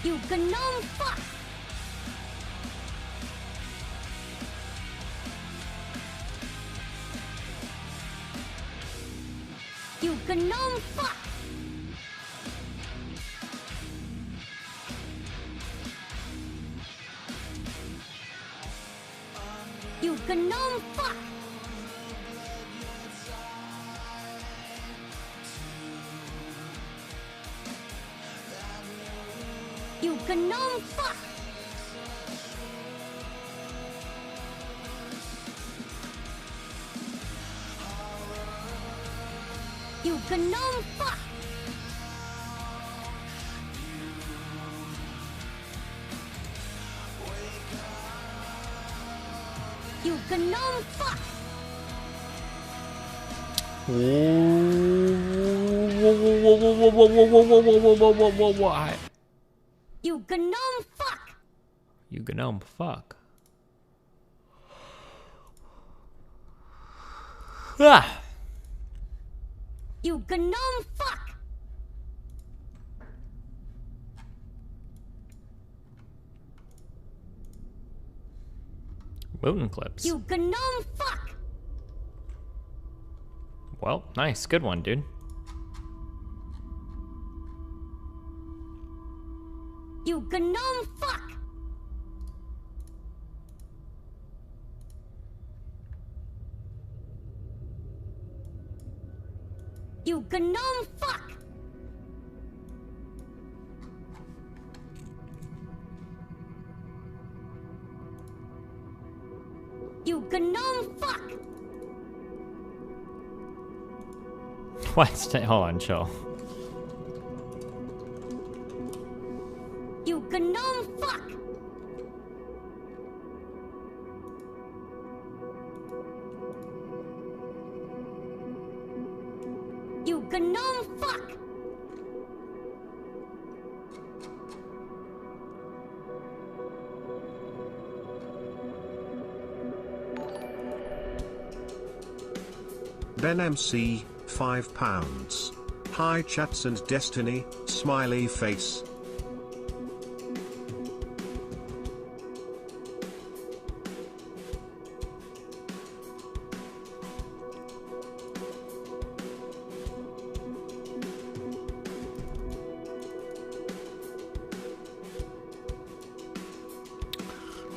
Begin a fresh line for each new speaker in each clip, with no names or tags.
You gnome fuck! You gnome fuck! You gnome fuck! You gnome fuck! You gnome fuck! You gnome fuck!
Why?
You gnome fuck!
You gnome fuck. Ah!
You gnome fuck!
Wooten clips.
You gnome fuck!
Well, nice. Good one, dude.
You gnome fuck! You gnome fuck! You gnome fuck!
What? Hold on, chill.
You gnome fuck! You gnome fuck!
Ben MC, £5. Hi chats and destiny, smiley face.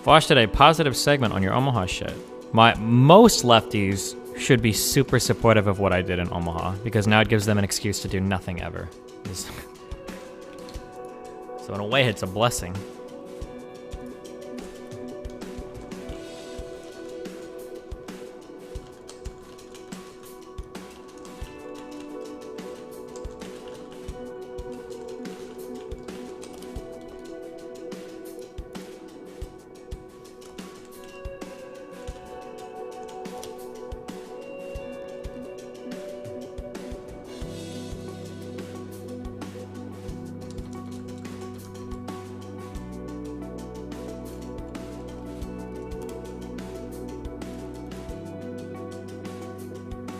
Vosh did a positive segment on your Omaha shit. Most lefties should be super supportive of what I did in Omaha, because now it gives them an excuse to do nothing ever. So in a way, it's a blessing.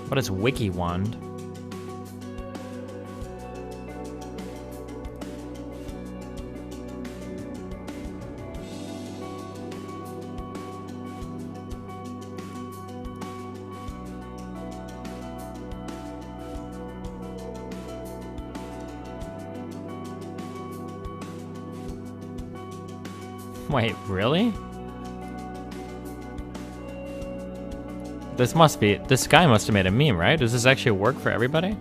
What is Wiki Wand? Wait, really? This guy must have made a meme, right? Does this actually work for everybody?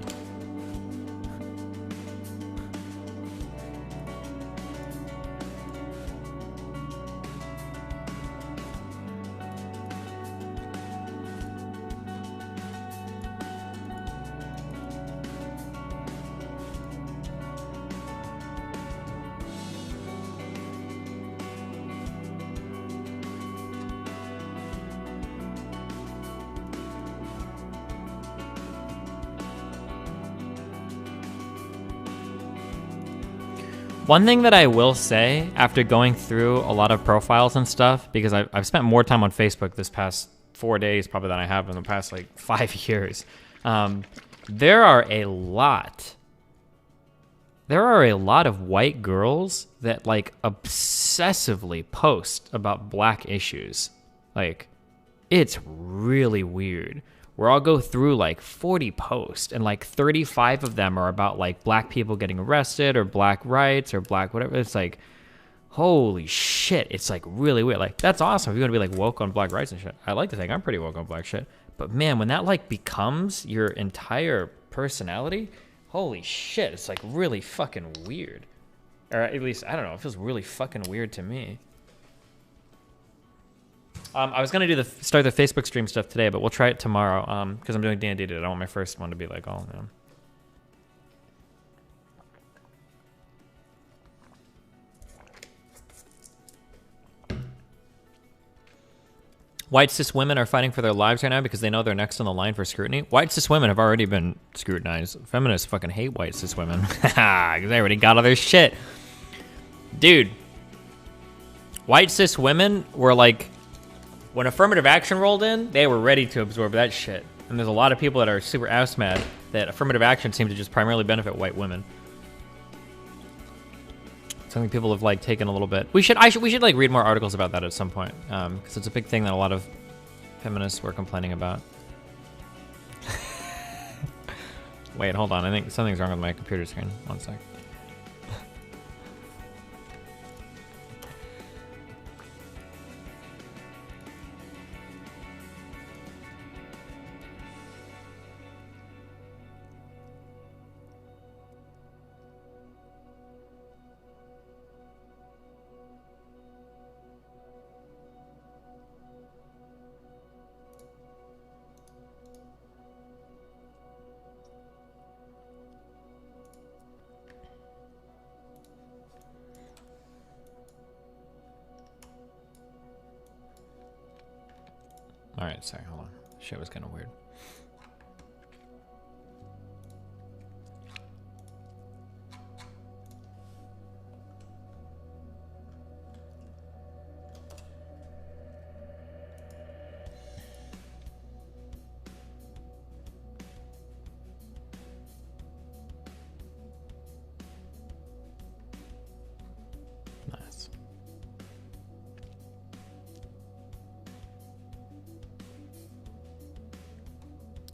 One thing that I will say, after going through a lot of profiles and stuff, because I've spent more time on Facebook this past 4 days probably than I have in the past like 5 years, there are a lot there are a lot of white girls that like obsessively post about black issues. Like, it's really weird. Where I'll go through like 40 posts and like 35 of them are about like black people getting arrested or black rights or black whatever. It's like, holy shit. It's like really weird. Like, that's awesome if you want to be like woke on black rights and shit. I like to think I'm pretty woke on black shit. But man, when that like becomes your entire personality, holy shit, it's like really fucking weird. Or at least, I don't know, it feels really fucking weird to me. I was gonna start the Facebook stream stuff today, but we'll try it tomorrow. Because I'm doing DnD today. I don't want my first one to be like, oh man. White cis women are fighting for their lives right now because they know they're next on the line for scrutiny. White cis women have already been scrutinized. Feminists fucking hate white cis women. Haha, because they already got all their shit. Dude. White cis women were like, when affirmative action rolled in, they were ready to absorb that shit. And there's a lot of people that are super ass mad that affirmative action seems to just primarily benefit white women. Something people have like taken a little bit. We should like read more articles about that at some point, because it's a big thing that a lot of feminists were complaining about. Wait, hold on. I think something's wrong with my computer screen. One sec. All right, sorry, hold on. Shit was kind of weird. Nice.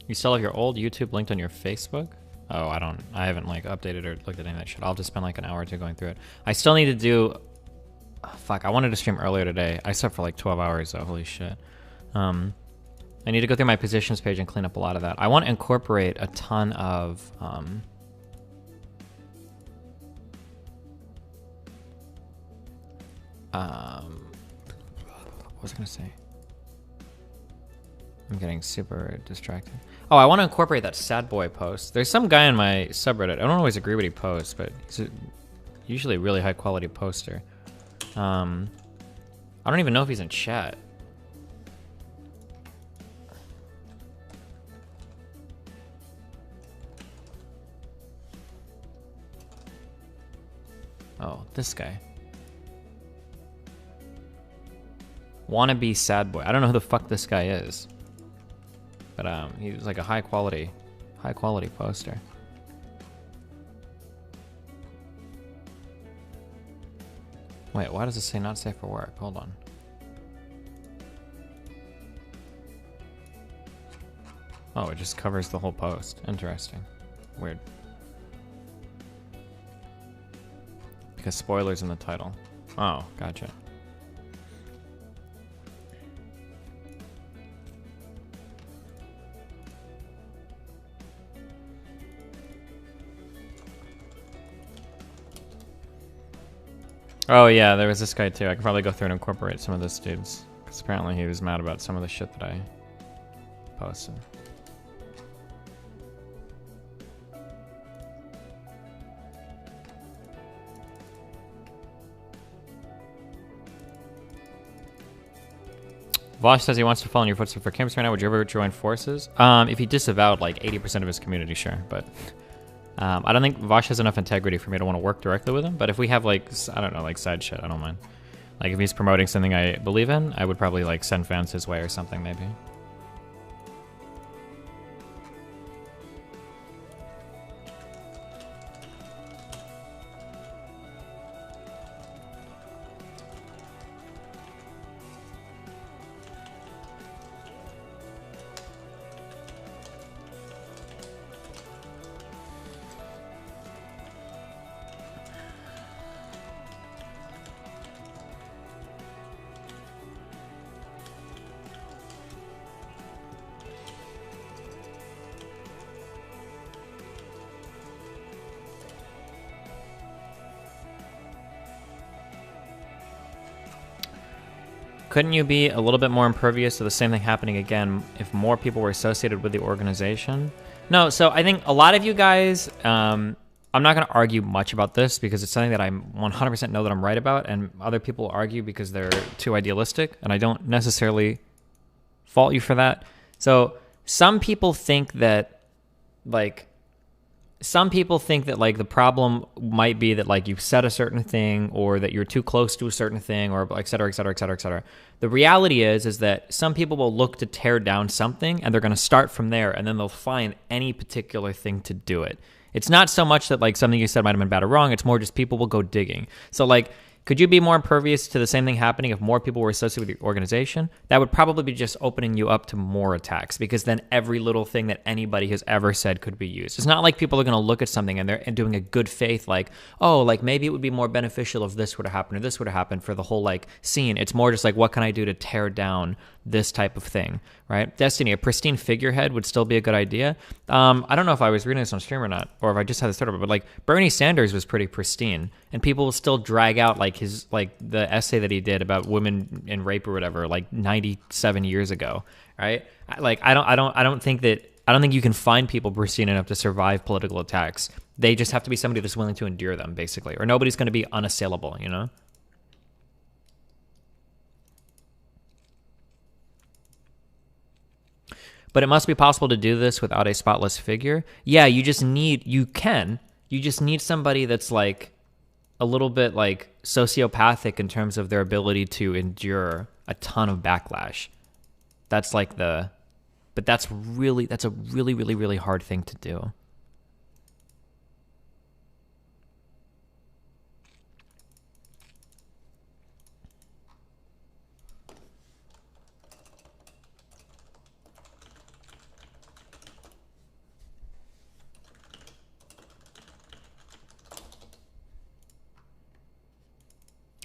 You still have your old YouTube linked on your Facebook? Oh, I haven't like updated or looked at any of that shit. I'll just spend like an hour or two going through it. I still need to do, fuck, I wanted to stream earlier today. I slept for like 12 hours though, holy shit. I need to go through my positions page and clean up a lot of that. I want to incorporate a ton of, what was I gonna say? I'm getting super distracted. Oh, I want to incorporate that sad boy post. There's some guy in my subreddit. I don't always agree what he posts, but he's usually a really high quality poster. I don't even know if he's in chat. Oh, this guy. Wannabe sad boy. I don't know who the fuck this guy is. But he's like a high quality poster. Wait, why does it say not safe for work? Hold on. Oh, it just covers the whole post. Interesting. Weird. Because spoilers in the title. Oh, gotcha. Oh yeah, there was this guy too. I could probably go through and incorporate some of this dude's, because apparently he was mad about some of the shit that I posted. Vosh says he wants to follow in your footsteps for camps right now. Would you ever join forces? If he disavowed like 80% of his community, sure, but I don't think Vosh has enough integrity for me to want to work directly with him, but if we have like, I don't know, like side shit, I don't mind. Like if he's promoting something I believe in, I would probably like send fans his way or something maybe. Couldn't you be a little bit more impervious to the same thing happening again if more people were associated with the organization? No, so I think a lot of you guys, I'm not going to argue much about this because it's something that I 100% know that I'm right about, and other people argue because they're too idealistic, and I don't necessarily fault you for that. So some people think that, like, the problem might be that, like, you've said a certain thing or that you're too close to a certain thing or et cetera, et cetera, et cetera, et cetera. The reality is that some people will look to tear down something and they're going to start from there and then they'll find any particular thing to do it. It's not so much that, like, something you said might have been bad or wrong. It's more just people will go digging. So, like, could you be more impervious to the same thing happening if more people were associated with the organization? That would probably be just opening you up to more attacks because then every little thing that anybody has ever said could be used. It's not like people are going to look at something and they're doing a good faith, like, oh, like maybe it would be more beneficial if this would have happened or this would have happened for the whole, like, scene. It's more just like, what can I do to tear down this type of thing, right? Destiny, a pristine figurehead would still be a good idea. I don't know if I was reading this on stream or not, or if I just had this thought, but like Bernie Sanders was pretty pristine, and people will still drag out like the essay that he did about women and rape or whatever, like 97 years ago, right? I don't think you can find people pristine enough to survive political attacks. They just have to be somebody that's willing to endure them, basically, or nobody's going to be unassailable, you know? But it must be possible to do this without a spotless figure. Yeah, you just need somebody that's like a little bit like sociopathic in terms of their ability to endure a ton of backlash. That's a really, really, really hard thing to do.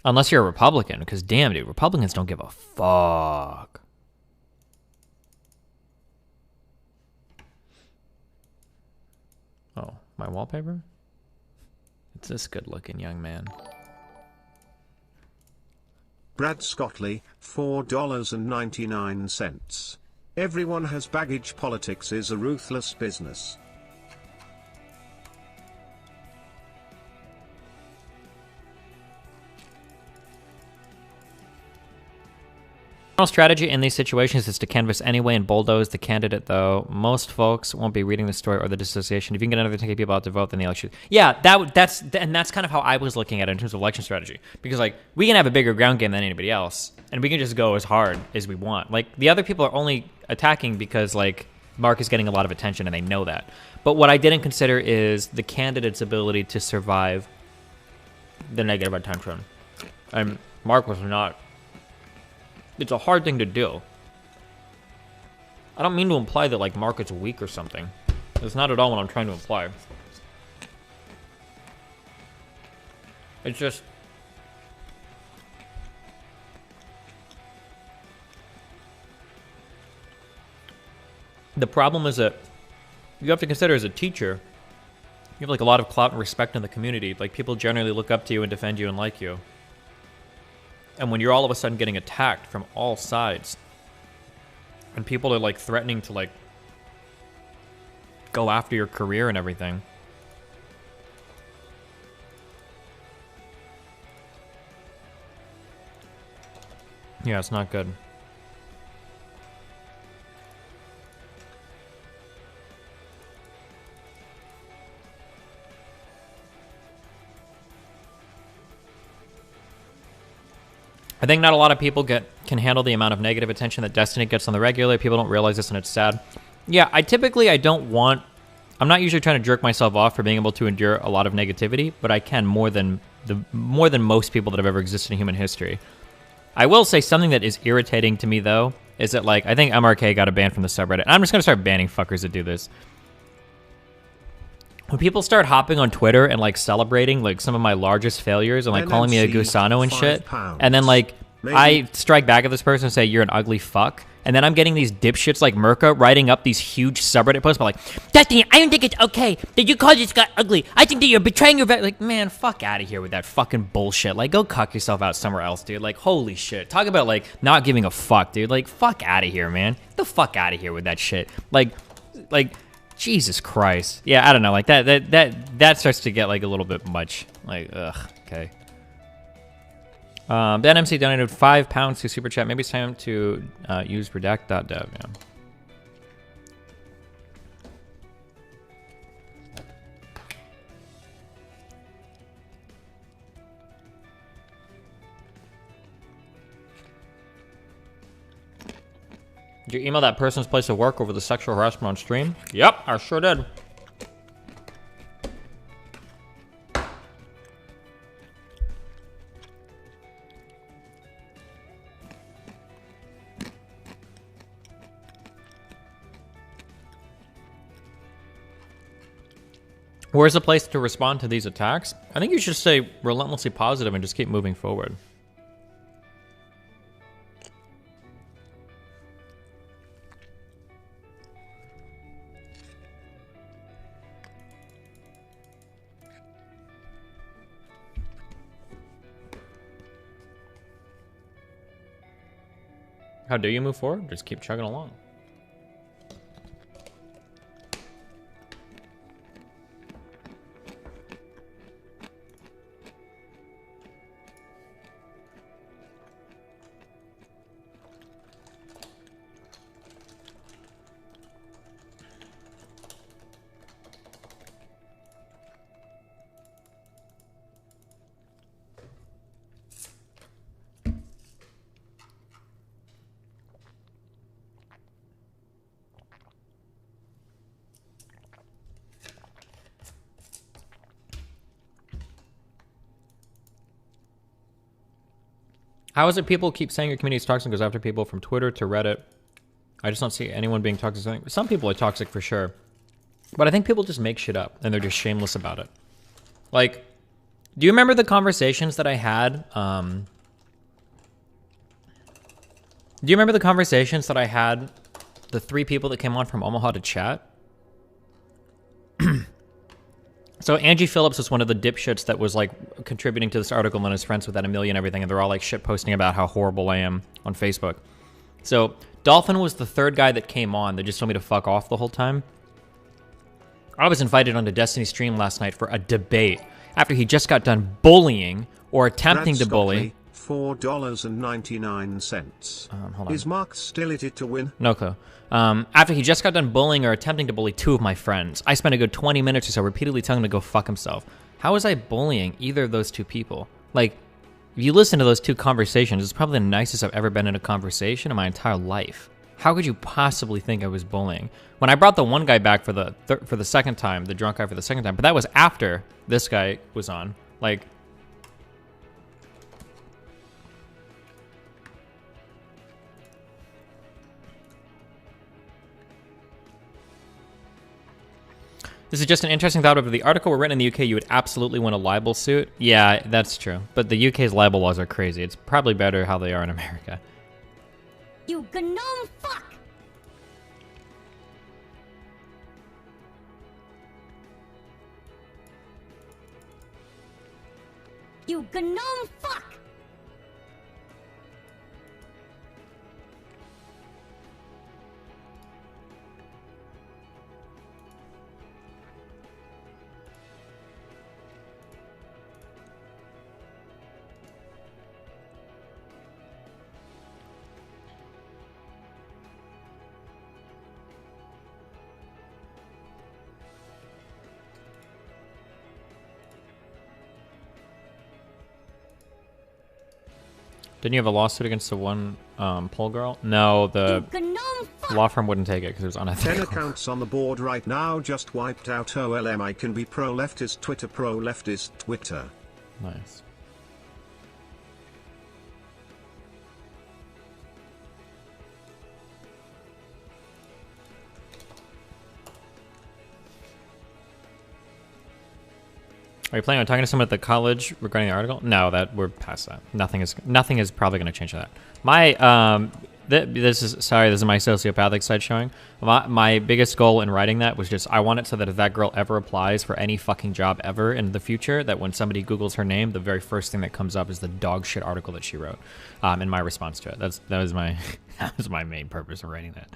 Unless you're a Republican, because damn, dude, Republicans don't give a fuck. Oh, my wallpaper? It's this good-looking young man.
Brad Scottley, $4.99. Everyone has baggage. Politics is a ruthless business.
Strategy in these situations is to canvass anyway and bulldoze the candidate, though. Most folks won't be reading the story or the dissociation. If you can get another 10 people out to vote, then the election. Yeah, that's kind of how I was looking at it in terms of election strategy. Because, like, we can have a bigger ground game than anybody else, and we can just go as hard as we want. Like, the other people are only attacking because, like, Mark is getting a lot of attention, and they know that. But what I didn't consider is the candidate's ability to survive the negative attention. And Mark was not. It's a hard thing to do. I don't mean to imply that, like, Market's weak or something. That's not at all what I'm trying to imply. It's just... the problem is that you have to consider as a teacher, you have, like, a lot of clout and respect in the community. Like, people generally look up to you and defend you and like you. And when you're all of a sudden getting attacked from all sides, and people are, like, threatening to, like, go after your career and everything. Yeah, it's not good. I think not a lot of people can handle the amount of negative attention that Destiny gets on the regular. People don't realize this, and it's sad. Yeah, I'm not usually trying to jerk myself off for being able to endure a lot of negativity, but I can more than most people that have ever existed in human history. I will say something that is irritating to me, though, is that, like, I think MRK got a ban from the subreddit. I'm just going to start banning fuckers that do this. When people start hopping on Twitter and, like, celebrating, like, some of my largest failures and, like, calling me a gusano and shit, and then, like, I strike back at this person and say, you're an ugly fuck. And then I'm getting these dipshits like Merca writing up these huge subreddit posts, but like, Destiny, I don't think it's okay that you call this guy ugly. I think that you're betraying your like, man, fuck out of here with that fucking bullshit. Like, go cuck yourself out somewhere else, dude. Like, holy shit. Talk about like not giving a fuck, dude. Like, fuck out of here, man. Get the fuck out of here with that shit. Like, Jesus Christ. Yeah, I don't know. Like that starts to get like a little bit much. Like, ugh. Okay. Dan MC donated £5 to Super Chat. Maybe it's time to use redact.dev. Yeah. Did you email that person's place of work over the sexual harassment on stream? Yep, I sure did. Where's the place to respond to these attacks? I think you should stay relentlessly positive and just keep moving forward. How do you move forward? Just keep chugging along. How is it people keep saying your community is toxic goes after people from Twitter to Reddit? I just don't see anyone being toxic. Some people are toxic for sure. But I think people just make shit up and they're just shameless about it. Like, do you remember the conversations that I had? Do you remember the conversations that I had? The 3 people that came on from Omaha to chat? So Angie Phillips was one of the dipshits that was like contributing to this article and is friends with that Amelia and everything, and they're all like shit posting about how horrible I am on Facebook. So Dolphin was the 3rd guy that came on that just told me to fuck off the whole time. I was invited onto Destiny's stream last night for a debate after he just got done bullying or attempting to bully.
$4.99.
Hold on.
Is Mark still it to win?
No clue. After he just got done bullying or attempting to bully 2 of my friends. I spent a good 20 minutes or so repeatedly telling him to go fuck himself. How was I bullying either of those 2 people? Like, if you listen to those 2 conversations, it's probably the nicest I've ever been in a conversation in my entire life. How could you possibly think I was bullying? When I brought the one guy back for the second time, the drunk guy for the second time, but that was after this guy was on. Like, this is just an interesting thought. If the article were written in the UK, you would absolutely win a libel suit. Yeah, that's true. But the UK's libel laws are crazy. It's probably better how they are in America.
You gnome fuck! You gnome fuck!
Didn't you have a lawsuit against the one poll girl? No, the law firm wouldn't take it because it was unethical.
10 accounts on the board right now just wiped out OLM. I can be pro-leftist Twitter, pro-leftist Twitter.
Nice. Are you planning on talking to someone at the college regarding the article? No, that we're past that. Nothing is probably going to change that. My this is my sociopathic side showing. My biggest goal in writing that was just I want it so that if that girl ever applies for any fucking job ever in the future, that when somebody Googles her name, the very first thing that comes up is the dog shit article that she wrote. In my response to it, that was my that was my main purpose of writing that.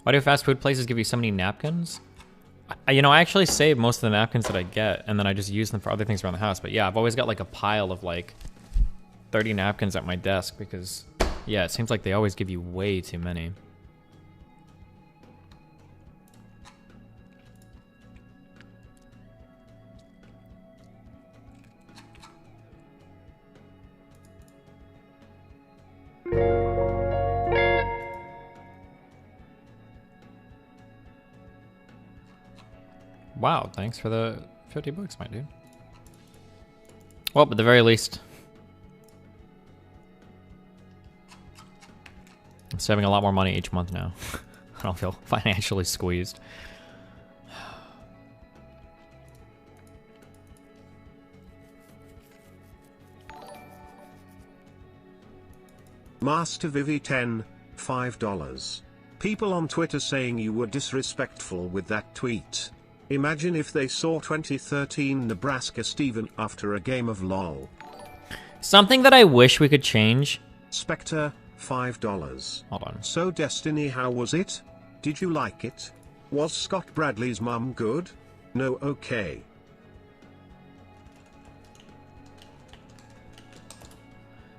Why do fast food places give you so many napkins? I actually save most of the napkins that I get, and then I just use them for other things around the house. But yeah, I've always got like a pile of like 30 napkins at my desk because, yeah, it seems like they always give you way too many. Wow, thanks for the 50 bucks, my dude. Well, at the very least, I'm saving a lot more money each month now. I don't feel financially squeezed.
Master Vivi 10, $5. People on Twitter saying you were disrespectful with that tweet. Imagine if they saw 2013 Nebraska Steven after a game of LOL.
Something that I wish we could change.
Spectre, $5.
Hold on.
So Destiny, how was it? Did you like it? Was Scott Bradley's mum good? No, okay.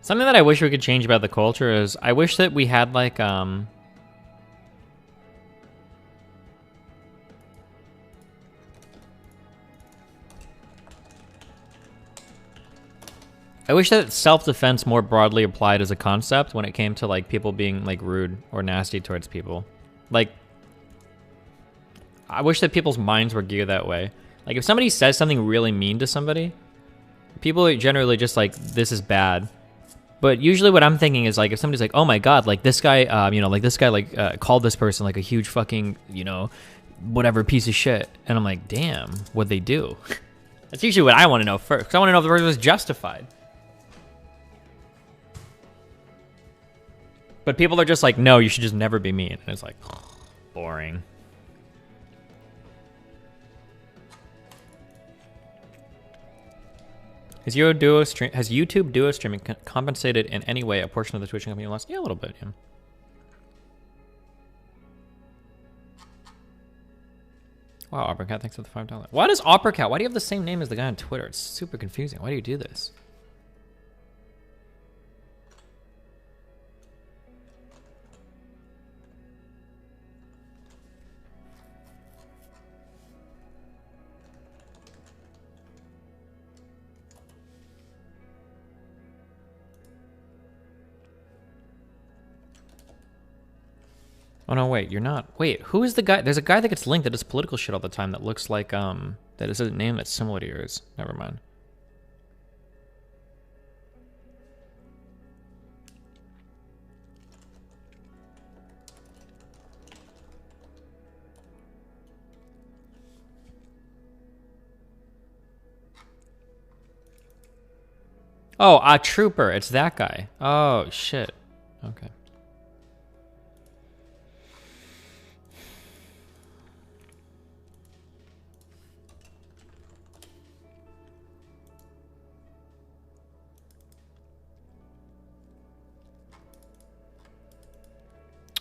Something that I wish we could change about the culture is I wish that we had like I wish that self-defense more broadly applied as a concept when it came to like people being like rude or nasty towards people. Like, I wish that people's minds were geared that way. Like if somebody says something really mean to somebody, people are generally just like, this is bad. But usually what I'm thinking is like, if somebody's like, oh my God, like this guy, called this person like a huge fucking, whatever piece of shit. And I'm like, damn, what'd they do? That's usually what I want to know first. Because I want to know if the person was justified. But people are just like, no, you should just never be mean. And it's like, boring. Has YouTube Duo streaming compensated in any way a portion of the Twitch company lost? Yeah, a little bit, yeah. Wow, Opera Cat, thanks for the $5. Why does Opera Cat? Why do you have the same name as the guy on Twitter? It's super confusing. Why do you do this? Oh no, wait, you're not. Wait, who is the guy? There's a guy that gets linked that does political shit all the time that looks like, that is a name that's similar to yours. Never mind. Oh, a trooper. It's that guy. Oh, shit. Okay.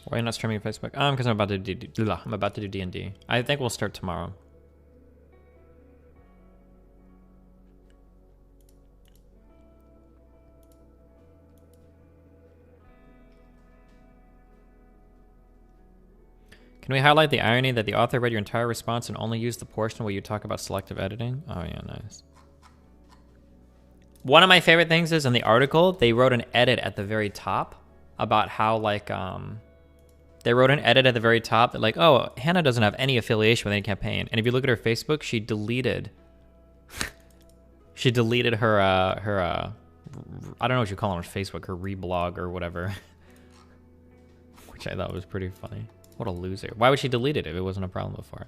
Why are you not streaming Facebook? Because I'm about to do DnD. I think we'll start tomorrow. Can we highlight the irony that the author read your entire response and only used the portion where you talk about selective editing? Oh yeah, nice. One of my favorite things is in the article, they wrote an edit at the very top about how, like, they wrote an edit at the very top that, like, oh, Hannah doesn't have any affiliation with any campaign. And if you look at her Facebook, she deleted her, I don't know what you call it on Facebook, her reblog or whatever. Which I thought was pretty funny. What a loser. Why would she delete it if it wasn't a problem before?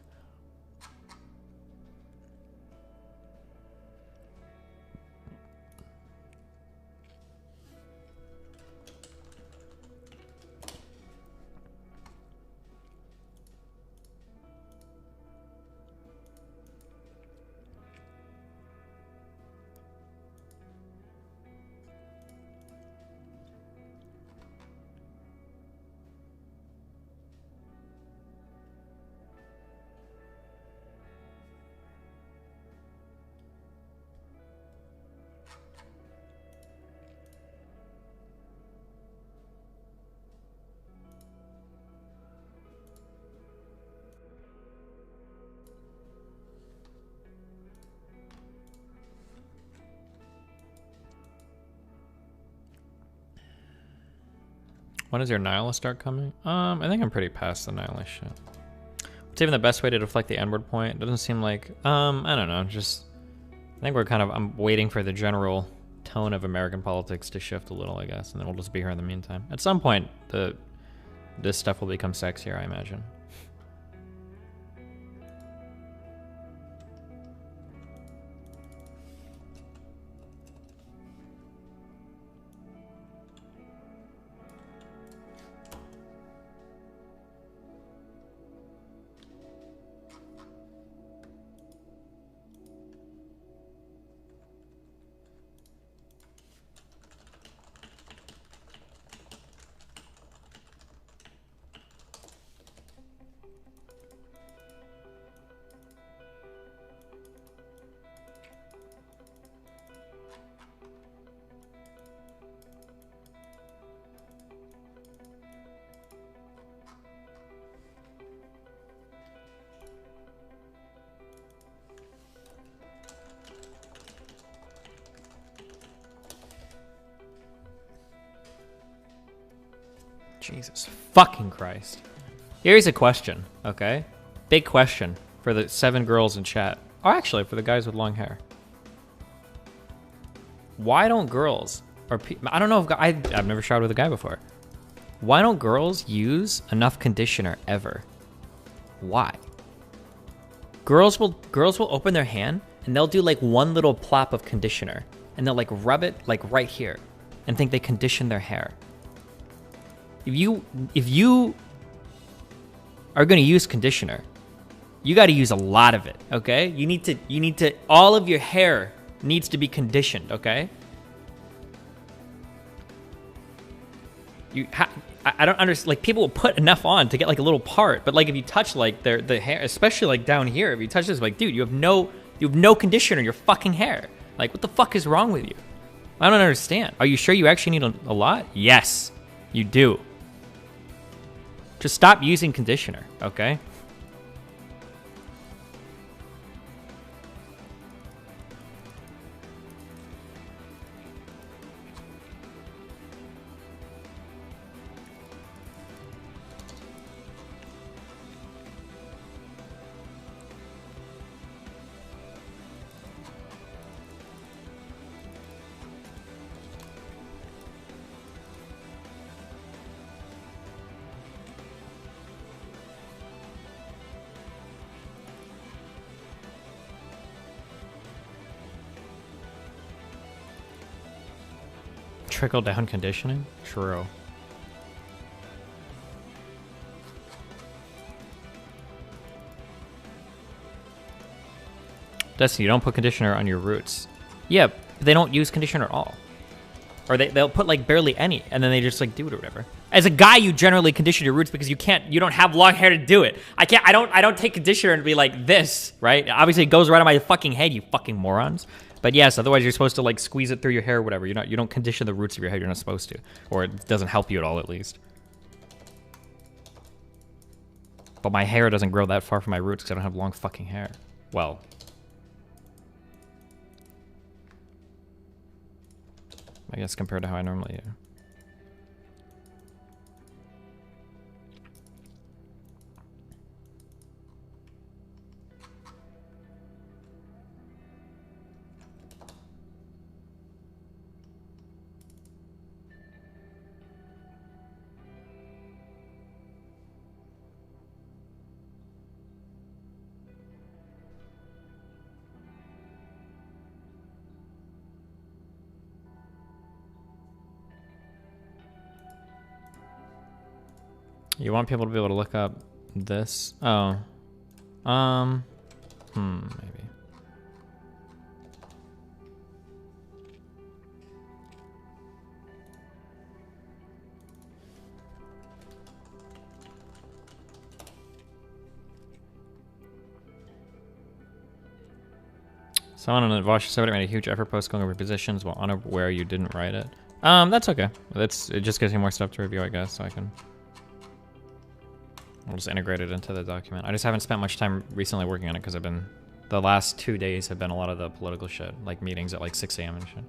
When does your nihilist start coming? I think I'm pretty past the nihilist shit. What's even the best way to deflect the N-word point? Doesn't seem like, I don't know, just, I think we're kind of, I'm waiting for the general tone of American politics to shift a little, I guess, and then we'll just be here in the meantime. At some point, this stuff will become sexier, I imagine. Jesus fucking Christ. Here's a question, okay? Big question for the 7 girls in chat. Or actually, for the guys with long hair. Why don't girls, or I don't know if I've never showered with a guy before. Why don't girls use enough conditioner ever? Why? Girls will open their hand and they'll do like one little plop of conditioner and they'll like rub it like right here and think they condition their hair. If you are going to use conditioner, you got to use a lot of it, okay? You need to all of your hair needs to be conditioned, okay? I don't understand, like people will put enough on to get like a little part, but like if you touch like the hair, especially like down here, if you touch this, like dude, you have no conditioner in your fucking hair. Like what the fuck is wrong with you? I don't understand. Are you sure you actually need a lot? Yes, you do. Just stop using conditioner, okay? Trickle down conditioning? True. Destiny, you don't put conditioner on your roots. Yeah, but they don't use conditioner at all. Or they'll put like barely any, and then they just like do it or whatever. As a guy, you generally condition your roots because you don't have long hair to do it. I don't take conditioner and be like this, right? Obviously it goes right on my fucking head, you fucking morons. But yes, otherwise you're supposed to like squeeze it through your hair or whatever. You don't condition the roots of your hair, you're not supposed to. Or it doesn't help you at all, at least. But my hair doesn't grow that far from my roots because I don't have long fucking hair. Well. I guess, compared to how I normally do. You want people to be able to look up this? Oh. Maybe. Someone on the Vosh server made a huge effort post going over positions while unaware you didn't write it. That's okay. It just gives me more stuff to review, I guess, so I can... I'll just integrate it into the document. I just haven't spent much time recently working on it because the last 2 days have been a lot of the political shit, like meetings at like 6 a.m. and shit.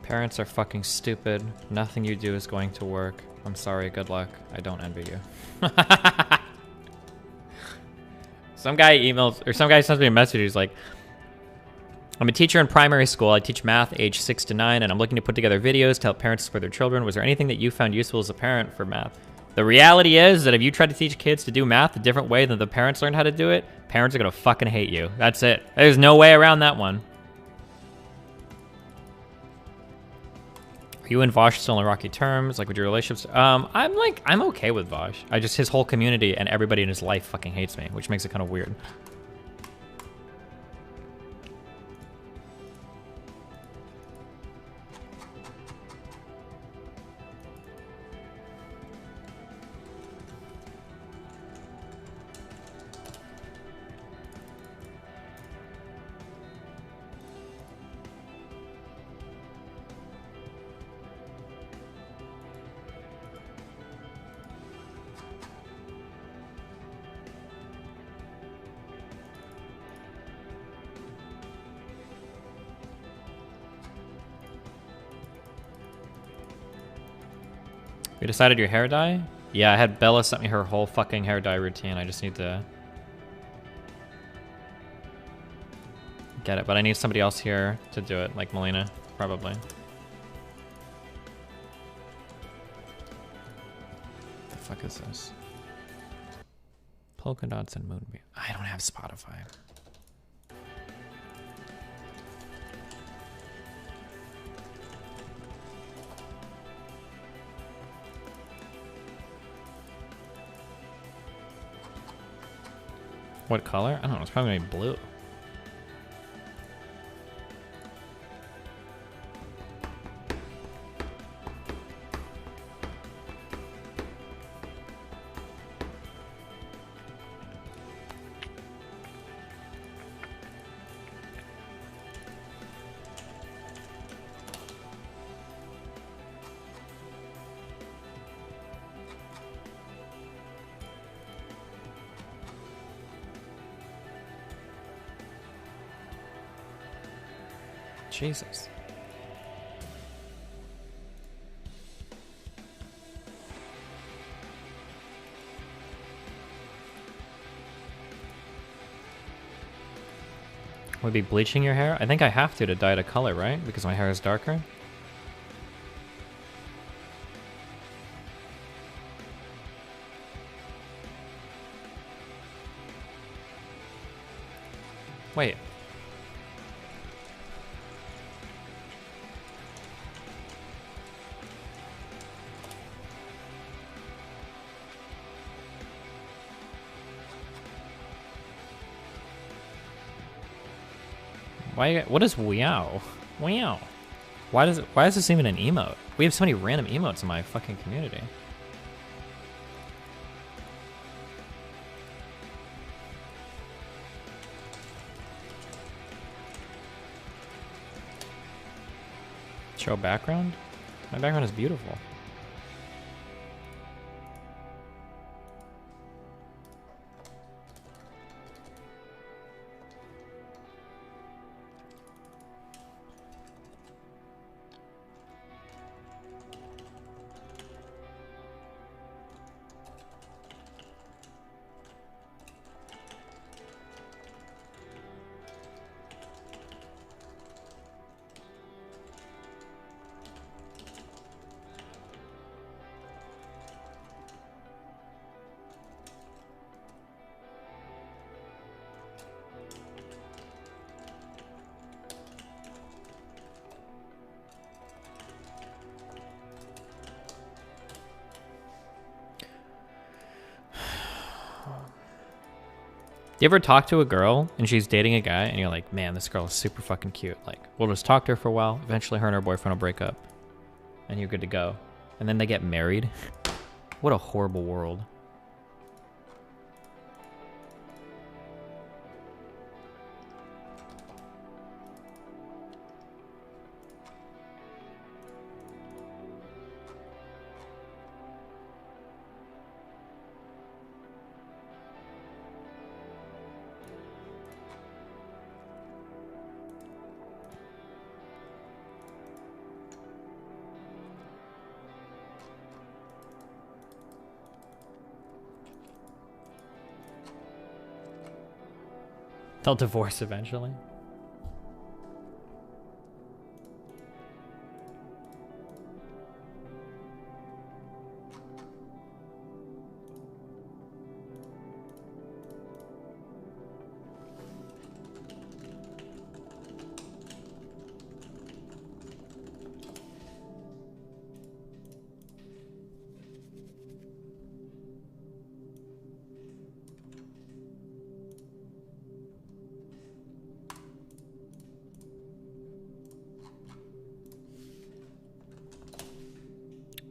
Parents are fucking stupid. Nothing you do is going to work. I'm sorry, good luck. I don't envy you. Some guy sends me a message. He's like, I'm a teacher in primary school. I teach math age 6 to 9, and I'm looking to put together videos to help parents for their children. Was there anything that you found useful as a parent for math? The reality is that if you try to teach kids to do math a different way than the parents learned how to do it, parents are gonna fucking hate you. That's it. There's no way around that one. You and Vosh still in rocky terms? Like with your relationships? I'm okay with Vosh. His whole community and everybody in his life fucking hates me, which makes it kind of weird. You decided your hair dye? Yeah, I had Bella sent me her whole fucking hair dye routine. I just need to get it, but I need somebody else here to do it, like Melina, probably. The fuck is this? Polka dots and moonbeam. I don't have Spotify. What color? I don't know, it's probably gonna be blue. Jesus. Would be bleaching your hair? I think I have to dye it a color, right? Because my hair is darker. Wait. Why? What is Weow? Weow. Why is this even an emote? We have so many random emotes in my fucking community. Show background? My background is beautiful. You ever talk to a girl and she's dating a guy and you're like, man, this girl is super fucking cute. Like, we'll just talk to her for a while. Eventually her and her boyfriend will break up and you're good to go. And then they get married. What a horrible world. They'll divorce eventually.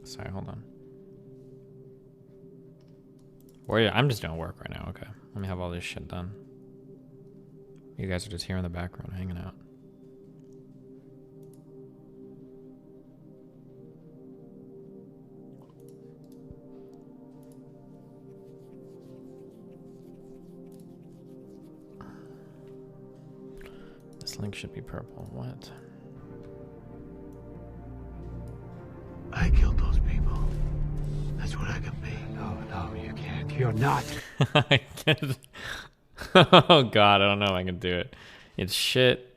Sorry, hold on. I'm just doing work right now. Okay. Let me have all this shit done. You guys are just here in the background hanging out. This link should be purple. What?
I killed those people. That's what I can be. No, you can't. You're not.
I can't. Oh god, I don't know if I can do it. It's shit.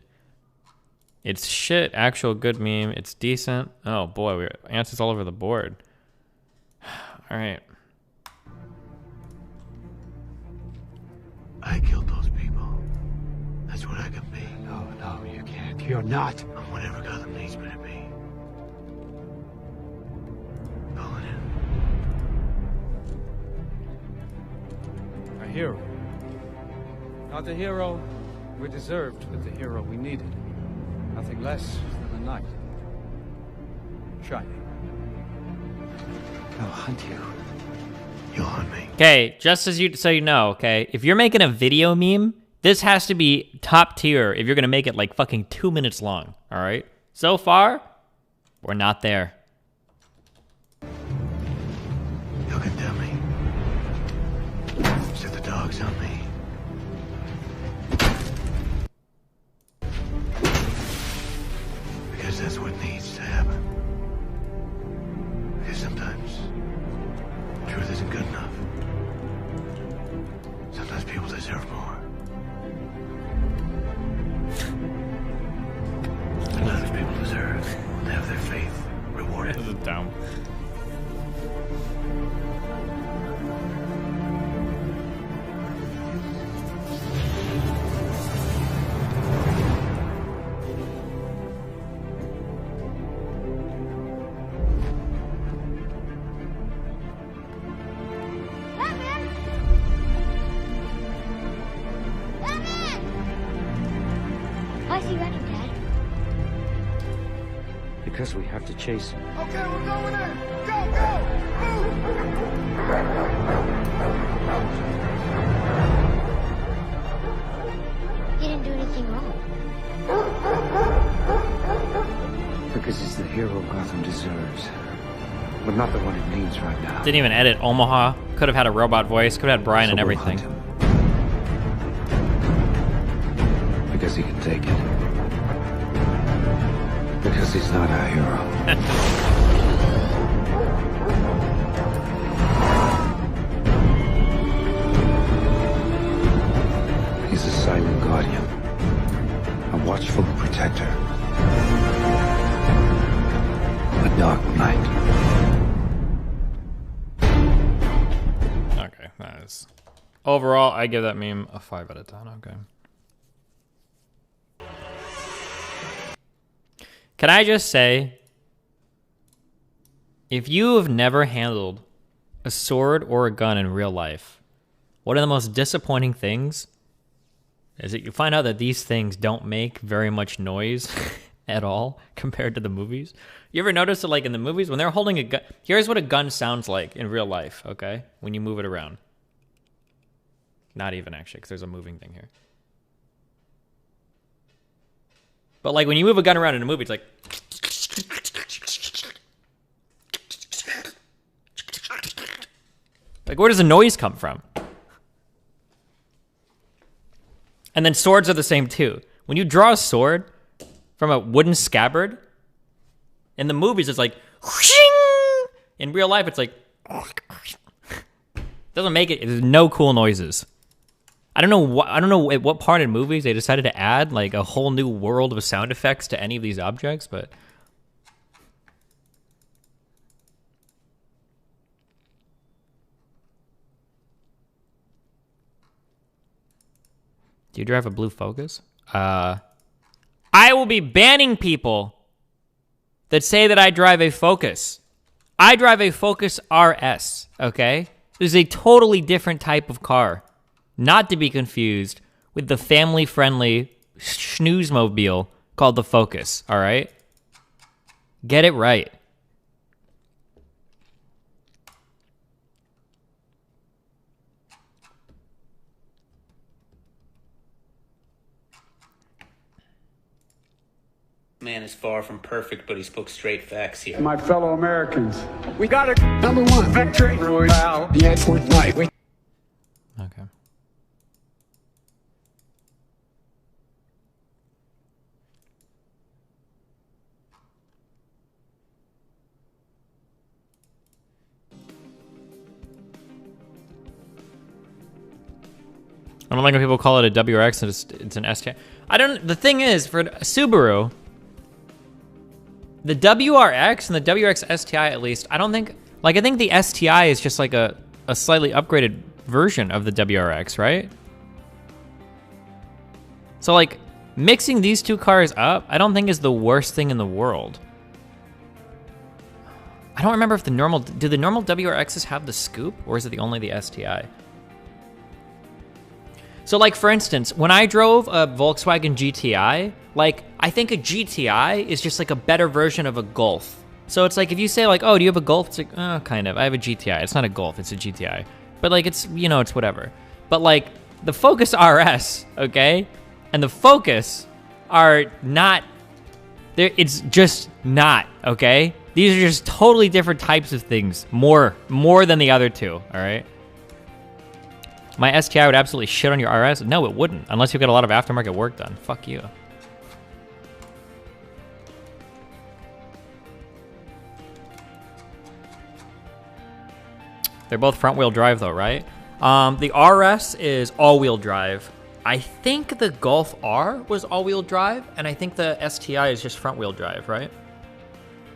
It's shit. Actual good meme. It's decent. Oh boy, we're answers all over the board. All right.
I killed those people. That's what I can be. No, you can't. You're not. I'm whatever God needs me to be. Calling in.
A hero. Not the hero we deserved, but the hero we needed. Nothing less than a knight. Shining.
I'll hunt you. You'll hunt me.
Okay, just as you so you know, okay, if you're making a video meme, this has to be top tier if you're gonna make it like fucking 2 minutes long. All right. So far, we're not there.
You'll condemn me. Set the dogs on me. Because that's what needs to happen. Because sometimes truth isn't good enough. Sometimes people deserve more. And others people deserve to have their faith rewarded.
This is dumb.
Why is he running, Dad?
Because we have to chase him.
Okay, we're going in! Go, go!
He didn't do anything wrong.
The
Because he's the hero Gotham deserves. But not the one it needs right now.
Didn't even edit Omaha. Could have had a robot voice. Could have had Brian and
we'll
everything.
hunt him. Because he can take it. Because he's not our hero. He's a silent guardian. A watchful protector. A dark knight.
Okay, nice. Overall, I give that meme a 5 out of 10. Okay. Can I just say, if you have never handled a sword or a gun in real life, one of the most disappointing things is that you find out that these things don't make very much noise at all compared to the movies. You ever notice that, like, in the movies, when they're holding a gun, here's what a gun sounds like in real life, okay? When you move it around. Not even, actually, because there's a moving thing here. But, like, when you move a gun around in a movie, it's like... Like, where does the noise come from? And then swords are the same, too. When you draw a sword from a wooden scabbard, in the movies, it's like... In real life, it's like... Doesn't make it... There's no cool noises. I don't know at what part in movies they decided to add like a whole new world of sound effects to any of these objects, but do you drive a blue Focus? I will be banning people that say that I drive a Focus. I drive a Focus RS, okay? This is a totally different type of car. Not to be confused with the family-friendly schnoozemobile called the Focus, all right? Get it right.
Man is far from perfect, but he spoke straight facts here.
My fellow Americans, we got a #1 victory royale. The Edward Knight.
Okay. I don't like when people call it a WRX and it's an STI. The thing is, for Subaru, the WRX and the WRX STI at least, I think the STI is just like a slightly upgraded version of the WRX, right? So like, mixing these two cars up, I don't think is the worst thing in the world. I don't remember if do the normal WRXs have the scoop, or is it only the STI? So like, for instance, when I drove a Volkswagen GTI, like, I think a GTI is just like a better version of a Golf. So it's like, if you say like, oh, do you have a Golf? It's like, oh, kind of. I have a GTI. It's not a Golf, it's a GTI. But like, it's, you know, it's whatever. But like, the Focus RS, okay, and the Focus are not, it's just not, okay? These are just totally different types of things, more than the other two, all right? My STI would absolutely shit on your RS? No, it wouldn't, unless you get a lot of aftermarket work done. Fuck you. They're both front-wheel drive though, right? The RS is all-wheel drive. I think the Golf R was all-wheel drive, and I think the STI is just front-wheel drive, right?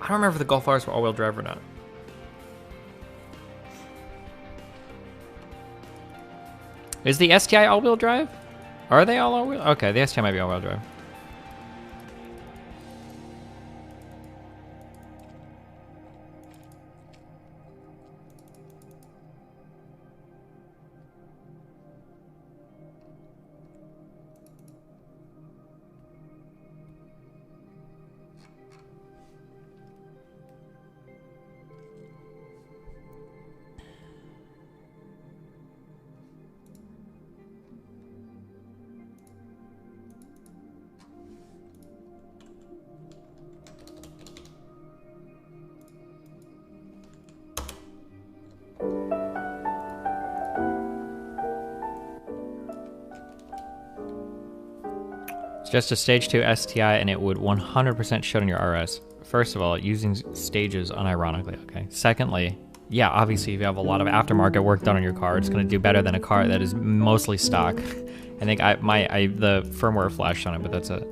I don't remember if the Golf Rs were all-wheel drive or not. Is the STI all-wheel drive? Are they all all-wheel? Okay, the STI might be all-wheel drive. Just a stage 2 STI and it would 100% show in your RS. First of all, using stages unironically, okay? Secondly, yeah, obviously if you have a lot of aftermarket work done on your car, it's gonna do better than a car that is mostly stock. I think the firmware flashed on it, but that's it.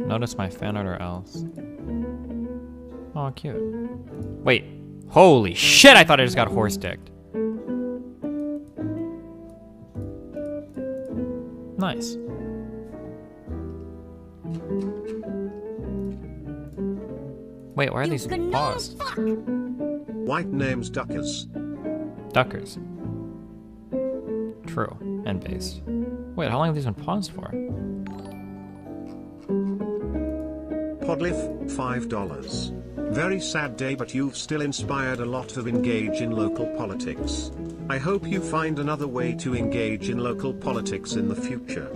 Notice my fan art or else. Oh, cute. Wait. Holy shit, I thought I just got horse dicked. Nice. Wait, why are these paused?
White names Duckers.
Duckers. True. And based. Wait, how long have these been paused for?
Podliff, $5. Very sad day, but you've still inspired a lot to engage in local politics. I hope you find another way to engage in local politics in the future.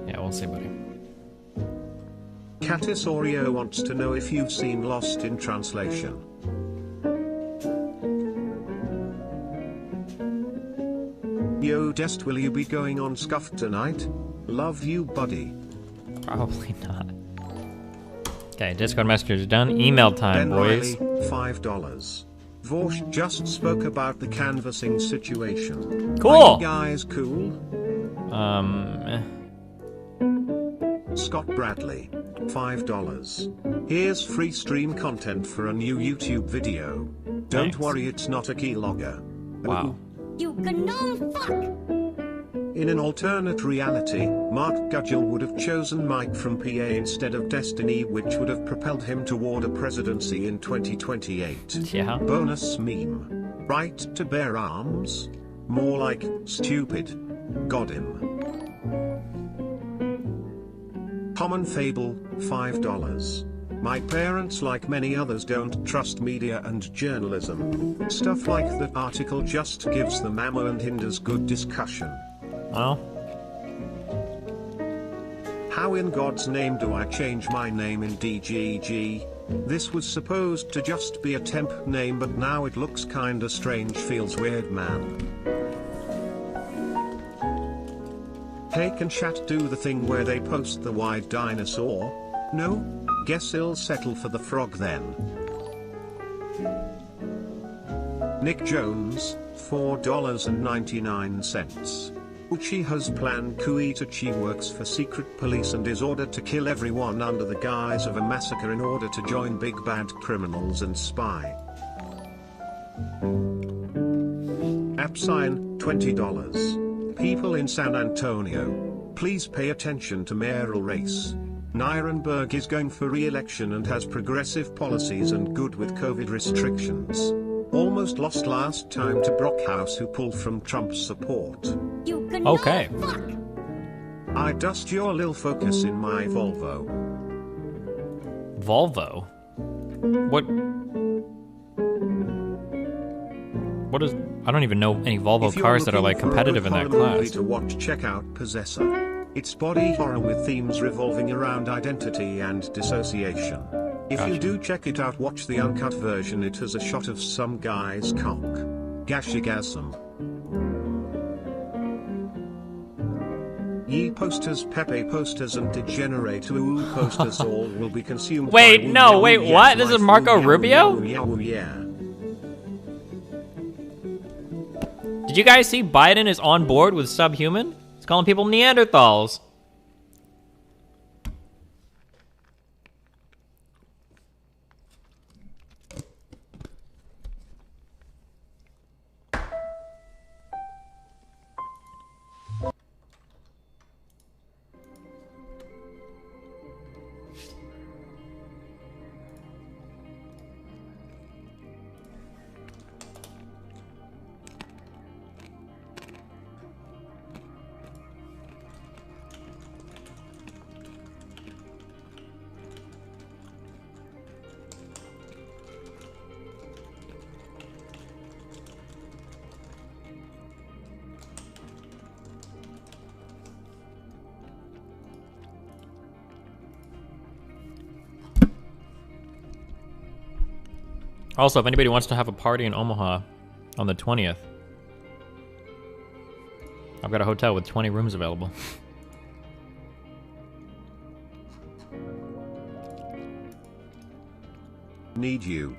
Yeah, we'll see, buddy.
Catis Oreo wants to know if you've seen Lost in Translation. Yo Dest, will you be going on Scuffed tonight? Love you, buddy.
Probably not. Okay, Discord messages done. Email time,
Ben
boys.
Riley, $5. Vorsh just spoke about the canvassing situation.
Cool.
Are you guys cool? Scott Bradley, $5. Here's free stream content for a new YouTube video. Don't
Thanks.
worry, it's not a keylogger.
Wow.
You gnome fuck!
In an alternate reality, Mark Gudgel would have chosen Mike from PA instead of Destiny, which would have propelled him toward a presidency in 2028.
Yeah.
Bonus meme. Right to bear arms? More like, stupid. Got him. Common Fable, $5. My parents, like many others, don't trust media and journalism. Stuff like that article just gives them ammo and hinders good discussion.
Well,
How in God's name do I change my name in DGG? This was supposed to just be a temp name, but now it looks kinda strange, feels weird, man. Hey, can chat do the thing where they post the white dinosaur? No? Guess he'll settle for the frog then. Nick Jones, $4.99. Uchiha's plan Kuitachi works for secret police and is ordered to kill everyone under the guise of a massacre in order to join big bad criminals and spy. Appsign, $20. People in San Antonio, please pay attention to mayoral race. Nirenberg is going for re-election and has progressive policies and good with COVID restrictions. Almost lost last time to Brockhouse, who pulled from Trump's support.
You gnome
Okay.
fuck!
I dust your lil focus in my Volvo.
Volvo? What is... I don't even know any Volvo
If you're
cars that are like
looking for a
competitive
good
in that
horror movie
class.
to watch, check out Possessor. It's body horror with themes revolving around identity and dissociation. If you
Gotcha.
do check it out, watch the uncut version. It has a shot of some guy's cock. Gashigasm. Ye posters, Pepe posters, and Degenerate Ooh posters all will be consumed.
Wait,
by Woo
no,
Yah
wait,
Woo
what?
Yah
This is
Life
Marco
Woo Yah
Rubio?
Woo Yah Woo Yah.
Did you guys see Biden is on board with subhuman? He's calling people Neanderthals. Also, if anybody wants to have a party in Omaha on the 20th, I've got a hotel with 20 rooms available.
Need you.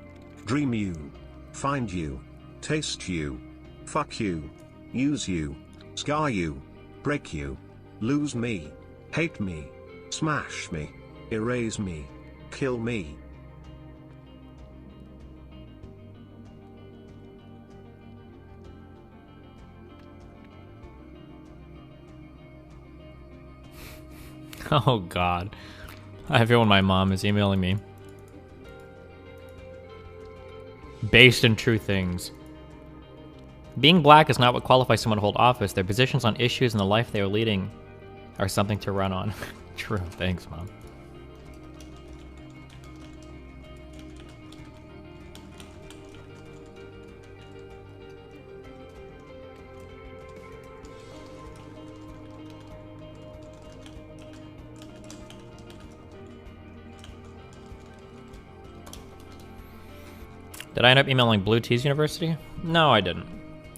Dream you. Find you. Taste you. Fuck you. Use you. Scar you. Break you. Lose me. Hate me. Smash me. Erase me. Kill me.
Oh god. I feel when my mom is emailing me. Based in true things. Being black is not what qualifies someone to hold office. Their positions on issues and the life they are leading are something to run on. True. Thanks, Mom. Did I end up emailing Blue Tees University? No, I didn't.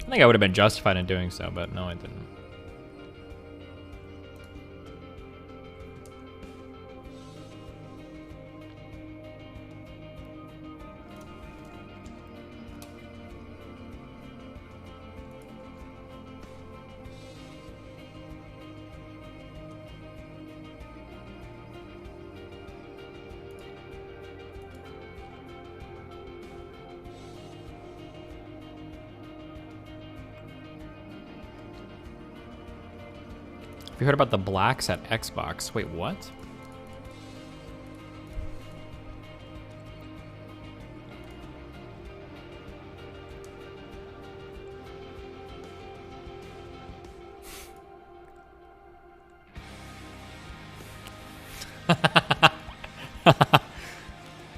I think I would have been justified in doing so, but no, I didn't. Have you heard about the blacks at Xbox? Wait, what?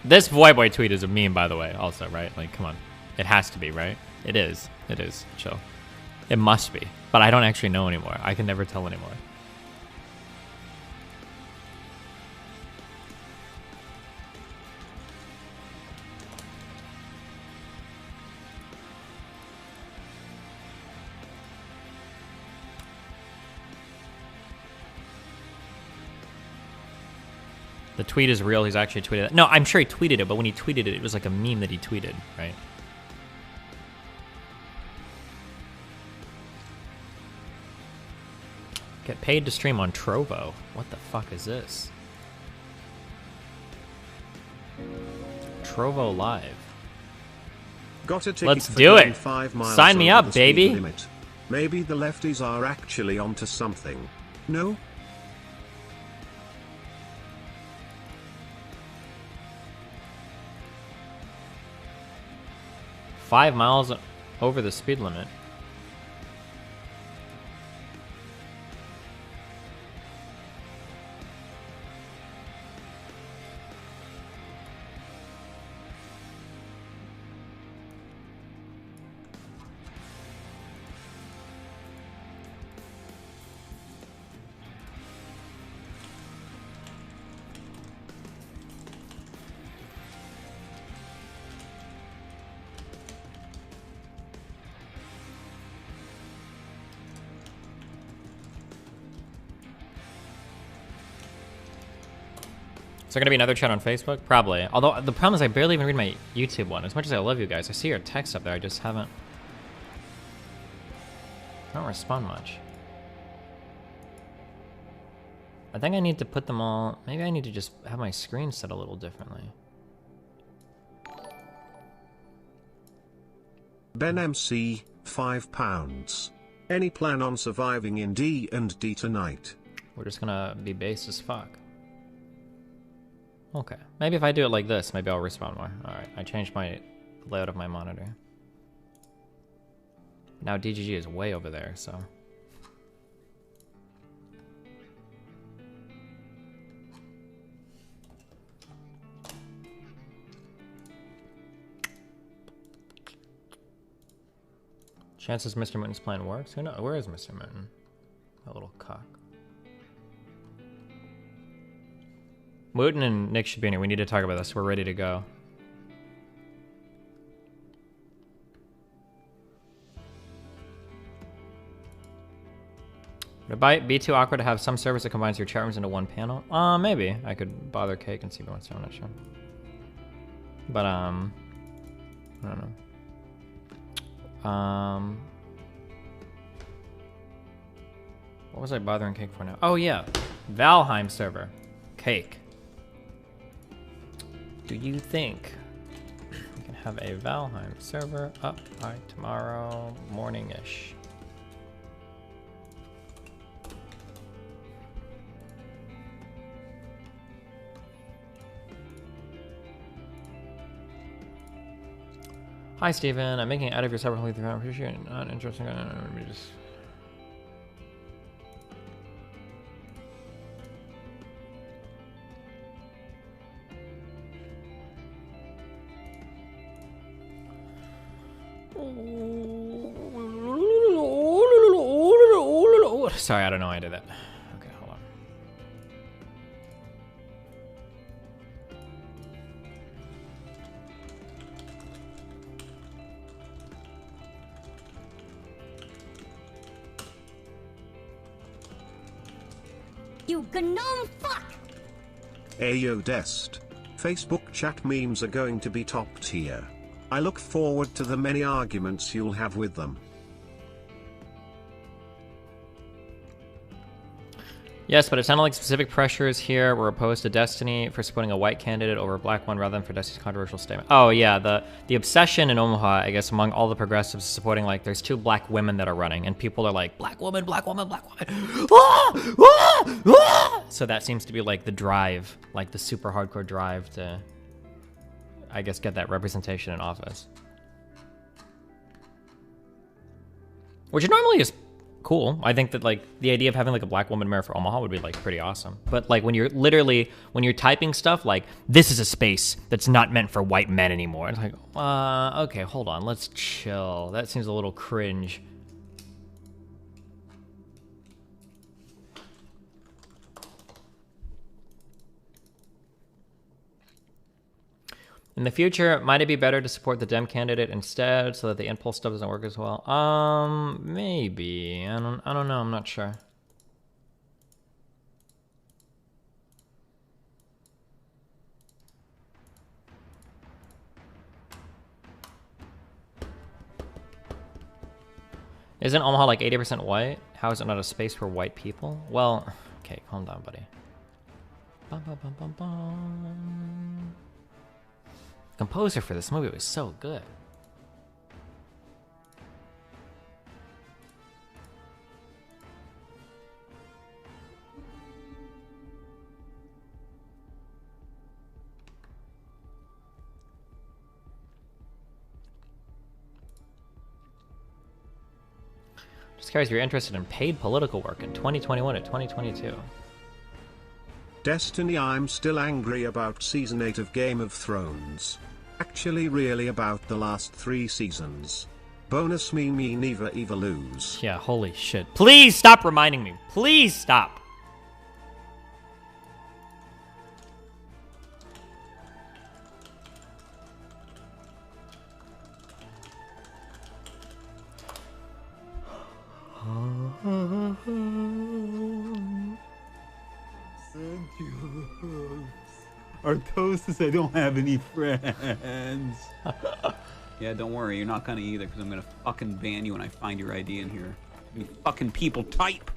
This Boy tweet is a meme, by the way, also, right? Like, come on. It has to be, right? It is. It is. Chill. It must be. But I don't actually know anymore. I can never tell anymore. The tweet is real. He's actually tweeted it. No, I'm sure he tweeted it, but when he tweeted it, it was like a meme that he tweeted, right? Get paid to stream on Trovo. What the fuck is this?
Trovo Live. Got a ticket.
Let's do it.
5 miles
Sign me
over
up,
the
baby.
speed limit. Maybe the lefties are actually onto something. No?
5 miles over the speed limit. Is there gonna be another chat on Facebook? Probably. Although the problem is I barely even read my YouTube one. As much as I love you guys, I see your text up there. I just haven't. I don't respond much. I think I need to put them all. Maybe I need to just have my screen set a little differently.
Ben MC, £5. Any plan on surviving in D&D tonight?
We're just gonna be base as fuck. Okay. Maybe if I do it like this, maybe I'll respond more. Alright, I changed my layout of my monitor. Now DGG is way over there, so. Chances Mr. Mitten's plan works? Who knows? Where is Mr. Mitten? A little cock. Wooten and Nick should be in here. We need to talk about this. We're ready to go. Would it be too awkward to have some service that combines your chat rooms into one panel? Maybe. I could bother Cake and see if he wants to, I'm not sure. But, I don't know. What was I bothering Cake for now? Oh, yeah. Valheim server. Cake. Do you think we can have a Valheim server up by tomorrow morning-ish? Hi, Steven. I'm making it out of your server only through appreciate not interesting. Let me just. Sorry, I don't know why I did that. Okay, hold on.
You gnome fuck!
Ayo Dest. Facebook chat memes are going to be top tier. I look forward to the many arguments you'll have with them.
Yes, but it sounded like specific pressures here were opposed to Destiny for supporting a white candidate over a black one rather than for Destiny's controversial statement. Oh yeah, the obsession in Omaha, I guess, among all the progressives is supporting, like, there's 2 black women that are running, and people are like, black woman, black woman, black woman. Ah! Ah! Ah! So that seems to be like the drive, like the super hardcore drive to, I guess, get that representation in office. Which normally is cool. I think that, like, the idea of having, like, a black woman mayor for Omaha would be, like, pretty awesome. But, like, when you're literally, when you're typing stuff like, this is a space that's not meant for white men anymore, it's like, okay, hold on, let's chill. That seems a little cringe. In the future, might it be better to support the Dem candidate instead so that the impulse stuff doesn't work as well? Maybe. I don't know. I'm not sure. Isn't Omaha like 80% white? How is it not a space for white people? Well, okay, calm down, buddy. Bum, bum, bum, bum, bum. Composer for this movie was so good. Just curious if you're interested in paid political work in 2021 to 2022.
Destiny, I'm still angry about Season 8 of Game of Thrones. Actually really about the last 3 seasons. Bonus me never ever lose.
Yeah, holy shit. Please stop reminding me. Please stop.
Our toast is I don't have any friends.
Yeah, don't worry, you're not gonna either, because I'm gonna fucking ban you when I find your ID in here. You fucking people type!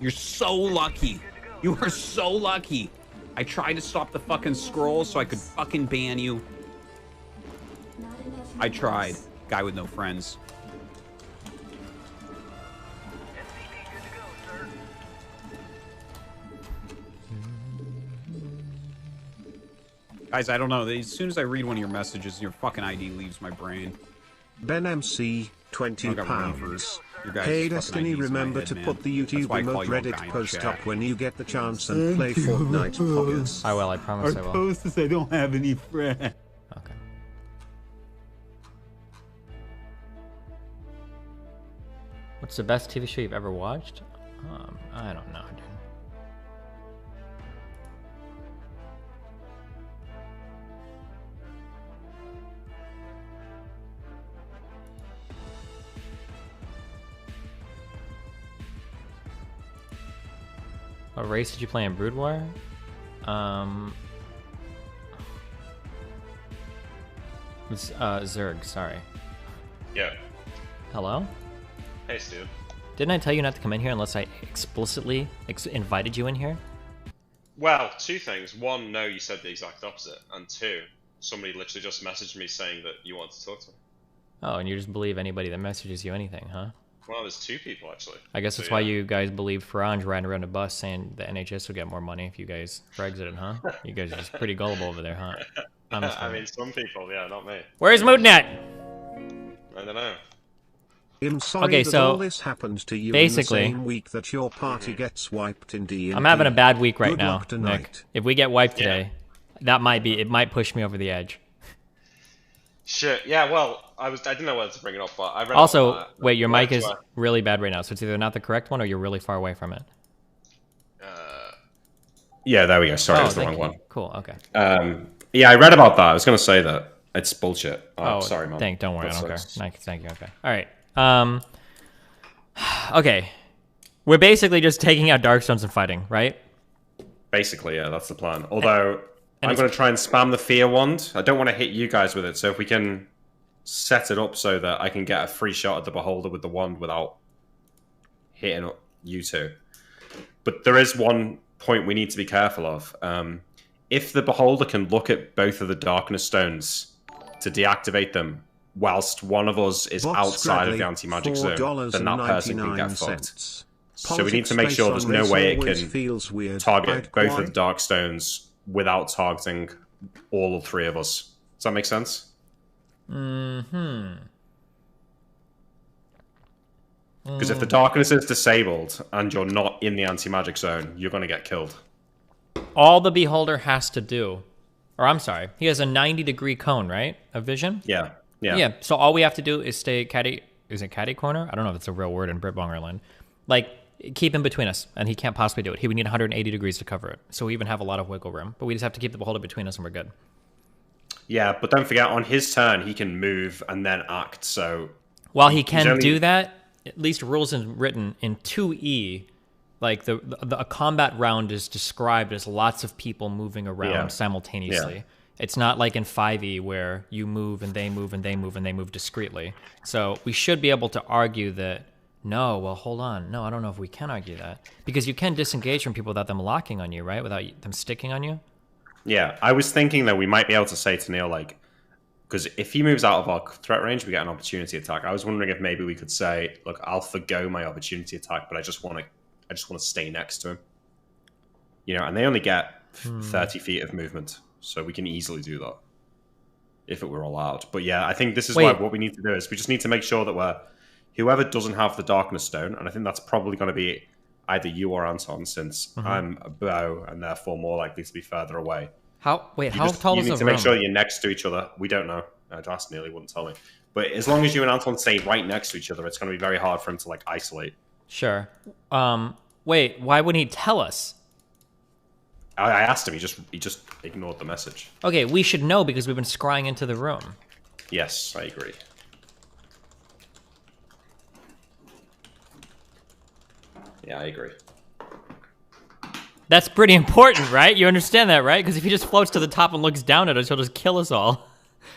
You're so lucky. You are so lucky. I tried to stop the fucking scroll so I could fucking ban you. I tried. Guy with no friends. Guys, I don't know. As soon as I read one of your messages, your fucking ID leaves my brain.
Ben MC, £20. Hey Destiny, remember to put the YouTube remote Reddit post up when you get the chance and play Fortnite Poggers.
I will, I promise I
Our
will.
toast is I don't have any friends.
Okay. What's the best TV show you've ever watched? I don't know, dude. What race did you play in Brood War? It's Zerg, sorry.
Yeah.
Hello?
Hey, Stu.
Didn't I tell you not to come in here unless I explicitly invited you in here?
Well, two things. One, no, you said the exact opposite. And two, somebody literally just messaged me saying that you want to talk to me.
Oh, and you just believe anybody that messages you anything, huh?
Well, there's two people, actually.
I guess that's why you guys believed Farange riding around a bus saying the NHS would get more money if you guys Brexited, huh? You guys are just pretty gullible over there, huh?
I mean, some people, yeah, not me.
Where's Moodnet?
I don't know.
I'm sorry
Okay,
that
so
all this happens to you
basically,
in the same week that your party gets wiped in DnD.
I'm having a bad week right
Good
now,
luck tonight.
Nick. If we get wiped today, it might push me over the edge.
Shit, yeah, well, I didn't know whether to bring it up, but I read
Also, wait, your mic is really bad right now, so it's either not the correct one or you're really far away from it.
Yeah, there we go. Sorry, it was the wrong one.
Cool, okay.
Yeah, I read about that. I was going to say that. It's bullshit. Oh, sorry, man.
Don't worry, I don't care. Thank you, okay. Alright. Okay. We're basically just taking out Darkstones and fighting, right?
Basically, yeah, that's the plan. Although, I'm going to try and spam the fear wand. I don't want to hit you guys with it, so if we can set it up so that I can get a free shot at the beholder with the wand without hitting you two. But there is one point we need to be careful of. If the beholder can look at both of the darkness stones to deactivate them whilst one of us is outside of the anti-magic zone, then that person can get fucked. So we need to make sure there's no way it can target both of the dark stones without targeting all three of us. Does that make sense?
Mm-hmm.
Because if the darkness is disabled and you're not in the anti-magic zone, you're going to get killed.
All the beholder has to do, or I'm sorry, he has a 90-degree cone, right, of vision?
Yeah.
So all we have to do is stay catty. Is it catty corner? I don't know if it's a real word in Britbongerland. Like, keep him between us, and he can't possibly do it. He would need 180 degrees to cover it. So we even have a lot of wiggle room. But we just have to keep the beholder between us, and we're good.
Yeah, but don't forget, on his turn, he can move and then act. So
while he can do that, at least rules is written in 2E. Like a combat round is described as lots of people moving around simultaneously. Yeah. It's not like in 5e where you move and they move and they move and they move discreetly. So we should be able to argue that, no, well, hold on. No, I don't know if we can argue that. Because you can disengage from people without them locking on you, right? Without them sticking on you?
Yeah, I was thinking that we might be able to say to Neil, like, because if he moves out of our threat range, we get an opportunity attack. I was wondering if maybe we could say, look, I'll forgo my opportunity attack, but I just want to stay next to him. You know, and they only get 30 feet of movement. So we can easily do that if it were allowed. But yeah, I think this is why what we need to do is we just need to make sure that whoever doesn't have the darkness stone, and I think that's probably going to be either you or Anton, since I'm a bow and therefore more likely to be further away.
How tall is the room?
You need to make sure you're next to each other. We don't know. I'd ask Neil, he wouldn't tell me. But as long as you and Anton stay right next to each other, it's going to be very hard for him to like isolate.
Sure. Wait, why wouldn't he tell us?
I asked him. He just ignored the message.
Okay, we should know because we've been scrying into the room.
Yes, I agree. Yeah, I agree.
That's pretty important, right? You understand that, right? Because if he just floats to the top and looks down at us, he'll just kill us all.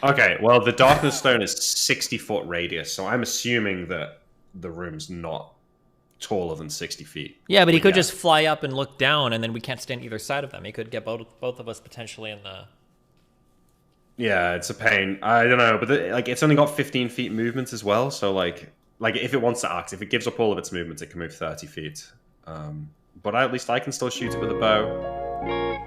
Okay, well, the darkness stone is 60-foot radius, so I'm assuming that the room's not taller than 60 feet.
Yeah, but he could just fly up and look down, and then we can't stand either side of them. He could get both of us potentially in the...
Yeah, it's a pain. I don't know, but it's only got 15 feet movement as well, so like if it wants to act, if it gives up all of its movement, it can move 30 feet. But at least I can still shoot it with a bow.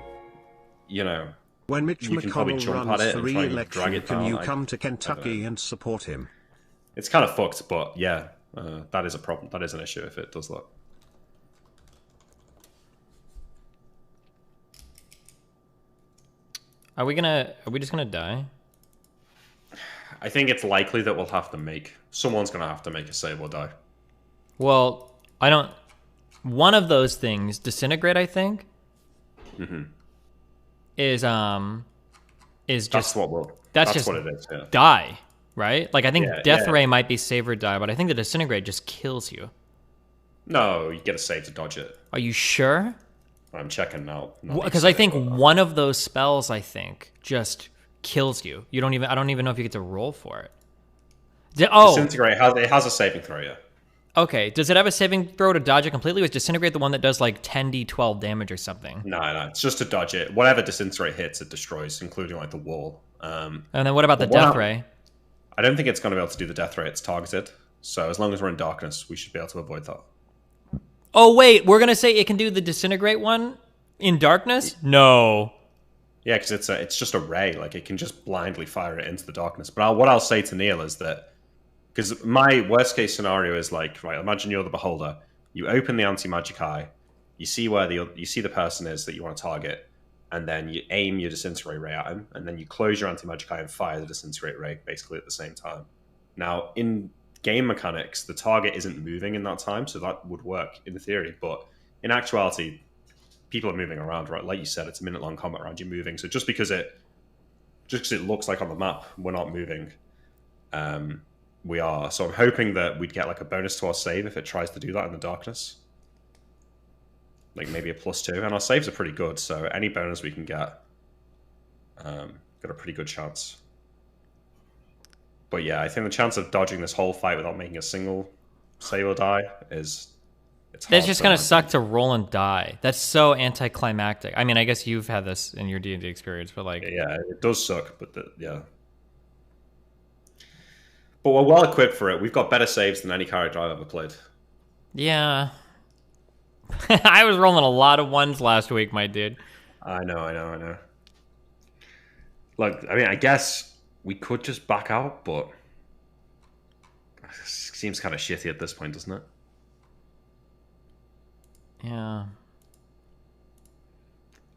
You know,
when Mitch McConnell runs for re-election, can you come to Kentucky and support him?
It's kind of fucked, but yeah. That is a problem. That is an issue if it does that.
Are we just gonna die?
I think it's likely that we'll have to someone's gonna have to make a save or die.
Well, I don't. One of those things, disintegrate, I think, is just that's what it is. Yeah. Die. Right? Like, I think Death Ray might be save or die, but I think the Disintegrate just kills you.
No, you get a save to dodge it.
Are you sure?
I'm checking now.
Because I think one of those spells, I think, just kills you. You don't even. I don't even know if you get to roll for it.
Disintegrate. It has a saving throw, yeah.
Okay. Does it have a saving throw to dodge it completely? Or is Disintegrate the one that does like 10d12 damage or something?
No. It's just to dodge it. Whatever Disintegrate hits, it destroys, including like the wall.
And then what about the Death Ray?
I don't think it's going to be able to do the Death Ray. It's targeted. So as long as we're in darkness, we should be able to avoid that.
Oh, wait. We're going to say it can do the Disintegrate one in darkness? No.
Yeah, because it's just a ray. Like, it can just blindly fire it into the darkness. But what I'll say to Neil is that... Because my worst-case scenario is like, right, imagine you're the Beholder. You open the anti-magic eye. You see where you see the person is that you want to target. And then you aim your Disintegrate ray at him. And then you close your anti-magic eye and fire the Disintegrate ray, basically at the same time. Now, in game mechanics, the target isn't moving in that time, so that would work in theory. But in actuality, people are moving around, right? Like you said, it's a minute-long combat round. You're moving, so just because it looks like on the map we're not moving, we are. So I'm hoping that we'd get like a bonus to our save if it tries to do that in the darkness, like maybe a +2. And our saves are pretty good, so any bonus we can get, got a pretty good chance. But yeah, I think the chance of dodging this whole fight without making a single save or die is...
It's just going to suck to roll and die. That's so anticlimactic. I mean, I guess you've had this in your D&D experience, but like...
Yeah, it does suck, but yeah. But we're well equipped for it. We've got better saves than any character I've ever played.
Yeah. I was rolling a lot of ones last week, my dude.
I know. Look, I mean, I guess we could just back out, but it seems kind of shitty at this point, doesn't it?
Yeah.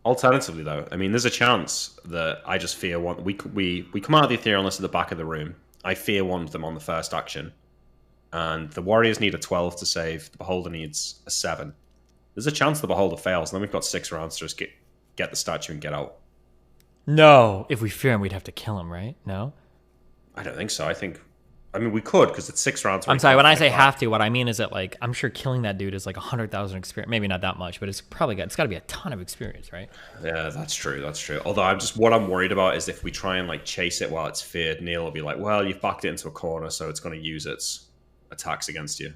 Alternatively, though, I mean, there's a chance that I just fear one. We come out of the Etherealness at the back of the room. I fear one of them on the first action, and the Warriors need a 12 to save. The Beholder needs a 7. There's a chance the Beholder fails, and then we've got 6 rounds to just get the statue and get out.
No, if we fear him, we'd have to kill him, right? No?
I don't think so. I mean, we could, because it's 6 rounds.
I'm sorry, when I say have to, what I mean is that, like, I'm sure killing that dude is like 100,000 experience. Maybe not that much, but it's got to be a ton of experience, right?
Yeah, that's true. Although what I'm worried about is if we try and like chase it while it's feared, Neil will be like, well, you've backed it into a corner, so it's going to use its attacks against you.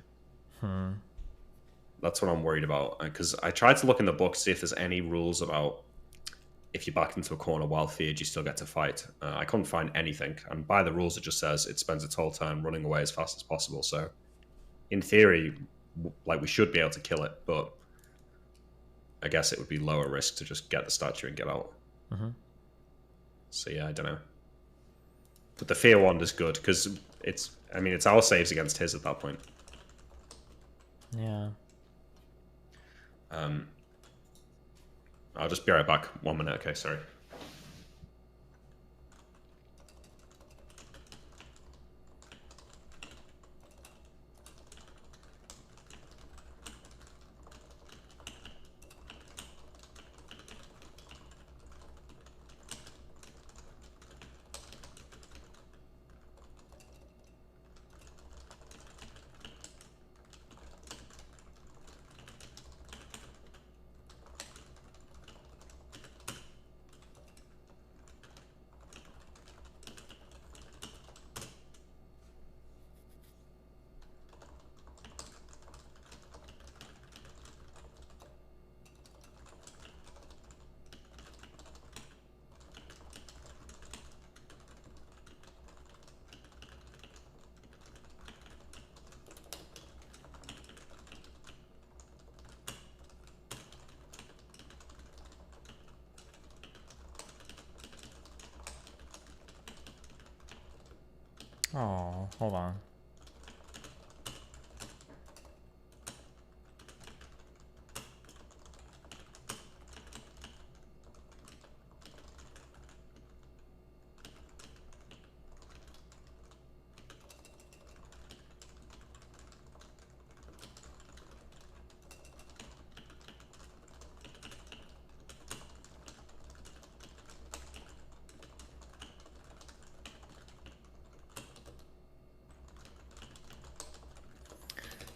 That's what I'm worried about. Because I tried to look in the book to see if there's any rules about if you back into a corner while feared, you still get to fight. I couldn't find anything. And by the rules, it just says it spends its whole turn running away as fast as possible. So, in theory, like, we should be able to kill it, but I guess it would be lower risk to just get the statue and get out. So yeah, I don't know. But the fear wand is good because it's our saves against his at that point.
Yeah.
I'll just be right back. 1 minute. Okay, sorry.
Oh, hold on.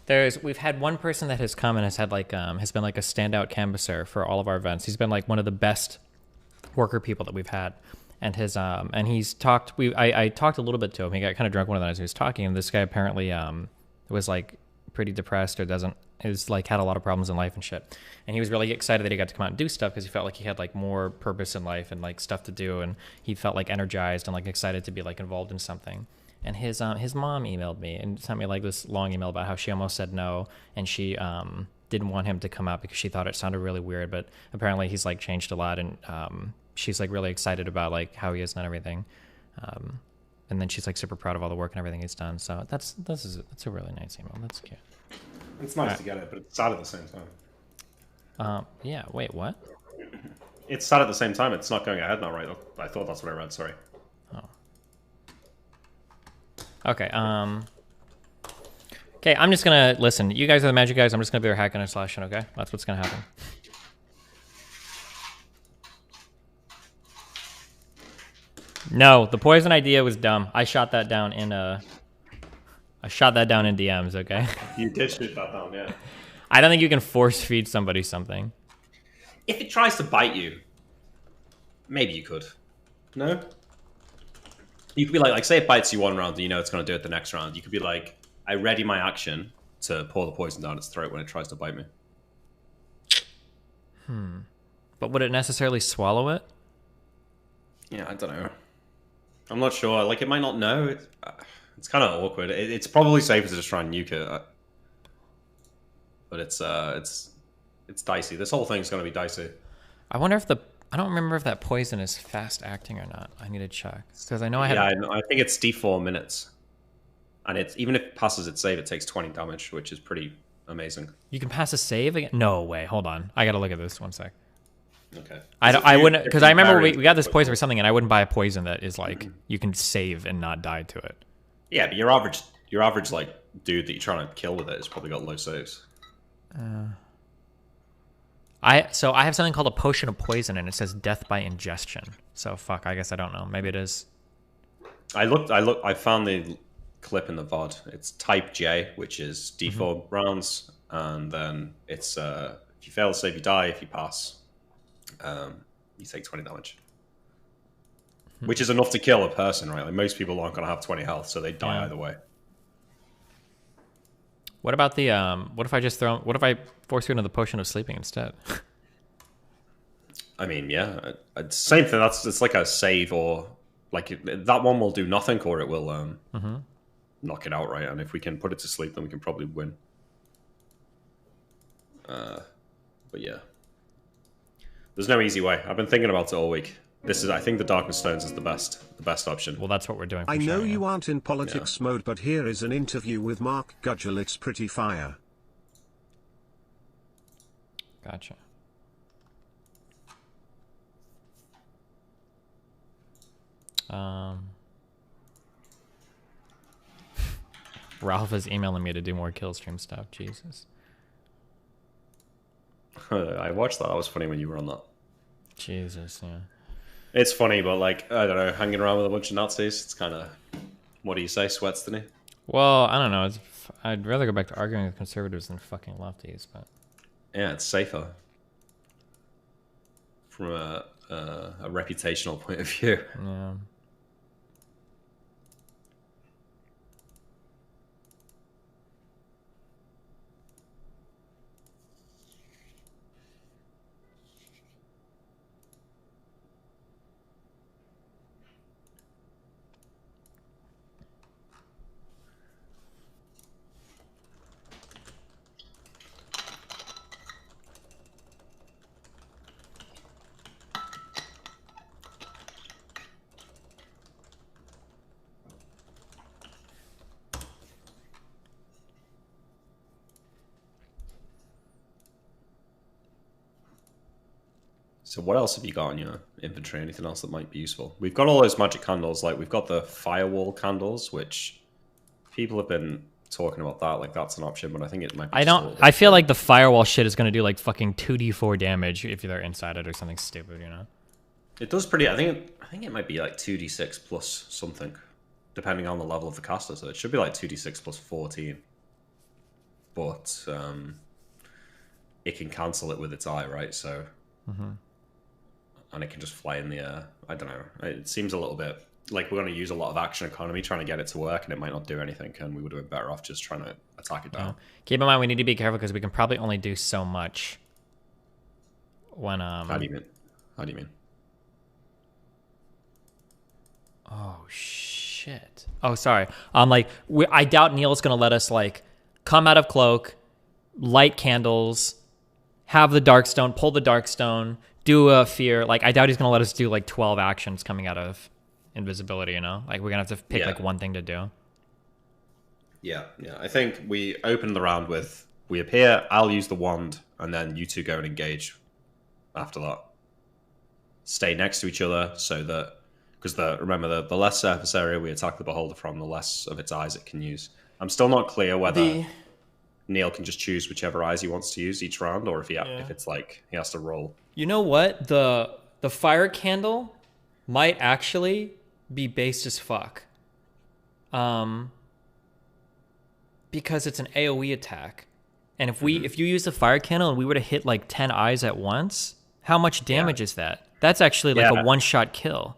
We've had one person that has come and has had like has been like a standout canvasser for all of our events. He's been like one of the best worker people that we've had, and he's talked. I talked a little bit to him. He got kind of drunk one of the nights he was talking, and this guy apparently was like pretty depressed or is like had a lot of problems in life and shit. And he was really excited that he got to come out and do stuff because he felt like he had like more purpose in life and like stuff to do, and he felt like energized and like excited to be like involved in something. And his mom emailed me and sent me like this long email about how she almost said no, and she didn't want him to come out because she thought it sounded really weird, but apparently he's like changed a lot, and she's like really excited about like how he is and everything. And then she's like super proud of all the work and everything he's done. So that's a really nice email. That's cute.
It's nice to get it, but it's sad at the same time.
Yeah. Wait, what?
It's sad at the same time. It's not going ahead now, right? I thought that's what I read. Sorry.
Oh. Okay. Okay. I'm just gonna listen. You guys are the magic guys. I'm just gonna be your hacking and slashing. Okay. That's what's gonna happen. No, the poison idea was dumb. I shot that down in DMs, okay?
You did shoot that down, yeah.
I don't think you can force feed somebody something.
If it tries to bite you, maybe you could. No? You could be like say it bites you one round and you know it's going to do it the next round. You could be like, I ready my action to pour the poison down its throat when it tries to bite me.
But would it necessarily swallow it?
Yeah, I don't know. I'm not sure. Like, it might not know. It's kind of awkward. It's probably safer to just try and nuke it. But it's dicey. This whole thing's going to be dicey.
I wonder if I don't remember if that poison is fast acting or not. I need to check. Because I know I had...
Yeah, I think it's D4 minutes. And even if it passes its save, it takes 20 damage, which is pretty amazing.
You can pass a save again? No way. Hold on. I got to look at this 1 sec.
Okay.
I wouldn't, because I remember we got this poison for something, and I wouldn't buy a poison that is like you can save and not die to it.
Yeah, but your average like dude that you're trying to kill with it has probably got low saves.
I have something called a potion of poison, and it says death by ingestion. So fuck, I guess I don't know. Maybe it is.
I found the clip in the VOD. It's type J, which is D4 rounds, and then it's if you fail to save, you die. If you pass, you take 20 damage, which is enough to kill a person, right? Like most people aren't going to have 20 health, so they die either way.
What about the what if I force you into the potion of sleeping instead?
I mean, yeah, same thing. It's like a save, or like that one will do nothing, or it will knock it out, right? And if we can put it to sleep, then we can probably win. But yeah. There's no easy way. I've been thinking about it all week. I think the Darkness Stones is the best option.
Well, that's what we're doing.
I know you aren't in politics mode, but here is an interview with Mark Gudgel. It's pretty fire.
Gotcha. Ralph is emailing me to do more kill stream stuff. Jesus.
I watched that. That was funny when you were on that.
Jesus, yeah.
It's funny, but like, I don't know, hanging around with a bunch of Nazis, it's kind of, what do you say, sweats to me?
Well, I don't know. I'd rather go back to arguing with conservatives than fucking lefties, but...
Yeah, it's safer. From a reputational point of view.
Yeah.
So what else have you got in your inventory? Anything else that might be useful? We've got all those magic candles. Like, we've got the firewall candles, which people have been talking about that. Like, that's an option, but I think it might be
I feel like the firewall shit is going to do, like, fucking 2d4 damage if they're inside it or something stupid, you know?
It does pretty... I think it might be, like, 2d6 plus something, depending on the level of the caster. So it should be, like, 2d6 plus 14. but it can cancel it with its eye, right? So, and it can just fly in the air. I don't know. It seems a little bit like we're going to use a lot of action economy trying to get it to work, and it might not do anything, and we would have been better off just trying to attack it down.
Keep in mind, we need to be careful because we can probably only do so much when...
How do you mean? How do you mean?
Oh, shit. Oh, sorry. Like, I doubt Neil's going to let us, like, come out of cloak, light candles, have the Darkstone, pull the Darkstone, do a fear. Like, I doubt he's going to let us do, like, 12 actions coming out of invisibility, you know? Like, we're going to have to pick, like, one thing to do.
Yeah. I think we open the round with, we appear, I'll use the wand, and then you two go and engage after that. Stay next to each other so that, because remember, the less surface area we attack the beholder from, the less of its eyes it can use. I'm still not clear whether Neil can just choose whichever eyes he wants to use each round, or if if it's like he has to roll.
You know what? The fire candle might actually be based as fuck. Because it's an AoE attack. And if you use the fire candle and we were to hit like 10 eyes at once, how much damage is that? That's actually like a one-shot kill.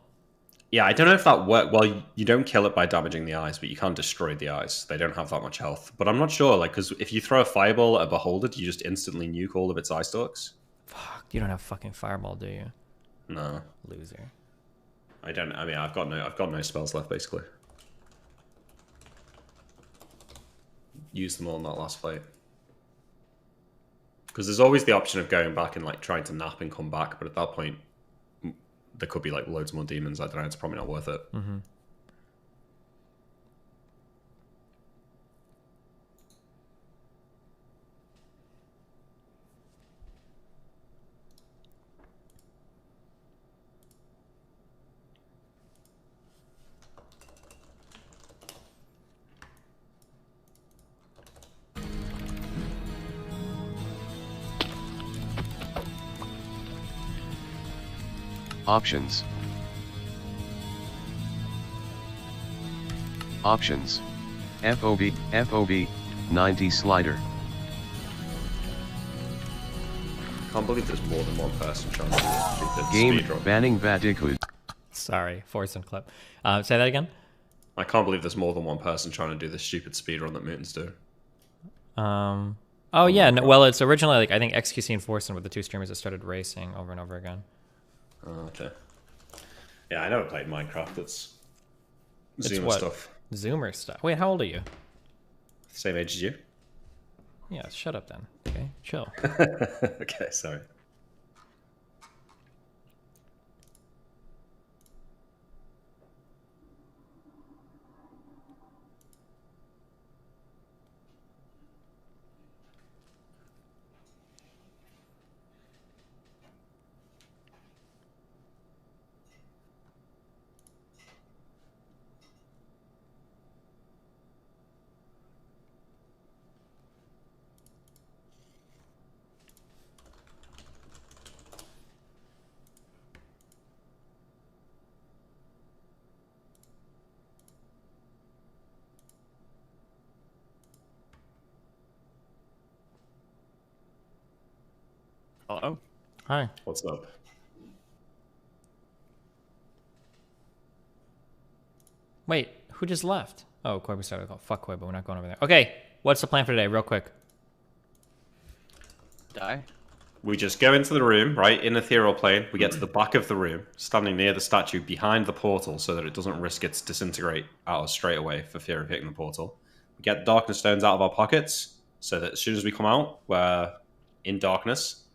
Yeah, I don't know if that works. Well, you don't kill it by damaging the eyes, but you can't destroy the eyes. They don't have that much health. But I'm not sure, like, because if you throw a fireball at a beholder, do you just instantly nuke all of its eye stalks?
Fuck, you don't have fucking fireball, do you?
No.
Loser.
I don't. I mean, I've got no spells left, basically. Use them all in that last fight. Because there's always the option of going back and like trying to nap and come back, but at that point, there could be like loads more demons. I don't know. It's probably not worth it.
Options. Options. FOV 90 slider.
I can't believe there's more than one person trying to do this stupid
Game
speedrun.
banning Vatikud.
Sorry, force and clip. Say that again?
I can't believe there's more than one person trying to do this stupid speedrun that mutants do.
Oh yeah, no, well it's originally like I think XQC and Forsen were the two streamers that started racing over and over again.
Oh, okay. Yeah, I never played Minecraft. It's
It's
Zoomer
what?
stuff.
Zoomer stuff. Wait, how old are you?
Same age as you.
Yeah, shut up then. Okay, chill.
Okay, sorry.
Hello.
Hi.
What's up?
Wait, who just left? Oh, Koi started. Oh, fuck Koi, but we're not going over there. Okay, what's the plan for today? Real quick.
Die.
We just go into the room, right, in ethereal plane. We get to the back of the room, standing near the statue behind the portal so that it doesn't risk its disintegrate out straight away for fear of hitting the portal. We get darkness stones out of our pockets so that as soon as we come out, we're in darkness.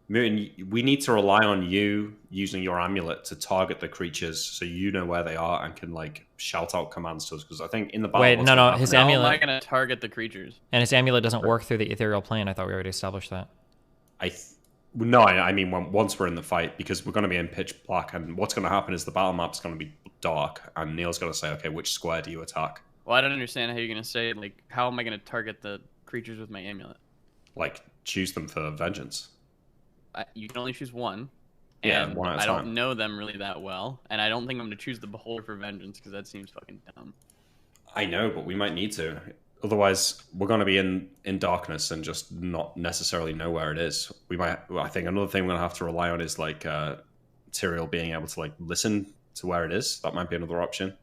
Mutant, we need to rely on you using your amulet to target the creatures so you know where they are and can, like, shout out commands to us. Because I think in the battle...
Wait, no, his amulet...
How am I going to target the creatures?
And his amulet doesn't work through the ethereal plane. I thought we already established that.
No, I mean once we're in the fight, because we're going to be in pitch black, and what's going to happen is the battle map's going to be dark, and Neil's going to say, okay, which square do you attack?
Well, I don't understand how you're going to say, like, how am I going to target the creatures with my amulet?
Like, choose them for vengeance.
You can only choose one.
Yeah, one at a
I
time.
don't know them really that well, and I don't think I'm going to choose the Beholder for vengeance, because that seems fucking dumb.
I know, but we might need to. Otherwise, we're going to be in darkness and just not necessarily know where it is. We might. Well, I think another thing we're going to have to rely on is like Tyrael being able to like listen to where it is. That might be another option.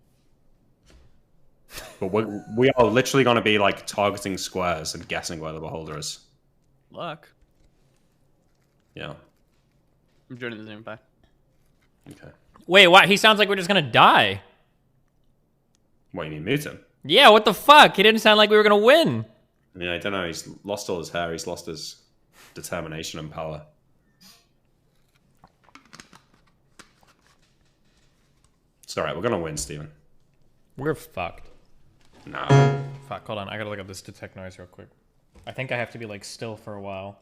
But we are literally going to be like targeting squares and guessing where the beholder is.
Luck.
Yeah.
I'm joining the Zoom. Bye.
Okay.
Wait, what? He sounds like we're just gonna die.
What, you mean mute him?
Yeah, what the fuck? He didn't sound like we were gonna win.
Yeah, I don't know. He's lost all his hair. He's lost his determination and power. It's alright. We're going to win, Steven.
We're fucked.
No.
Fuck, hold on. I gotta look up this detect noise real quick. I think I have to be, like, still for a while.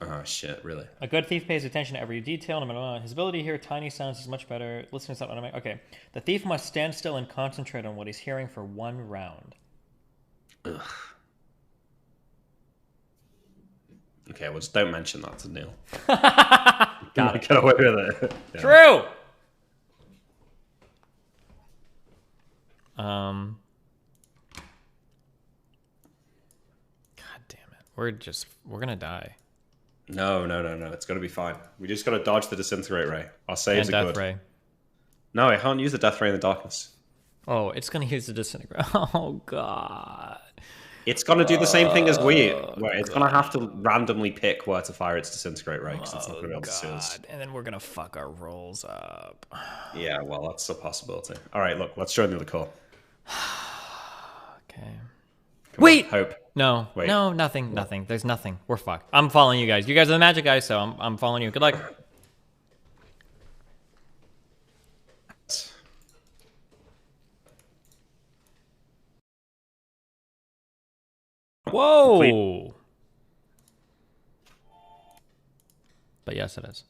Oh, shit, really?
A good thief pays attention to every detail. No matter. His ability to hear tiny sounds is much better. Listening to something. Okay. The thief must stand still and concentrate on what he's hearing for 1 round.
Ugh. Okay, well, just don't mention that to Neil.
Got it.
Get away with it. Yeah.
True! God damn it. We're gonna die.
No. It's gonna be fine. We just gotta dodge the disintegrate ray. Our saves
and
are
death
good.
ray.
No, I can't use the death ray in the darkness.
Oh, it's gonna use the disintegrate. Oh god.
It's gonna do the same thing as we. Where it's gonna have to randomly pick where to fire its disintegrate ray because it's not gonna be able to see us.
And then we're gonna fuck our rolls up.
Yeah, well, that's a possibility. All right, look, let's join the other call.
Okay.
Wait. Hope.
No.
Wait.
No. Nothing. There's nothing. We're fucked. I'm following you guys. You guys are the magic guys, so I'm following you. Good luck. Whoa!
Complete.
But yes, it is.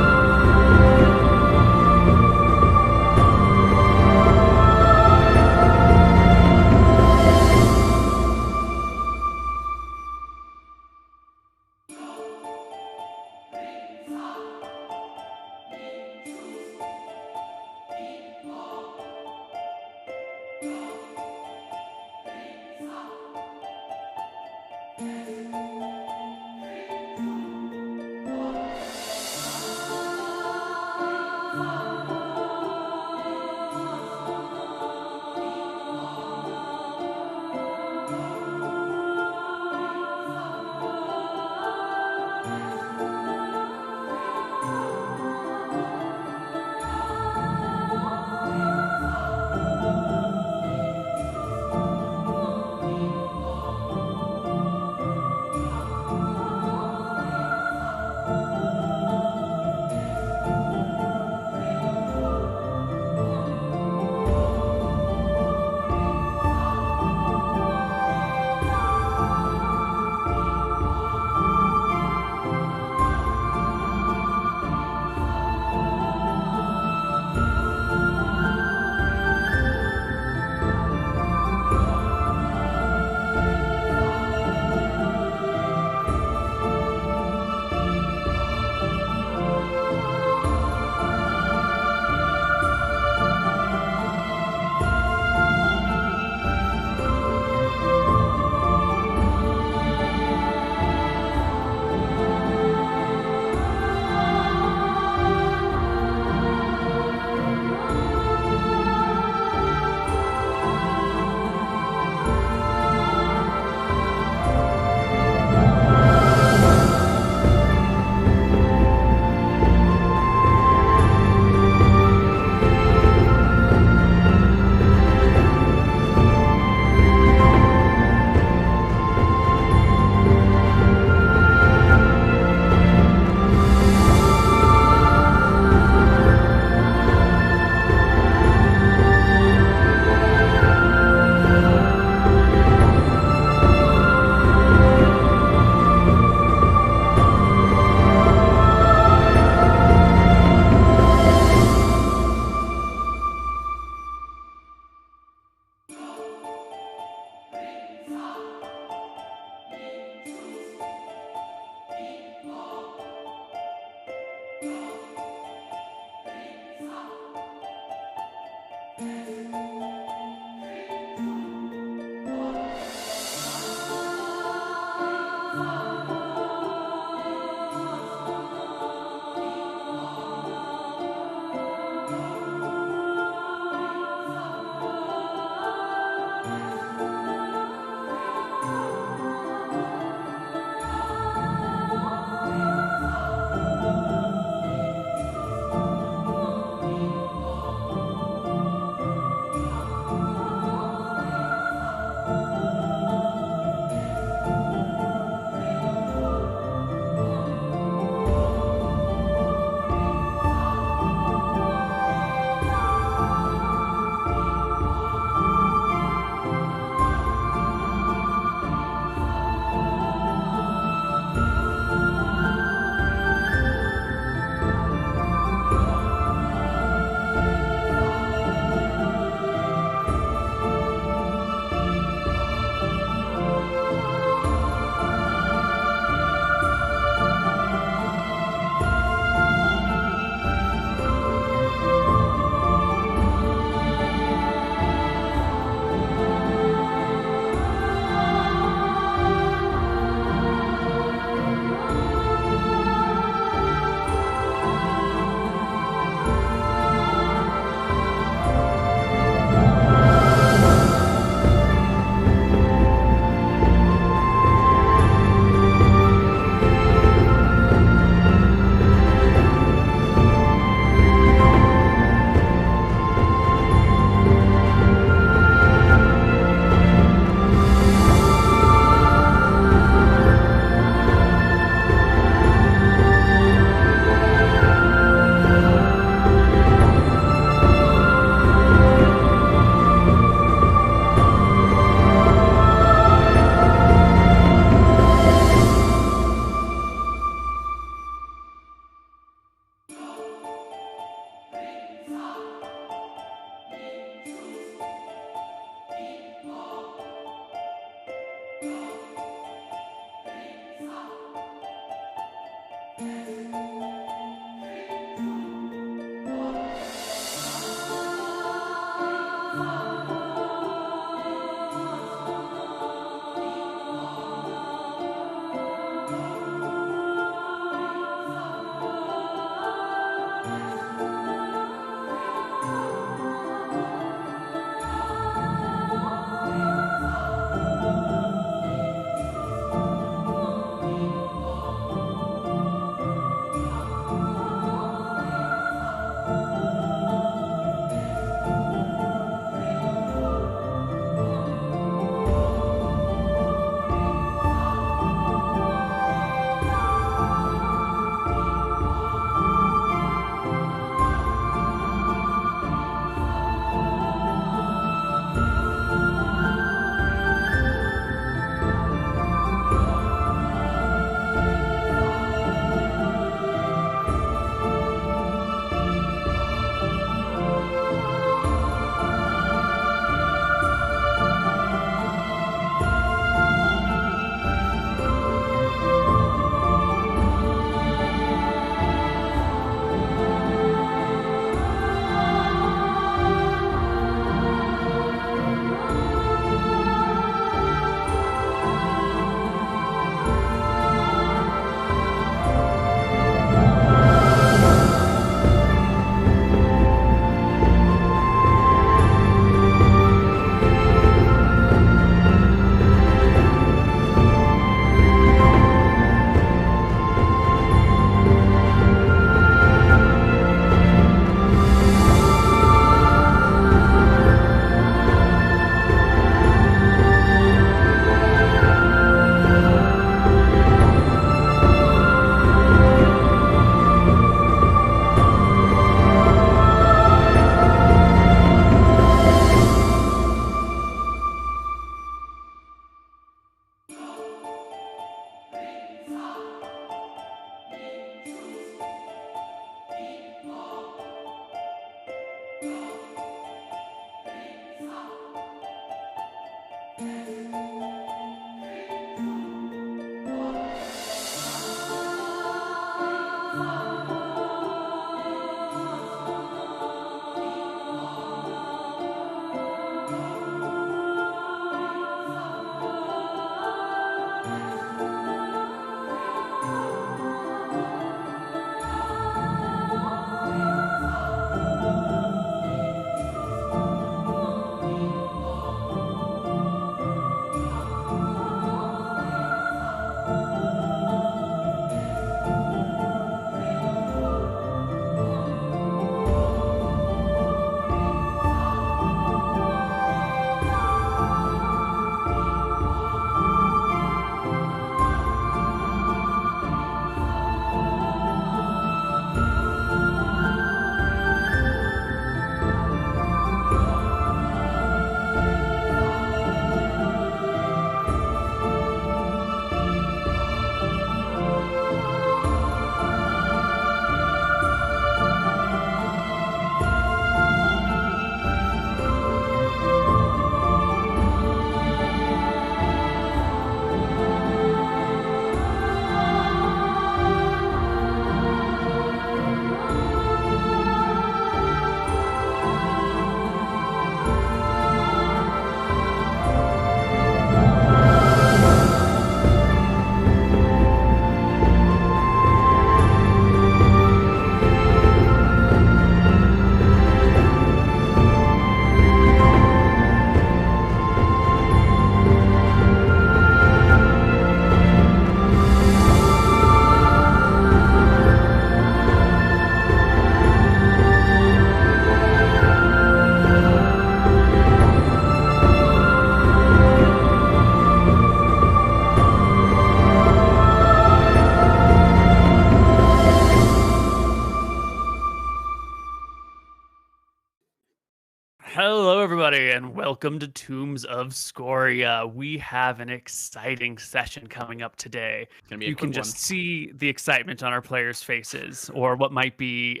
everybody, and welcome to Tombs of Scoria. We have an exciting session coming up today.
It's gonna be a
You
quick
can just
one.
see the excitement on our players' faces, or what might be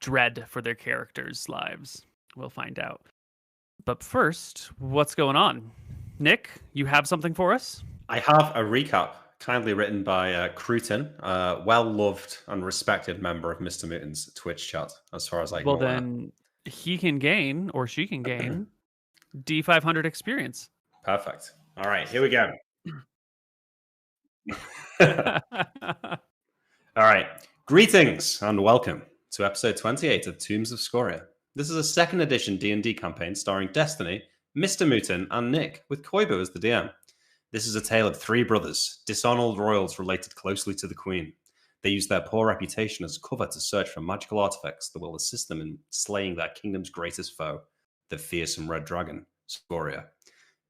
dread for their characters' lives. We'll find out. But first, what's going on? Nick, you have something for us?
I have a recap, kindly written by Cruton, a well-loved and respected member of Mr. Mutin's Twitch chat, as far as I can
Well,
aware.
then he can gain, or she can gain, D500 experience.
Perfect. All right, here we go. All right. Greetings and welcome to episode 28 of Tombs of Scoria. This is a second edition D&D campaign starring Destiny, Mr. Mutin, and Nick, with Koibu as the DM. This is a tale of three brothers, dishonored royals related closely to the Queen. They use their poor reputation as cover to search for magical artifacts that will assist them in slaying their kingdom's greatest foe, the fearsome red dragon, Scoria.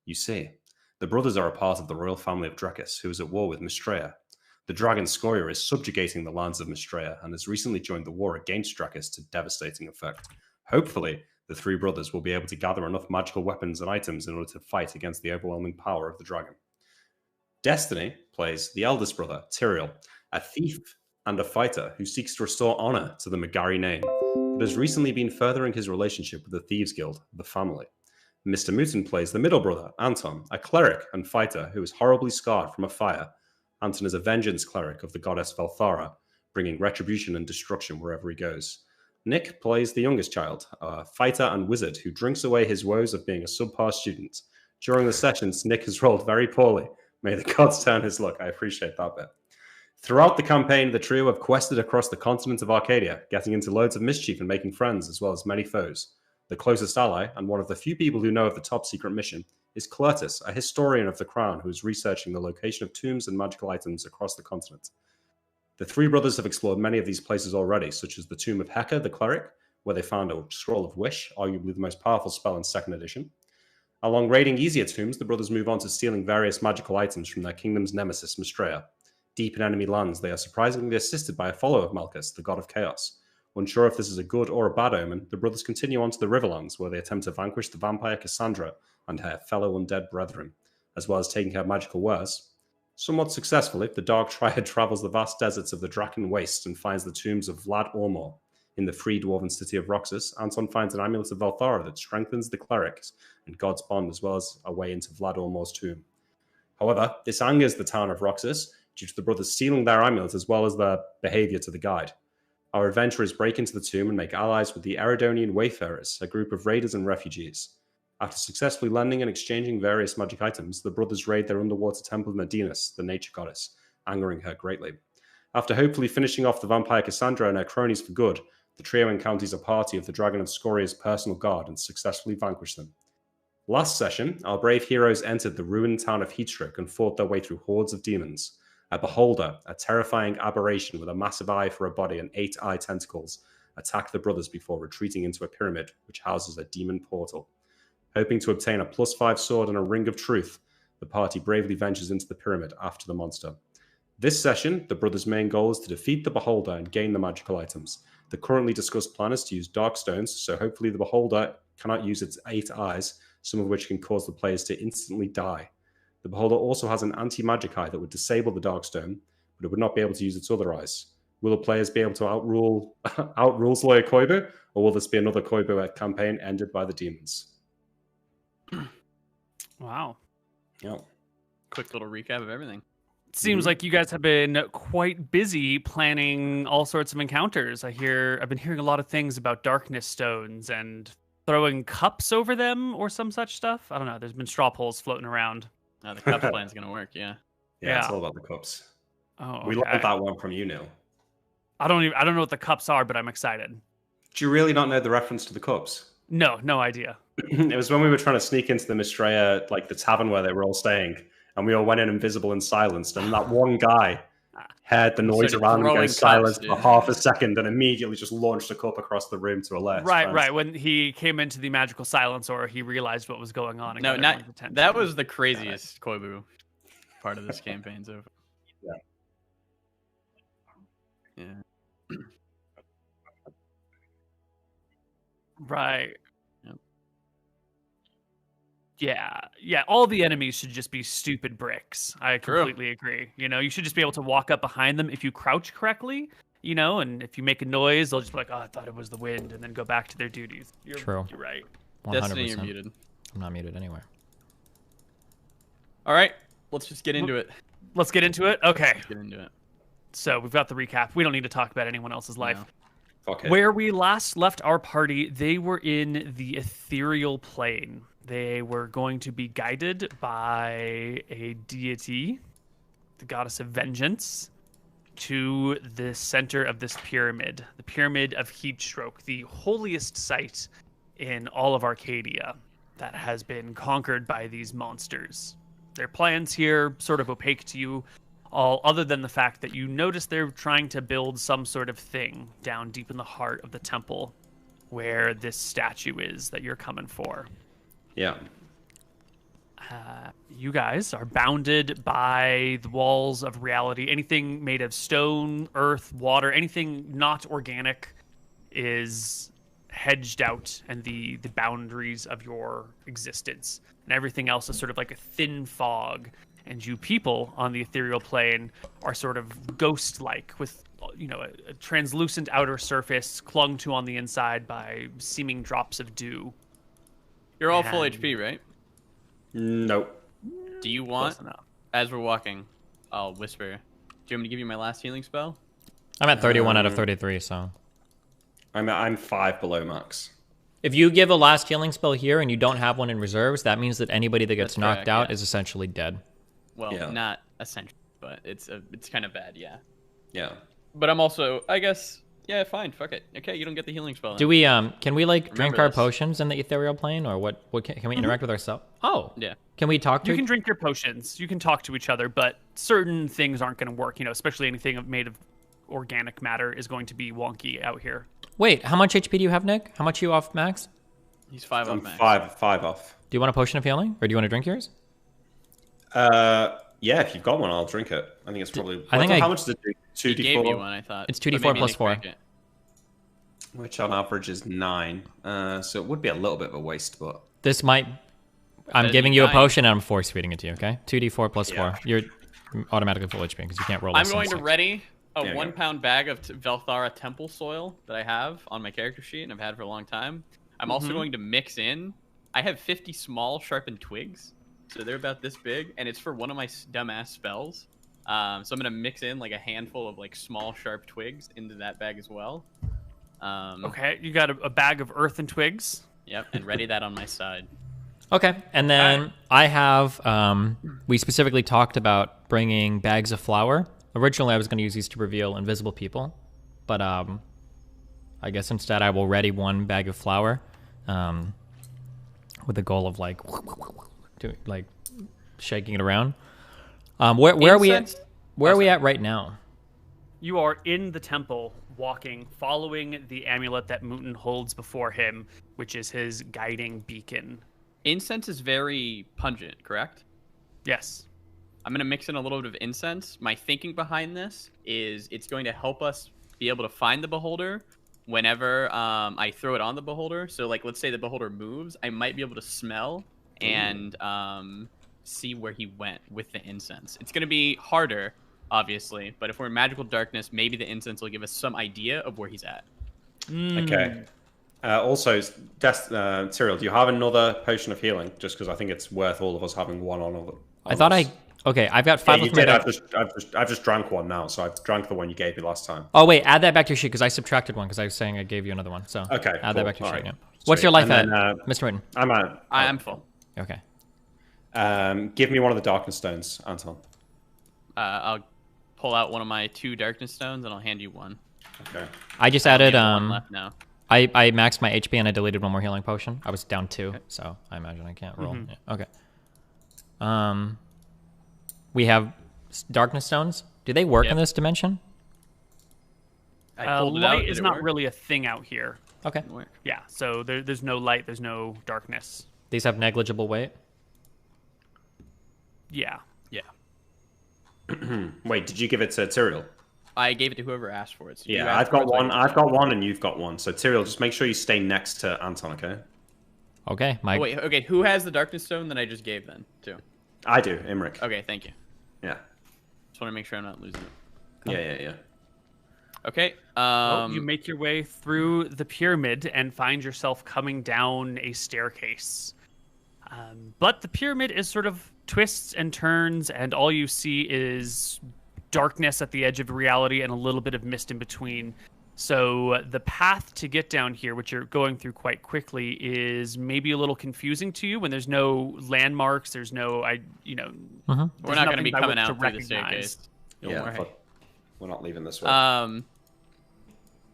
You see, the brothers are a part of the royal family of Drekis, who is at war with Mistrea. The dragon Scoria is subjugating the lands of Mistrea and has recently joined the war against Drekis to devastating effect. Hopefully, the three brothers will be able to gather enough magical weapons and items in order to fight against the overwhelming power of the dragon. Destiny plays the eldest brother, Tyrael, a thief and a fighter who seeks to restore honor to the Magari name, but has recently been furthering his relationship with the Thieves Guild, the family. Mr. Mutin plays the middle brother, Anton, a cleric and fighter who is horribly scarred from a fire. Anton is a vengeance cleric of the goddess Valthara, bringing retribution and destruction wherever he goes. Nick plays the youngest child, a fighter and wizard who drinks away his woes of being a subpar student. During the sessions, Nick has rolled very poorly. May the gods turn his luck. I appreciate that bit. Throughout the campaign, the trio have quested across the continent of Arcadia, getting into loads of mischief and making friends, as well as many foes. The closest ally, and one of the few people who know of the top secret mission, is Clertus, a historian of the crown who is researching the location of tombs and magical items across the continent. The three brothers have explored many of these places already, such as the tomb of Heka, the cleric, where they found a scroll of wish, arguably the most powerful spell in 2nd edition. Along raiding easier tombs, the brothers move on to stealing various magical items from their kingdom's nemesis, Mistrea. Deep in enemy lands, they are surprisingly assisted by a follower of Malchus, the god of chaos. Unsure if this is a good or a bad omen, the brothers continue on to the Riverlands, where they attempt to vanquish the vampire Cassandra and her fellow undead brethren, as well as taking care of magical wares. Somewhat successfully, the Dark Triad travels the vast deserts of the Draken Waste and finds the tombs of Vlad Ormor. In the free dwarven city of Roxas, Anton finds an amulet of Valthara that strengthens the clerics and God's bond, as well as a way into Vlad Ormor's tomb. However, this angers the town of Roxas due to the brothers stealing their amulet as well as their behavior to the guide. Our adventurers break into the tomb and make allies with the Eridonian Wayfarers, a group of raiders and refugees. After successfully lending and exchanging various magic items, the brothers raid their underwater temple of Medinus, the nature goddess, angering her greatly. After hopefully finishing off the vampire Cassandra and her cronies for good, the trio encounters a party of the Dragon of Scoria's personal guard and successfully vanquish them. Last session, our brave heroes entered the ruined town of Heatstrick and fought their way through hordes of demons. A beholder, a terrifying aberration with a massive eye for a body and 8 eye tentacles, attacked the brothers before retreating into a pyramid which houses a demon portal. Hoping to obtain a +5 sword and a ring of truth, the party bravely ventures into the pyramid after the monster. This session, the brothers' main goal is to defeat the beholder and gain the magical items. The currently discussed plan is to use dark stones, so hopefully the beholder cannot use its 8 eyes, some of which can cause the players to instantly die. The beholder also has an anti-magic eye that would disable the dark stone, but it would not be able to use its other eyes. Will the players be able to outrule Slayer Koibu, or will this be another Koibu campaign ended by the demons?
Wow.
Yeah.
Quick little recap of everything.
Seems like you guys have been quite busy planning all sorts of encounters. I've been hearing a lot of things about darkness stones and throwing cups over them or some such stuff. I don't know. There's been straw polls floating around.
The cups plan's gonna work, yeah.
Yeah, it's all about the cups.
Oh, okay.
We learned that one from you, Neil.
I don't know what the cups are, but I'm excited.
Do you really not know the reference to the cups?
No idea.
It was when we were trying to sneak into the Mistrea, like the tavern where they were all staying, and we all went in invisible and silenced, and that one guy heard the noise around and go silent for half a second and immediately just launched a cup across the room to alert.
Right. When he came into the magical silencer, he realized what was going on.
No, that was the craziest Koibu part of this campaign so far. Yeah.
Right.
Yep.
Yeah. All the enemies should just be stupid bricks. I completely agree. You know, you should just be able to walk up behind them if you crouch correctly. You know, and if you make a noise, they'll just be like, "Oh, I thought it was the wind," and then go back to their duties.
True.
You're right.
100%.
Destiny, you're muted.
I'm not muted anywhere.
All right, let's just get into it.
Let's get into it. Okay.
Let's get into it.
So we've got the recap. We don't need to talk about anyone else's life.
No.
Okay.
Where we last left our party, they were in the ethereal plane. They were going to be guided by a deity, the goddess of vengeance, to the center of this pyramid, the Pyramid of Heatstroke, the holiest site in all of Arcadia that has been conquered by these monsters. Their plans here sort of opaque to you, all other than the fact that you notice they're trying to build some sort of thing down deep in the heart of the temple where this statue is that you're coming for.
Yeah.
You guys are bounded by the walls of reality. Anything made of stone, earth, water, anything not organic is hedged out and the boundaries of your existence. And everything else is sort of like a thin fog. And you people on the ethereal plane are sort of ghost-like with, you know, a translucent outer surface clung to on the inside by seeming drops of dew.
You're all full HP, right?
Nope.
Do you want, as we're walking, I'll whisper, do you want me to give you my last healing spell?
I'm at 31 out of 33, so.
I'm 5 below max.
If you give a last healing spell here and you don't have one in reserves, that means that anybody that gets knocked out is essentially dead.
Well, not essentially, but it's kind of bad, yeah.
Yeah.
But I'm also, I guess, yeah, fine, fuck it. Okay, you don't get the healing spell then.
Do we, can we, like, drink our
this.
potions in the ethereal plane, or what can we interact with ourselves? Oh.
Yeah.
Can we talk to
You can drink your potions. You can talk to each other, but certain things aren't going to work, you know, especially anything made of organic matter is going to be wonky out here.
Wait, how much HP do you have, Nick? How much are you off max?
He's 5
I'm
off max.
five off.
Do you want a potion of healing, or do you want to drink yours?
Yeah, if you've got one, I'll drink it. I think it's probably.
How
much does it do? 2d4.
He gave me one, I thought.
It's 2d4 plus 4.
Which on average is 9. So it would be a little bit of a waste, but.
This might. I'm giving you a potion and I'm force feeding it to you, okay? 2d4 plus 4. You're automatically full HP because you can't roll.
I'm going to ready a 1-pound bag of Velthara temple soil that I have on my character sheet and I've had for a long time. I'm also going to mix in. I have 50 small sharpened twigs. So they're about this big, and it's for one of my dumbass spells. So I'm gonna mix in like a handful of like small sharp twigs into that bag as well.
Okay, you got a bag of earth and twigs.
Yep, and ready that on my side.
Okay, and then I have. We specifically talked about bringing bags of flour. Originally, I was going to use these to reveal invisible people, but I guess instead I will ready one bag of flour, with the goal of like shaking it around. Where are we at? Where are we at right now?
You are in the temple, walking, following the amulet that Mooten holds before him, which is his guiding beacon.
Incense is very pungent, correct?
Yes.
I'm going to mix in a little bit of incense. My thinking behind this is it's going to help us be able to find the beholder whenever I throw it on the beholder. So, like, let's say the beholder moves, I might be able to smell and see where he went with the incense. It's going to be harder, obviously, but if we're in magical darkness, maybe the incense will give us some idea of where he's at.
Okay. Also, Cyril, do you have another potion of healing? Just because I think it's worth all of us having one on.
I thought Okay, I've got 5
you did. I've just drank one now, so I've drank the one you gave me last time.
Oh wait, add that back to your sheet because I subtracted one because I was saying I gave you another one. So
okay,
add that back to your sheet.
Right.
Yeah. What's your life at,
then,
Mr. Mooten?
I'm at.
I'm full.
Okay.
Give me one of the darkness stones, Anton.
I'll pull out one of my 2 darkness stones and I'll hand you one.
Okay.
I just added.
One left now.
I maxed my HP and I deleted one more healing potion. I was down 2, so I imagine I can't roll. Yeah. Okay. We have darkness stones. Do they work in this dimension?
Light is not really a thing out here.
Okay.
Yeah, so there's no light, there's no darkness.
These have negligible weight?
Yeah.
Wait, did you give it to Cyril?
I gave it to whoever asked for it. So
yeah, I've got one, and you've got one, so Cyril, just make sure you stay next to Anton, okay?
Okay, Mike.
Oh, wait, okay. Who has the darkness stone that I just gave then, too?
I do, Imric.
Okay, thank you.
Yeah.
Just want to make sure I'm not losing it.
Yeah.
Okay.
Well, you make your way through the pyramid and find yourself coming down a staircase. But the pyramid is sort of twists and turns, and all you see is darkness at the edge of reality and a little bit of mist in between. So the path to get down here, which you're going through quite quickly, is maybe a little confusing to you when there's no landmarks. There's no,
We're not going to be coming out through the staircase.
We're not leaving this way.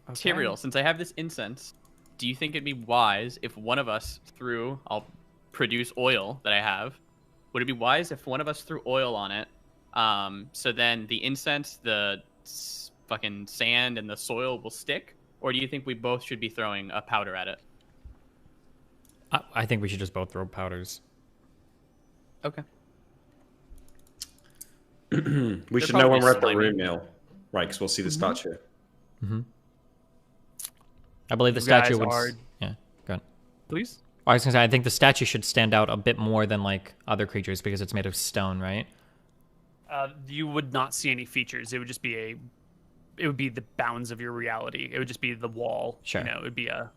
Tyrael, since I have this incense, do you think it'd be wise if one of us I'll produce oil that I have. Would it be wise if one of us threw oil on it? So then the incense, the fucking sand, and the soil will stick? Or do you think we both should be throwing a powder at it?
I think we should just both throw powders.
Okay.
We should know when we're at the room now. Right, because we'll see the statue.
I believe the statue would... Yeah, go ahead.
Please?
I was going to say, I think the statue should stand out a bit more than, like, other creatures because it's made of stone, right?
You would not see any features. It would just be it would be the bounds of your reality. It would just be the wall.
Sure.
It would be a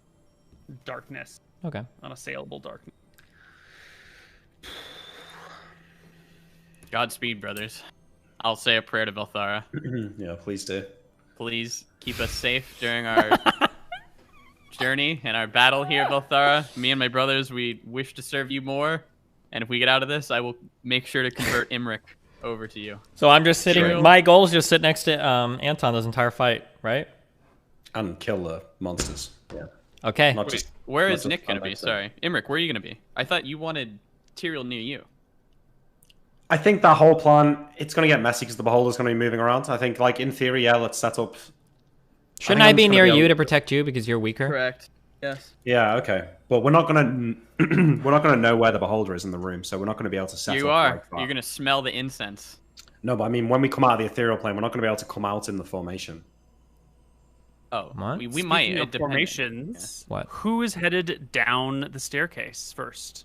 darkness.
Okay.
Unassailable darkness.
Godspeed, brothers. I'll say a prayer to Velthara.
Yeah, please do.
Please keep us safe during our journey and our battle here, Velthara. Me and my brothers, we wish to serve you more. And if we get out of this, I will make sure to convert Imric over to you.
So I'm just sitting... My goal is just sit next to Anton this entire fight, right?
And kill the monsters. Yeah.
Okay.
Where is Nick going to be? Sorry. Imric, where are you going to be? I thought you wanted Tyrael near you.
I think that whole plan, it's going to get messy because the beholder's going to be moving around. I think, like, in theory, yeah, let's set up...
Shouldn't I be near you to protect you because you're weaker?
Correct. Yes.
Yeah, okay. But we're not going to know where the beholder is in the room, so we're not going to be able to set up.
You are. You're going to smell the incense.
No, but I mean, when we come out of the ethereal plane, we're not going to be able to come out in the formation.
Oh,
what?
we might.
Of formations.
What?
Who is headed down the staircase first?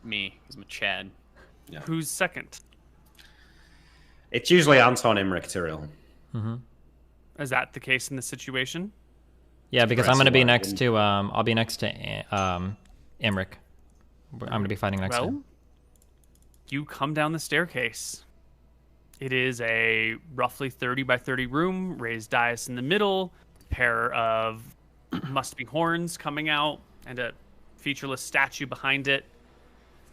Me, because I'm a Chad.
Yeah.
Who's second?
It's usually Anton, Imric, Tyrael.
Is that the case in this situation?
Yeah, because I'm going to be next to I'll be next to Imric. I'm going to be fighting next to him.
You come down the staircase. It is a roughly 30 by 30 room, raised dais in the middle, pair of must be horns coming out, and a featureless statue behind it.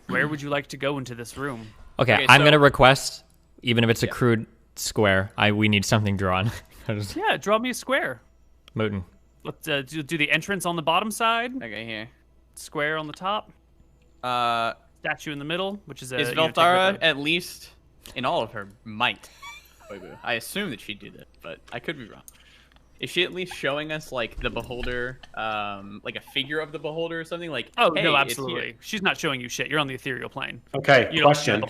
Where would you like to go into this room?
Okay, I'm going to request, even if it's a crude square, we need something drawn.
Yeah, draw me a square.
Mooten.
Let's do the entrance on the bottom side.
Okay, here.
Square on the top. Statue in the middle, which is a...
Is Velthara at least in all of her might? I assume that she'd do that, but I could be wrong. Is she at least showing us, like, the beholder, like a figure of the beholder or something? Like,
oh,
hey,
no, absolutely. She's not showing you shit. You're on the ethereal plane.
Okay, question.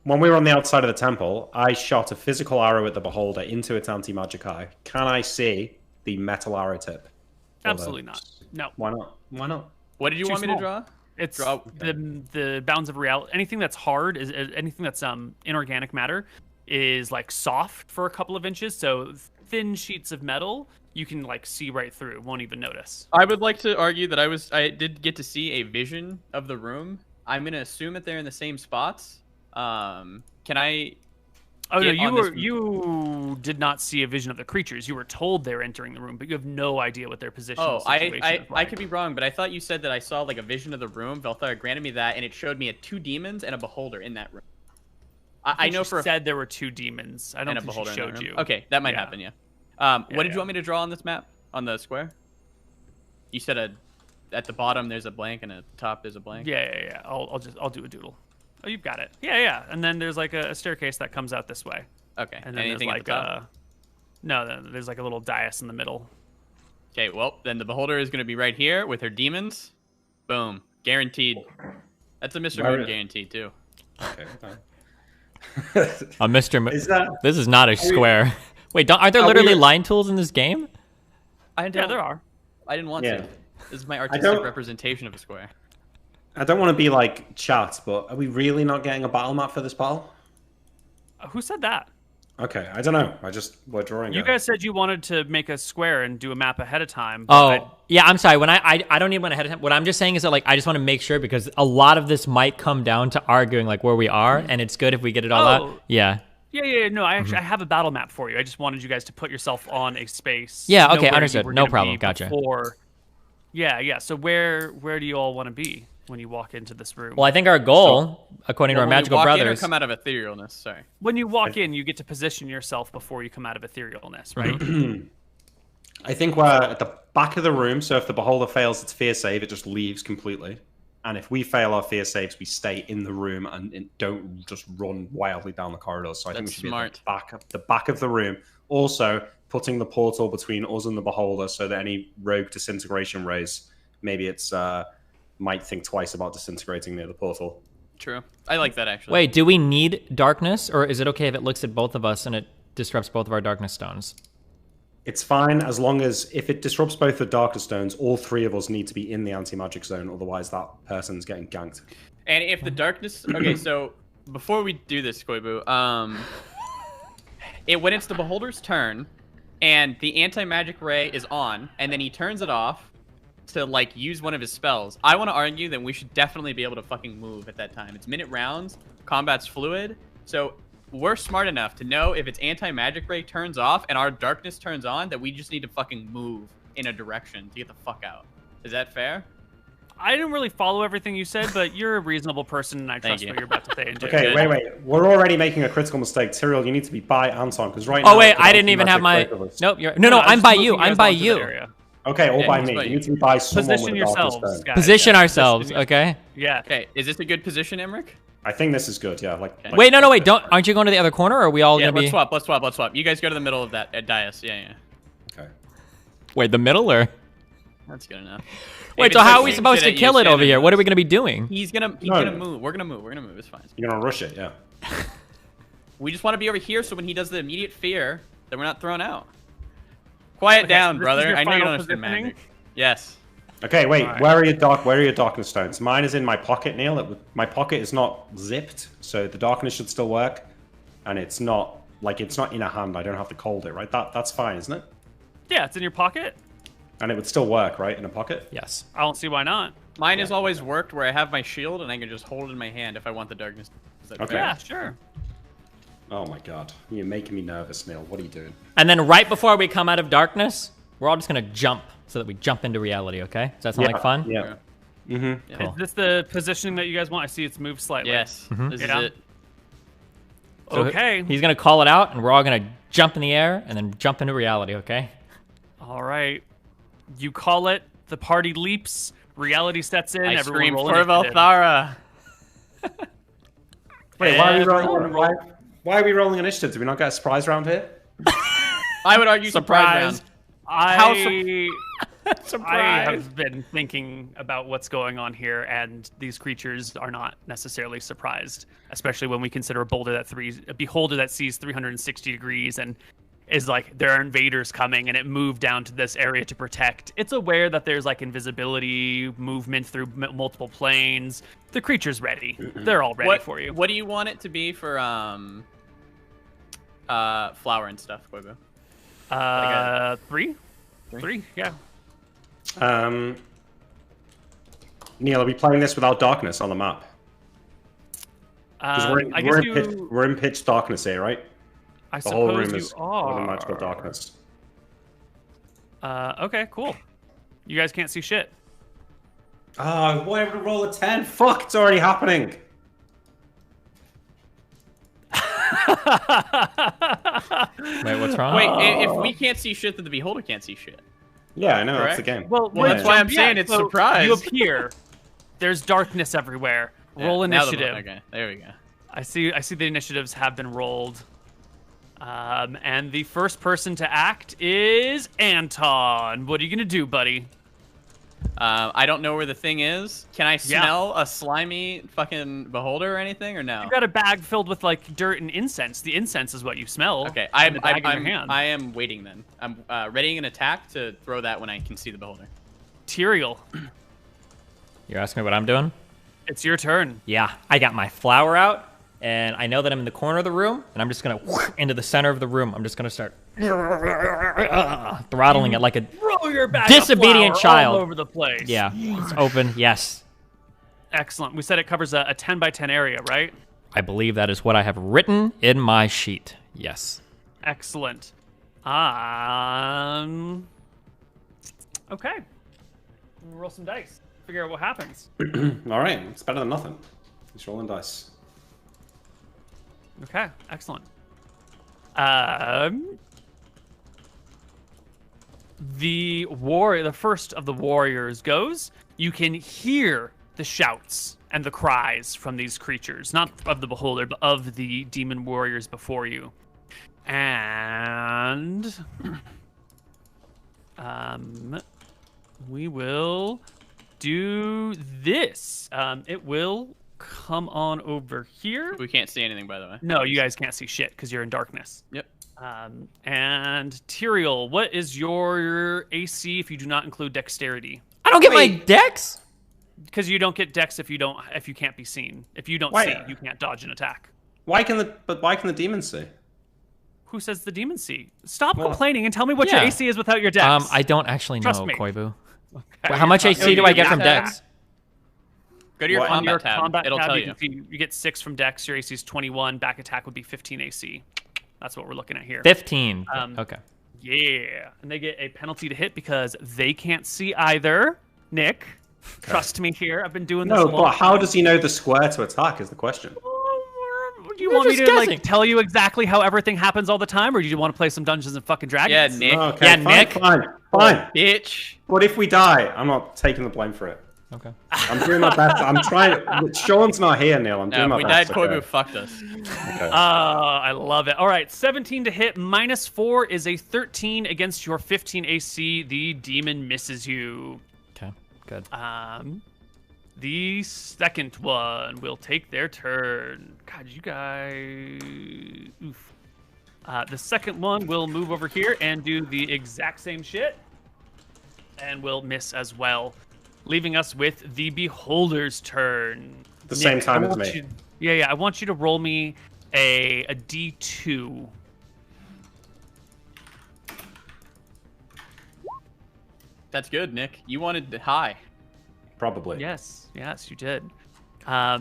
When we were on the outside of the temple, I shot a physical arrow at the beholder into its anti-magic eye. Can I see the metal arrow tip?
Absolutely not. No.
Why not? Why not?
What did you want me to draw?
It's the bounds of reality. Anything that's hard is anything that's inorganic matter is like soft for a couple of inches. So thin sheets of metal you can like see right through. Won't even notice.
I would like to argue that I did get to see a vision of the room. I'm gonna assume that they're in the same spots. Can I?
Oh no, you did not see a vision of the creatures. You were told they're entering the room, but you have no idea what their position.
Oh, I could be wrong, but I thought you said that I saw like a vision of the room. Velthara granted me that, and it showed me 2 demons and a beholder in that room. I know for
said there were 2 demons. I don't think she showed you.
Okay, that might happen. Yeah. What did you want me to draw on this map on the square? You said at the bottom there's a blank and at the top there's a blank.
Yeah. I'll do a doodle. Oh, you've got it. Yeah. And then there's like a staircase that comes out this way.
Okay.
And then
anything
there's
at the top?
No, there's like a little dais in the middle.
Okay, well, then the beholder is going to be right here with her demons. Boom. Guaranteed. That's a Mr. Moon guarantee, too.
Okay.
Mr. Moon. This is not a square. Wait, are there literally line tools in this game?
Yeah, there are. I didn't want to. This is my artistic representation of a square.
I don't want to be like chat, but are we really not getting a battle map for this battle?
Who said that?
Okay, I don't know. We're drawing.
You guys said you wanted to make a square and do a map ahead of time.
Oh, yeah, I'm sorry. When I don't need one ahead of time. What I'm just saying is that, like, I just want to make sure, because a lot of this might come down to arguing, like, where we are, and it's good if we get it all out. Yeah.
Yeah. No, I actually I have a battle map for you. I just wanted you guys to put yourself on a space.
Yeah. Okay. Understood. No problem. Gotcha.
Yeah. So where do you all want to be when you walk into this room?
Well, I think our goal, according to our magical brothers,
when you walk in or come out of etherealness. Sorry.
When you walk in, you get to position yourself before you come out of etherealness, right?
I think we're at the back of the room, so if the beholder fails its fear save, it just leaves completely. And if we fail our fear saves, we stay in the room and don't just run wildly down the corridors. So I think we should be at the back of the room. Also, putting the portal between us and the beholder so that any rogue disintegration rays, maybe it's might think twice about disintegrating near the portal.
True. I like that, actually.
Wait, do we need darkness, or is it okay if it looks at both of us and it disrupts both of our darkness stones?
It's fine as long as if it disrupts both the darkness stones, all three of us need to be in the anti-magic zone. Otherwise, that person's getting ganked.
And if the darkness... Okay, so before we do this, Koibu, when it's the beholder's turn and the anti-magic ray is on, and then he turns it off to, like, use one of his spells, I want to argue that we should definitely be able to fucking move at that time. It's minute rounds, combat's fluid, so... We're smart enough to know if its anti-magic ray turns off and our darkness turns on, that we just need to fucking move in a direction to get the fuck out. Is that fair?
I didn't really follow everything you said, but you're a reasonable person, and I trust what you're about to say.
Okay, wait. We're already making a critical mistake. Tyrael, you need to be by Anton, because right now...
Oh, wait, I didn't even have my... Nope, you're... No, I'm by you. I'm by you.
Okay, all by me. You need to be by someone
Position
with
yourselves, guys.
Position ourselves, okay?
Yeah.
Okay, is this a good position, Emmerich?
I think this is good, yeah.
Wait, no, wait. Aren't you going to the other corner, or are we all going to be...
let's swap. You guys go to the middle of that dais. Yeah.
Okay.
Wait, the middle, or...
That's good enough.
Wait, so how are we supposed to kill it over here? What are we going to be doing?
He's gonna move. We're gonna move. It's fine.
You're gonna rush it, yeah.
We just want to be over here, so when he does the immediate fear, then we're not thrown out. Quiet down, brother. I know you don't understand magic. Yes.
Okay, wait. Right. Where are your darkness stones? Mine is in my pocket, Neil. My pocket is not zipped, so the darkness should still work, and it's not in a hand. I don't have to hold it, right? That's fine, isn't it?
Yeah, it's in your pocket.
And it would still work, right, in a pocket?
Yes.
I don't see why not.
Mine has always worked where I have my shield and I can just hold it in my hand if I want the darkness. Is that fair?
Yeah, sure.
Oh my god, you're making me nervous, Neil. What are you doing?
And then right before we come out of darkness, we're all just gonna jump. So that we jump into reality, okay? Does that sound like fun?
Yeah. Mm-hmm.
Cool.
Is this the positioning that you guys want? I see it's moved slightly.
Yes. This is it.
So
okay.
He's going to call it out, and we're all going to jump in the air and then jump into reality, okay?
All right. You call it. The party leaps. Reality sets in.
I
Everyone
scream
roll
for
initiative.
Valthara.
Wait, why are we rolling initiative? Do we not get a surprise round here?
I would argue surprise round.
I have been thinking about what's going on here, and these creatures are not necessarily surprised, especially when we consider a beholder that sees 360 degrees and is like, there are invaders coming, and it moved down to this area to protect. It's aware that there's like invisibility, movement through multiple planes. The creature's ready. They're all ready for you.
What do you want it to be for flower and stuff, Koibu?
3? 3, yeah.
Neil, are we playing this without darkness on the map? Because we're in pitch darkness here, right?
I
the whole room
you
is
are.
magical darkness.
Okay, cool. You guys can't see shit.
Oh, why would I roll a 10? Fuck, it's already happening.
Wait, what's wrong?
Wait, if we can't see shit, then the beholder can't see shit.
Yeah, I know.
Correct?
That's the game.
Well,
that's why I'm saying it's surprise.
You appear. There's darkness everywhere. Roll initiative.
Okay, there we go.
I see the initiatives have been rolled. And the first person to act is Anton. What are you gonna do, buddy?
I don't know where the thing is. Can I smell a slimy fucking beholder or anything, or no?
You got a bag filled with like dirt and incense. The incense is what you smell.
Okay, I am waiting then. I'm readying an attack to throw that when I can see the beholder.
Tyrael.
You're asking me what I'm doing?
It's your turn.
Yeah, I got my flower out, and I know that I'm in the corner of the room, and I'm just gonna into the center of the room. I'm just gonna start throttling it like a
Throw your bag
disobedient
of flour
child
all over the place.
Yeah, it's open. Yes.
Excellent. We said it covers a 10 by 10 area, right?
I believe that is what I have written in my sheet. Yes.
Excellent. Okay. We'll roll some dice. Figure out what happens.
All right, it's better than nothing. Just rolling dice.
Okay, excellent. The first of the warriors goes. You can hear the shouts and the cries from these creatures, not of the beholder, but of the demon warriors before you. And we will do this. It will come on over here.
We can't see anything, by the way.
No, you guys can't see shit because you're in darkness.
Yep.
And Tyrael, what is your AC if you do not include dexterity?
I don't get my dex?
Because you don't get dex if you can't be seen. If you don't see, you can't dodge an attack.
Why can the demons see?
Who says the demons see? Stop complaining and tell me what your AC is without your dex.
I don't actually
Trust
know,
me.
Koivu.
Okay.
How much AC do I get from dex?
Go to your combat tab. It'll tell you.
You get 6 from dex. Your AC is 21. Back attack would be 15 AC. That's what we're looking at here.
15. Okay.
Yeah. And they get a penalty to hit because they can't see either. Nick, trust me here. I've been doing this a long
but how
time.
does he know the square to attack is the question.
Do you want me to tell you exactly how everything happens all the time, or do you want to play some Dungeons and fucking Dragons?
Yeah, Nick.
Okay,
Nick.
Fine.
Bitch.
But if we die, I'm not taking the blame for it.
Okay.
I'm doing my best. I'm trying. Sean's not here, Neil. I'm doing my best.
If we died, Koivu fucked us.
Okay.
I love it. All right, 17 to hit, -4 is a 13 against your 15 AC. The demon misses you.
Okay, good.
The second one will take their turn. God, you guys... Oof. The second one will move over here and do the exact same shit. And will miss as well. Leaving us with the Beholder's turn.
The same time as me.
Yeah. I want you to roll me a D2.
That's good, Nick. You wanted high.
Probably.
Yes, you did.
Can I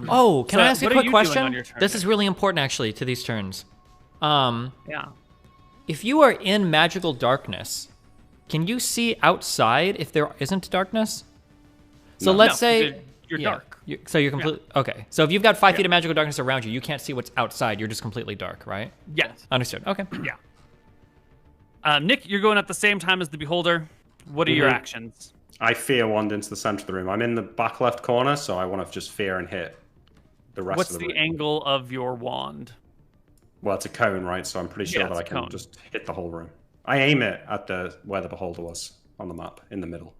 ask a quick question? This is really important, actually, to these turns.
Yeah.
If you are in magical darkness, can you see outside if there isn't darkness? So let's say
you're dark.
So you're completely okay. So if you've got 5 feet of magical darkness around you, you can't see what's outside. You're just completely dark, right?
Yes.
Understood. Okay.
Yeah. Nick, you're going at the same time as the Beholder. What are your actions?
I fear wand into the center of the room. I'm in the back left corner, so I want to just fear and hit the rest
What's
of the
the
room.
angle of your wand?
Well, it's a cone, right? So I'm pretty sure that I can just hit the whole room. I aim it at where the beholder was on the map, in the middle.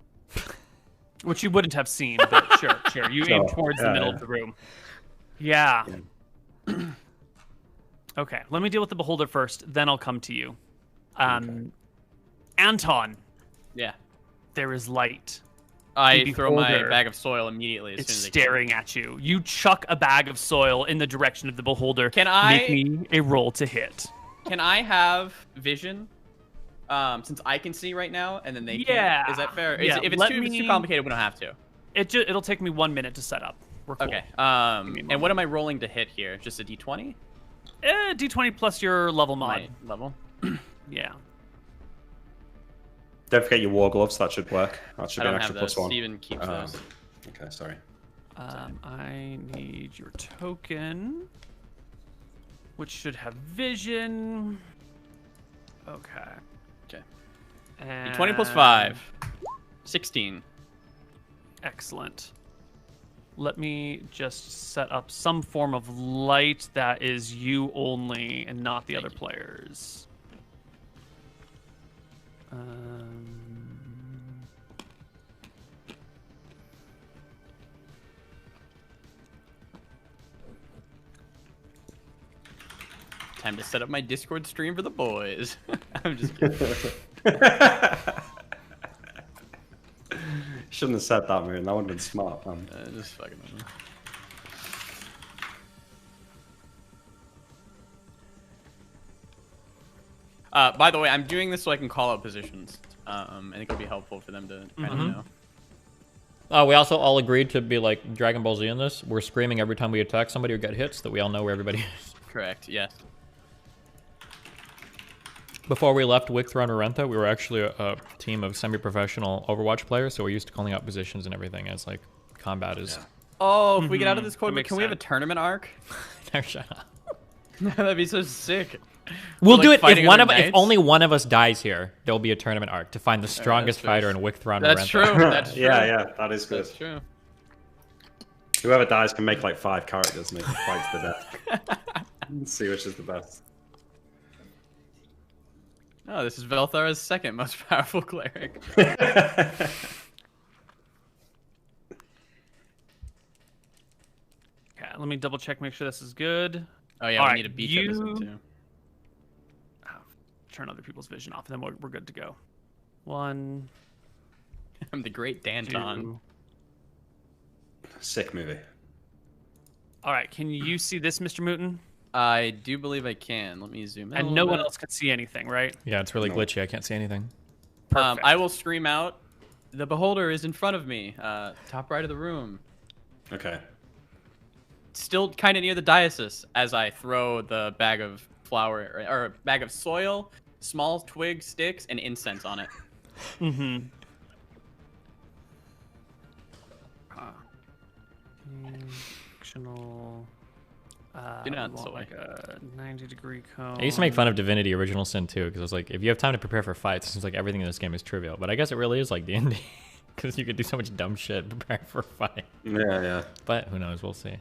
Which you wouldn't have seen, but sure. You aim towards the middle of the room. Yeah. Okay, let me deal with the Beholder first, then I'll come to you. Anton.
Yeah.
There is light.
I throw my bag of soil immediately as soon as
staring at you. You chuck a bag of soil in the direction of the Beholder.
Can I
make me a roll to hit?
Can I have vision? Since I can see right now, and then they can't. Is that fair?
Yeah,
If it's too complicated, we don't have to.
It'll take me 1 minute to set up. We're cool.
Okay. And what am I rolling to hit here? Just a D20?
D20 plus your level mod.
My level?
Yeah.
Don't forget your war gloves. That should work. That should be an extra
those.
+1.
Steven keeps those.
Okay, sorry.
I need your token, which should have vision. Okay.
And 20 plus 5. 16.
Excellent. Let me just set up some form of light that is you only and not the other players.
Time to set up my Discord stream for the boys. I'm just kidding.
Shouldn't have said that, man. That would have been smart, man.
Just fucking. By the way, I'm doing this so I can call out positions. I think it'll be helpful for them to kind of know.
We also all agreed to be like Dragon Ball Z in this. We're screaming every time we attack somebody or get hits, so that we all know where everybody is.
Correct, yes.
Before we left Wicthra and Orentha, we were actually a team of semi-professional Overwatch players, so we're used to calling out positions and everything as like combat is.
Yeah. Oh, if we get out of this code, can we have a tournament arc?
No, shut up.
That'd be so sick.
We'll do it if only one of us dies here. There'll be a tournament arc to find the strongest fighter in Wicthra and Orentha.
That's true. That's true.
Yeah, that is good.
That's true.
Whoever dies can make like 5 characters and they can fight to the death. Let's see which is the best.
Oh, this is Velthara's second most powerful cleric.
Okay, let me double check, make sure this is good.
Oh yeah, we need a beat too.
Turn other people's vision off, and then we're good to go. 1.
I'm the great Danton.
Sick movie.
All right, can you see this, Mr. Mooten?
I do believe I can. Let me zoom in.
And no one else can see anything, right?
Yeah, it's really glitchy. I can't see anything.
I will scream out, "The beholder is in front of me, top right of the room."
Okay.
Still kind of near the diocese as I throw the bag of flour or bag of soil, small twig sticks, and incense on it.
Mm-hmm. Fictional.
Do not soy.
Like a 90-degree cone.
I used to make fun of Divinity Original Sin 2 because I was like, if you have time to prepare for fights, it seems like everything in this game is trivial. But I guess it really is like DnD because you could do so much dumb shit preparing for a fight.
Yeah.
But who knows? We'll see.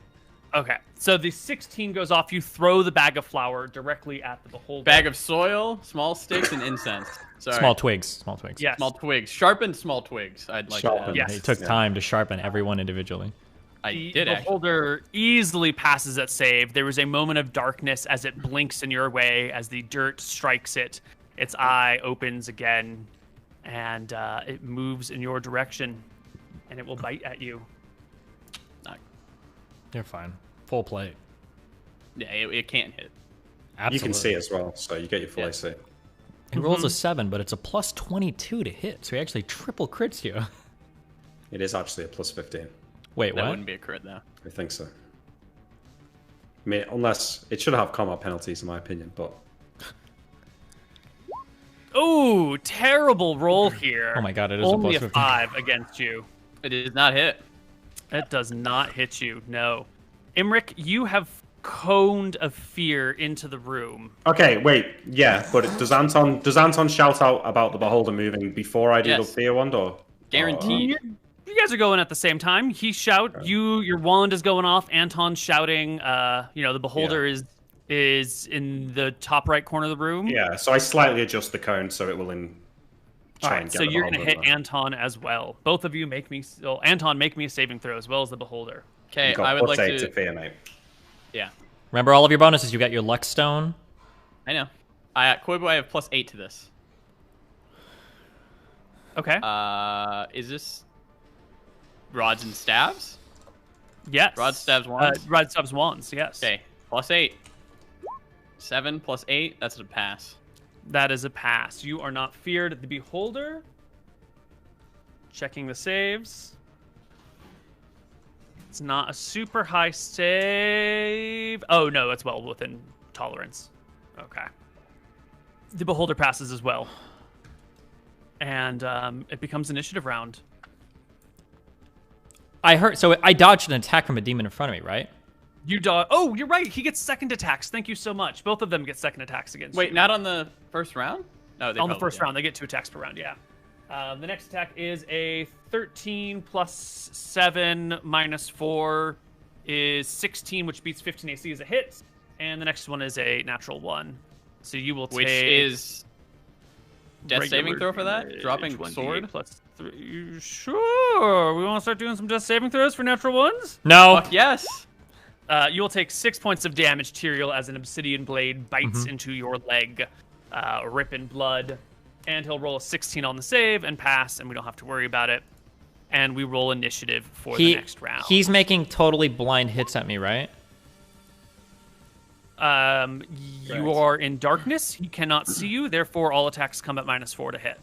Okay, so the 16 goes off. You throw the bag of flour directly at the beholder.
Bag of soil, small sticks, and incense. Sorry.
Small twigs.
Yes.
Small twigs. Sharpened small twigs. I'd like to add.
Yes. It took time to sharpen everyone individually.
The beholder easily passes that save. There is a moment of darkness as it blinks in your way as the dirt strikes it. Its eye opens again, and it moves in your direction, and it will bite at you.
You're fine. Full plate.
Yeah, it can't hit.
Absolutely.
You can see as well, so you get your full AC.
It rolls a 7, but it's a plus 22 to hit, so he actually triple crits you.
It is actually a plus 15.
Wait, what?
That wouldn't be a crit, though.
I think so. I mean, unless it should have combat penalties, in my opinion, but.
Oh, terrible roll here.
Oh my god, it is
only
a plus
15. 5 against you.
It does not hit.
It does not hit you, no. Imric, you have coned a fear into the room.
Okay, wait, yeah, but does Anton shout out about the beholder moving before I do the fear wand, or?
Guaranteed.
You guys are going at the same time. He shout, your wand is going off. Anton's shouting. The beholder is in the top right corner of the room.
Yeah, so I slightly adjust the cone so it will try and get
so
the
you're gonna hit
beholder.
Anton as well. Both of you make me. Well, Anton, make me a saving throw as well as the beholder.
Okay,
You've got
I would like
+8
to
fear, mate.
Yeah.
Remember all of your bonuses. You got your luck stone.
I know. Koibu, I have +8 to this.
Okay.
Is this rods and stabs?
Yes.
Rods, stabs, wands?
Rods, stabs, wands, yes.
Okay, +8. 7 + 8, that's a pass.
That is a pass. You are not feared. The beholder. Checking the saves. It's not a super high save. Oh, no, it's well within tolerance. Okay. The beholder passes as well. And it becomes initiative round.
I heard. So I dodged an attack from a demon in front of me, right?
You dodge. Oh, you're right. He gets second attacks. Thank you so much. Both of them get second attacks against you.
Wait, not on the first round? No,
on the first round. They get 2 attacks per round, yeah. The next attack is a 13 + 7 - 4 is 16, which beats 15 AC as a hit. And the next one is a natural 1. So you will take...
Which is... Death saving throw for that? Dropping sword?
+3. Sure. We want to start doing some death saving throws for natural ones?
No.
Fuck yes.
You will take 6 points of damage, Tyrael, as an obsidian blade bites into your leg, ripping blood. And he'll roll a 16 on the save and pass, and we don't have to worry about it. and we roll initiative for the next round.
He's making totally blind hits at me, right?
You are in darkness. He cannot see you. Therefore, all attacks come at -4 to hit.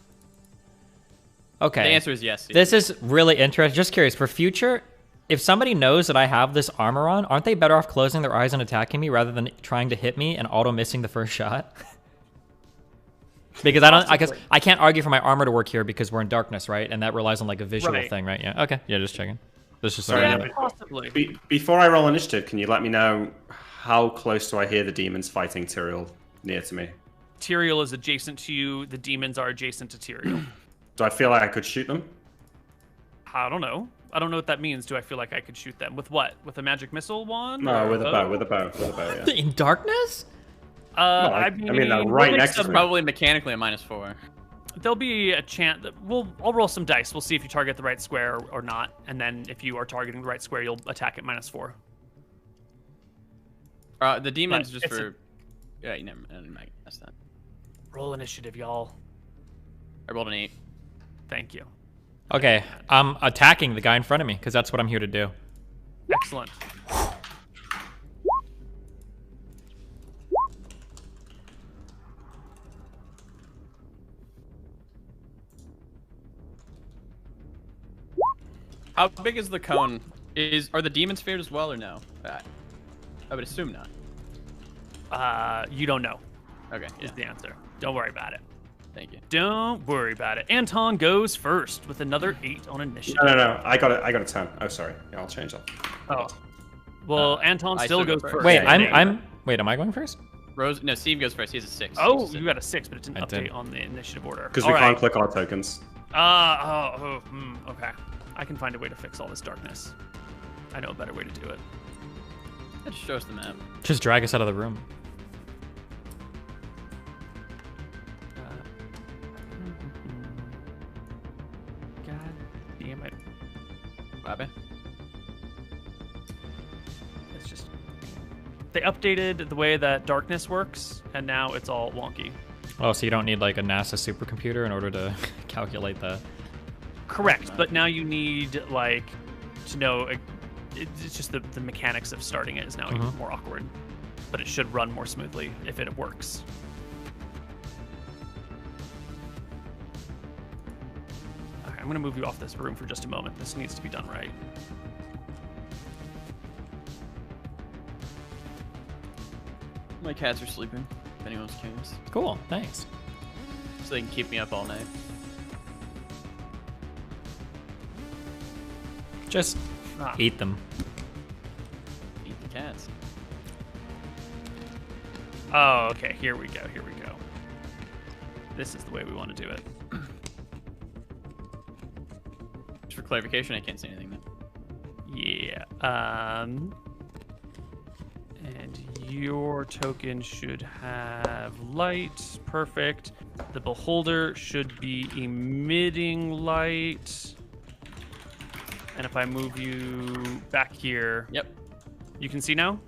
Okay.
The answer is yes.
This is really interesting. Just curious, for future, if somebody knows that I have this armor on, aren't they better off closing their eyes and attacking me rather than trying to hit me and auto missing the first shot? Because I can't argue for my armor to work here because we're in darkness, right? And that relies on like a visual thing, right? Yeah. Okay. Yeah, just checking. This is
possibly.
Before I roll initiative, can you let me know how close do I hear the demons fighting Tyrael near to me?
Tyrael is adjacent to you. The demons are adjacent to Tyrael.
Do I feel like I could shoot them?
I don't know. I don't know what that means. Do I feel like I could shoot them? With what? With a magic missile wand?
No, with a bow. With a bow. With a bow, yeah.
In darkness?
I mean,
right next to me.
Probably mechanically a -4.
There'll be a chance that I'll roll some dice. We'll see if you target the right square or not. And then if you are targeting the right square, you'll attack at -4.
The demons just for... Yeah, you never mind. That's that.
Roll initiative, y'all.
I rolled an 8.
Thank you.
Okay, I'm attacking the guy in front of me because that's what I'm here to do.
Excellent.
How big is the cone? Are the demons feared as well or no? I would assume not.
You don't know.
Okay,
is the answer. Don't worry about it.
Thank you.
Don't worry about it. Anton goes first with another 8 on initiative.
No. I got a 10. Oh, sorry. Yeah, I'll change that.
Oh. Well, Anton still goes first.
Wait, wait, am I going first?
No, Steve goes first. He has a 6.
Oh, you got a 6, but it didn't update on the initiative order.
Because we can't click our tokens.
Okay. I can find a way to fix all this darkness. I know a better way to do it.
That just shows the map.
Just drag us out of the room.
God damn it.
Bobby?
It's just... They updated the way that darkness works, and now it's all wonky.
Oh, so you don't need like a NASA supercomputer in order to calculate that?
Correct, but now you need like to know. It's just the mechanics of starting it is now more awkward, but it should run more smoothly if it works. Okay, I'm gonna move you off this room for just a moment. This needs to be done right.
My cats are sleeping, if anyone's curious.
Cool, thanks.
So they can keep me up all night.
Just eat them.
Eat the cats.
Oh, okay. Here we go. This is the way we want to do it.
Just for clarification, I can't see anything now.
Yeah. And your token should have light. Perfect. The beholder should be emitting light. And if I move you back here...
Yep.
You can see now?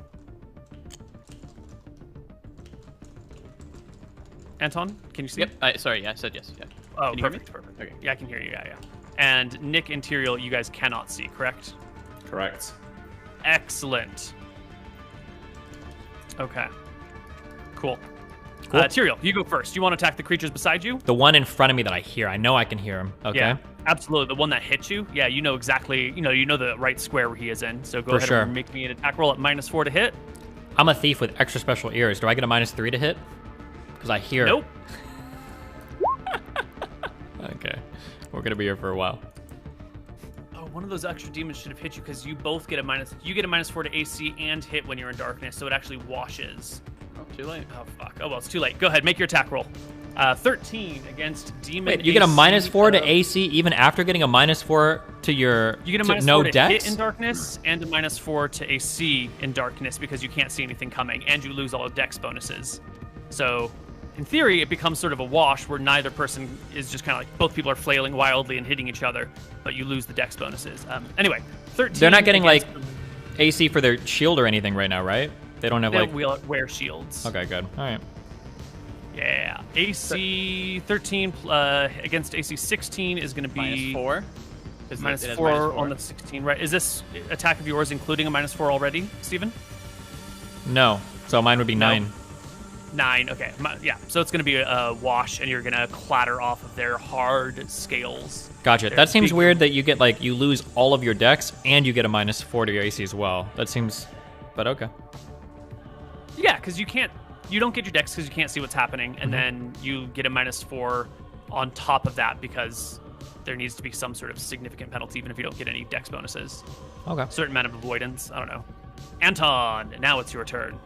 Anton, can you see?
Yep. Sorry, yeah, I said yes. Yeah.
Oh,
can
perfect. Okay. Yeah, I can hear you. Yeah. And Nick and Tyrael, you guys cannot see, correct?
Correct.
Excellent. Okay. Cool. Tyrael, you go first. You want to attack the creatures beside you?
The one in front of me that I hear. I know I can hear him. Okay.
Yeah, absolutely. The one that hits you. Yeah, you know exactly. You know the right square where he is in. So go ahead and make me an attack roll at -4 to hit.
I'm a thief with extra special ears. Do I get a -3 to hit? Because I hear.
Nope.
Okay. We're gonna be here for a while.
Oh, one of those extra demons should have hit you because you both get a You get a -4 to AC and hit when you're in darkness, so it actually washes.
Oh, too late.
Oh, fuck. Oh, well, it's too late. Go ahead, make your attack roll. 13 against demon.
Wait, you get a -4 to AC even after getting a -4 to your
You get a -4
no
to
dex?
hit in darkness and a -4 to AC in darkness because you can't see anything coming, and you lose all of dex bonuses. So, in theory, it becomes sort of a wash where neither person is just kind of like both people are flailing wildly and hitting each other, but you lose the dex bonuses. Anyway, 13.
They're not getting like AC for their shield or anything right now, right? They don't have like.
They wear shields.
Okay, good. All right.
Yeah, AC 13 against AC 16 is going to be
-4.
-4 on the 16, right? Is this attack of yours including a -4 already, Steven?
No. So mine would be 9.
9, okay. Yeah, so it's going to be a wash, and you're going to clatter off of their hard scales.
Gotcha. That seems weird that you get, like, you lose all of your dex, and you get a -4 to your AC as well. That seems... but okay.
Yeah, because you don't get your dex because you can't see what's happening, and then you get a -4 on top of that because there needs to be some sort of significant penalty, even if you don't get any dex bonuses.
Okay.
Certain amount of avoidance. I don't know. Anton, now it's your turn.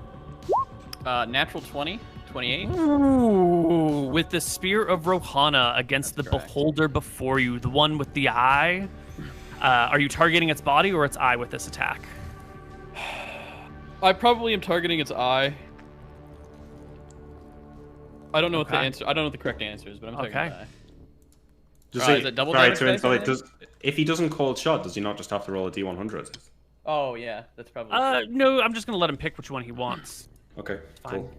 Natural 20, 28.
Ooh, with the Spear of Rohana against the Beholder before you, the one with the eye. Are you targeting its body or its eye with this attack?
I probably am targeting its eye. I don't know what the answer. I don't know what the correct answer is, but I'm targeting its eye. Is it double damage?
If he doesn't call shot, does he not just have to roll a D100?
Oh yeah, that's probably.
No, I'm just gonna let him pick which one he wants.
Okay, cool.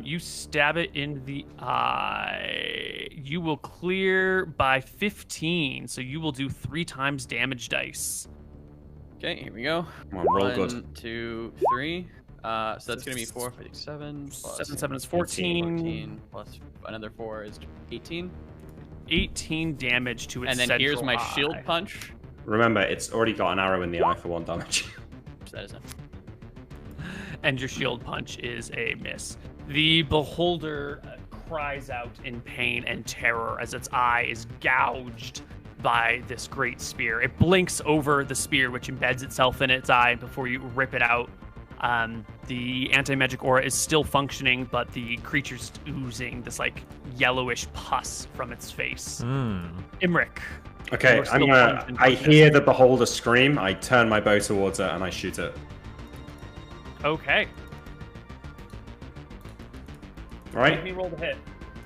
You stab it in the eye. You will clear by 15, so you will do 3 times damage dice.
Okay, here we go.
Come on, roll good.
1, 2, 3. So that's gonna be 4, 5, 6, 7. Plus
7 is 14.
14 plus another 4 is 18.
18 damage to its
And then here's my
eye.
shield punch.
Remember, it's already got an arrow in the eye for 1 damage.
So that is it.
And your shield punch is a miss. The Beholder cries out in pain and terror as its eye is gouged by this great spear. It blinks over the spear, which embeds itself in its eye before you rip it out. The anti-magic aura is still functioning, but the creature's oozing this like yellowish pus from its face. Imric.
Okay, I hear the Beholder scream, I turn my bow towards it, and I shoot it.
Okay.
Alright.
Let me roll the hit.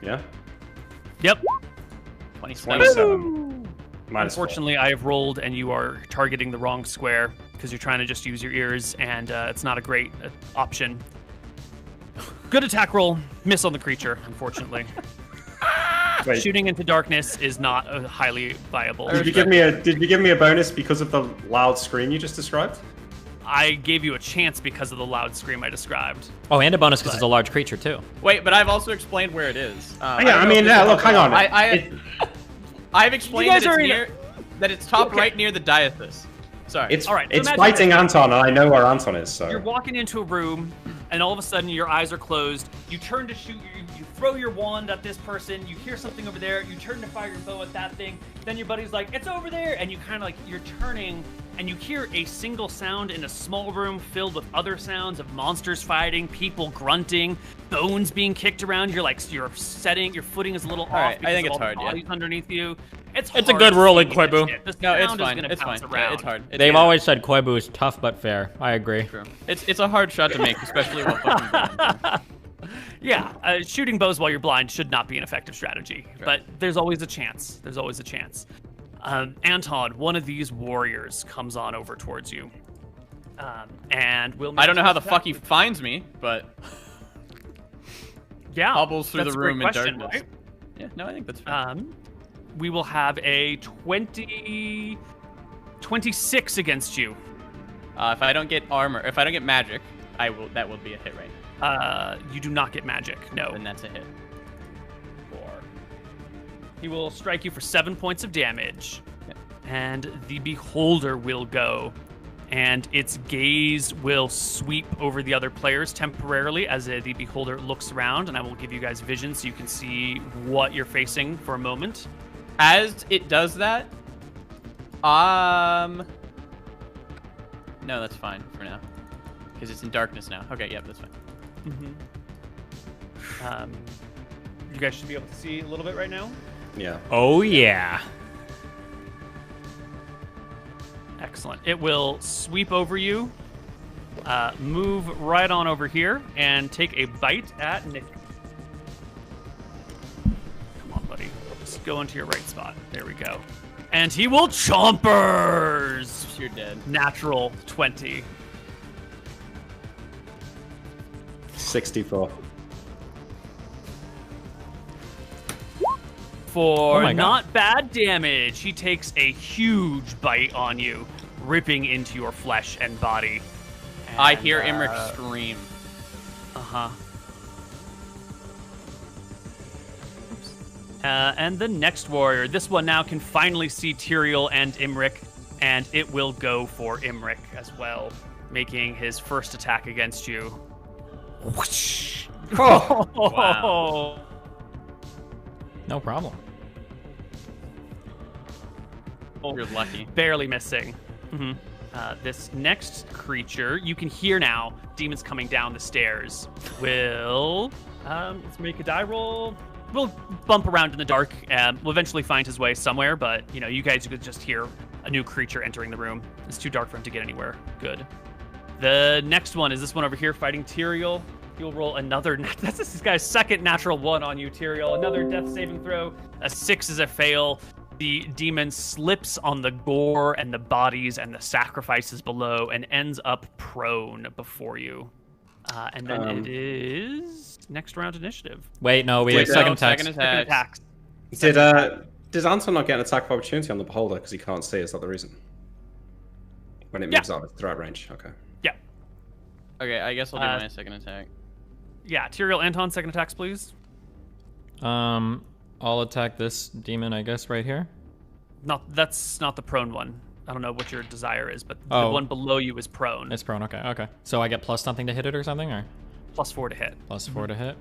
Yeah?
Yep.
27.
Unfortunately, I have rolled, and you are targeting the wrong square because you're trying to just use your ears, and it's not a great option. Good attack roll. Miss on the creature, unfortunately.
Wait.
Shooting into darkness is not highly viable.
Did you give me a bonus because of the loud scream you just described?
I gave you a chance because of the loud scream I described.
Oh, and a bonus because it's a large creature, too.
Wait, but I've also explained where it is.
Look, hang on.
I've explained that it's top right near the diathys. Sorry.
It's,
all right,
it's fighting Anton, and I know where Anton is, so...
You're walking into a room, and all of a sudden your eyes are closed. You turn to shoot, you throw your wand at this person, you hear something over there, you turn to fire your bow at that thing, then your buddy's like, it's over there! And you kind of like, you're turning, and you hear a single sound in a small room filled with other sounds of monsters fighting, people grunting, bones being kicked around. You're like, your footing is a little off.
Right,
because
I think
of
it's
all the
hard,
bodies underneath you. It's
a good rolling, Koibu.
No, it's fine. It's fine. Yeah, it's hard.
They've always said Koibu is tough but fair. I agree.
True. It's a hard shot to make, especially while fucking blind.
Yeah, shooting bows while you're blind should not be an effective strategy, but there's always a chance. There's always a chance. Anton, one of these warriors comes on over towards you, and will.
I don't know how the fuck he finds me, but
yeah,
hobbles through the room in darkness.
Right?
Yeah, no, I think that's fair.
We will have a 26 against you.
If I don't get armor, if I don't get magic, I will. That will be a hit, right?
You do not get magic. No.
Then that's a hit. 4.
He will strike you for 7 points of damage,
Yep.
and the Beholder will go, and its gaze will sweep over the other players temporarily as the Beholder looks around, and I will give you guys vision so you can see what you're facing for a moment.
As it does that, no, that's fine for now, because it's in darkness now. Okay, yep, that's fine.
You guys should be able to see a little bit right now.
Yeah.
Oh, yeah.
Excellent. It will sweep over you, move right on over here, and take a bite at Nick. Come on, buddy. Just go into your right spot. There we go. And he will chompers!
You're dead.
Natural 20.
64.
for
Oh my God.
not bad damage. He takes a huge bite on you, ripping into your flesh and body.
I hear Imric scream.
Uh-huh. And the next warrior. This one now can finally see Tyrael and Imric, and it will go for Imric as well, making his first attack against you. Whoosh.
Oh.
Wow.
No problem.
You're lucky.
Barely missing. Mm-hmm. This next creature, you can hear now, demons coming down the stairs. Will, let's make a die roll. We'll bump around in the dark. We'll eventually find his way somewhere, but, you know, you guys could just hear a new creature entering the room. It's too dark for him to get anywhere. Good. The next one is this one over here fighting Tyrael. He'll roll another. That's this guy's second natural one on you, Tyrael. Another death saving throw. A 6 is a fail. The demon slips on the gore and the bodies and the sacrifices below and ends up prone before you. And then it is next round initiative.
Wait, no, we have second attacks.
Second attacks.
Did Anton not get an attack of opportunity on the beholder because he can't see? Is that the reason? When it moves out of threat range. Okay.
Yeah.
Okay, I guess I'll do my second attack.
Yeah, Tyrael, Anton, second attacks, please.
I'll attack this demon, I guess, right here.
That's not the prone one. I don't know what your desire is, but the one below you is prone.
It's prone. Okay. So I get plus something to hit it or something, or
+4 to hit.
+4 to hit.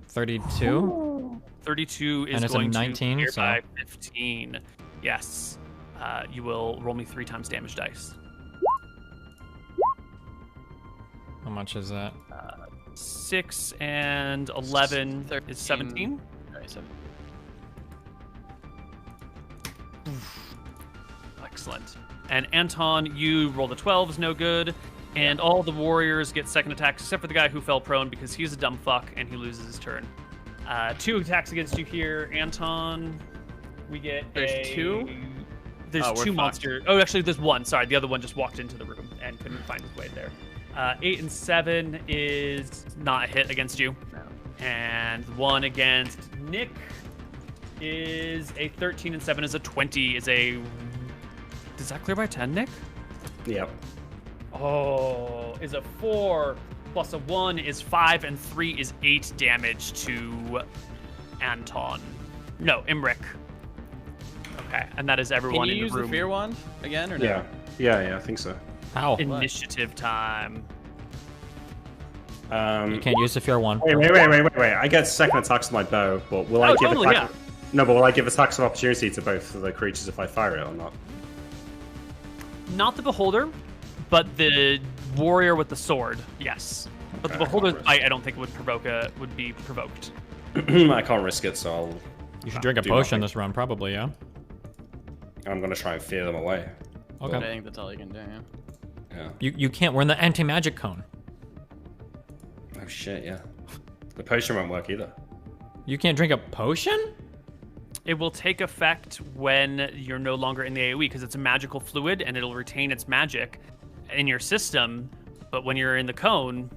32.
32 is
and it's
going
a 19,
to
so
by 15. Yes. You will roll me 3 times damage dice.
How much is that?
6 and 11
13.
is 17.
Right, 7.
Excellent. And Anton, you rolled a 12, is no good. And all the warriors get second attacks, except for the guy who fell prone because he's a dumb fuck and he loses his turn. 2 attacks against you here, Anton. We get
There's 2?
There's 2 monsters. Oh, actually, there's 1. Sorry, the other one just walked into the room and couldn't find his way there. 8 and 7 is not a hit against you.
No.
And 1 against Nick is a 13, and 7 is a 20. Does that clear by 10, Nick?
Yep.
Oh, is a 4 plus a 1 is 5, and 3 is 8 damage to Anton. No, Imric. Okay, and that is everyone in the room.
Can you use the fear wand again, or no?
Yeah, I think so.
How?
Initiative time.
You can't use the fear one.
Wait. I get second attacks with my bow, but will I give attacks? No, but will I give attacks of opportunity to both of the creatures if I fire it or not?
Not the beholder, but the warrior with the sword. Yes, but the beholder's bite, I don't think would be provoked.
I can't risk it, so I'll.
You should drink a potion this run, probably. Yeah.
I'm gonna try and fear them away.
Okay.
I think that's all you can do.
Yeah.
You can't. We're in the anti-magic cone.
Oh shit! Yeah. The potion won't work either.
You can't drink a potion?
It will take effect when you're no longer in the AoE because it's a magical fluid and it'll retain its magic in your system. But when you're in the cone.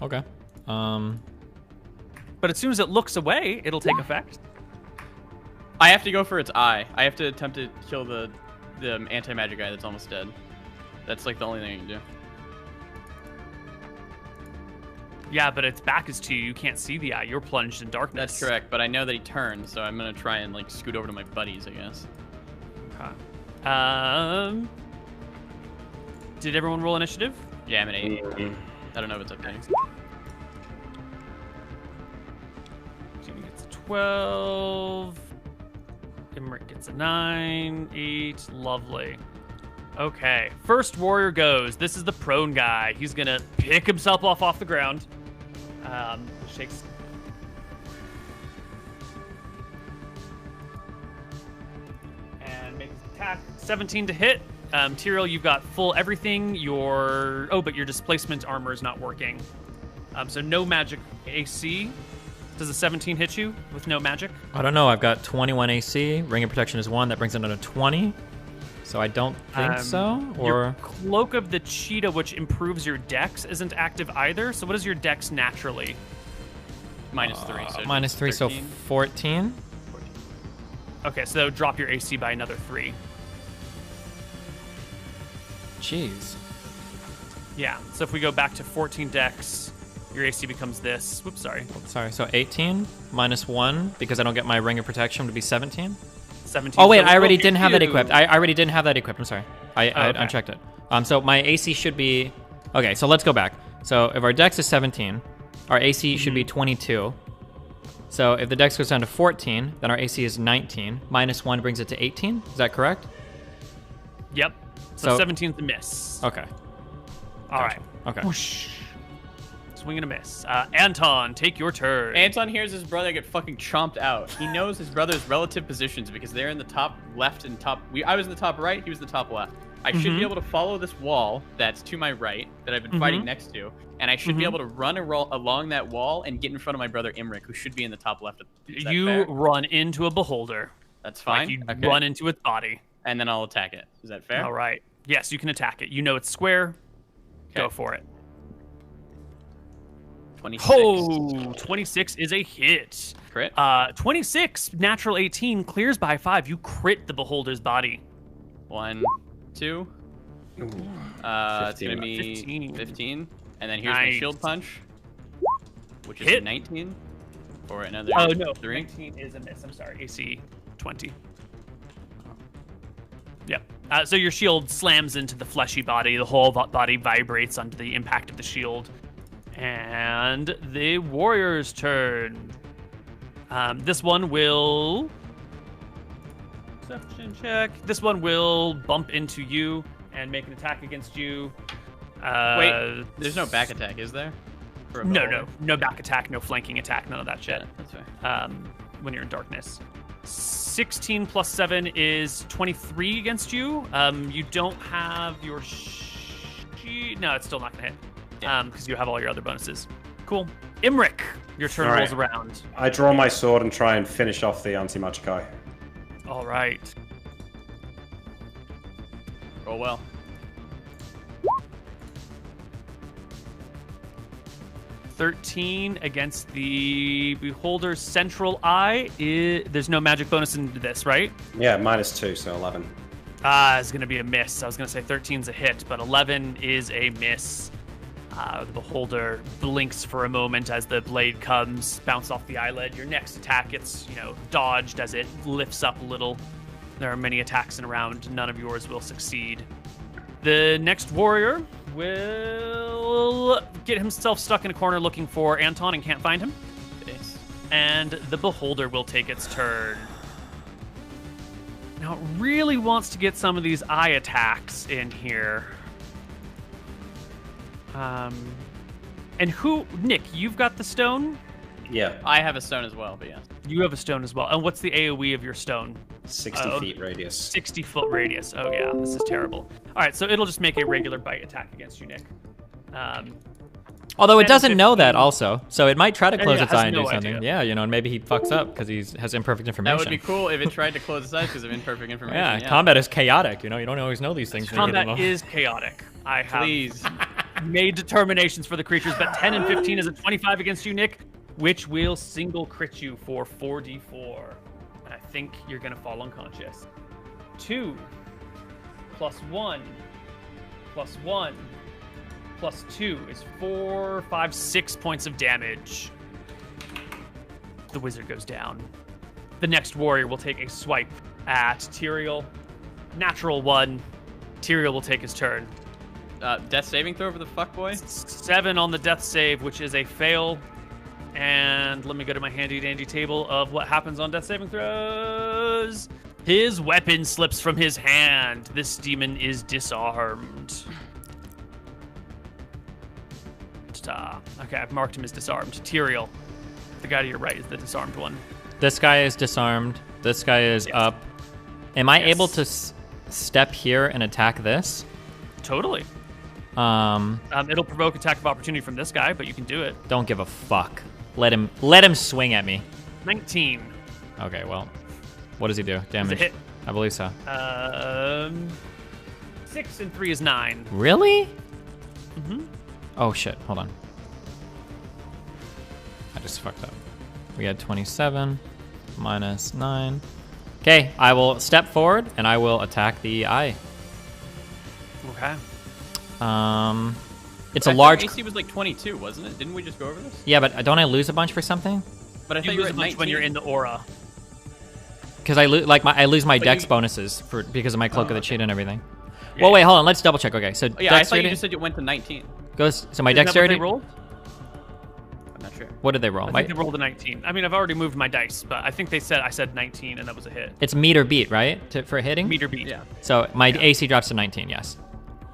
Okay.
But as soon as it looks away, it'll take effect.
I have to go for its eye. I have to attempt to kill the anti-magic guy that's almost dead. That's like the only thing I can do.
Yeah, but its back is to you. You can't see the eye. You're plunged in darkness.
That's correct, but I know that he turned, so I'm gonna try and like scoot over to my buddies, I guess.
Okay. Did everyone roll initiative?
Yeah, I'm at 8. I don't know if it's okay.
Jimmy gets a 12. Imric gets a 9, 8. Lovely. Okay, first warrior goes. This is the prone guy. He's gonna pick himself off the ground. Shakes. And makes his attack. 17 to hit. Tyrael, you've got full everything. But your displacement armor is not working. So no magic AC. Does a 17 hit you with no magic?
I don't know. I've got 21 AC. Ring of Protection is 1. That brings it down to 20. So I don't think so. Or
your Cloak of the Cheetah, which improves your dex, isn't active either. So what is your dex naturally?
-3. So
-3, so
13.
14.
Okay, so that would drop your AC by another 3.
Jeez.
Yeah, so if we go back to 14 dex, your AC becomes this. Whoops, sorry.
Sorry, so 18 -1 because I don't get my ring of protection to be 17.
17.
Oh wait,
so
I already
we'll
didn't have that
you-
equipped. I already didn't have that equipped. I'm sorry. I
okay.
unchecked it. So my AC should be okay. So let's go back. So if our dex is 17, our AC should be 22. So if the dex goes down to 14, then our AC is 19. -1 brings it to 18. Is that correct?
Yep. So 17's the miss.
Okay.
All right.
Okay.
Whoosh. Swing and a miss. Anton, take your turn.
Anton hears his brother get fucking chomped out. He knows his brother's relative positions because they're in the top left and top. I was in the top right. He was in the top left. I should be able to follow this wall that's to my right that I've been fighting next to, and I should be able to run along that wall and get in front of my brother Imric, who should be in the top left. Is that
You
fair?
run into a beholder.
That's fine.
Like you
Okay.
run into its body.
And then I'll attack it. Is that fair?
All right. Yes, you can attack it. You know it's square. Go
Okay.
for it.
26.
Oh, 26 is a hit.
Crit.
26, natural 18, clears by 5. You crit the beholder's body.
1, 2. It's gonna be 15. And then here's my
Nice.
shield punch, which is
Hit.
19 for another 3.
19 is a miss. I'm sorry. AC 20. Yep. So your shield slams into the fleshy body. The whole body vibrates under the impact of the shield. And the warrior's turn. This one will... Perception check. This one will bump into you and make an attack against you.
Wait, there's no back attack, is there? For a beholder?
No back attack, no flanking attack, none of that shit.
Yeah, that's fair.
When you're in darkness. 16 plus 7 is 23 against you. You don't have your... No, it's still not going to hit. Because you have all your other bonuses. Cool. Imric, your turn rolls around.
I draw my sword and try and finish off the anti-magic eye.
All right.
Roll well.
$13 against the beholder's central eye. There's no magic bonus into this, right?
Yeah, -2, so 11.
It's going to be a miss. I was going to say 13's a hit, but 11 is a miss. The beholder blinks for a moment as the blade comes, bounce off the eyelid. Your next attack gets, dodged as it lifts up a little. There are many attacks in a round. None of yours will succeed. The next warrior will get himself stuck in a corner looking for Anton and can't find him.
Nice.
And the beholder will take its turn. Now, it really wants to get some of these eye attacks in here. And Nick, you've got the stone?
Yeah.
I have a stone as well, but yeah.
You have a stone as well. And what's the AoE of your stone?
60 feet radius.
60-foot radius. Oh, yeah. This is terrible. All right, so it'll just make a regular bite attack against you, Nick.
Although it
10,
doesn't know
15.
that also. So it might try to close
Yeah,
its
has
eye and
no
do something.
idea.
Yeah, and maybe he fucks up because he has imperfect information.
That would be cool if it tried to close its eyes because of imperfect information.
Yeah, combat is chaotic. You don't always know these things.
Combat is chaotic. I have
Please.
made determinations for the creatures, but 10 and 15 is a 25 against you, Nick, which will single crit you for 4d4. And I think you're going to fall unconscious. 2 plus 1 plus 1 plus 2 is 4, 5, 6 points of damage. The wizard goes down. The next warrior will take a swipe at Tyrael. Natural 1. Tyrael will take his turn.
Death saving throw for the fuckboy?
7 on the death save, which is a fail. And let me go to my handy dandy table of what happens on death saving throws. His weapon slips from his hand. This demon is disarmed. Okay, I've marked him as disarmed. Tyrael, the guy to your right is the disarmed one.
This guy is disarmed. This guy is up. Am I able to step here and attack this?
Totally. It'll provoke attack of opportunity from this guy, but you can do it.
Don't give a fuck. Let him swing at me.
19.
Okay, well, what does he do? Damage.
It's a hit.
I believe so.
6 and 3 is 9.
Really?
Mm-hmm.
Oh shit! Hold on. I just fucked up. We had 27 minus 9. Okay, I will step forward and I will attack the eye.
Okay.
It's a large.
AC was like 22, wasn't it? Didn't we just go over this?
Yeah, but don't I lose a bunch for something?
But I
You
thought you were
lose a
at
bunch
19.
when you're in the aura.
Because I lose my
But
dex
you-
bonuses because of my cloak of the
okay.
cheat and everything.
Yeah,
Well, wait, hold on. Let's double check. Okay, so
Oh, yeah, I thought you
dexterity
just said you went to 19.
goes. So my
Isn't that what
dexterity.
they rolled?
I'm not sure.
What did they roll?
I think they rolled a 19. I mean, I've already moved my dice, but I think I said 19, and that was a hit.
It's meter beat, right? For hitting.
Meter beat.
Yeah.
So my AC drops to 19. Yes.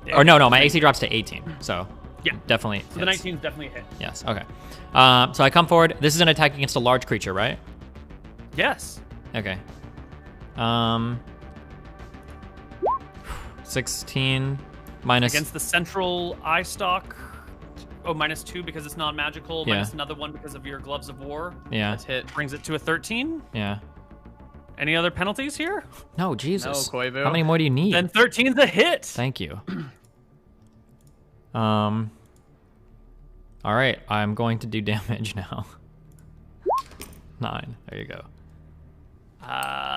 Yeah.
Or no, my AC drops to 18. So
Yeah.
definitely.
So the
hits.
19 is definitely a hit.
Yes. Okay. So I come forward. This is an attack against a large creature, right?
Yes.
Okay. 16 minus.
Against the central eye stalk. Oh, -2 because it's non-magical.
Yeah.
Minus another 1 because of your gloves of war.
Yeah.
That's hit.
Brings it to a 13.
Yeah.
Any other penalties here?
No, Jesus.
No, Koivu.
How many more do you need?
Then 13's a hit.
Thank you. All right, I'm going to do damage now. 9. There you go.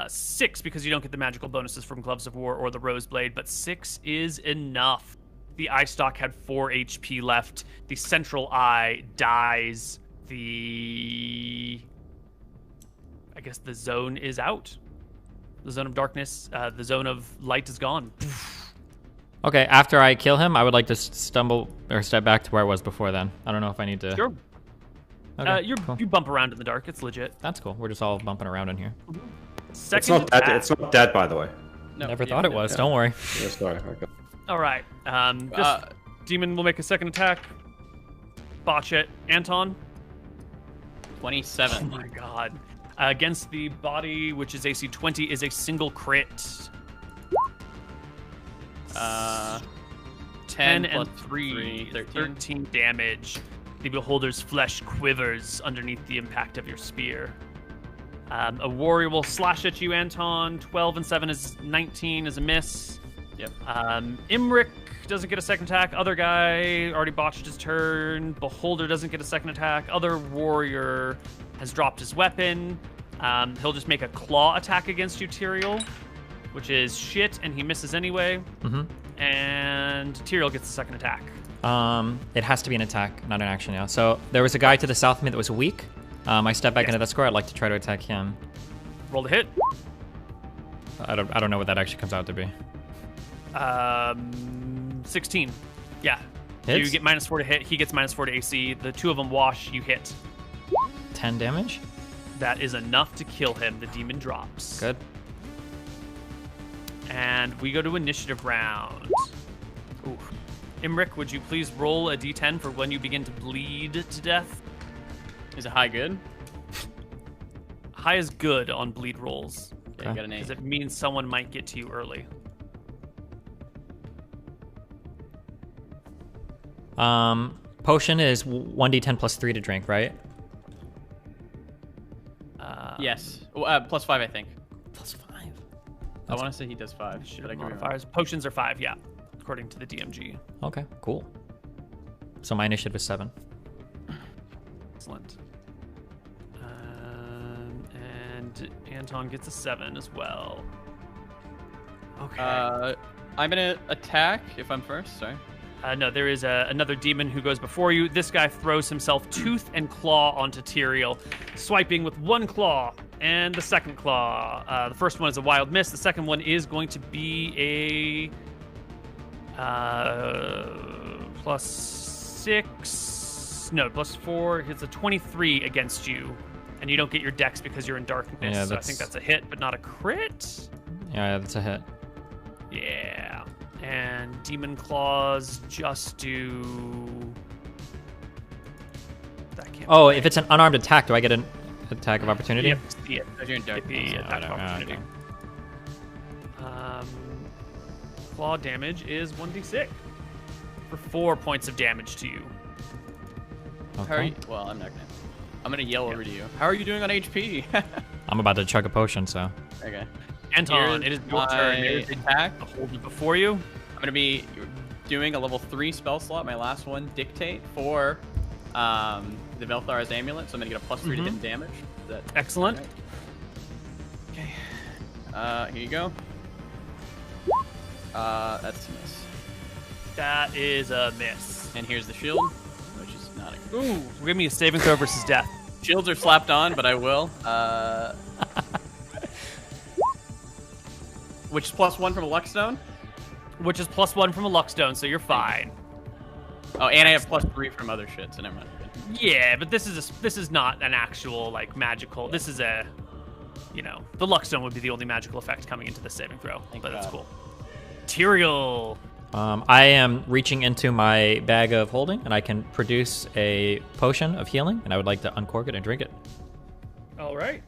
6 because you don't get the magical bonuses from Gloves of War or the Rose Blade, but 6 is enough. The eye stalk had 4 HP left. The central eye dies. I guess the zone is out. The zone of darkness, the zone of light is gone.
Okay, after I kill him, I would like to stumble or step back to where I was before then. I don't know if I need to.
Sure.
Okay, cool.
You bump around in the dark. It's legit.
That's cool. We're just all bumping around in here.
Second
It's not dead. It's not dead, by the way.
No,
Never
yeah,
thought it
yeah.
was. Don't worry.
Yeah, sorry. Okay.
All right. Demon will make a second attack. Botch it. Anton.
27.
Oh my god. Against the body, which is AC 20, is a single crit. 10
plus
and 3,
13.
13 damage. The beholder's flesh quivers underneath the impact of your spear. A warrior will slash at you, Anton. 12 and 7 is 19 is a miss.
Yep.
Imric doesn't get a second attack. Other guy already botched his turn. Beholder doesn't get a second attack. Other warrior has dropped his weapon. He'll just make a claw attack against you, Tyrael, which is shit, and he misses anyway.
Mm-hmm.
And Tyrael gets a second attack.
It has to be an attack, not an action. Yeah. So there was a guy to the south of me that was weak. I stepped back into that square. I'd like to try to attack him.
Roll to hit.
I don't know what that actually comes out to be.
16. Yeah.
Hits?
You get -4 to hit. He gets -4 to AC. The two of them wash. You hit.
10 damage.
That is enough to kill him. The demon drops.
Good.
And we go to initiative round. Ooh. Imric, would you please roll a d10 for when you begin to bleed to death?
Is it high good?
High is good on bleed rolls.
Yeah, you got an 8.
Because it means someone might get to you early.
Potion is 1d10 plus 3 to drink, right?
Yes. Plus 5, I think.
Plus 5.
I want to say he does 5. But I could be wrong.
Modifiers. Potions are 5, yeah, according to the DMG.
Okay, cool. So my initiative is 7.
Excellent. And Anton gets a 7 as well. Okay.
I'm gonna attack if I'm first. Sorry.
No, there is another demon who goes before you. This guy throws himself tooth and claw onto Tyrael, swiping with one claw and the second claw. The first one is a wild miss. The second one is going to be a +6. No, +4. It's a 23 against you, and you don't get your dex because you're in darkness.
Yeah,
so I think that's a hit, but not a crit.
Yeah, that's a hit.
Yeah. And demon claws just do. That can't.
Oh, if it's an unarmed attack, do I get an attack of opportunity?
Yep. See it.
You're in dark.
The attack of opportunity. Claw damage is 1d6 for 4 points of damage to you.
How are you? Well, I'm not gonna. I'm gonna yell over to you. How are you doing on HP?
I'm about to chug a potion, so.
Okay.
Anton, it is your turn. There's
attack.
a hold before you.
I'm gonna be doing a level 3 spell slot. My last one, Dictate, for the Velthar's amulet, so I'm gonna get a +3 to hit damage.
Excellent.
Right? Okay. Here you go. That's a miss.
That is a miss.
And here's the shield, which is not a good.
Ooh, give me a saving throw versus death.
Shields are slapped on, but I will. Which is +1 from a Luckstone?
Which is +1 from a Luckstone, so you're fine.
Oh, and I have +3 from other shit, so never mind.
Yeah, but this is not an actual like magical. This is a, you know, the Luckstone would be the only magical effect coming into the saving throw, but that's cool. Tyrael.
I am reaching into my bag of holding, and I can produce a potion of healing, and I would like to uncork it and drink it.
All right.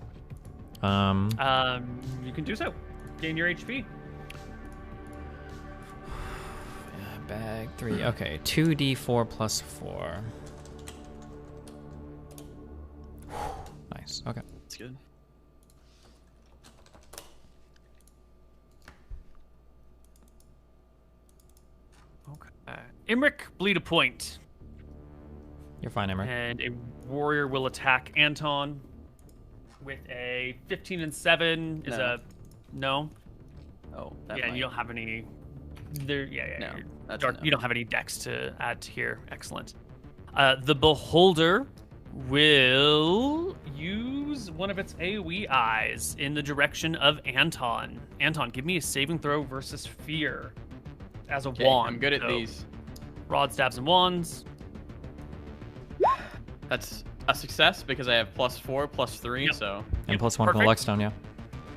You can do so. Gain your HP.
Bag 3. Okay, 2d4 plus 4. Nice. Okay.
That's good.
Okay. Imric, bleed a point.
You're fine, Emmer.
And a warrior will attack Anton with a 15 and 7 is a no.
Oh,
yeah, and you don't have any. There, yeah.
No, that's
dark.
no.
You don't have any dex to add to here. Excellent. The Beholder will use one of its AoE eyes in the direction of Anton. Anton, give me a saving throw versus fear as a wand.
I'm good at these.
Rod, stabs, and wands.
That's a success because I have +4, +3, so.
And +1 from the Luckstone, yeah.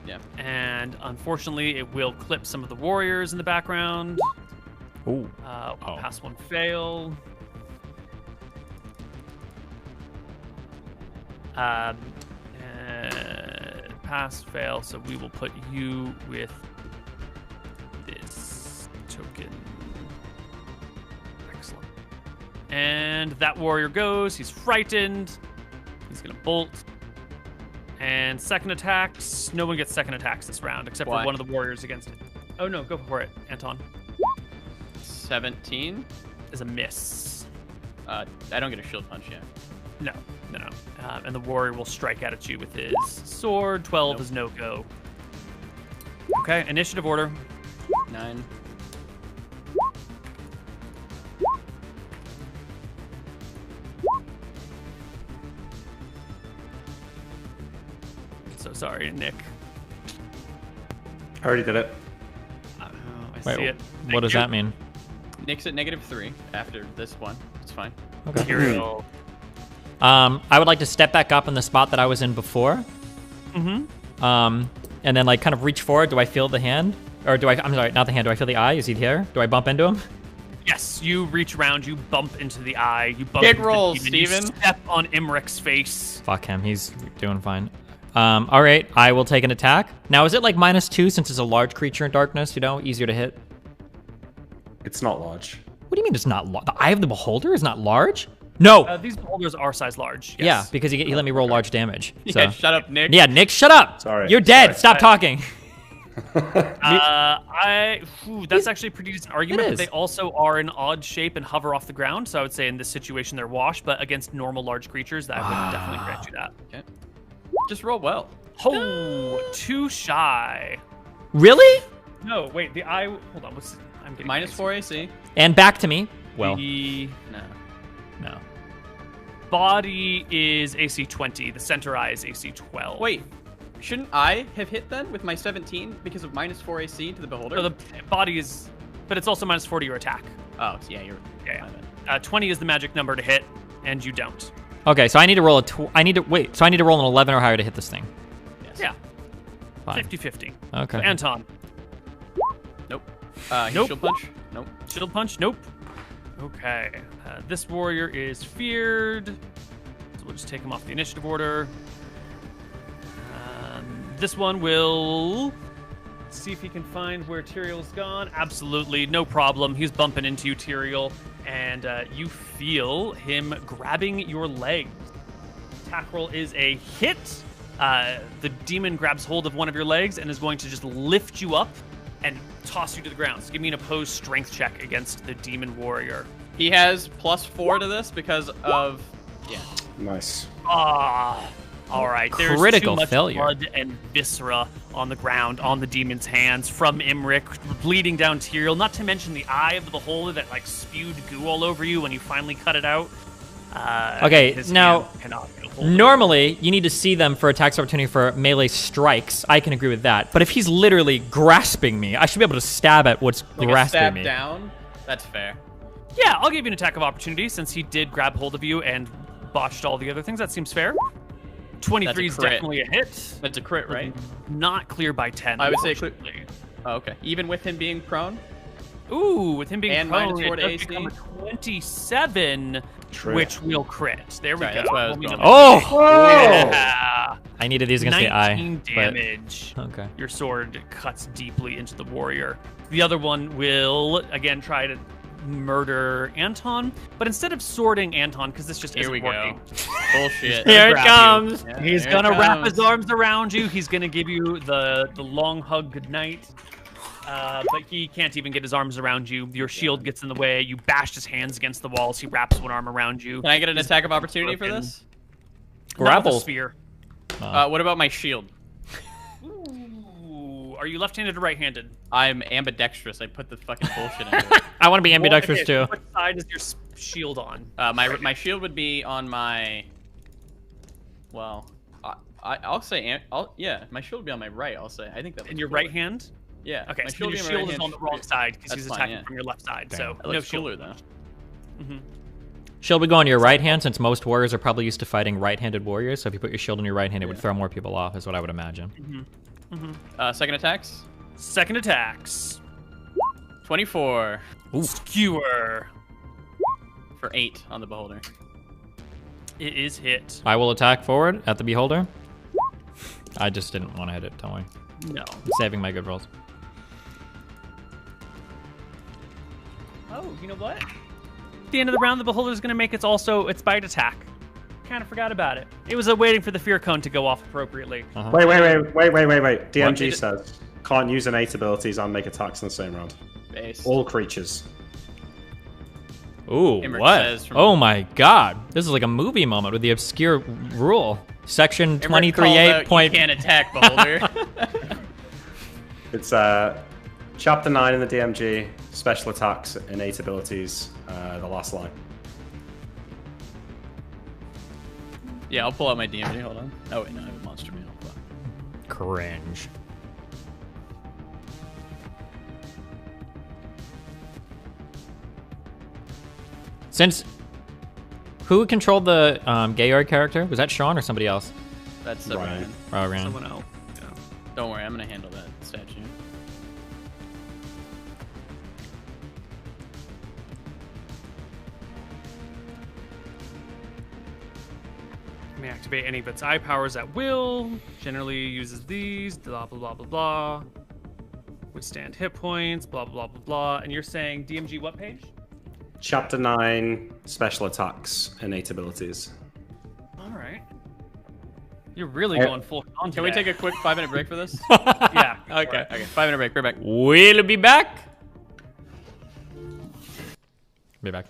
Yeah.
And unfortunately, it will clip some of the warriors in the background.
Ooh.
Pass one fail. Pass fail, so we will put you with this token. Excellent. And that warrior goes. He's frightened. He's going to bolt. And second attacks. No one gets second attacks this round except for one of the warriors against it. Oh, no. Go for it, Anton.
17
is a miss.
I don't get a shield punch yet.
No. And the warrior will strike out at you with his sword. 12 is no go. Okay, initiative order.
9.
So sorry, Nick.
I already did it.
I
Wait,
see it.
What does that mean?
Nick's at -3 after this one. It's fine.
Okay.
Tyrael.
I would like to step back up in the spot that I was in before.
Mm-hmm.
And then like kind of reach forward. Do I feel the hand? Or do I, I'm sorry, not the hand. Do I feel the eye? Is he here? Do I bump into him?
Yes, you reach around, you bump into the eye, you bump
Big
into
roll,
the demon, you
Steven.
step on Imric's face.
Fuck him. He's doing fine. All right, I will take an attack. Now, is it like -2 since it's a large creature in darkness, you know, easier to hit?
It's not large.
What do you mean it's not large? The Eye of the Beholder is not large? No!
These beholders are size large. Yes.
Yeah, because he let me roll large damage. So.
Yeah, shut up, Nick.
Yeah, Nick, shut up!
Sorry.
You're dead. Stop talking.
That's actually a pretty decent argument.
It
But
is.
they also are an odd shape and hover off the ground. So I would say in this situation they're washed, but against normal large creatures, that would definitely grant you that.
Okay. Just roll well.
Oh, too shy.
Really?
No, wait. The eye. Hold on. I'm getting
-4 AC.
And back to me. Well,
No.
Body is AC 20. The center eye is AC 12.
Wait. Shouldn't I have hit then with my 17 because of -4 AC to the Beholder?
No, the body is, but it's also -4 to your attack.
Oh, yeah, you're.
Yeah. 20 is the magic number to hit, and you don't.
okay, so I need to roll so I need to roll an 11 or higher to hit this thing.
Yes.
Yeah.
Fine.
50-50.
Okay.
So Anton.
Nope.
Nope.
Shield punch? Nope.
Shield punch? Nope. Okay. This warrior is feared. So we'll just take him off the initiative order. This one will see if he can find where Tyrael's gone. Absolutely, no problem. He's bumping into you, Tyrael, and you feel him grabbing your legs. Attack roll is a hit. The demon grabs hold of one of your legs and is going to just lift you up and toss you to the ground. So give me an opposed strength check against the demon warrior.
He has +4 to this because of Yeah.
Nice.
Ah. All right. There's
Critical
too much
failure.
blood and viscera on the ground, on the demon's hands, from Imric, bleeding down Tyrael, not to mention the eye of the beholder that, like, spewed goo all over you when you finally cut it out.
Okay,
his
now,
hand cannot get a hold of it.
normally, you need to see them for attacks opportunity for melee strikes. I can agree with that. But if he's literally grasping me, I should be able to stab at what's
Like
grasping
a stab
me.
down. That's fair.
Yeah, I'll give you an attack of opportunity since he did grab hold of you and botched all the other things. That seems fair. 23 is
crit.
definitely a hit.
That's a crit, right?
Not clear by 10.
I would say
unfortunately.
Oh, okay. Even with him being prone?
Ooh, with him being
And
prone,
-4 to
it does
AC?
become a 27,
True.
which will crit. There we
Sorry,
go.
that's why I was
We'll
going
meet
Oh!
Yeah.
I needed these against the eye.
19
but-
damage.
Okay.
Your sword cuts deeply into the warrior. The other one will, again, try to murder Anton, but instead of swording Anton, because this just
Here
isn't
we
working.
go. Bullshit.
Here it
grab
comes.
Yeah,
He's
here
gonna
it
wrap
comes.
his arms around you. He's gonna give you the long hug goodnight. But he can't even get his arms around you. Your shield gets in the way. You bash his hands against the walls. He wraps one arm around you.
Can I get an attack of opportunity for this?
Not with a
Grapple.
spear.
What about my shield?
Ooh, are you left-handed or right-handed?
I'm ambidextrous. I put the fucking bullshit into it.
I want to be ambidextrous
Okay,
too.
What side is your shield on?
My shield would be on my. Well, I'll say yeah. My shield would be on my right. I'll say. I think that.
In your right hand?
Yeah.
Okay,
my
so your
be on my
shield
right
is
hand.
on the wrong side because
That's
he's
fine,
attacking
yeah.
from your left side.
Damn.
So
That
no
looks
shield.
cooler though.
Shield would go on your right hand since most warriors are probably used to fighting right-handed warriors. So if you put your shield on your right hand, it would throw more people off, is what I would imagine.
Second attacks.
Second attacks.
24
Skewer.
for 8 on the beholder.
It is hit.
I will attack forward at the beholder. I just didn't want to hit it, don't worry.
No.
I'm saving my good rolls.
Oh, you know what? At the end of the round, the beholder is going to make its bite attack. Kind of forgot about it. It was waiting for the fear cone to go off appropriately.
Wait. DMG says can't use innate abilities and make attacks in the same round.
Base.
All creatures.
Ooh,
Imric
what?
says from-
Oh my god. This is like a movie moment with the obscure rule. Section
Imric called out,
23A.
You can't attack beholder.
It's chapter 9 in the DMG. Special attacks, innate abilities. The last line.
Yeah, I'll pull out my DMG. Hold on. Oh wait, no, I have a monster manual. Fuck.
Cringe. Since who controlled the Gayard character? Was that Sean or somebody else?
That's
Ryan.
Ryan.
Oh, Ryan.
Someone else. Yeah.
Don't worry, I'm gonna handle that statue.
May activate any of its eye powers at will. Generally uses these. Blah blah blah blah blah. Withstand hit points. Blah blah blah blah. And you're saying DMG what page?
Chapter 9, special attacks, innate abilities.
All right. You're really going full on.
Can we take a quick 5-minute break for this?
Yeah.
Okay. 5-minute break. We're back.
We'll be back. Be back.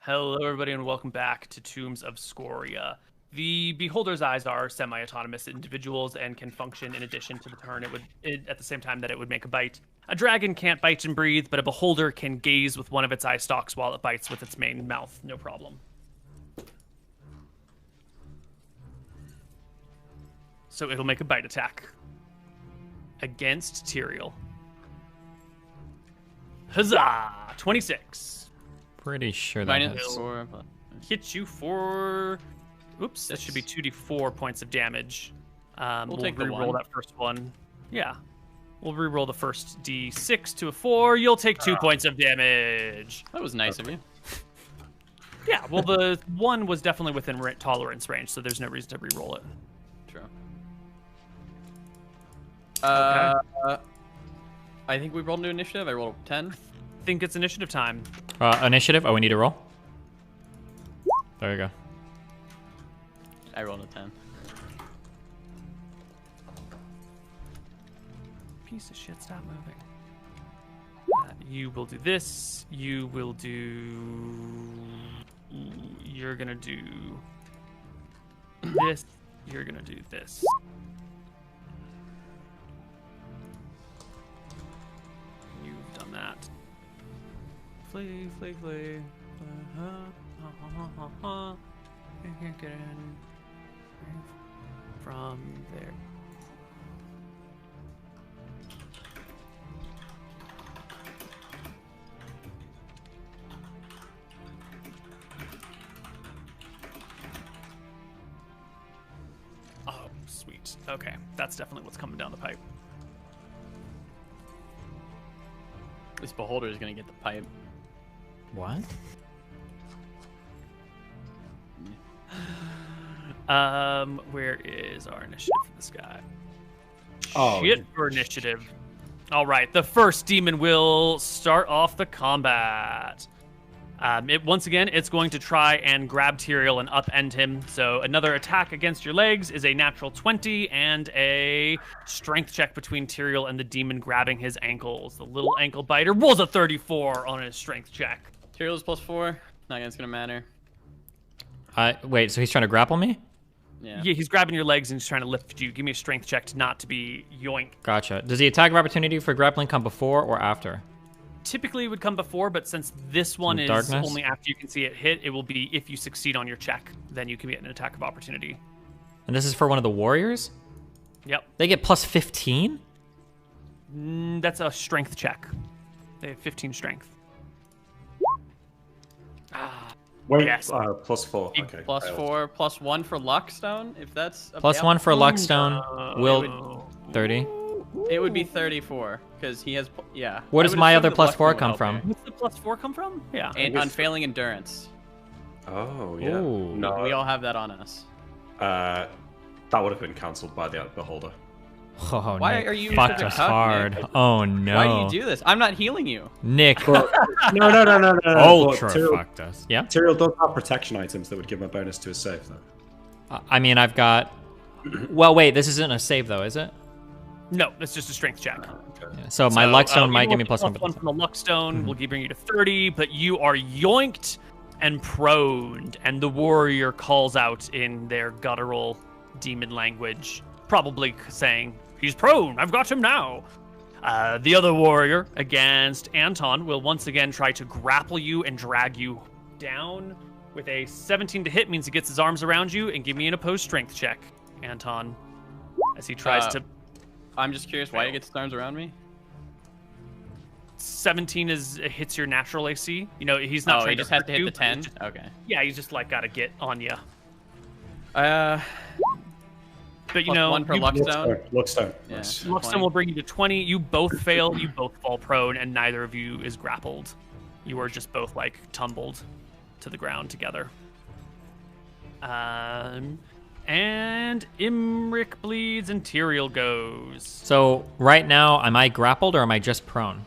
Hello, everybody, and welcome back to Tombs of Scoria. The Beholder's Eyes are semi-autonomous individuals and can function in addition to the turn at the same time that it would make a bite. A dragon can't bite and breathe, but a Beholder can gaze with one of its eye stalks while it bites with its main mouth. No problem. So it'll make a bite attack against Tyrael. Huzzah! 26.
Pretty sure that
Minus 4.
Hit you for... Oops, that should be 2d4 points of damage. We'll
take the
re-roll
one.
that first one. Yeah. We'll re-roll the first d6 to a 4. You'll take 2 points of damage.
That was nice of you.
Yeah, well, the 1 was definitely within tolerance range, so there's no reason to re-roll it.
True.
Okay.
I think we rolled new initiative. I rolled 10.
I think it's initiative time.
Initiative? Oh, we need to roll? There you go.
I rolled a 10.
Piece of shit, stop moving. You will do this. You will do... You're gonna do... this. You're gonna do this. You've done that. Flee, flee, flee. You can't get in from there. Oh, sweet. Okay, that's definitely what's coming down the pipe.
This Beholder is going to get the pipe.
What?
Where is our initiative for this guy?
Oh.
Shit for initiative. All right, the first demon will start off the combat. Once again, it's going to try and grab Tyrael and upend him. So another attack against your legs is a natural 20 and a strength check between Tyrael and the demon grabbing his ankles. The little ankle biter was a 34 on his strength check.
Tyrael's +4. Not gonna matter.
Wait, so he's trying to grapple me?
Yeah.
Yeah, he's grabbing your legs and he's trying to lift you. Give me a strength check to not to be yoink.
Gotcha. Does the attack of opportunity for grappling come before or after?
Typically it would come before, but since this one is
Darkness?
only after you can see it hit, it will be if you succeed on your check, then you can get an attack of opportunity.
And this is for one of the warriors?
Yep.
They get plus 15?
That's a strength check. They have 15 strength.
Wait,
Yes.
+4. Okay.
+4, +1 for Luckstone. If that's
Plus 1 for Luckstone. Will 30.
It would be 34 because he has. Yeah.
Where
I
does
would
my
assume
other
that
plus
Luckstone
4
would
come
help
from?
you.
What's the +4 come from? Yeah.
And unfailing endurance.
Oh, yeah.
Ooh.
No,
We all have that on us.
that would have been cancelled by the Beholder.
Oh,
Why
Nick
are you
fucked
such a
us
cuck,
hard.
Nick?
Oh, no.
Why do you do this? I'm not healing you.
Nick.
No.
Ultra
Tyrael-
fucked us. Yeah?
Tyrael does have protection items that would give him a bonus to his save, though.
I mean, I've got... Well, wait, this isn't a save, though, is it?
No, it's just a strength check.
Okay.
Yeah, so my Luckstone might give me plus 1.
Plus 1 from the Luckstone will bring you to 30, but you are yoinked and proned, and the warrior calls out in their guttural demon language, probably saying, "He's prone, I've got him now." The other warrior against Anton will once again try to grapple you and drag you down. With a 17 to hit means he gets his arms around you, and give me an opposed strength check, Anton, as he tries to...
I'm just curious why he gets his arms around me.
17 hits your natural AC. You know, he's not
Oh,
trying
he just has
hurt
to hit
you,
the
but
10?
he's just-
Okay.
Yeah, he's just like gotta get on you.
But
But you know,
+1 for
you-
Luckstone.
Luckstone.
Yeah.
Nice.
Luckstone will bring you to 20. You both fail. You both fall prone, and neither of you is grappled. You are just both like tumbled to the ground together. And Imric bleeds and Tyrael goes.
So right now, am I grappled or am I just prone?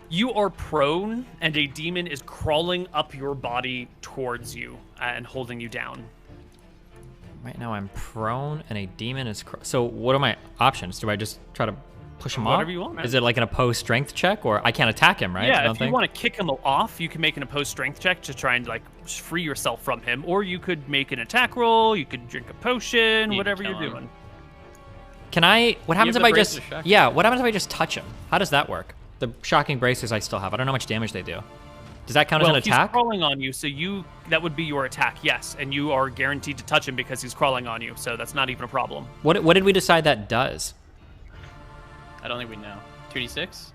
You are prone, and a demon is crawling up your body towards you and holding you down.
Right now I'm prone and a demon is... So what are my options? Do I just try to push him
Whatever
off?
you want, man.
Is it like an opposed strength check, or I can't attack him, right?
Yeah, if you want to kick him off, you can make an opposed strength check to try and like free yourself from him, or you could make an attack roll. You could drink a potion, whatever you're doing.
Can I? What happens if I just? Yeah. What happens if I just touch him? How does that work? The shocking braces I still have. I don't know how much damage they do. Does that count as an attack?
He's crawling on you, so that would be your attack, yes, and you are guaranteed to touch him because he's crawling on you, so that's not even a problem.
What did we decide that does?
I don't think we know. 2d6?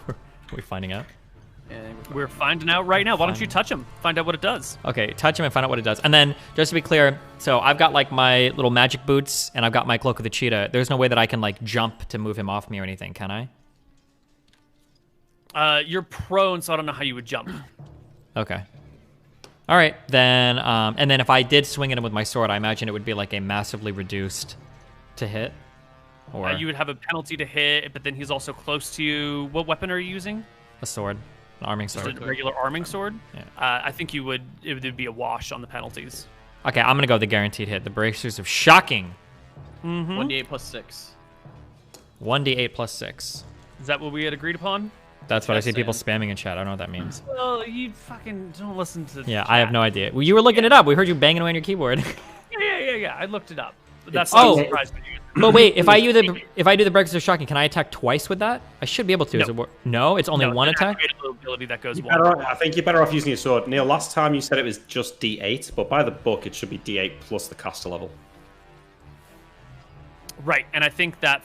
Are we finding out?
Yeah,
we're finding out right now. Why don't you touch him? Find out what it does.
Okay, touch him and find out what it does. And then, just to be clear, so I've got like my little magic boots, and I've got my cloak of the cheetah. There's no way that I can like jump to move him off me or anything, can I?
You're prone, so I don't know how you would jump.
Okay. All right, then, and then if I did swing at him with my sword, I imagine it would be like a massively reduced to hit. Or
you would have a penalty to hit, but then he's also close to you. What weapon are you using?
A sword. An arming sword.
Just a regular arming sword?
Yeah.
I think it would be a wash on the penalties.
Okay, I'm going to go with the guaranteed hit. The bracers of shocking.
1d8 plus 6.
1d8 plus 6.
Is that what we had agreed upon?
That's what I see people spamming in chat. I don't know what that means.
Well, you fucking don't listen to
Yeah,
chat.
I have no idea. Well, you were looking it up. We heard you banging away on your keyboard.
Yeah. I looked it up. But that's
Oh.
not surprising.
But wait, if I do the bracers of shocking, can I attack twice with that? I should be able to.
No.
No, it's only one attack?
Ability that goes
I think you're better off using your sword. Neil, last time you said it was just D8, but by the book it should be D8 plus the caster level.
Right, and I think that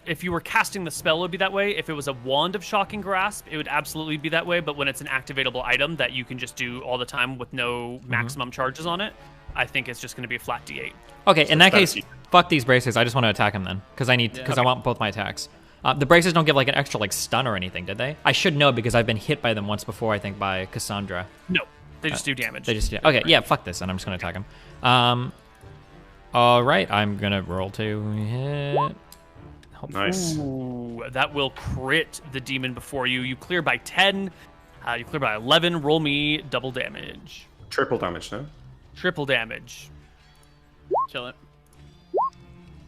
if you were casting the spell, it would be that way. If it was a wand of shocking grasp, it would absolutely be that way. But when it's an activatable item that you can just do all the time with no maximum charges on it, I think it's just going to be a flat D8.
Okay, in that case, fuck these bracers. I just want to attack him then, because I want both my attacks. The bracers don't give like an extra like stun or anything, did they? I should know because I've been hit by them once before. I think by Cassandra.
No, they just do damage.
They just do. Okay, yeah, fuck this, and I'm just gonna attack him. All right, I'm gonna roll to hit.
Nice.
Ooh, that will crit the demon before you. You clear by 10. You clear by 11. Roll me double damage.
Triple damage, no?
Triple damage.
Chill it.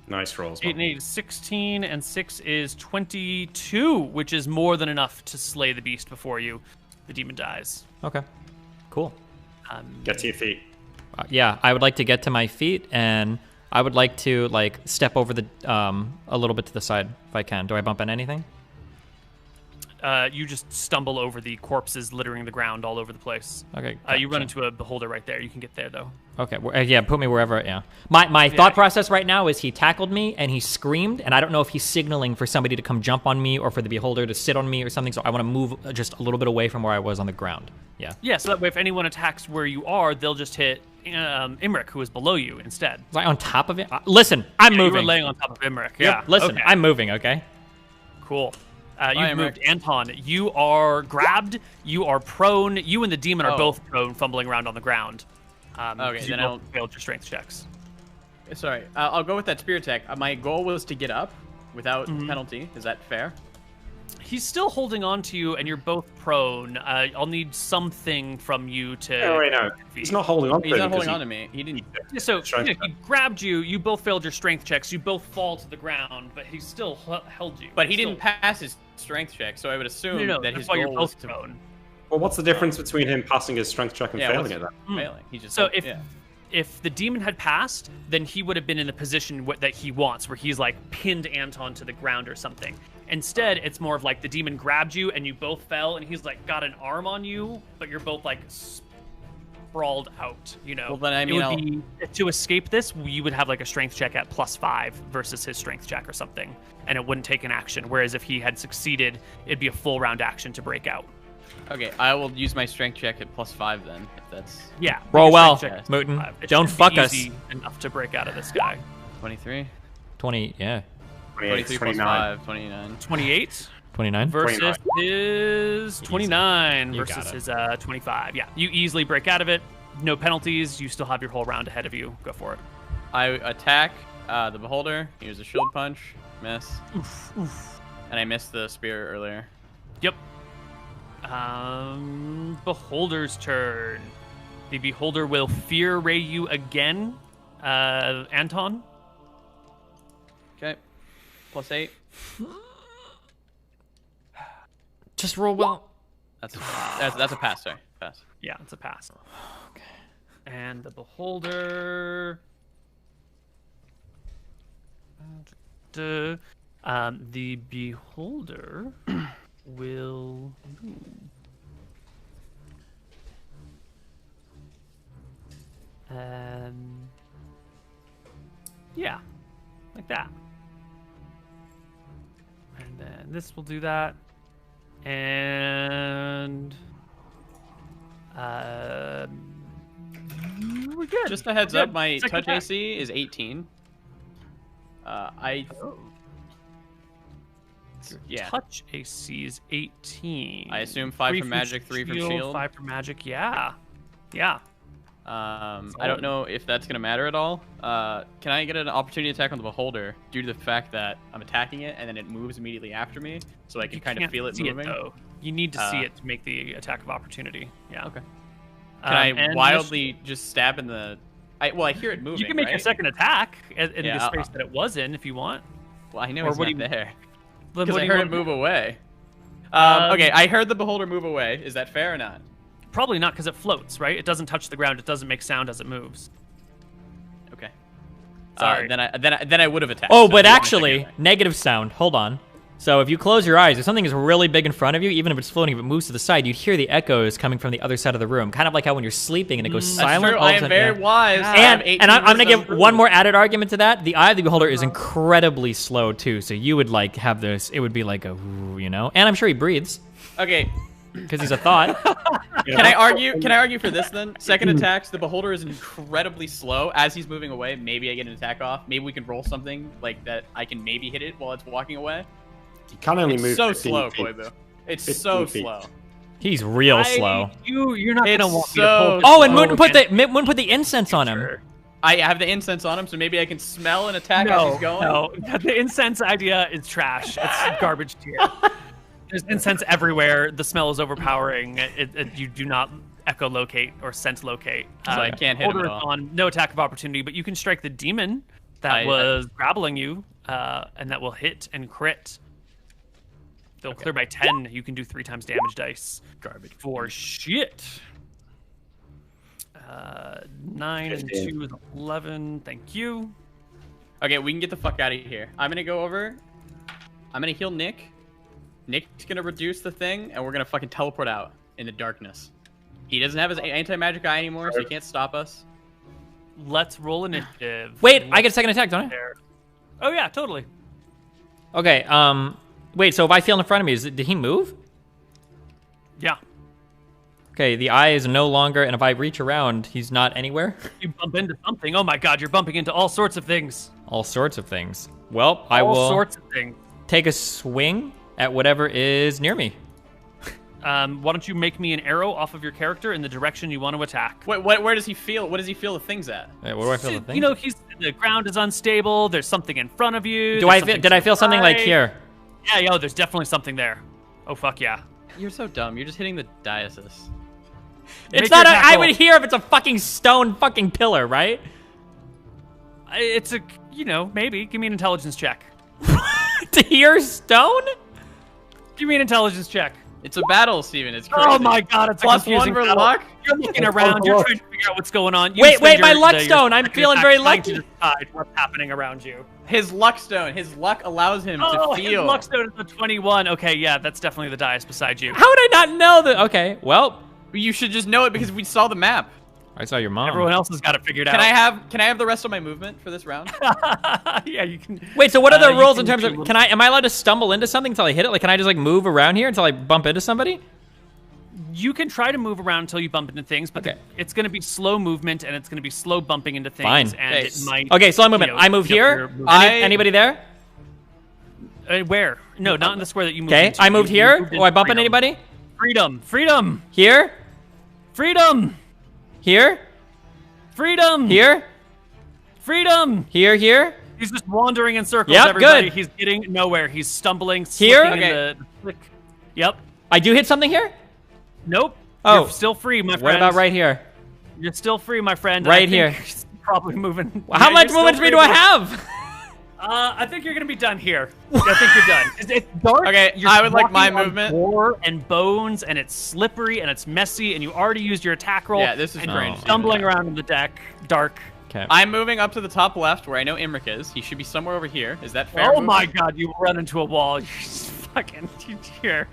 Nice rolls.
8 and 8 is 16, and 6 is 22, which is more than enough to slay the beast before you. The demon dies.
Okay, cool.
Get to your feet.
Yeah, I would like to get to my feet, and I would like to like step over the a little bit to the side if I can. Do I bump into anything?
You just stumble over the corpses littering the ground all over the place.
Okay.
You run into a beholder right there. You can get there though.
Okay. Yeah, put me wherever. Yeah. My thought process right now is he tackled me and he screamed, and I don't know if he's signaling for somebody to come jump on me or for the beholder to sit on me or something. So I want to move just a little bit away from where I was on the ground. Yeah.
Yeah. So that way, if anyone attacks where you are, they'll just hit Imric, who is below you instead.
Was I on top of it? Listen, I'm moving.
You were laying on top of Imric. Yeah.
Listen,
okay.
I'm moving. Okay.
Cool. You've moved. Anton, you are grabbed. You are prone. You and the demon are both prone, fumbling around on the ground.
Okay,
you
then
both failed your strength checks.
Sorry, I'll go with that spear attack. My goal was to get up without penalty. Is that fair?
He's still holding on to you, and you're both prone. I'll need something from you to...
Oh, wait, no. He's not holding on to me.
He's not holding on to me. He didn't...
So, he grabbed you. You both failed your strength checks. You both fall to the ground, but he still held you.
But he didn't pass his strength check, so I would assume that his goal was to...
prone.
Well, what's the difference between him passing his strength check and failing at that?
Failing. He just...
So, if the demon had passed, then he would have been in the position that he wants, where he's like pinned Anton to the ground or something. Instead, it's more of like the demon grabbed you and you both fell, and he's like got an arm on you, but you're both like sprawled out. You know.
Well, then I mean,
to escape this, you would have like a strength check at +5 versus his strength check or something, and it wouldn't take an action. Whereas if he had succeeded, it'd be a full round action to break out.
Okay, I will use my strength check at +5 then, if that's...
Yeah.
Roll well, Mooten. Don't fuck us.
Enough to break out of this guy.
23.
20, yeah.
23 plus 5, 29.
28.
29?
Versus his 29.
You
Versus
got
his 25. Yeah, you easily break out of it. No penalties. You still have your whole round ahead of you. Go for it.
I attack the beholder. Use a shield punch. Miss.
Oof.
And I missed the spear earlier.
Yep. Beholder's turn. The beholder will fear ray you again. Anton?
+8.
Just roll well.
That's a pass. Sorry, pass.
Yeah, it's a pass. Okay. And the beholder. The beholder will. Yeah, like that. And then this will do that. And we're good.
Just a heads up, my touch AC is 18. Yeah.
Touch AC is 18.
I assume 5 from magic, 3 from shield.
5 from magic, yeah. Yeah.
I don't know if that's going to matter at all. Can I get an opportunity attack on the beholder due to the fact that I'm attacking it and then it moves immediately after me, so I can kind of feel it moving?
You need to see it to make the attack of opportunity. Yeah.
Okay. Can I wildly just stab in the... Well, I hear it moving,
You can make a second attack in the space that it was in if you want.
Well, I know it's not there.
Because
I heard it move away. Okay, I heard the beholder move away. Is that fair or not?
Probably not, because it floats, right? It doesn't touch the ground. It doesn't make sound as it moves.
Okay.
Sorry.
Then I would have attacked.
Oh, but actually, negative sound. Hold on. So if you close your eyes, if something is really big in front of you, even if it's floating, if it moves to the side, you'd hear the echoes coming from the other side of the room. Kind of like how when you're sleeping and it goes silent.
That's true. I am very wise.
And I'm going to give one more added argument to that. The Eye of the Beholder is incredibly slow, too. So you would like have this, it would be like a, you know? And I'm sure he breathes.
Okay.
Because he's a thought.
Can I argue for this then? Second attacks, the beholder is incredibly slow. As he's moving away, maybe I get an attack off. Maybe we can roll something like that. I can maybe hit it while it's walking away.
You can only move.
So slow, Koibu. It's so slow.
He's real slow.
You're not gonna want me to pull.
Oh, and Moon put the incense on him.
I have the incense on him, so maybe I can smell and attack as he's going.
No, the incense idea is trash. It's garbage tier. There's incense everywhere. The smell is overpowering. You do not echolocate or scent locate.
So I can't hit him at all.
On no attack of opportunity, but you can strike the demon that was grappling you, and that will hit and crit. They'll clear by 10. You can do 3 times damage dice.
Garbage.
For shit. 9 and 2 is 11. Thank you.
Okay, we can get the fuck out of here. I'm gonna go over. I'm gonna heal Nick. Nick's gonna reduce the thing, and we're gonna fucking teleport out in the darkness. He doesn't have his anti-magic eye anymore, so he can't stop us.
Let's roll initiative.
Wait, I get a second attack, don't I?
Oh yeah, totally.
Okay, wait, so if I feel in front of me, did he move?
Yeah.
Okay, the eye is no longer, and if I reach around, he's not anywhere?
You bump into something. Oh my god, you're bumping into all sorts of things.
All sorts of things. Well, I will
all sorts of things.
Take a swing at whatever is near me.
Why don't you make me an arrow off of your character in the direction you want to attack?
Wait, where does he feel? What does he feel the thing's at?
Wait, where do I feel the thing?
You know, the ground is unstable. There's something in front of you.
Did I feel something like here?
Yeah, there's definitely something there. Oh fuck yeah.
You're so dumb. You're just hitting the diocese.
It's not I would hear if it's a fucking stone fucking pillar, right?
It's a, maybe. Give me an intelligence check.
To hear stone?
Give me an intelligence check.
It's a battle, Steven. It's crazy.
Oh my god, it's
plus
a confusing
1 for
battle.
luck.
You're looking around. You're trying to figure out what's going on.
Wait, my luck stone. I'm feeling very lucky.
To decide what's happening around you.
His luck stone. His luck allows him to feel.
His luck stone is a 21. Okay, yeah, that's definitely the dice beside you.
How would I not know that? Okay, well.
You should just know it because we saw the map.
I saw your mom.
Everyone else has got it figured out.
Can I have the rest of my movement for this round?
Yeah, you can.
Wait, so what are the rules in terms of am I allowed to stumble into something until I hit it? Like, can I just move around here until I bump into somebody?
You can try to move around until you bump into things, but it's going to be slow movement and it's going to be slow bumping into things.
Fine.
And it might.
Okay, slow movement. I move here. Anybody there?
Where? No, not in the square that you moved
into.
Okay,
I moved here. Oh, I bump into anybody?
Freedom.
Here?
Freedom.
Here?
Freedom.
Here?
Freedom.
Here?
He's just wandering in circles,
yep,
everybody.
Good.
He's getting nowhere. He's stumbling,
here?
In the slick. Yep.
I do hit something here?
Nope.
Oh.
You're still free, my friend.
What about right here?
You're still free, my friend.
Right here.
Probably moving.
How much movement speed do I have?
I think you're gonna be done here. I think you're done. It's dark.
Okay,
you're
I would like my
walking on
movement.
gore and bones, and it's slippery and it's messy, and you already used your attack roll.
Yeah, this is
and
cringe.
you're stumbling around in the deck, dark.
Okay.
I'm moving up to the top left where I know Imric is. He should be somewhere over here. Is that fair?
Oh my God! You run into a wall. You're just fucking here.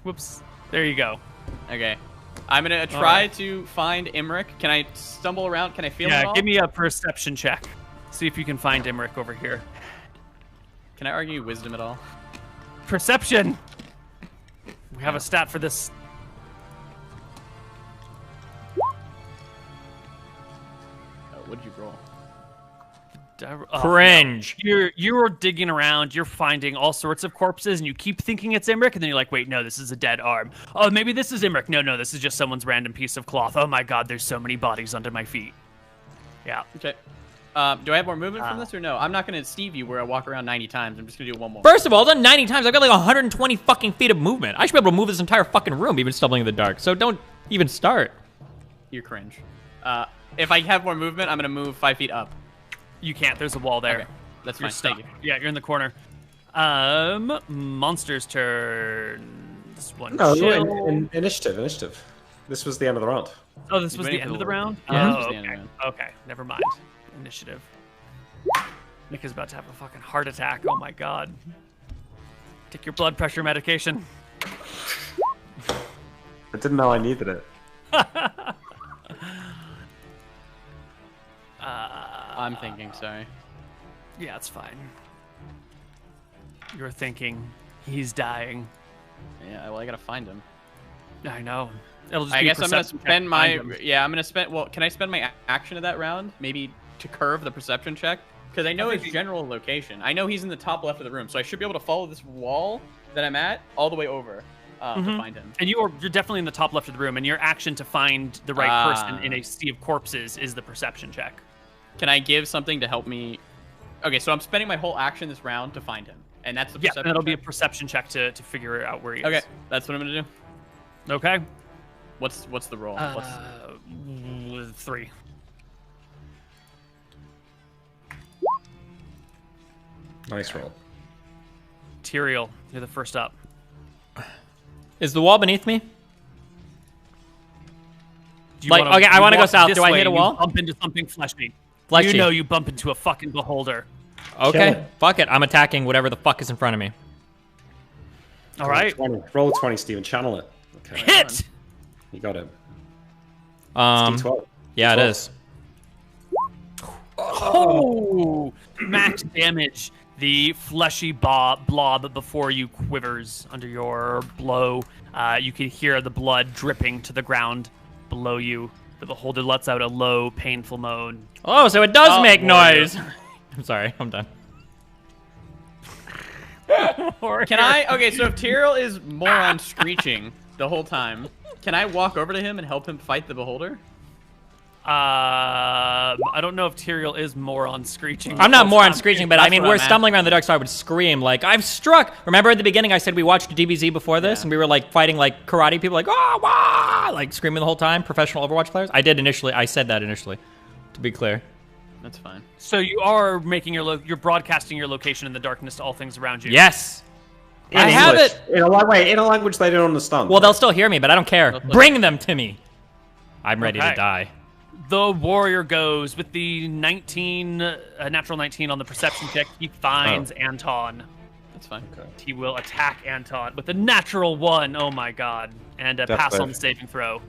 Whoops. There you go.
Okay. I'm gonna try to find Imric. Can I stumble around? Can I feel him at all?
Give me a perception check. See if you can find Imric over here.
Can I argue wisdom at all?
Perception. We have a stat for this.
What did you roll?
Cringe.
You're digging around. You're finding all sorts of corpses, and you keep thinking it's Imric, and then you're like, wait, no, this is a dead arm. Oh, maybe this is Imric. No, this is just someone's random piece of cloth. Oh my God, there's so many bodies under my feet. Yeah.
Okay. Do I have more movement from this or no? I'm not gonna Steve you where I walk around 90 times. I'm just gonna do one more.
First of all, I've done 90 times. I've got like 120 fucking feet of movement. I should be able to move this entire fucking room, even stumbling in the dark. So don't even start.
You're cringe. If I have more movement, I'm gonna move 5 feet up.
You can't. There's a wall there.
Okay. That's
You're
fine.
stuck.
Thank you.
Yeah, you're in the corner. Monster's turn. This one.
No,
chill.
initiative. This was the end of the round.
Oh, this was the end of the round?
Yeah, this
Oh,
was the end of the
okay.
round.
Okay, never mind. Initiative. Nick is about to have a fucking heart attack. Oh my God. Take your blood pressure medication.
I didn't know I needed it.
I'm thinking, sorry.
Yeah, it's fine. You're thinking he's dying.
Yeah, well, I gotta find him.
I know. It'll just
I
be
guess I'm gonna
perception check
spend
to
my...
find him.
Yeah, I'm gonna spend... Well, can I spend my action of that round? Maybe to curve the perception check? Because I know his general location. I know he's in the top left of the room, so I should be able to follow this wall that I'm at all the way over to find him.
And you're definitely in the top left of the room, and your action to find the right person in a sea of corpses is the perception check.
Can I give something to help me? Okay, so I'm spending my whole action this round to find him, and that's the
Yeah,
perception.
that'll be a
check?
perception check to figure out where he is.
Okay, that's what I'm gonna do.
Okay.
What's the roll?
3.
Nice roll.
Tyrael, you're the first up.
Is the wall beneath me?
Do you
Like,
wanna-
okay, I
you
want to go
walk
south.
this
Do I
way
hit a
and you
wall?
bump into something fleshy.
Fleshy.
You know you bump into a fucking beholder.
Okay,
Chillin.
fuck it. I'm attacking whatever the fuck is in front of me.
All right.
Roll 20, Steven. Channel it. Okay.
Hit!
You got him.
Um,
It's D12.
yeah, it
D12.
is.
Oh! Max damage. The fleshy blob before you quivers under your blow. You can hear the blood dripping to the ground below you. The beholder lets out a low, painful moan.
Oh, so it does make
warrior.
noise. I'm sorry. I'm done.
Can I? Okay, so if Tyrael is more on screeching the whole time, can I walk over to him and help him fight the beholder?
I don't know if Tyrael is more on screeching.
I'm not more on screeching, but I
That's
mean,
what
we're
I'm
stumbling around the dark, so I would scream like, I've struck! Remember at the beginning I said we watched DBZ before this, and we were like fighting like karate people, like, ah, wah! Like screaming the whole time, professional Overwatch players? I said that initially, to be clear.
That's fine.
So you are making you're broadcasting your location in the darkness to all things around you.
Yes! I have it!
In a language they don't understand.
Well, they'll still hear me, but I don't care. Bring them to me! I'm ready to
Okay.
die.
The warrior goes with the 19, natural 19 on the perception check. He finds Anton.
That's fine.
Okay.
He will attack Anton with a natural 1. Oh my god. And pass on the saving throw.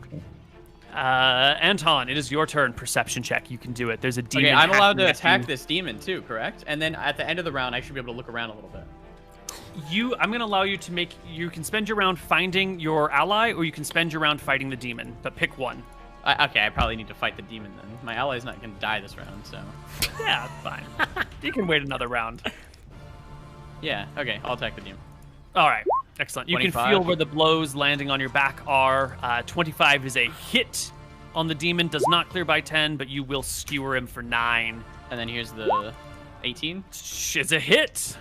Anton, it is your turn. Perception check. You can do it. There's a demon.
Okay, I'm allowed to
hacking at
attack
you.
this demon too, correct? And then at the end of the round, I should be able to look around a little bit.
I'm going to allow you to make... You can spend your round finding your ally, or you can spend your round fighting the demon. But pick one.
Okay, I probably need to fight the demon then. My ally's not going to die this round, so...
Yeah, fine. You can wait another round.
Yeah, okay, I'll attack the demon.
All right, excellent. You
25.
can feel where the blows landing on your back are. 25 is a hit on the demon. Does not clear by 10, but you will skewer him for 9.
And then here's the 18.
Is a hit.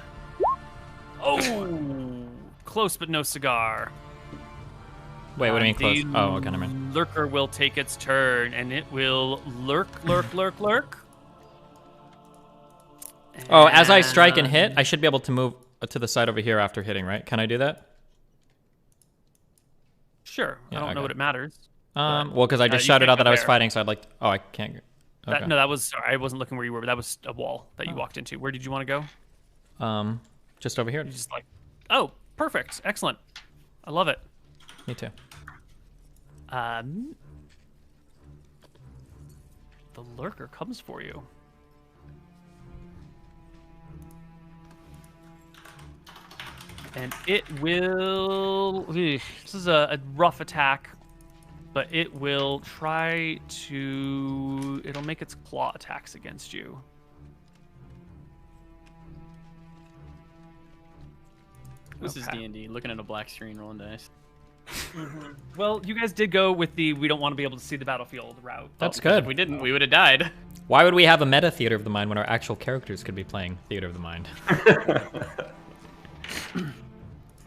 Oh, close but no cigar.
Wait, what do you mean close?
The
Oh, okay, never mind.
lurker will take its turn, and it will lurk.
Oh, as I strike and hit, I should be able to move to the side over here after hitting, right? Can I do that?
Sure.
Yeah,
I don't know what it matters.
Well, because I just shouted out that I was fighting, so I'd like. Oh, I can't. Okay.
No, that was. Sorry, I wasn't looking where you were, but that was a wall that you walked into. Where did you want to
go? Just over here.
Just like. Oh, perfect. Excellent. I love it.
Me too.
The lurker comes for you. And it will... This is a rough attack, but it will try to... It'll make its claw attacks against you.
This is DnD, looking at a black screen, rolling dice.
Well, you guys did go with the we don't want to be able to see the battlefield route.
That's good.
If we didn't, we would have died.
Why would we have a meta Theater of the Mind when our actual characters could be playing Theater of the Mind?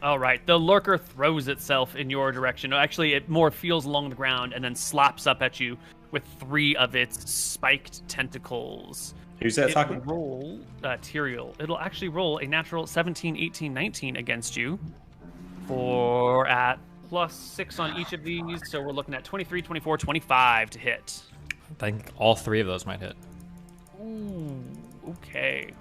All right, the lurker throws itself in your direction. Actually, it more feels along the ground and then slaps up at you with 3 of its spiked tentacles.
Who's that attacking?
Roll Tyrael. It'll actually roll a natural 17, 18, 19 against you for at +6 on each of these. So we're looking at 23, 24, 25 to hit.
I think all 3 of those might hit.
Ooh, okay.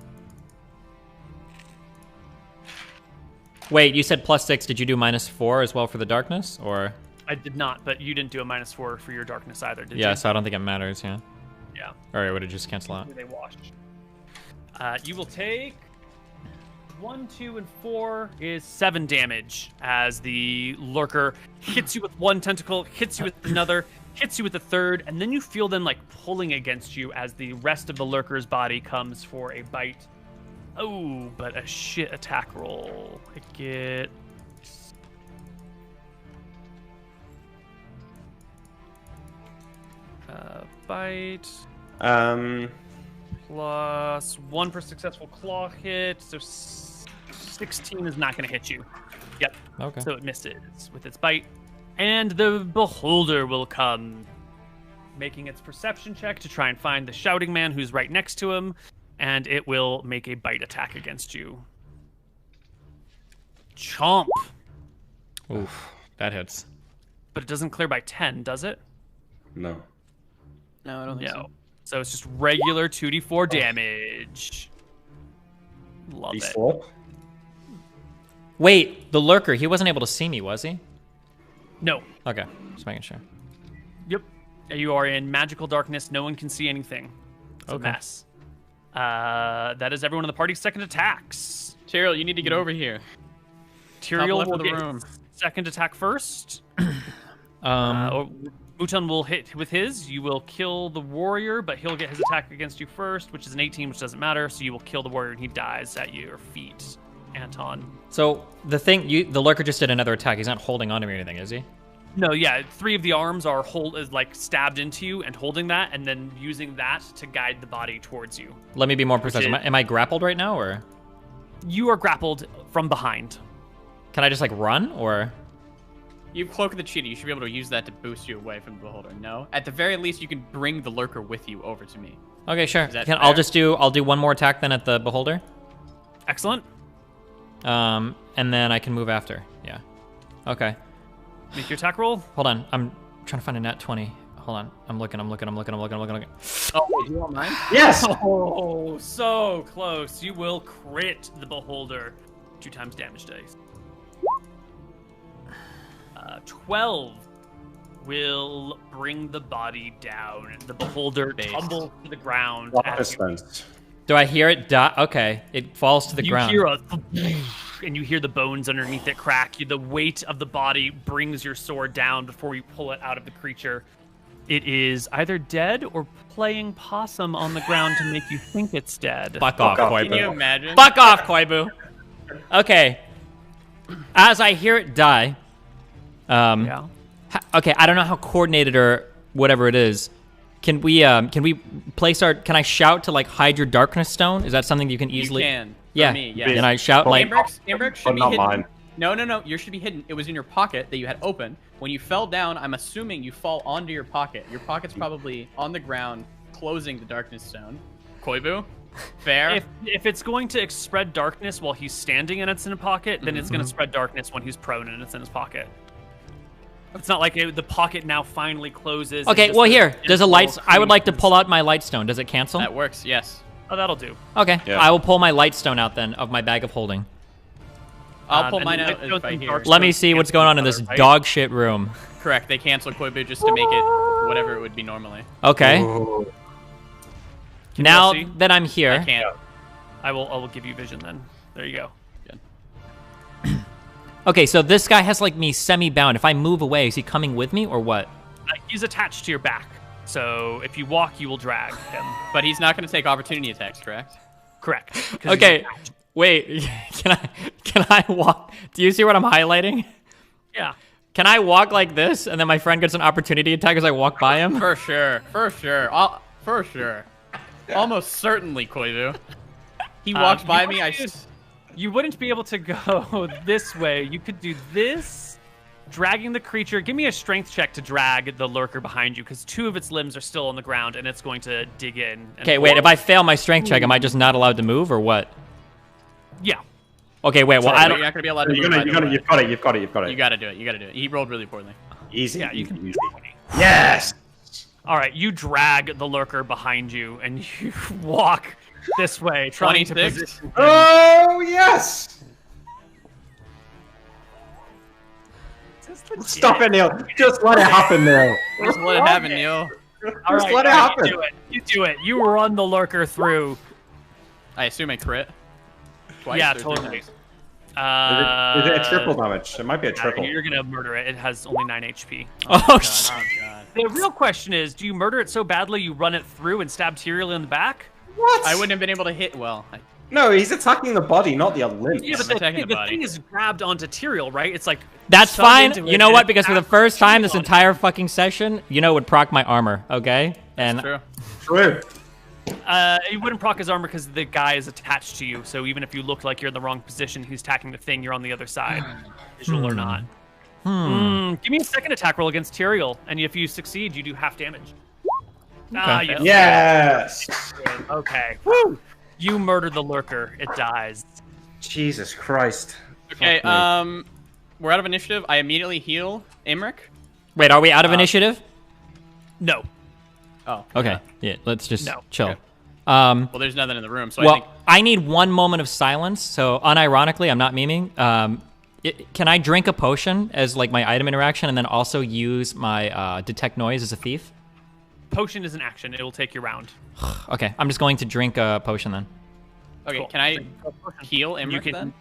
Wait, you said +6. Did you do -4 as well for the darkness, or?
I did not, but you didn't do a -4 for your darkness either, did you?
Yeah, so I don't think it matters, yeah.
Yeah.
Or would it just cancel out?
They wash. You will take 1, 2, and 4 is 7 damage as the lurker hits you with 1 tentacle, hits you with another, hits you with a third, and then you feel them like pulling against you as the rest of the lurker's body comes for a bite. Oh, but a shit attack roll. It gets... bite. Plus 1 per successful claw hit, so 16 is not going to hit you. Yep.
Okay.
So it misses with its bite. And the beholder will come, making its perception check to try and find the shouting man who's right next to him, and it will make a bite attack against you. Chomp.
Oof, that hits.
But it doesn't clear by 10, does it?
No.
No, I don't think so.
So it's just regular 2d4 damage. Love
D4?
it.
Wait, the lurker, he wasn't able to see me, was he?
No.
Okay, just making sure.
Yep. You are in magical darkness. No one can see anything. It's a mess. That is everyone in the party's second attacks.
Tyrael, you need to get over here.
Tyrael will
the
get
room.
Second attack first. Or Muton will hit with his. You will kill the warrior, but he'll get his attack against you first, which is an 18, which doesn't matter. So you will kill the warrior, and he dies at your feet, Anton.
So the thing, the lurker just did another attack. He's not holding on to me or anything, is he?
No, yeah. 3 of the arms are stabbed into you and holding that, and then using that to guide the body towards you.
Let me be more precise. Am I grappled right now, or?
You are grappled from behind.
Can I just run, or?
You cloak the cheetah. You should be able to use that to boost you away from the beholder. No, at the very least, you can bring the lurker with you over to me.
Okay, sure.
I'll
do one more attack then at the beholder.
Excellent.
And then I can move after. Yeah. Okay.
Make your attack roll.
Hold on. I'm trying to find a nat 20. Hold on. I'm looking.
Oh,
wait, you want mine?
Yes!
Oh, so close. You will crit the beholder. 2 times damage dice. 12 will bring the body down. The beholder tumbles to the ground.
Do I hear it die? Okay. It falls to the ground.
You hear and you hear the bones underneath it crack. The weight of the body brings your sword down before you pull it out of the creature. It is either dead or playing possum on the ground to make you think it's dead.
Fuck off, Koibu.
Can you imagine?
Fuck off, Koibu. Okay. As I hear it die,
yeah.
Okay, I don't know how coordinated or whatever it is. Can we place our? Can I shout to hide your darkness stone? Is that something you can easily?
You can.
Yeah.
Me, yes.
And I shout
Amberx should be
not
hidden.
Mine.
No. Yours should be hidden. It was in your pocket that you had open. When you fell down, I'm assuming you fall onto your pocket. Your pocket's probably on the ground, closing the darkness stone. Koibu? Fair.
If it's going to spread darkness while he's standing and it's in a pocket, then it's going to spread darkness when he's prone and it's in his pocket. It's not like the pocket now finally closes.
Okay, well here, does a light... I would like to pull out my light stone. Does it cancel?
That works, yes.
Oh, that'll do.
Okay,
Yeah.
I will pull my light stone out then of my bag of holding.
I'll pull mine out if I hear.
Let me see what's going on in this dog shit room.
Correct, they cancel Koibu just to make it whatever it would be normally.
Okay. Now
see?
that I'm here...
I can't.
I will give you vision then. There you go.
Okay, so this guy has like me semi-bound. If I move away, is he coming with me or what?
He's attached to your back. So if you walk, you will drag him.
But he's not going to take opportunity attacks, correct?
Correct.
Okay, wait. Can I walk? Do you see what I'm highlighting?
Yeah.
Can I walk like this and then my friend gets an opportunity attack as I walk by him?
For sure. For sure. Almost certainly, Koivu. He walks by me,
You wouldn't be able to go this way. You could do this, dragging the creature. Give me a strength check to drag the lurker behind you, because 2 of its limbs are still on the ground, and it's going to dig in.
Okay, wait. If I fail my strength check, am I just not allowed to move, or what?
Yeah.
Okay, wait. Well, I don't.
You're not gonna be allowed to move.
You've got it.
You gotta do it. He rolled really poorly.
Easy.
Yeah, you can.
Yes.
All right, you drag the lurker behind you, and you walk this way, trying to
26.
position him.
Oh yes. Stop it, Neil. Just let it happen, Neil.
Just let it happen, Neil.
All
Just
right,
let it happen.
You do it. You run the lurker through.
I assume I crit. Twice
Yeah,
or 3
totally.
times?
Is it a triple damage? It might be a triple.
You're gonna murder it. It has only 9 HP.
Oh shit.
Oh god.
The real question is, do you murder it so badly you run it through and stab Tyrael in the back?
What?
I wouldn't have been able to hit well.
No, he's attacking the body, not the limbs.
Yeah, but the thing is grabbed onto Tyrael, right? It's like
That's
shoved
fine.
into
You
it
know
and
what?
it
Because for the
grabs
first time
Tyrael
this
on it.
entire fucking session, it would proc my armor. Okay. And
True.
True.
You wouldn't proc his armor because the guy is attached to you. So even if you look like you're in the wrong position, he's attacking the thing. You're on the other side, visual or not. Give me a second attack roll against Tyrael, and if you succeed, you do half damage. Ah, you
Yes.
Okay. Woo! You murder the lurker. It dies.
Jesus Christ.
Okay, we're out of initiative. I immediately heal Imric.
wait, are we out of initiative?
No.
Oh.
Okay. Yeah. Let's just chill.
Okay.
Well,
there's nothing in the room, so I think...
I need 1 moment of silence. So unironically, I'm not memeing. Can I drink a potion as like my item interaction, and then also use my detect noise as a thief?
Potion is an action. It will take your round.
Okay, I'm just going to drink a potion then.
Okay,
Cool.
can I heal Imric
You can,
then?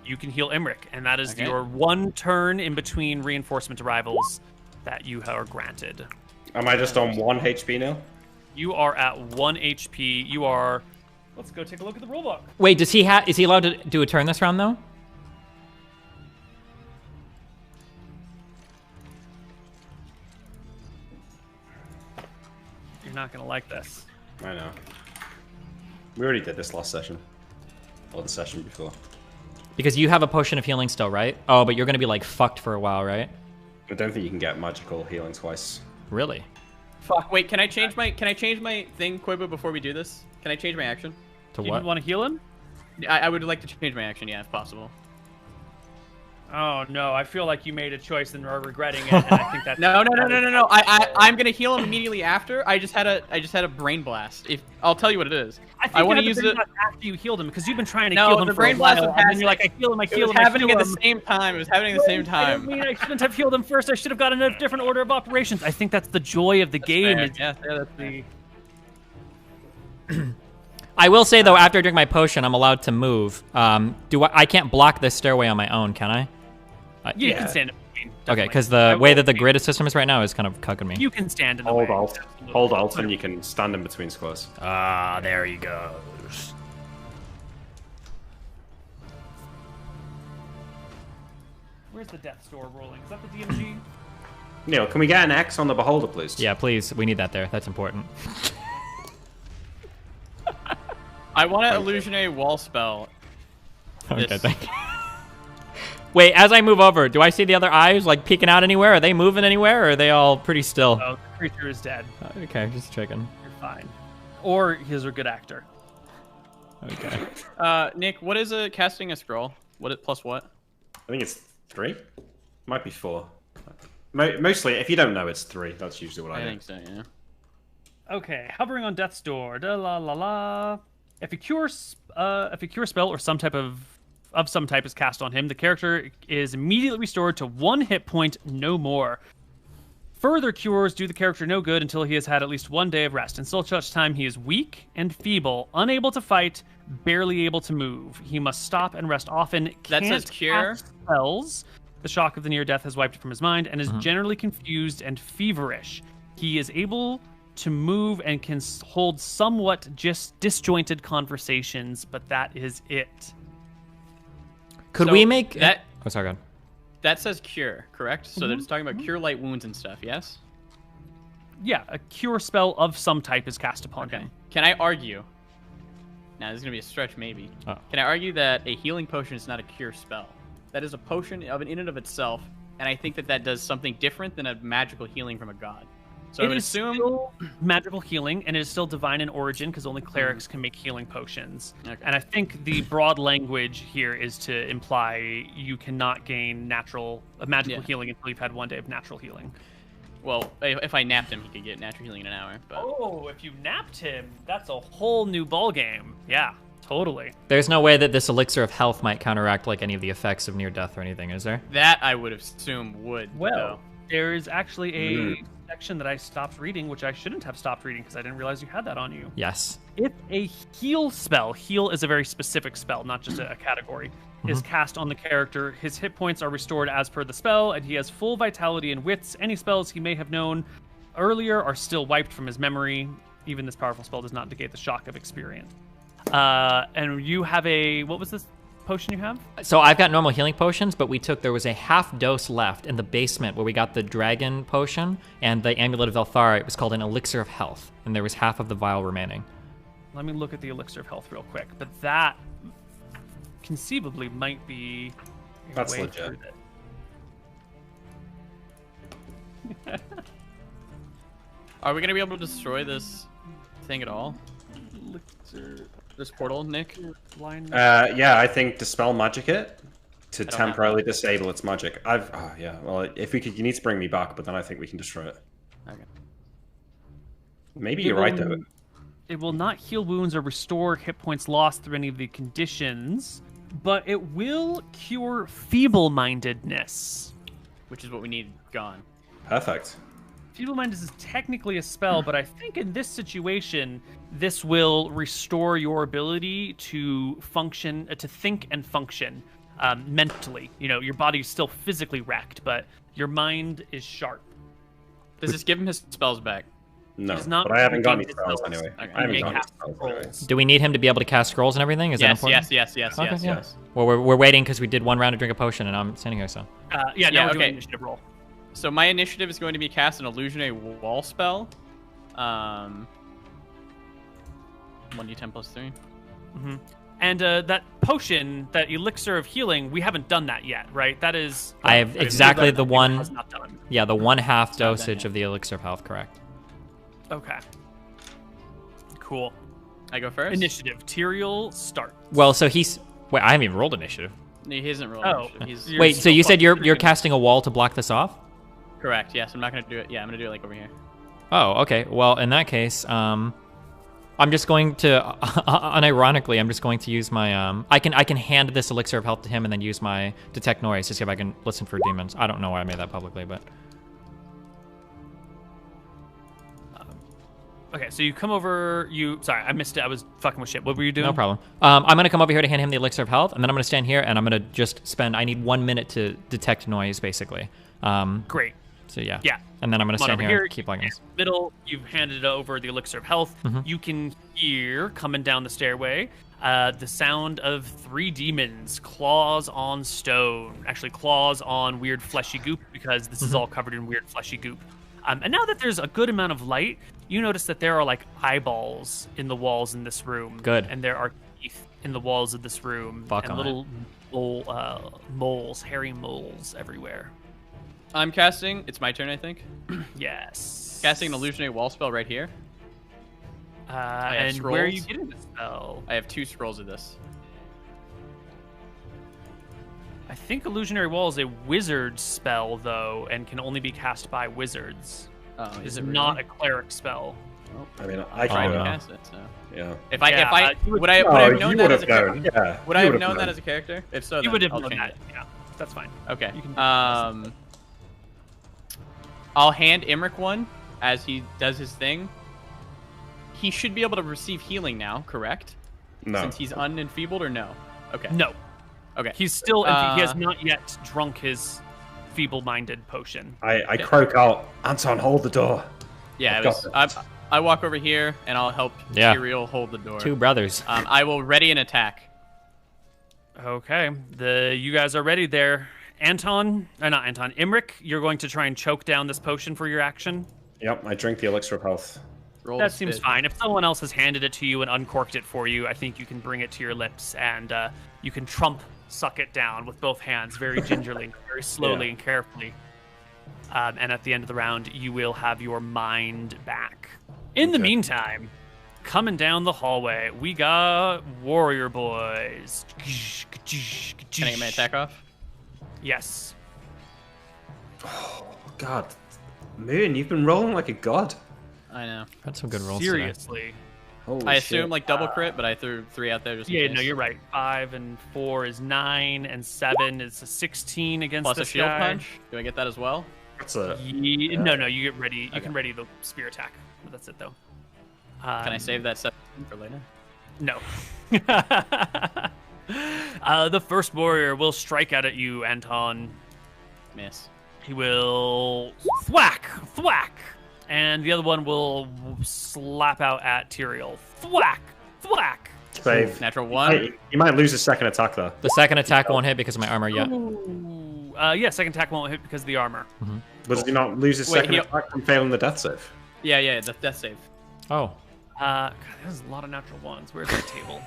you can heal Imric, and that is
Okay.
your 1 turn in between reinforcement arrivals that you are granted.
Am I just on 1 HP now?
You are at 1 HP. You are... Let's go take a look at the rulebook.
Wait, does he have? Is he allowed to do a turn this round though?
You're not going to like this.
I know. We already did this last session. Or the session before.
Because you have a potion of healing still, right? Oh, but you're gonna be like fucked for a while, right?
I don't think you can get magical healing twice.
Really?
Fuck, wait, can I change my thing, Koibu, before we do this? Can I change my action?
To
You
what?
want to heal him?
I would like to change my action, yeah, if possible.
Oh, no. I feel like you made a choice and are regretting it, and I think that's...
No. I'm gonna heal him immediately after. I just had a brain blast. If I'll tell you what it is.
I
want
want
to use it
after you healed him, because you've been trying to
No,
heal him
the
for
brain
a
blast
while,
was
and then you're like, I heal him, I
It
heal
was
him, I
happening
heal
at
him.
the same time. It was happening at the same
I
time.
mean, I shouldn't have healed him first. I should have gotten a different order of operations. I think that's the joy of the game.
fair.
It's
Yeah, that's
the...
I will say though, after I drink my potion, I'm allowed to move. I can't block this stairway on my own, can I?
You can stand in between.
Okay,
definitely.
because the way that the grid system is right now is kind of cucking me.
You can stand in the
Hold
way.
alt. Hold alt and you can stand in between squares.
Ah, there he goes.
Where's the death store rolling? Is that the DMG?
Neil, can we get an X on the beholder, please?
Yeah, please. We need that there. That's important.
I want to illusionate wall spell.
Okay,
This.
thank you. Wait, as I move over, do I see the other eyes like peeking out anywhere? Are they moving anywhere, or are they all pretty still?
Oh, the creature is dead.
Okay, just checking.
You're fine. Or he's a good actor.
Okay.
Nick, what is casting a scroll? Plus what?
I think it's 3. Might be 4. Mostly, if you don't know, it's 3. That's usually what I do.
I think so, yeah.
Okay, hovering on death's door. Da la la la. If a cure spell or some type of some type is cast on him, the character is immediately restored to 1 hit point, no more. Further cures do the character no good until he has had at least 1 day of rest. Until such time, he is weak and feeble, unable to fight, barely able to move. He must stop and rest often.
That says cure.
Cast spells. The shock of the near death has wiped it from his mind and is generally confused and feverish. He is able to move and can hold somewhat just disjointed conversations, but that is it.
Could we make
that?
Oh, sorry, go ahead.
That says cure, correct? So they're just talking about cure light wounds and stuff, yes?
Yeah, a cure spell of some type is cast upon him.
Can I argue? Now, this is going to be a stretch, maybe.
Oh.
Can I argue that a healing potion is not a cure spell? That is a potion in and of itself, and I think that does something different than a magical healing from a god. So I would assume
still magical healing, and it is still divine in origin because only clerics can make healing potions.
Okay.
And I think the broad language here is to imply you cannot gain magical healing until you've had 1 day of natural healing.
Well, if I napped him, he could get natural healing in an hour. But...
Oh, if you napped him, that's a whole new ballgame. Yeah, totally.
There's no way that this elixir of health might counteract like any of the effects of near death or anything, is there?
That I would assume would.
Well, there is actually a section that I stopped reading, which I shouldn't have stopped reading because I didn't realize you had that on you.
Yes.
If a heal spell, heal is a very specific spell, not just a category, is cast on the character, his hit points are restored as per the spell, and he has full vitality and wits. Any spells he may have known earlier are still wiped from his memory. Even this powerful spell does not negate the shock of experience. And you have what was this potion you have?
So I've got normal healing potions, but there was a half dose left in the basement where we got the dragon potion and the amulet of Elthara. It was called an elixir of health, and there was half of the vial remaining.
Let me look at the elixir of health real quick, but that conceivably might be
That's legit.
Are we going to be able to destroy this thing at all? This portal, Nick?
Yeah, I think dispel magic it to temporarily disable its magic. Well, if we could, you need to bring me back, but then I think we can destroy it.
Okay.
Maybe you're right though.
It will not heal wounds or restore hit points lost through any of the conditions, but it will cure feeble-mindedness,
which is what we need gone.
Perfect.
Feeble-mindedness is technically a spell, but I think in this situation, this will restore your ability to function, to think and function mentally. You know, your body's still physically wrecked, but your mind is sharp.
Does this give him his spells back?
No, but I haven't got any spells anyway.
Okay.
I haven't got any spells anyway.
Do we need him to be able to cast scrolls and everything? Is that important?
Yes.
Well, we're waiting because we did 1 round to drink a potion, and I'm standing here, so.
Now we're doing initiative roll.
So my initiative is going to be cast an illusionary wall spell. 1d10 plus 3.
And that potion, that elixir of healing, we haven't done that yet, right? That is...
I have exactly the one... Yeah, the 1/2 dosage of the elixir of health, correct.
Okay. Cool.
I go first?
Initiative. Tyrael, start.
Well, so he's... Wait, I haven't even rolled initiative.
No, he hasn't rolled initiative.
Wait, so you said you're casting a wall to block this off?
Correct, yes. I'm not going to do it. Yeah, I'm going to do it like over here.
Oh, okay. Well, in that case, I'm just going to, unironically, I'm just going to use my, I can hand this elixir of health to him and then use my detect noise to see if I can listen for demons. I don't know why I made that publicly, but.
Okay, so you come over, sorry, I missed it. I was fucking with shit. What were you doing?
No problem. I'm going to come over here to hand him the elixir of health, and then I'm going to stand here, and I'm going to just I need 1 minute to detect noise, basically.
Great.
So yeah.
Yeah.
And then I'm going to stand here and keep plugging this.
Middle, you've handed over the elixir of health. You can hear, coming down the stairway, the sound of 3 demons, claws on stone. Actually, claws on weird fleshy goop, because this is all covered in weird fleshy goop. And now that there's a good amount of light, you notice that there are like eyeballs in the walls in this room.
Good.
And there are teeth in the walls of this room. And little moles, hairy moles everywhere.
I'm casting. It's my turn, I think.
Yes.
Casting an illusionary wall spell right here. have
and where are you
scrolls.
getting the spell?
I have 2 scrolls of this.
I think Illusionary Wall is a wizard spell, though, and can only be cast by wizards.
Oh,
It's
is it
not
really?
a cleric spell.
I mean,
I tried to
can.
cast it. So.
Yeah.
If I
Yeah,
would I have known
you
that
would
as
have
a character?
known. Yeah.
Would I have known that as a character? If so,
You
then
would have
I'll
known
change
that.
it.
Yeah, that's fine.
Okay.
You can
I'll hand Imric one as he does his thing. He should be able to receive healing now, correct?
No.
Since he's unenfeebled, or no? Okay.
No.
Okay.
He's still he has not yet drunk his feeble-minded potion.
I croak out, Anton, hold the door.
Yeah,
I've got
I walk over here and I'll help
Yeah.
Tyrael hold the door.
2 brothers.
I will ready an attack.
Okay, you guys are ready there. Not Anton, Imric, you're going to try and choke down this potion for your action.
Yep, I drink the elixir of health.
Roll
That
the
seems
spit.
fine. If someone else has handed it to you and uncorked it for you, I think you can bring it to your lips and you can suck it down with both hands very gingerly, very slowly and carefully. And at the end of the round, you will have your mind back. In the meantime, coming down the hallway, we got warrior boys.
Can I get my attack off?
Yes.
God. Moon, you've been rolling like a god.
I know.
Had some good rolls.
Seriously.
Holy
I
shit.
assume like double crit, but I threw 3 out there just in
Yeah,
case.
no, you're right. 5 and 4 is 9, and 7 is a 16 against
Plus a
this
shield
guy.
punch. Do I get that as well?
That's a...
No, you get ready. You can ready the spear attack. But that's it, though.
Can I save that 7 for later?
No. The first warrior will strike out at you, Anton.
Miss.
He will thwack, and the other one will slap out at Tyrael. Thwack.
Save.
Natural 1.
You might lose a second attack, though.
The second attack won't hit because of my armor yet.
Ooh. Yeah, second attack won't hit because of the armor.
Does he not lose his second attack from failing the death save?
Yeah, the death save.
Oh.
God, there's a lot of natural ones. Where's that table?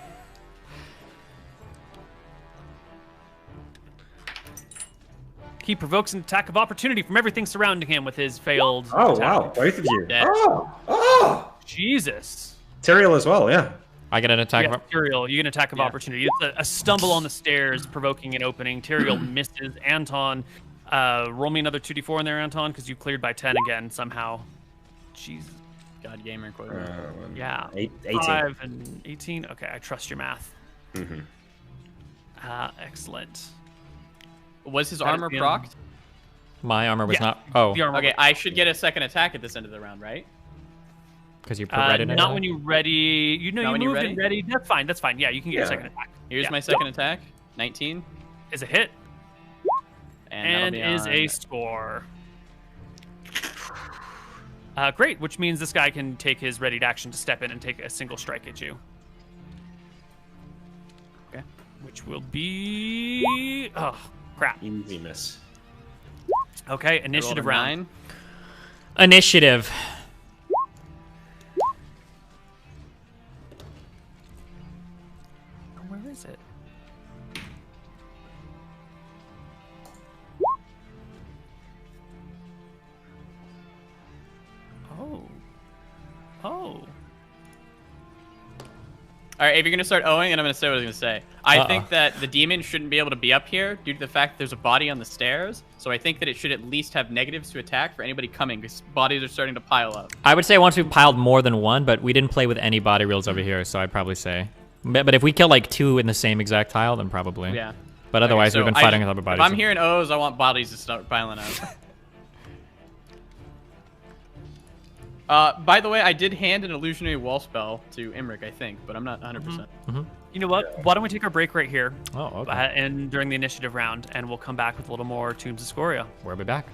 He provokes an attack of opportunity from everything surrounding him with his failed
Oh,
attack.
wow. Both of you.
Dead.
Oh!
Jesus.
Tyrael as well, yeah.
I get an attack.
Yeah, Tyrael, you get an attack of opportunity. It's a stumble on the stairs, provoking an opening. Tyrael misses. Anton, roll me another 2d4 in there, Anton, because you cleared by 10 again somehow. Jesus.
God, gamer quote.
Yeah.
18.
5 and 18. Okay, I trust your math.
Mm-hmm.
Excellent.
Was his
That is
armor
the
procced?
My armor was
Yeah,
not. Oh,
the armor
Okay,
was-
I should get a second attack at this end of the round, right?
because you provided it.
Not when you ready. You know,
Not
you
when you're
moved and ready. That's fine. That's fine. Yeah, you can get your second attack.
Here's
Yeah.
my second attack. 19.
Is a hit.
And that'll be
is
on-
a score. Great, which means this guy can take his readied action to step in and take a single strike at you.
Okay.
Which will be... Oh, crap.
Easy miss.
Okay, initiative round.
9.
Initiative.
Where is it? Oh.
All right, if you're gonna start owing, and I'm gonna say what I was gonna say. I think that the demon shouldn't be able to be up here due to the fact that there's a body on the stairs. So I think that it should at least have negatives to attack for anybody coming, because bodies are starting to pile up.
I would say once we've piled more than one, but we didn't play with any body reels over here, so I'd probably say. But if we kill like 2 in the same exact tile, then probably.
Yeah.
But otherwise,
Okay, so
we've been fighting with other
If
bodies.
I'm hearing O's, I want bodies to start piling up. By the way, I did hand an illusionary wall spell to Imric, I think, but I'm not 100%.
You know what? Why don't we take our break right here?
Oh, okay.
And during the initiative round, and we'll come back with a little more Tombs of Scoria.
We'll be back.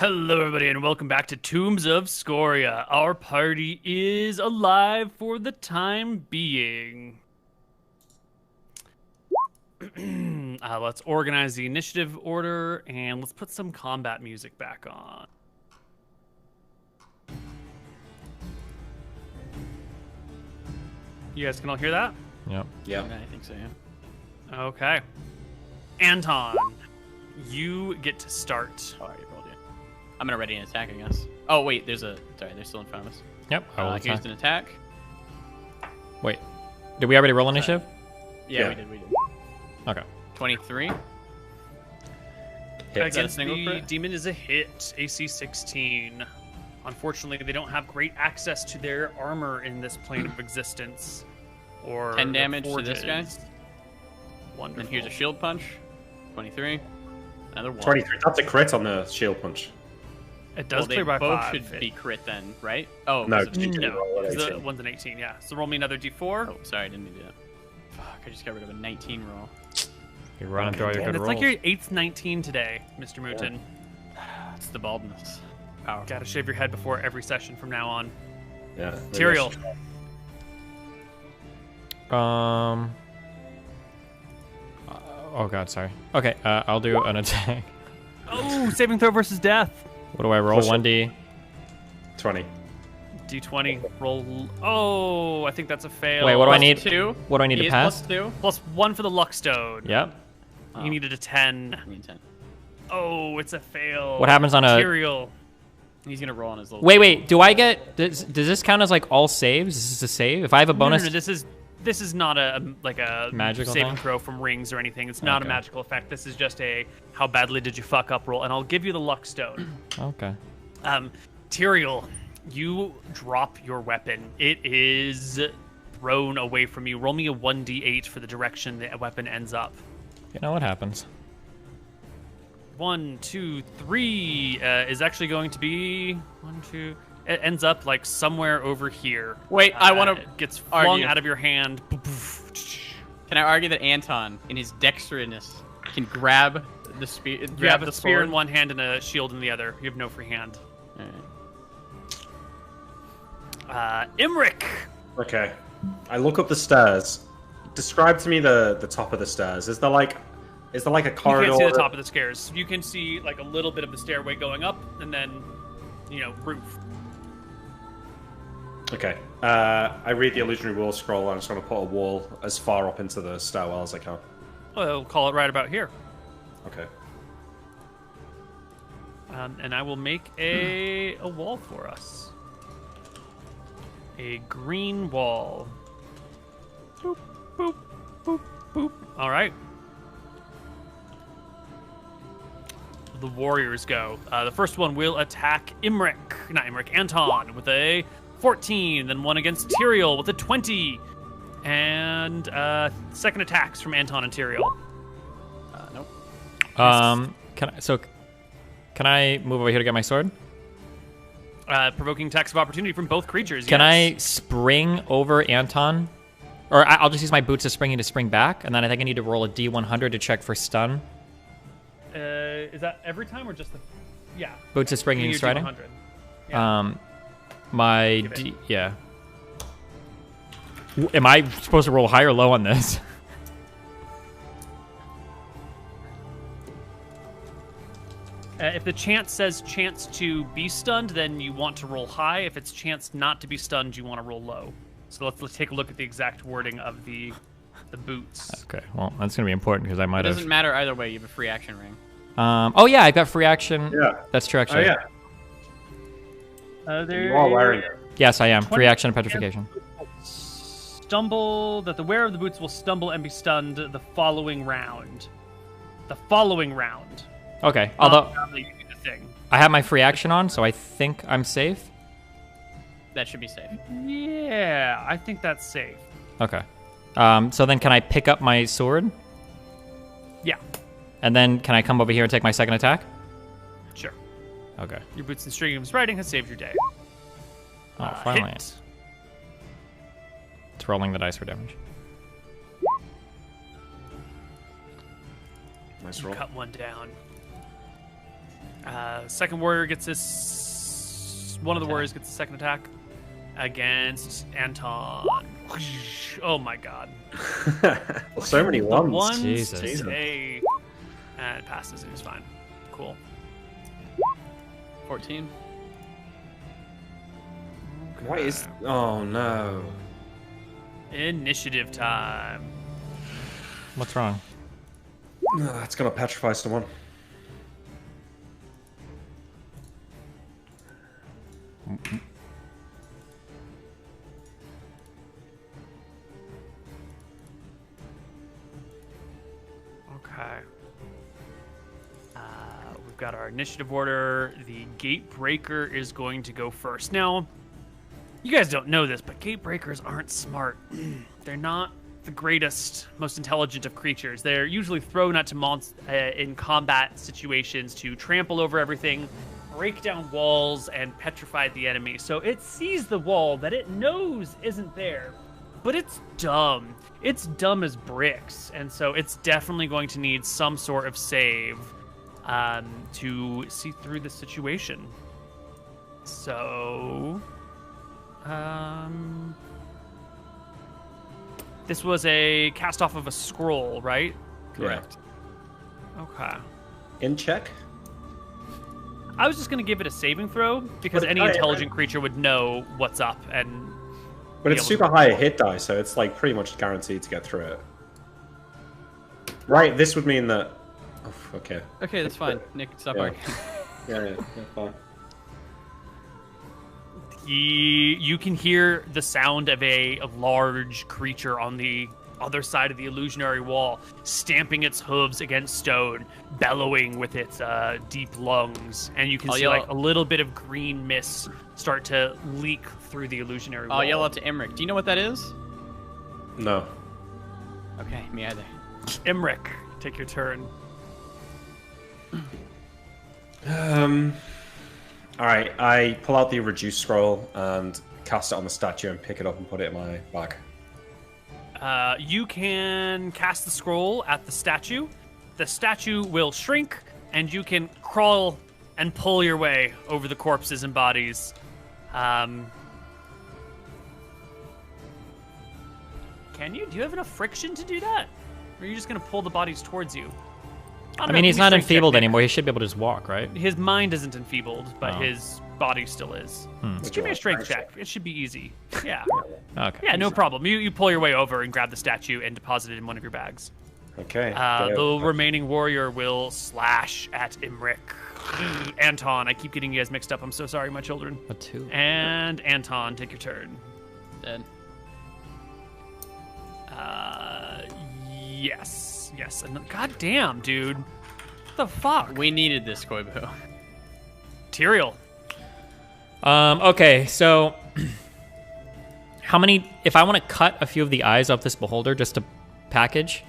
Hello, everybody, and welcome back to Tombs of Scoria. Our party is alive for the time being. Let's organize the initiative order, and let's put some combat music back on. You guys can all hear that?
Yep.
Yeah.
I think so, yeah.
Okay. Anton, you get to start.
Oh, I already rolled it. I'm gonna ready an attack, I guess. Oh wait, they're still in front of us.
Yep. I will attack.
Here's an attack.
Wait, did we already roll initiative?
Yeah, we did.
Okay.
23.
Against the demon is a hit, AC 16. Unfortunately, they don't have great access to their armor in this plane of existence. Or
10 damage to this guy.
Wonderful.
And here's a shield punch. 23. Another one.
23. That's a crit on the shield punch.
It does
they
clear by
both
5.
should be crit then, right? Oh,
no.
No, the one's an 18, yeah. So roll me another d4.
Oh, sorry, I didn't mean to do that. Fuck, I just got rid of a 19 roll.
You're running through all your good
It's
rolls.
like your 8th 19 today, Mr. Mooten.
It's the baldness. Powerful.
Gotta shave your head before every session from now on.
Yeah.
Tyrael.
Oh god, sorry. Okay, I'll do an attack.
Oh, saving throw versus death.
What do I roll? 1d.
20.
D20. Roll. Oh, I think that's a fail.
Wait, what do I
Plus
need?
2.
What do I need to pass?
Plus 2.
+1 for the luck stone.
Yep.
You needed a 10.
I need 10.
Oh, it's a fail.
What happens on a?
Tyrael.
He's gonna roll on his little.
Wait. Do I get? Does this count as like all saves? Is this a save? If I have a bonus.
No, this is not a
magical
saving
thing?
throw from rings or anything. It's not a magical effect. This is just a how badly did you fuck up roll, and I'll give you the luck stone.
Okay.
Tyrael, you drop your weapon. It is thrown away from you. Roll me a 1d8 for the direction the weapon ends up.
You know what happens.
1, 2, 3 is actually going to be 1, 2. It ends up like somewhere over here.
Wait, I want to
gets flung out of your hand.
Can I argue that Anton, in his dexterousness, can grab the spear?
You have the spear in one hand and a shield in the other. You have no free hand. Imric.
Okay. I look up the stairs. Describe to me the top of the stairs. Is there like a corridor?
You can't see the top of the stairs. You can see like a little bit of the stairway going up, and then, roof.
Okay. I read the illusionary wall scroll, and I'm just going to put a wall as far up into the stairwell as I can.
Well, we'll call it right about here.
Okay.
And I will make a wall for us. A green wall. Boop, boop, boop, boop. All right. The warriors go. The first one will attack Anton with a 14, then one against Tyrael with a 20, and second attacks from Anton and Tyrael.
Nope.
Can I move over here to get my sword?
Provoking attacks of opportunity from both creatures.
Can
yes.
I spring over Anton? Or I'll just use my boots of springing to spring back, and then I think I need to roll a D100 to check for stun.
Is that every time or just the... Yeah.
Boots of springing and striding?
Yeah.
Yeah. Am I supposed to roll high or low on this?
If the chance says chance to be stunned, then you want to roll high. If it's chance not to be stunned, you want to roll low. So let's take a look at the exact wording of the boots.
Okay, well, that's going to be important because I might have...
It doesn't matter either way. You have a free action ring.
Oh, yeah, I got free action.
Yeah.
That's true, actually.
Oh, yeah. You are wearing it.
Yes, I am. Free action and petrification.
Stumble, that the wearer of the boots will stumble and be stunned the following round. The following round.
Okay, although
you do the thing.
I have my free action on, so I think I'm safe.
That should be safe.
Yeah, I think that's safe.
Okay. So then can I pick up my sword?
Yeah.
And then can I come over here and take my second attack?
Sure.
Okay.
Your boots and string of riding has saved your day.
Oh, finally.
Hit.
It's rolling the dice for damage.
Nice roll.
Cut one down. Second warrior gets this. One of the warriors gets a second attack against Anton. Oh my god.
So many ones.
Jesus.
And it passes. It was fine. Cool.
14.
What is... Oh, no.
Initiative time.
What's wrong?
It's going to petrify someone.
Okay. We've got our initiative order. The gate breaker is going to go first. Now, you guys don't know this, but gate breakers aren't smart. They're not the greatest, most intelligent of creatures. They're usually thrown out to in combat situations to trample over everything, break down walls, and petrify the enemy. So it sees the wall that it knows isn't there, but it's dumb. It's dumb as bricks, and so it's definitely going to need some sort of save to see through the situation. So, this was a cast off of a scroll, right?
Correct.
Okay.
In check?
I was just going to give it a saving throw because any intelligent creature would know what's up and.
But it's super high hit die, so it's like pretty much guaranteed to get through it. Right, this would mean that... Oh, okay.
Okay, that's fine. Nick, stop arguing.
Yeah, fine.
You can hear the sound of a large creature on the other side of the illusionary wall, stamping its hooves against stone, bellowing with its deep lungs, and you can see like a little bit of green mist start to leak through the illusionary wall.
I'll yell out to Emmerich. Do you know what that is?
No.
Okay, me either.
Emmerich, take your turn.
Alright, I pull out the reduced scroll and cast it on the statue and pick it up and put it in my bag.
You can cast the scroll at the statue. The statue will shrink, and you can crawl and pull your way over the corpses and bodies. Can you? Do you have enough friction to do that? Or are you just going to pull the bodies towards you?
I mean, he's not enfeebled anymore. He should be able to just walk, right?
His mind isn't enfeebled, but his body still is. Just give me a strength check. It should be easy. Yeah.
Okay.
Yeah, no problem. You pull your way over and grab the statue and deposit it in one of your bags.
Okay.
The remaining warrior will slash at Emmerich. Anton, I keep getting you guys mixed up. I'm so sorry, my children.
A 2.
And Anton, take your turn.
Dead.
Yes. And God damn, dude. What the fuck?
We needed this, Koibu.
Tyrael.
Okay, so how many? If I want to cut a few of the eyes off this beholder just to package,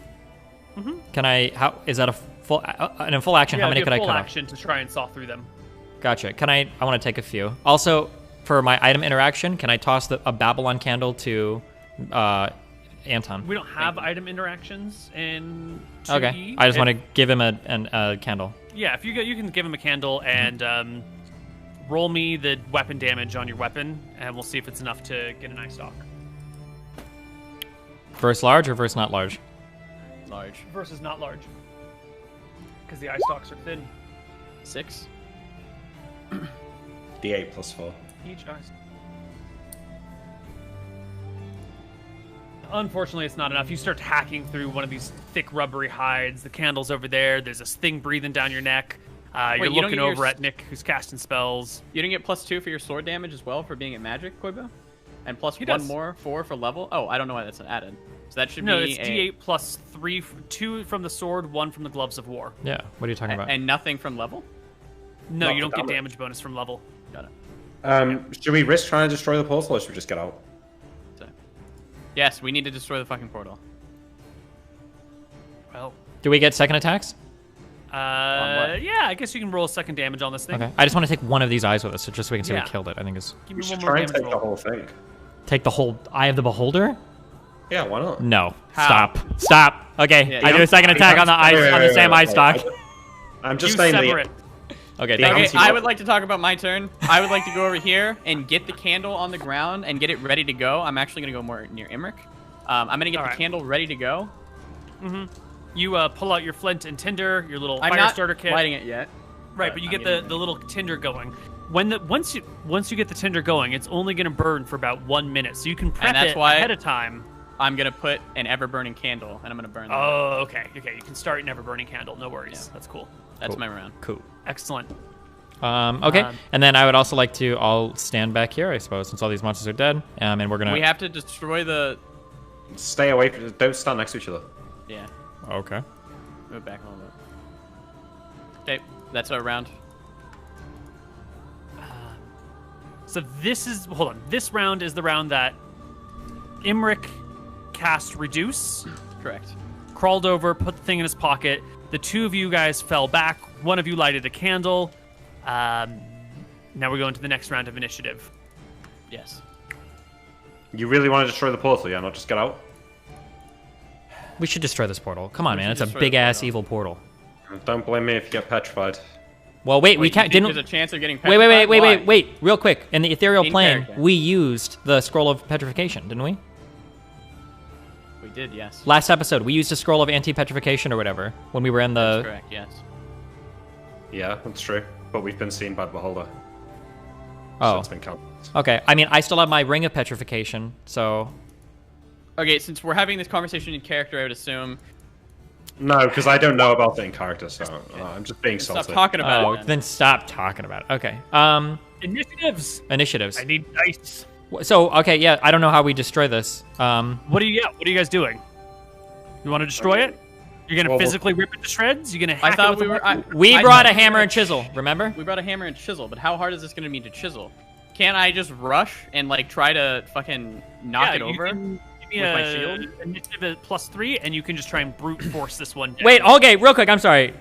can I? How is that a full in a full action?
Yeah,
how many could I cut
full
off?
action to try and saw through them.
Gotcha. Can I want to take a few. Also, for my item interaction, can I toss a Babylon candle to Anton?
We don't have item interactions in 2E.
Okay. I just want to give him a candle.
Yeah, if you can give him a candle and roll me the weapon damage on your weapon, and we'll see if it's enough to get an eye stalk.
Versus large or versus not large?
Large.
Versus not large. Because the eye stalks are thin.
6.
D8 plus 4.
Each eye. Unfortunately, it's not enough. You start hacking through one of these thick, rubbery hides. The candle's over there. There's this thing breathing down your neck. You're looking over at Nick, who's casting spells.
You didn't get +2 for your sword damage as well for being at magic, Koibu? And plus
He
1
does.
more, 4 for level? Oh, I don't know why that's added. So that should
No,
be
it's D8 plus 3, 2 from the sword, 1 from the gloves of war.
Yeah, what are you talking about?
And nothing from level?
No,
Not
you don't
for
get
damage.
damage bonus from level.
Got it.
Should we risk trying to destroy the portal, or should we just get out?
Yes, we need to destroy the fucking portal.
Well,
Do we get second attacks?
yeah, I guess you can roll second damage on this thing.
Okay. I just want to take one of these eyes with us, so just so we can see
Yeah.
we killed it. I think is.
Give
We
me
should
one more
try and
damage
take the
roll.
whole thing.
Take the whole eye of the beholder?
Yeah, why not?
No.
How?
Stop. Okay.
Yeah,
I do a second attack on the eye on the same eye stalk.
I'm just
You
saying
sever
the
it.
Okay,
Okay, I would like to talk about my turn. I would like to go over here and get the candle on the ground and get it ready to go. I'm actually going to go more near Imric. I'm going to get the candle ready to go.
Mm-hmm. You pull out your flint and tinder, your little
I'm
fire
not
starter kit.
lighting it yet.
Right, but you get the little tinder going. Once you get the tinder going, it's only going to burn for about 1 minute, so you can prep it ahead of time.
I'm going to put an ever-burning candle, and I'm going to burn that.
Oh, okay. You can start an ever-burning candle. No worries. Yeah. That's cool.
That's my round.
Cool.
Excellent.
Okay, and then I would also like to all stand back here, I suppose, since all these monsters are dead. And we're gonna.
We have to destroy the.
Stay away. Don't stand next to each other.
Yeah.
Okay.
Move back a little bit. Okay, that's our round.
So this is This round is the round that Imric cast Reduce.
Correct.
Crawled over, put the thing in his pocket. The two of you guys fell back. One of you lighted a candle. Now we're going to the next round of initiative.
Yes.
You really want to destroy the portal, yeah? Not just get out?
We should destroy this portal. Come on, man. It's a big-ass evil portal.
Don't blame me if you get petrified.
Well, wait, we can't.
There's a chance of getting petrified?
Wait. Real quick. In the ethereal plane,
character.
we used the scroll of petrification, didn't we?
We did, yes.
Last episode, we used a scroll of anti-petrification or whatever when we were in the.
That's correct. Yes.
Yeah, that's true. But we've been seen by the beholder.
Oh.
So it's been counted.
Okay. I mean, I still have my ring of petrification, so.
Okay, since we're having this conversation in character, I would assume.
No, because I don't know about it in character, so I'm just being salty.
Stop talking about it.
Then stop talking about it. Okay.
Initiatives.
Initiatives.
I need dice.
So okay, yeah, I don't know how we destroy this.
What are you guys doing? You want to destroy it? You're gonna physically rip it to shreds? You're gonna hack it with
we brought a hammer and chisel. Remember?
We brought a hammer and chisel, but how hard is this gonna be to chisel? Can't I just rush and like try to fucking knock it over
give me
with my shield?
Initiative at +3, and you can just try and brute force this one down.
Wait, okay, real quick. I'm sorry.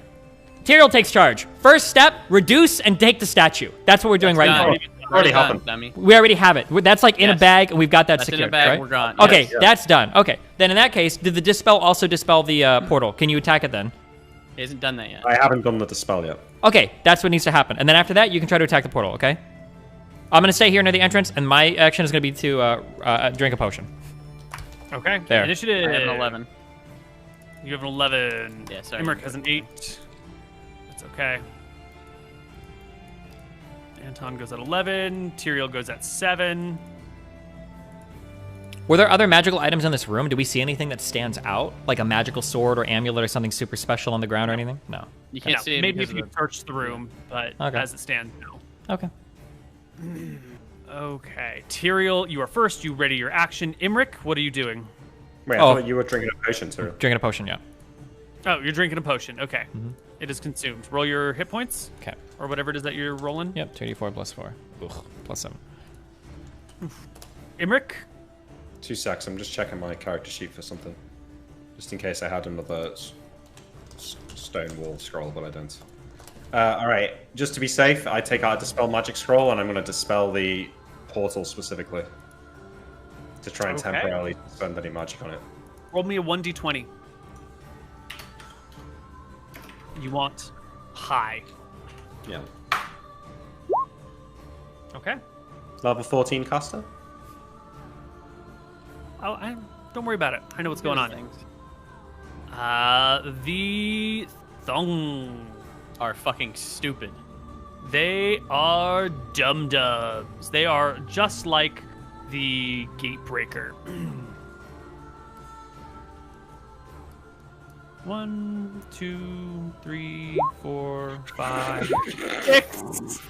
Tyrael takes charge. First step: reduce and take the statue. That's what we're doing right now.
Already happened.
We already have it. That's like in a bag, and we've got that
That's
secured.
in a bag.
Right?
We're gone.
Okay,
Yes.
that's done. Okay, then in that case, did the dispel also dispel the portal? Can you attack it then?
He hasn't done that yet.
I haven't done the dispel yet.
Okay, that's what needs to happen. And then after that, you can try to attack the portal. Okay. I'm gonna stay here near the entrance, and my action is gonna be to drink a potion.
Okay.
There.
Initiative.
I have an 11.
You have an 11.
Yeah, sorry.
Imric has an 8. That's okay. Anton goes at 11. Tyrael goes at 7.
Were there other magical items in this room? Do we see anything that stands out, like a magical sword or amulet or something super special on the ground or anything? No.
You can't see it.
Maybe
because
if you
of the...
search the room, but
Okay.
as it stands, no.
Okay.
Okay. Tyrael, you are first. You ready your action. Imric, what are you doing?
Wait, I thought you were drinking a potion too.
Drinking a potion, yeah.
Oh, you're drinking a potion. Okay. It is consumed. Roll your hit points.
Okay.
Or whatever it is that you're rolling.
Yep, 2d4 plus 4. Ugh, plus 7.
Imric?
2 secs. I'm just checking my character sheet for something. Just in case I had another stone wall scroll, but I don't. Alright, just to be safe, I take out a Dispel Magic Scroll, and I'm going to dispel the portal specifically. To try and temporarily spend any magic on it.
Roll me a 1d20. You want high.
Yeah.
Okay.
Level 14 caster?
Oh, don't worry about it. I know what's going on. The Thong
are fucking stupid.
They are dum-dums. They are just like the Gatebreaker. 1, 2, 3, 4, 5, 6.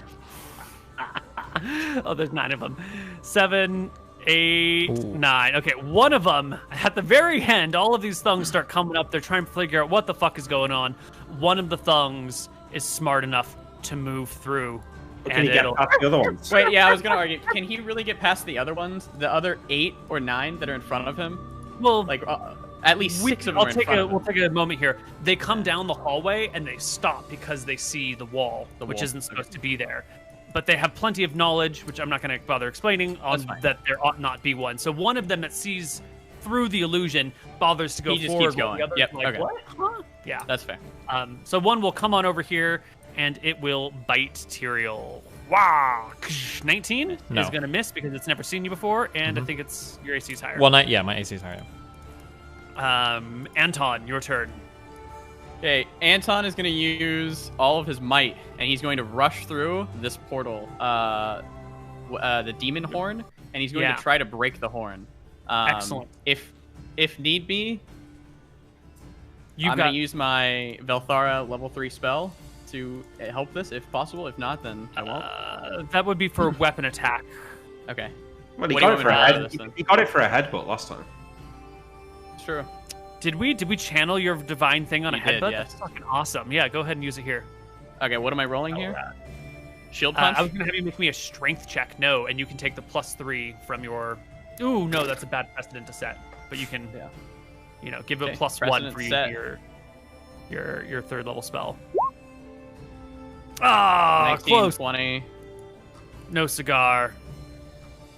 Oh, there's 9 of them. 7, 8, 9. Okay, one of them, at the very end, all of these thungs start coming up. They're trying to figure out what the fuck is going on. One of the thungs is smart enough to move through.
Can he get past the other ones?
Wait, yeah, I was gonna argue. Can he really get past the other ones? The other 8 or 9 that are in front of him?
Well,
like at least 6 of them are in front of him.
We'll take a moment here. They come down the hallway and they stop because they see the wall, which isn't supposed to be there. But they have plenty of knowledge, which I'm not going to bother explaining, on that there ought not be one. So one of them that sees through the illusion bothers to go
He just
forward.
keeps going.
The other
Yep.
like,
Okay.
what? Huh? Yeah.
That's fair.
So one will come on over here, and it will bite Tyrael. Wow, 19
No.
is gonna miss because it's never seen you before, and I think it's your AC is higher.
Well, not yeah, my AC is higher.
Anton, your turn.
Okay, Anton is going to use all of his might, and he's going to rush through this portal, the demon horn, and he's going to try to break the horn.
Excellent.
If need be, I'm going to use my Velthara level 3 spell to help this, if possible. If not, then I won't.
That would be for weapon attack.
Okay.
Well, he got it for a head. He got it for a headbutt last time.
It's true.
Did we channel your divine thing on a headbutt?
Yes.
That's fucking awesome. Yeah, go ahead and use it here.
Okay, what am I rolling here? Shield punch?
I was gonna have you make me a strength check. No, and you can take the +3 from your. Ooh, no, that's a bad precedent to set. But you can, give it a +1 for your third level spell. Ah,
19,
close.
20.
No cigar.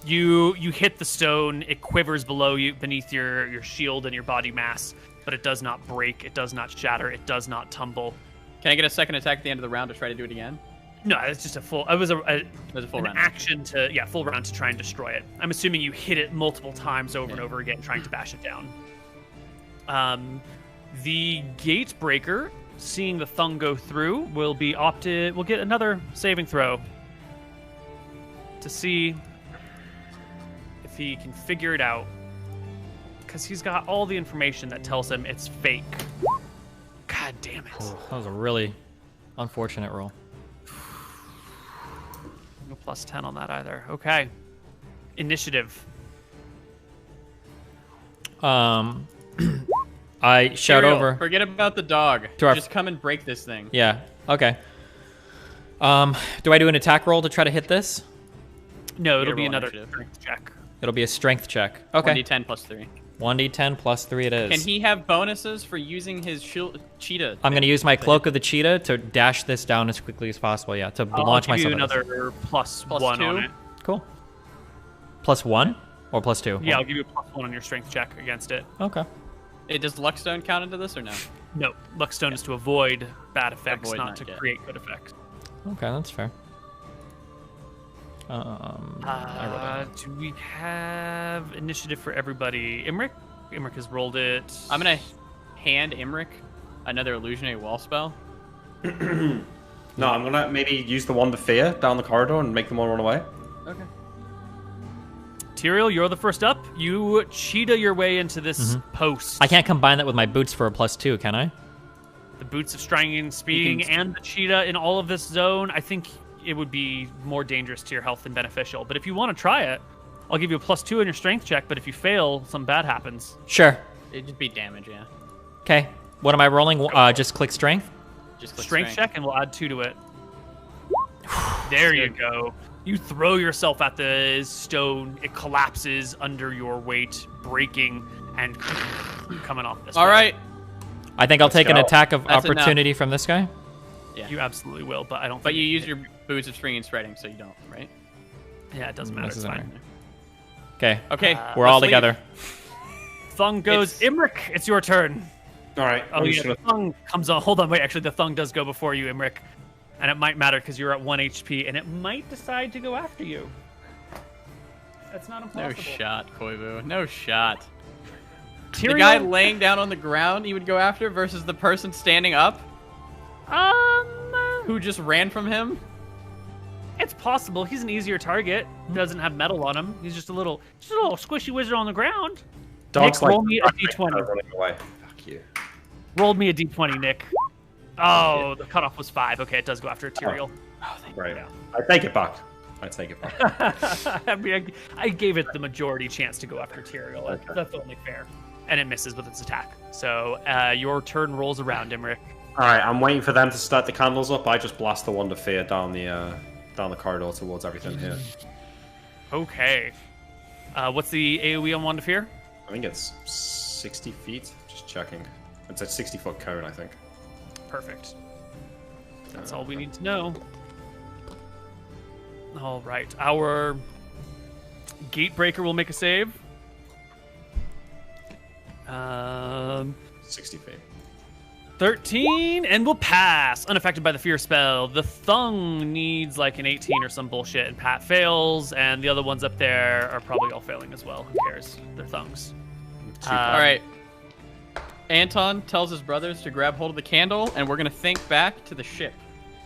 You hit the stone. It quivers below you, beneath your shield and your body mass, but it does not break. It does not shatter. It does not tumble.
Can I get a second attack at the end of the round to try to do it again?
No, it's just a full. It was a
full round
action to full round to try and destroy it. I'm assuming you hit it multiple times over and over again, trying to bash it down. The gate breaker, seeing the thung go through, will get another saving throw to see if he can figure it out, because he's got all the information that tells him it's fake. God damn it.
Oh, that was a really unfortunate roll.
No +10 on that either. Okay. Initiative.
I shout
Tyrael,
over.
Forget about the dog. Just come and break this thing.
Yeah. Okay. Do I do an attack roll to try to hit this?
No, it'll be another strength check.
It'll be a strength check. Okay.
1d10 +3.
1d10 +3 it is.
Can he have bonuses for using his cheetah?
I'm going to use my cloak of the cheetah to dash this down as quickly as possible. Yeah, to launch myself.
I'll give you another +1 on it.
Cool. +1 or +2?
Yeah, I'll give you a +1 on your strength check against it.
Okay.
Does Luckstone count into this or no?
No, Luckstone is to avoid bad effects,
Avoid,
not to
not
create good effects.
Okay, that's fair.
Do we have initiative for everybody? Imric has rolled it.
I'm gonna hand Imric another illusionary wall spell.
No, I'm gonna maybe use the wand of fear down the corridor and make them all run away.
Okay.
Tyrael, you're the first up. You cheetah your way into this post.
I can't combine that with my boots for a +2, can I?
The boots of strangling and speeding and the cheetah in all of this zone, I think it would be more dangerous to your health than beneficial. But if you want to try it, I'll give you a +2 on your strength check, but if you fail, something bad happens.
Sure.
It'd just be damage, yeah.
Okay. What am I rolling? Just click strength?
Just click
strength check, and we'll add 2 to it. There you go. You throw yourself at the stone. It collapses under your weight, breaking and coming off this way.
All right.
I think I'll take an attack of
That's
opportunity
enough.
from this guy.
Yeah. You absolutely will, but I don't.
But
think
you use your boots of string and spreading, so you don't, right?
Yeah, it doesn't matter. It's fine.
Okay.
Okay.
We're all together.
Thung goes. Imric, it's your turn.
All right.
Oh yeah, the thung comes on. Hold on, wait. Actually, the thung does go before you, Imric, and it might matter because you're at 1 HP, and it might decide to go after you. That's not impossible.
No shot, Koivu. No shot.
Tyrael?
The guy laying down on the ground he would go after versus the person standing up who just ran from him?
It's possible. He's an easier target. He doesn't have metal on him. He's just a little squishy wizard on the ground.
Dogs
Nick, roll
like
me a d20.
running away. Fuck you.
Rolled me a d20, Nick. Oh, the cutoff was 5. Okay, it does go after Tyrael.
Oh, right. I take it back. I take it back.
I mean, I gave it the majority chance to go after Tyrael.
Okay.
That's only fair. And it misses with its attack. So your turn rolls around, Imric.
All right, I'm waiting for them to start the candles up. I just blast the wand of fear down the corridor towards everything here.
Okay. What's the AoE on Wand of Fear?
I think it's 60 feet. Just checking. It's a 60-foot cone, I think.
Perfect. That's all we need to know. All right. Our Gatebreaker will make a save.
60 feet.
13 and will pass. Unaffected by the fear spell. The thung needs like an 18 or some bullshit, and Pat fails, and the other ones up there are probably all failing as well. Who cares? They're thungs.
All right. Anton tells his brothers to grab hold of the candle, and we're gonna think back to the ship.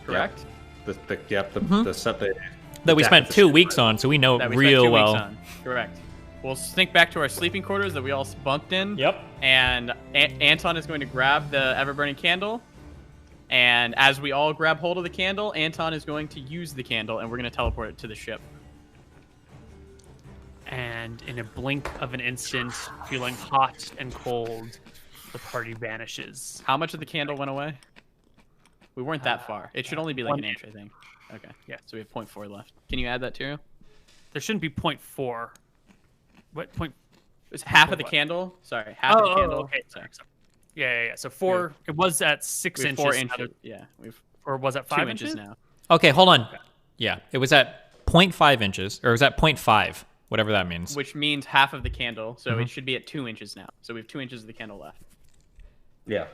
Correct?
Yep. The set
that we spent 2 weeks on, so we know it real well.
Correct. We'll think back to our sleeping quarters that we all bunked in.
Yep.
And Anton is going to grab the ever-burning candle. And as we all grab hold of the candle, Anton is going to use the candle, and we're going to teleport it to the ship.
And in a blink of an instant, feeling hot and cold, the party vanishes.
How much of the candle went away? We weren't that far. It should only be like an inch, I think. Okay.
Yeah.
So we have 0.4 left. Can you add that, Tyrio?
There shouldn't be 0.4. What point?
It's half of the candle. Sorry, half of the candle.
Okay. Sorry. Yeah. So 4. It was at 6 inches.
4 inches. Yeah.
Or was that 5
inches now?
Okay, hold on. Okay. Yeah, it was at 0.5 inches, or it was at 0.5, whatever that means.
Which means half of the candle, so it should be at 2 inches now. So we have 2 inches of the candle left.
Yeah.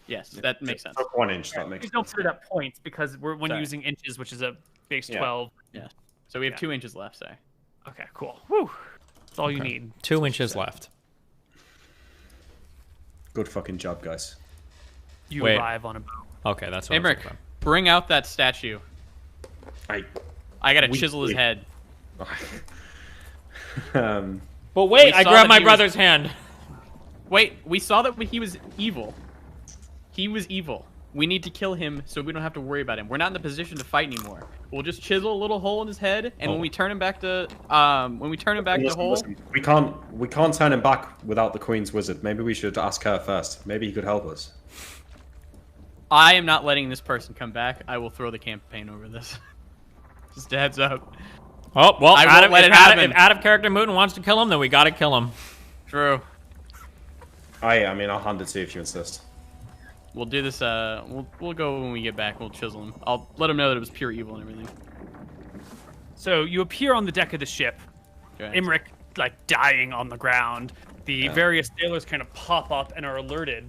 Yes, that makes sense.
1 inch. That makes sense.
Don't put it at points because when using inches, which is a base 12.
Yeah. So we have 2 inches left. Sorry.
Okay. Cool. Woo. That's all you need.
2 inches left.
Good fucking job, guys.
You arrive on a boat.
Okay, that's what
Emmerich, bring out that statue. I gotta chisel his head.
But wait, I grabbed my brother's hand.
Wait, we saw that he was evil. He was evil. We need to kill him so we don't have to worry about him. We're not in the position to fight anymore. We'll just chisel a little hole in his head, and when we turn him back to
listen, we can't turn him back without the Queen's Wizard. Maybe we should ask her first. Maybe he could help us.
I am not letting this person come back. I will throw the campaign over this. Just a heads up.
Oh well,
I won't let it happen.
If out of character Mooten wants to kill him, then we gotta kill him.
True.
I mean, I'll hand it to you if you insist.
We'll do this, we'll go when we get back. We'll chisel him. I'll let him know that it was pure evil and everything.
So you appear on the deck of the ship.
Okay.
Emmerich, like, dying on the ground. The various sailors kind of pop up and are alerted.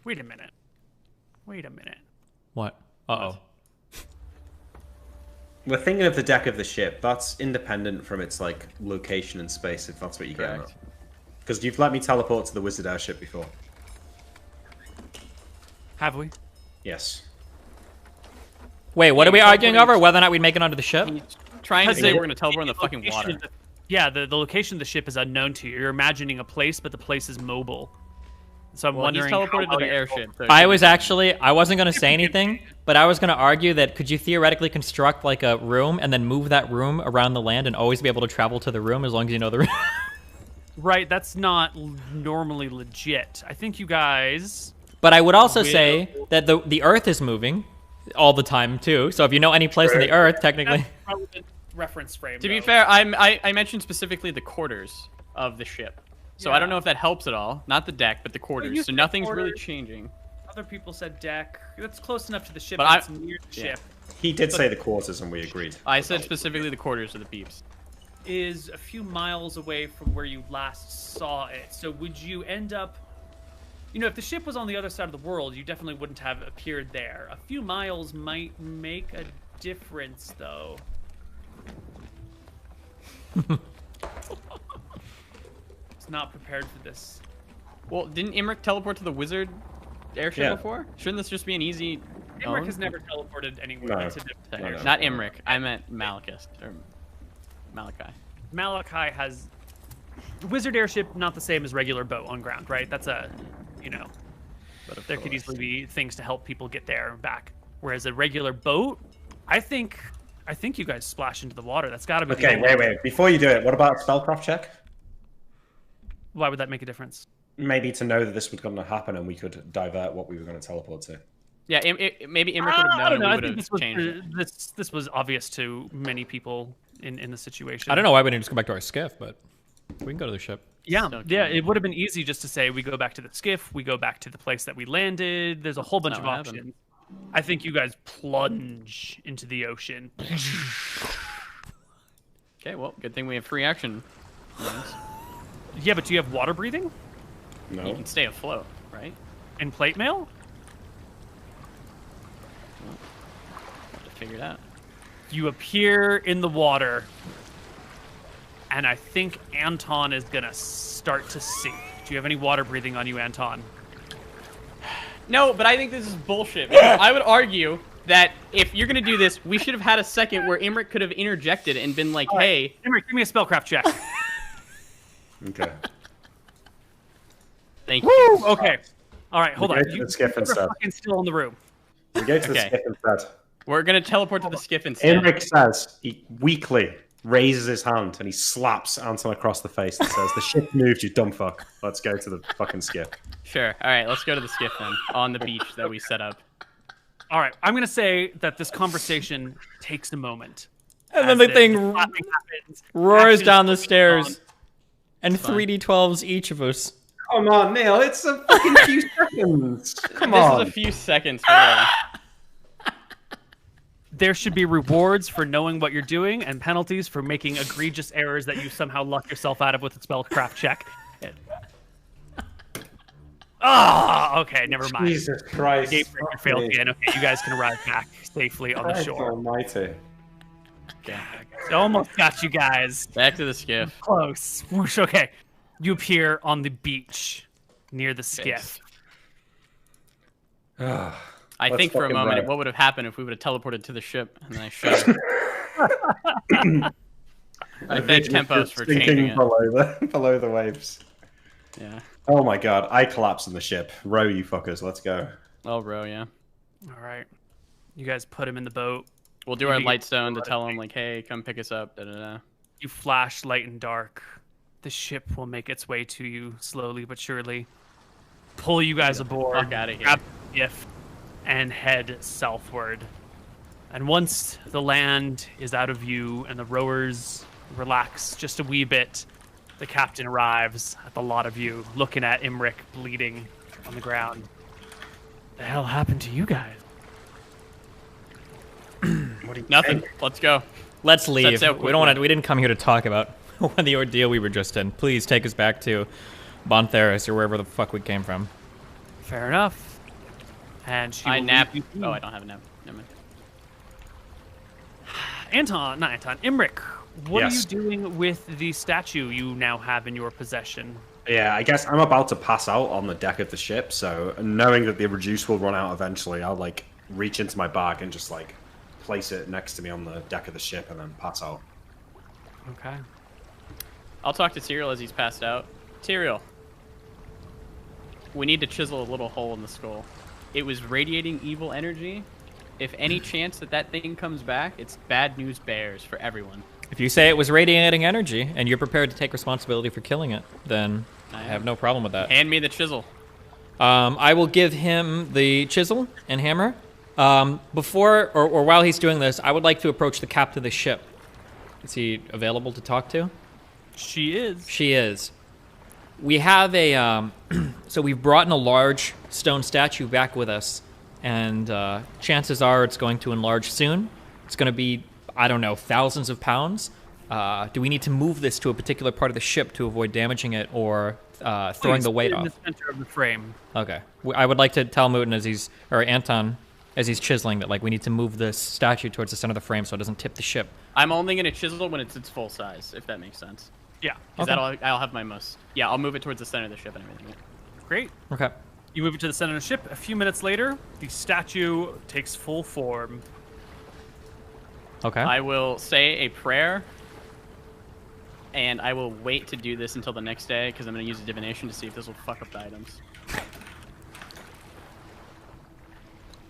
Wait a minute.
What? Uh-oh.
We're thinking of the deck of the ship. That's independent from its, like, location in space, if that's what you get at. Because you've let me teleport to the Wizard airship before.
Have we?
Yes.
Wait, what are we arguing over? Whether or not we'd make it onto the ship?
Trying to say we're going to teleport in the fucking water.
Yeah, the location of the ship is unknown to you. You're imagining a place, but the place is mobile. So I'm wondering.
He's teleported to the airship. So
I wasn't going to say anything, but I was going to argue that could you theoretically construct like a room and then move that room around the land and always be able to travel to the room as long as you know the room?
Right, that's not normally legit. I think you guys...
But I would also say that the Earth is moving all the time, too. So if you know any place on the Earth, technically...
That's relevant reference frame,
to be fair, I mentioned specifically the quarters of the ship. So I don't know if that helps at all. Not the deck, but the quarters. So nothing's really changing.
Other people said deck. That's close enough to the ship,
but
it's near the ship.
He did say the quarters, and we agreed.
I said specifically the quarters of the peeps.
Is a few miles away from where you last saw it. So would you end up... You know, if the ship was on the other side of the world, you definitely wouldn't have appeared there. A few miles might make a difference, though. It's not prepared for this.
Well, didn't Emmerich teleport to the Wizard airship before? Shouldn't this just be an easy...
Emmerich has never teleported anywhere.
No.
Not Emmerich. I meant Malachus. Or Malachi.
Malachi has... Wizard airship, not the same as regular boat on ground, right? That's a... You know, there could easily be things to help people get there and back. Whereas a regular boat, I think you guys splash into the water. That's got to be...
Okay, wait. Before you do it, what about a spellcraft check?
Why would that make a difference?
Maybe to know that this was going to happen and we could divert what we were going to teleport to.
Yeah, maybe Emmerich would have known.
I don't know. I think this was obvious to many people in the situation.
I don't know why we didn't just go back to our skiff, but we can go to the ship.
Yeah, it would have been easy just to say we go back to the skiff, we go back to the place that we landed. There's a whole bunch of options. I think you guys plunge into the ocean.
Okay, well, good thing we have free action.
Yeah, but do you have water breathing?
No.
You can stay afloat, right?
In plate mail?
Have to figure it out.
You appear in the water, and I think Anton is gonna start to sink. Do you have any water breathing on you, Anton?
No, but I think this is bullshit. Because I would argue that if you're gonna do this, we should have had a second where Imric could have interjected and been like, "Hey,
Imric, give me a spellcraft check."
Okay.
Thank you.
Woo! Okay. All right, hold on.
go to the skiff
are
instead.
fucking still in the room.
We go to the
Okay.
skiff instead.
We're gonna teleport to the skiff instead.
Imric says, he weakly raises his hand and he slaps Anton across the face and says, "The ship moved, you dumb fuck. Let's go to the fucking skiff."
Sure. All right, let's go to the skiff then, on the beach that we set up.
All right, I'm going to say that this conversation takes a moment.
And then the thing
clapping happens,
roars
action
down the
is
stairs,
on.
and 3d12s each of us.
Come on, Neil. It's a fucking few seconds. Come
This
on.
is a few seconds. Really.
There should be rewards for knowing what you're doing and penalties for making egregious errors that you somehow luck yourself out of with a spellcraft check. Okay, never mind.
Jesus Christ.
Gatebreaker failed again. Okay, you guys can arrive back safely on the
Christ
shore.
almighty.
Okay, almost got you guys.
Back to the skiff.
Close. Whoosh, okay. You appear on the beach near the skiff.
I
Let's
think for a
fucking
moment,
row.
what would have happened if we would have teleported to the ship and then I shut it. I thank Tempos for changing it.
below the waves.
Yeah.
Oh my god, I collapse in the ship. Row, you fuckers, let's go.
I'll row, yeah.
All right. You guys put him in the boat.
We'll do our lightstone to tell him, like, hey, come pick us up. Da, da, da.
You flash light and dark. The ship will make its way to you slowly but surely. Pull you guys aboard.
Fuck outta here.
Grab the gift and head southward. And once the land is out of view and the rowers relax just a wee bit, the captain arrives at the lot of you, looking at Imric bleeding on the ground. The hell happened to you guys?
Nothing. Let's go.
Let's leave.
sail
We don't want to.
quickly.
We didn't come here to talk about the ordeal we were just in. Please take us back to Bontheris or wherever the fuck we came from.
Fair enough. And she
I
will
nap.
leave you.
Oh, I don't have a nap. Never mind.
Imric, what are you
Yes.
doing with the statue you now have in your possession?
Yeah, I guess I'm about to pass out on the deck of the ship, so knowing that the reduce will run out eventually, I'll like reach into my bag and just like place it next to me on the deck of the ship and then pass out.
Okay.
I'll talk to Tyrael as he's passed out. Tyrael, we need to chisel a little hole in the skull. It was radiating evil energy. If any chance that that thing comes back, it's bad news bears for everyone.
If you say it was radiating energy and you're prepared to take responsibility for killing it, then I have no problem with that.
Hand me the chisel.
I will give him the chisel and hammer. Before or while he's doing this, I would like to approach the captain of the ship. Is he available to talk to?
She is.
She is. We have a so we've brought in a large stone statue back with us, and chances are it's going to enlarge soon. It's going to be, I don't know, thousands of pounds. Do we need to move this to a particular part of the ship to avoid damaging it or throwing
Please
the weight
put it
off?
in the center of the frame.
Okay. I would like to tell Mutin or Anton as he's chiseling that like we need to move this statue towards the center of the frame so it doesn't tip the ship.
I'm only going to chisel when it's its full size, if that makes sense.
Yeah.
Because I'll have my most... Yeah, I'll move it towards the center of the ship and everything.
Great.
Okay.
You move it to the center of the ship. A few minutes later, the statue takes full form.
Okay.
I will say a prayer, and I will wait to do this until the next day, because I'm going to use a divination to see if this will fuck up the items.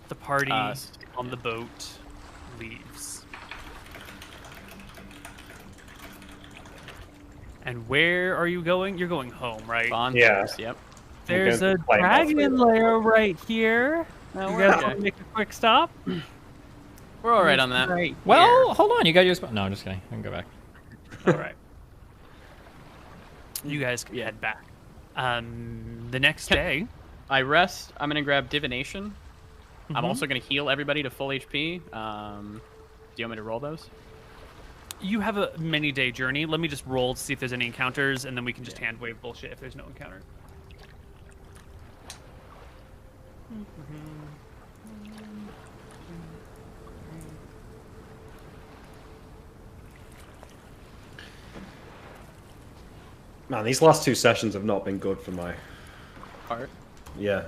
The party on the boat leaves. And where are you going? You're going home, right?
Bonfires, yep.
There's a dragon lair right here.
No,
You
we're
guys
okay.
want to make a quick stop?
We're all right on that.
Right
Well, hold on. You got your spot. No, I'm just kidding. I can go back.
All right. You guys can head back. The next day,
I rest. I'm going to grab divination. I'm
Mhm.
also going to heal everybody to full HP. Do you want me to roll those?
you have a many-day journey. Let me just roll to see if there's any encounters, and then we can just hand wave bullshit if there's no encounter.
Man, these last 2 sessions have not been good for my
Heart.
Yeah.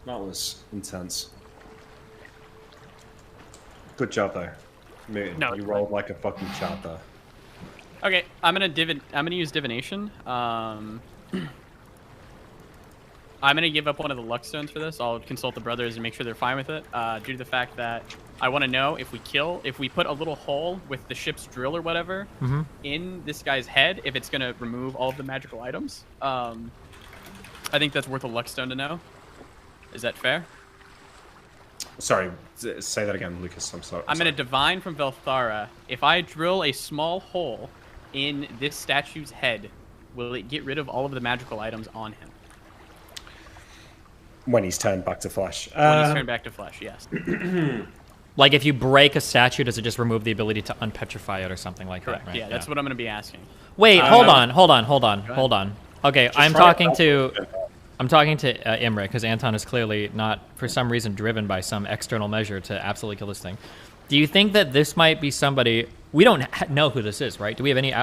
That was intense. Good job though.
No,
you rolled like a fucking chat there.
Okay, I'm gonna use divination. I'm gonna give up one of the luck stones for this. I'll consult the brothers and make sure they're fine with it. Due to the fact that I want to know if we put a little hole with the ship's drill or whatever in this guy's head, if it's gonna remove all of the magical items. I think that's worth a luck stone to know. Is that fair?
Sorry, say that again, Lucas. I'm sorry.
I'm gonna divine from Velthara. If I drill a small hole in this statue's head, will it get rid of all of the magical items on him?
When he's turned back to flesh.
When he's turned back to flesh, yes.
Like if you break a statue, does it just remove the ability to unpetrify it or something like
Correct.
that? Right?
Yeah, that's what I'm going to be asking.
Wait, hold on. Okay, I'm talking to Imre because Anton is clearly not, for some reason, driven by some external measure to absolutely kill this thing. Do you think that this might be somebody? We don't know who this is, right? Do we have any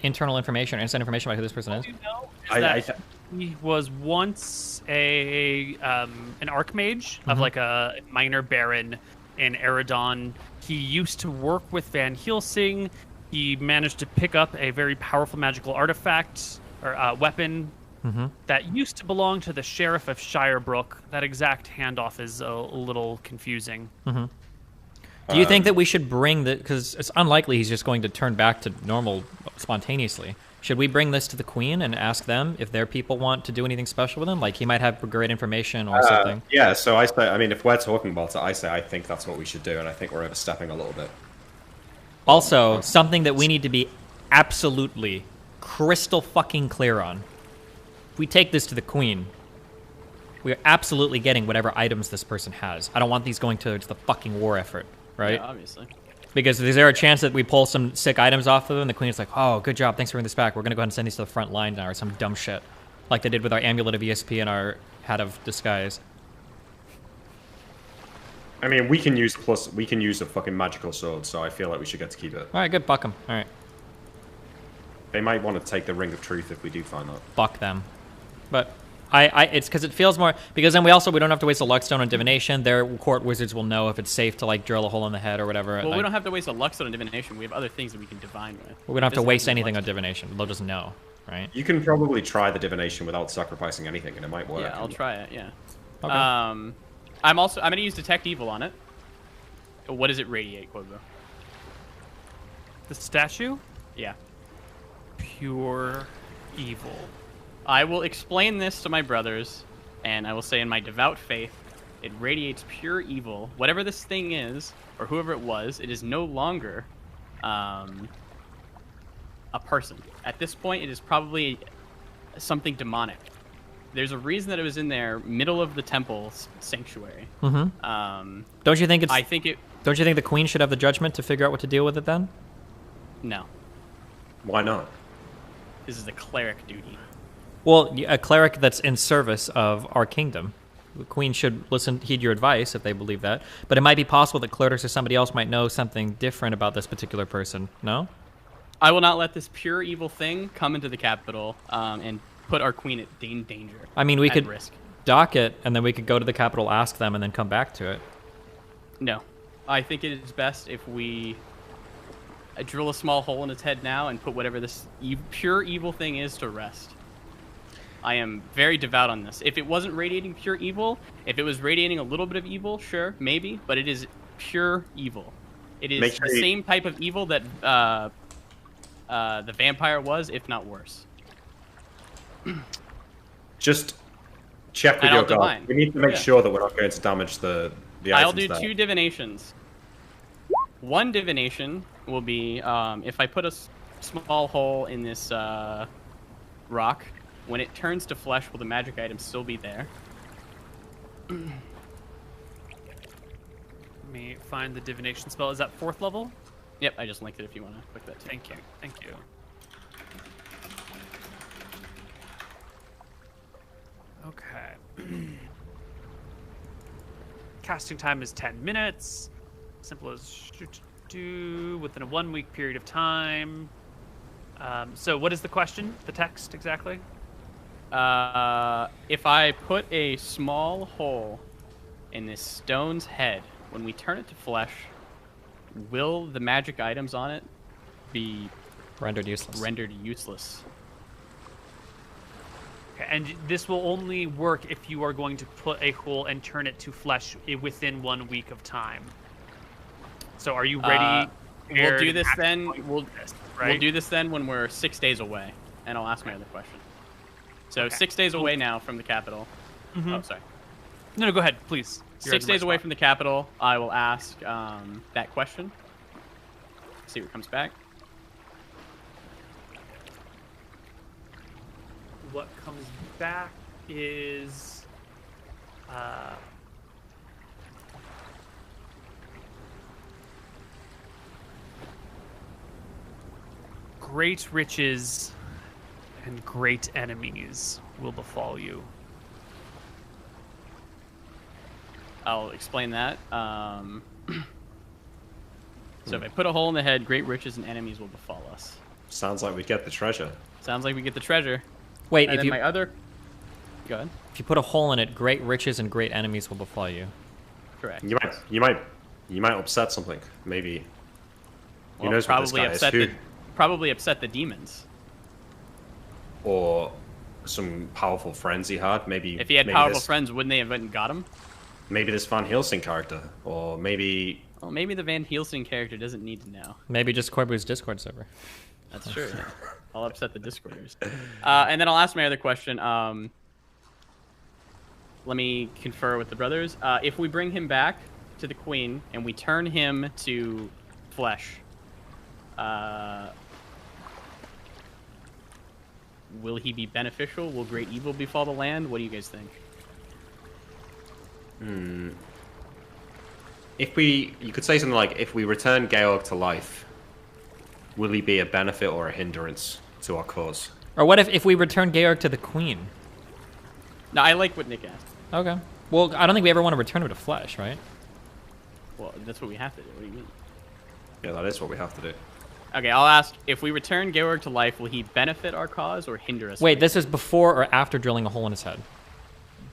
internal information or inside information about who this person is?
All you know is that he was once an archmage of like a minor baron in Eridon. He used to work with Van Helsing. He managed to pick up a very powerful magical artifact or weapon that used to belong to the sheriff of Shirebrook. That exact handoff is a little confusing.
Do you think that we should bring the, because it's unlikely he's just going to turn back to normal spontaneously. Should we bring this to the Queen and ask them if their people want to do anything special with him? Like he might have great information or something.
Yeah, so I say, I mean, if we're talking about it, I think that's what we should do, and I think we're overstepping a little bit.
Also, something that we need to be absolutely crystal fucking clear on. If we take this to the Queen, we are absolutely getting whatever items this person has. I don't want these going to the fucking war effort, right?
Yeah, obviously.
Because is there a chance that we pull some sick items off of them and the Queen's like, oh, good job, thanks for bringing this back. We're going to go ahead and send these to the front line now or some dumb shit. Like they did with our Amulet of ESP and our Hat of Disguise.
I mean, we can use a fucking magical sword, so I feel like we should get to keep it.
Alright, good, buck them. Alright.
They might want to take the Ring of Truth if we do find that.
Buck them. But it's because it feels more, because then we don't have to waste a luck stone on divination. Their court wizards will know if it's safe to like drill a hole in the head or whatever.
Well,
like,
we don't have to waste a luck stone on divination. We have other things that we can divine with.
We don't have to waste anything on divination. They'll just know, right?
You can probably try the divination without sacrificing anything, and it might work.
Yeah, I'll try it. Yeah.
Okay.
I'm going to use detect evil on it. What does it radiate, Quogo?
The statue?
Yeah.
Pure evil.
I will explain this to my brothers, and I will say in my devout faith, it radiates pure evil. Whatever this thing is, or whoever it was, it is no longer a person. At this point, it is probably something demonic. There's a reason that it was in there, middle of the temple sanctuary.
Don't you think it's? Don't you think the Queen should have the judgment to figure out what to deal with it then?
No.
Why not?
This is the cleric duty.
Well, a cleric that's in service of our kingdom. The Queen should heed your advice if they believe that. But it might be possible that clerics or somebody else might know something different about this particular person. No?
I will not let this pure evil thing come into the capital and put our Queen at danger.
I mean, we could
risk.
dock it, and then we could go to the capital, ask them, and then come back to it.
No. I think it is best if we drill a small hole in its head now and put whatever this pure evil thing is to rest. I am very devout on this. If it wasn't radiating pure evil, if it was radiating a little bit of evil, sure, maybe, but it is pure evil. It is the same type of evil that the vampire was, if not worse.
Just check with your god. We need to make sure that we're not going to damage the items.
I'll do 2 divinations. 1 divination will be if I put a small hole in this rock, when it turns to flesh, will the magic item still be there?
Let me find the divination spell. Is that 4th level?
Yep, I just linked it if you want to click that too.
Thank you. Thank you. Okay. Casting time is 10 minutes. Simple as do within a 1 week period of time. So what is the question? The text exactly?
If I put a small hole in this stone's head, when we turn it to flesh, will the magic items on it be
rendered useless?
Rendered useless.
Okay, and this will only work if you are going to put a hole and turn it to flesh within 1 week of time. So are you ready?
We'll do this then. We'll
right?
do this then when we're 6 days away, and I'll ask my other question. So 6 days away now from the capital.
Mm-hmm.
Oh, sorry.
No, go ahead, please.
6 days away from the capital, I will ask that question. See what comes back.
What comes back is great riches and great enemies will befall you.
I'll explain that. So if I put a hole in the head, great riches and enemies will befall us.
Sounds like we get the treasure.
Sounds like we get the treasure.
Wait,
and
if
then
you
my other... Go ahead.
if you put a hole in it, great riches and great enemies will befall you.
Correct.
You might upset something. Maybe. Who knows what this guy is?
Probably upset the demons.
Or some powerful friends he had. Maybe
if he had powerful friends, wouldn't they have went and got him?
Maybe this Van Helsing character, or maybe.
Well, maybe the Van Helsing character doesn't need to know.
Maybe just Corbu's Discord server.
That's true. Yeah. I'll upset the Discorders. And then I'll ask my other question. Let me confer with the brothers. If we bring him back to the Queen and we turn him to flesh, will he be beneficial? Will great evil befall the land? What do you guys think?
You could say something like, if we return Georg to life, will he be a benefit or a hindrance to our cause?
Or what if we return Georg to the Queen?
No, I like what Nick asked.
Okay. Well, I don't think we ever want to return him to flesh, right?
Well, that's what we have to do. What do you mean?
Yeah, that is what we have to do.
Okay, I'll ask, if we return Georg to life, will he benefit our cause or hinder us?
Wait, this is before or after drilling a hole in his head?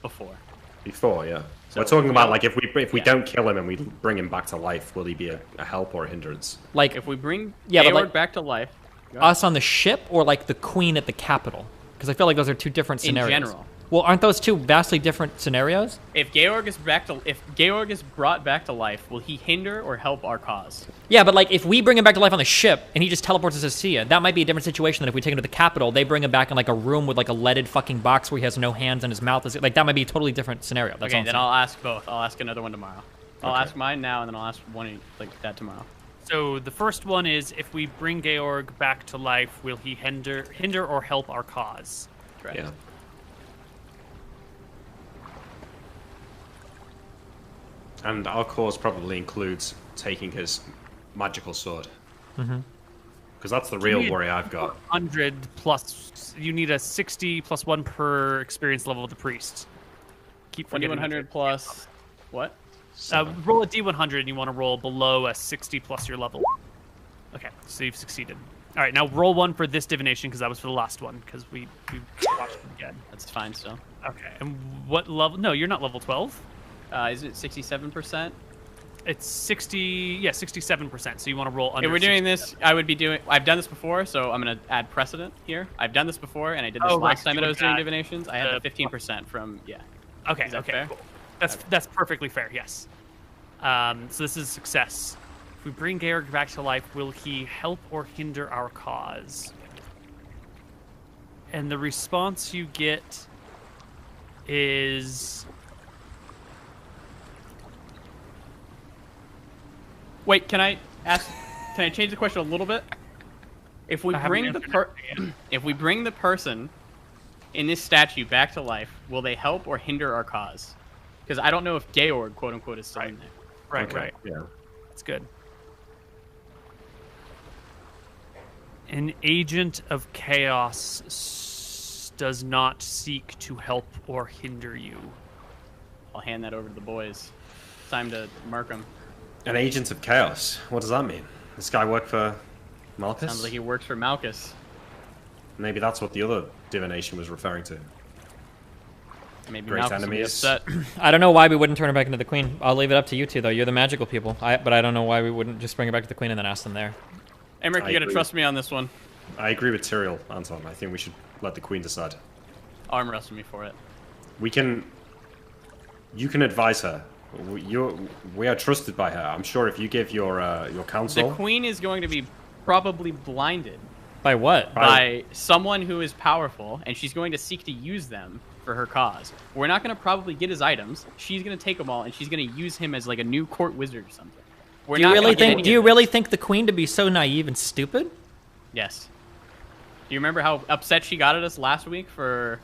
Before.
Before, yeah. So we're talking about, like, if we don't kill him and we bring him back to life, will he be a help or a hindrance?
Like,
if we bring Georg back to life...
Us on the ship or, like, the Queen at the capital? Because I feel like those are two different scenarios.
In general.
Well, aren't those two vastly different scenarios?
If Georg is brought back to life, will he hinder or help our cause?
Yeah, but like if we bring him back to life on the ship and he just teleports us to Sia, that might be a different situation than if we take him to the capital. They bring him back in like a room with like a leaded fucking box where he has no hands and his mouth is like that might be a totally different scenario. That's
okay, then I'll ask both. I'll ask another one tomorrow. I'll ask mine now and then I'll ask one like that tomorrow.
So the first one is, if we bring Georg back to life, will he hinder or help our cause?
Correct.
Yeah. And our cause probably includes taking his magical sword.
Mm-hmm.
Because that's the real worry I've got.
100 plus, you need a 60 plus 1 per experience level with the priest. Keep
2100 plus what?
Roll a d100 and you want to roll below a 60 plus your level. Okay, so you've succeeded. All right, now roll 1 for this divination because that was for the last one because we watched it again.
That's fine still.
Okay, and what level? No, you're not level 12.
Is it 67%?
It's 67%. So you want to roll under.
If we're doing this, I've done this before, so I'm going to add precedent here. I've done this before, and I did this last time that I was doing divinations. I had the 15% from,
Okay,
fair?
Cool. That's perfectly fair, yes. So this is success. If we bring Georg back to life, will he help or hinder our cause? And the response you get is...
Wait, can I change the question a little bit? If we bring the person in this statue back to life, will they help or hinder our cause? Because I don't know if Georg, quote unquote, is still in there.
Right.
Yeah.
That's good. An agent of chaos does not seek to help or hinder you.
I'll hand that over to the boys. Time to mark him.
An agent of chaos. What does that mean? This guy work for Malchus?
Sounds like he works for Malchus.
Maybe that's what the other divination was referring to.
Maybe
Great
Malchus will be
enemies.
upset.
I don't know why we wouldn't turn her back into the queen. I'll leave it up to you two, though. You're the magical people. But I don't know why we wouldn't just bring her back to the queen and then ask them there.
Emmerich, you gotta trust me on this one.
I agree with Tyrael, Anton. I think we should let the queen decide.
Arm wrestle me for it.
We can... You can advise her. We are trusted by her. I'm sure if you give your counsel...
The queen is going to be probably blinded.
By what?
By someone who is powerful, and she's going to seek to use them for her cause. We're not going to probably get his items. She's going to take them all, and she's going to use him as like a new court wizard or something.
Do you really think the queen to be so naive and stupid?
Yes. Do you remember how upset she got at us last week for...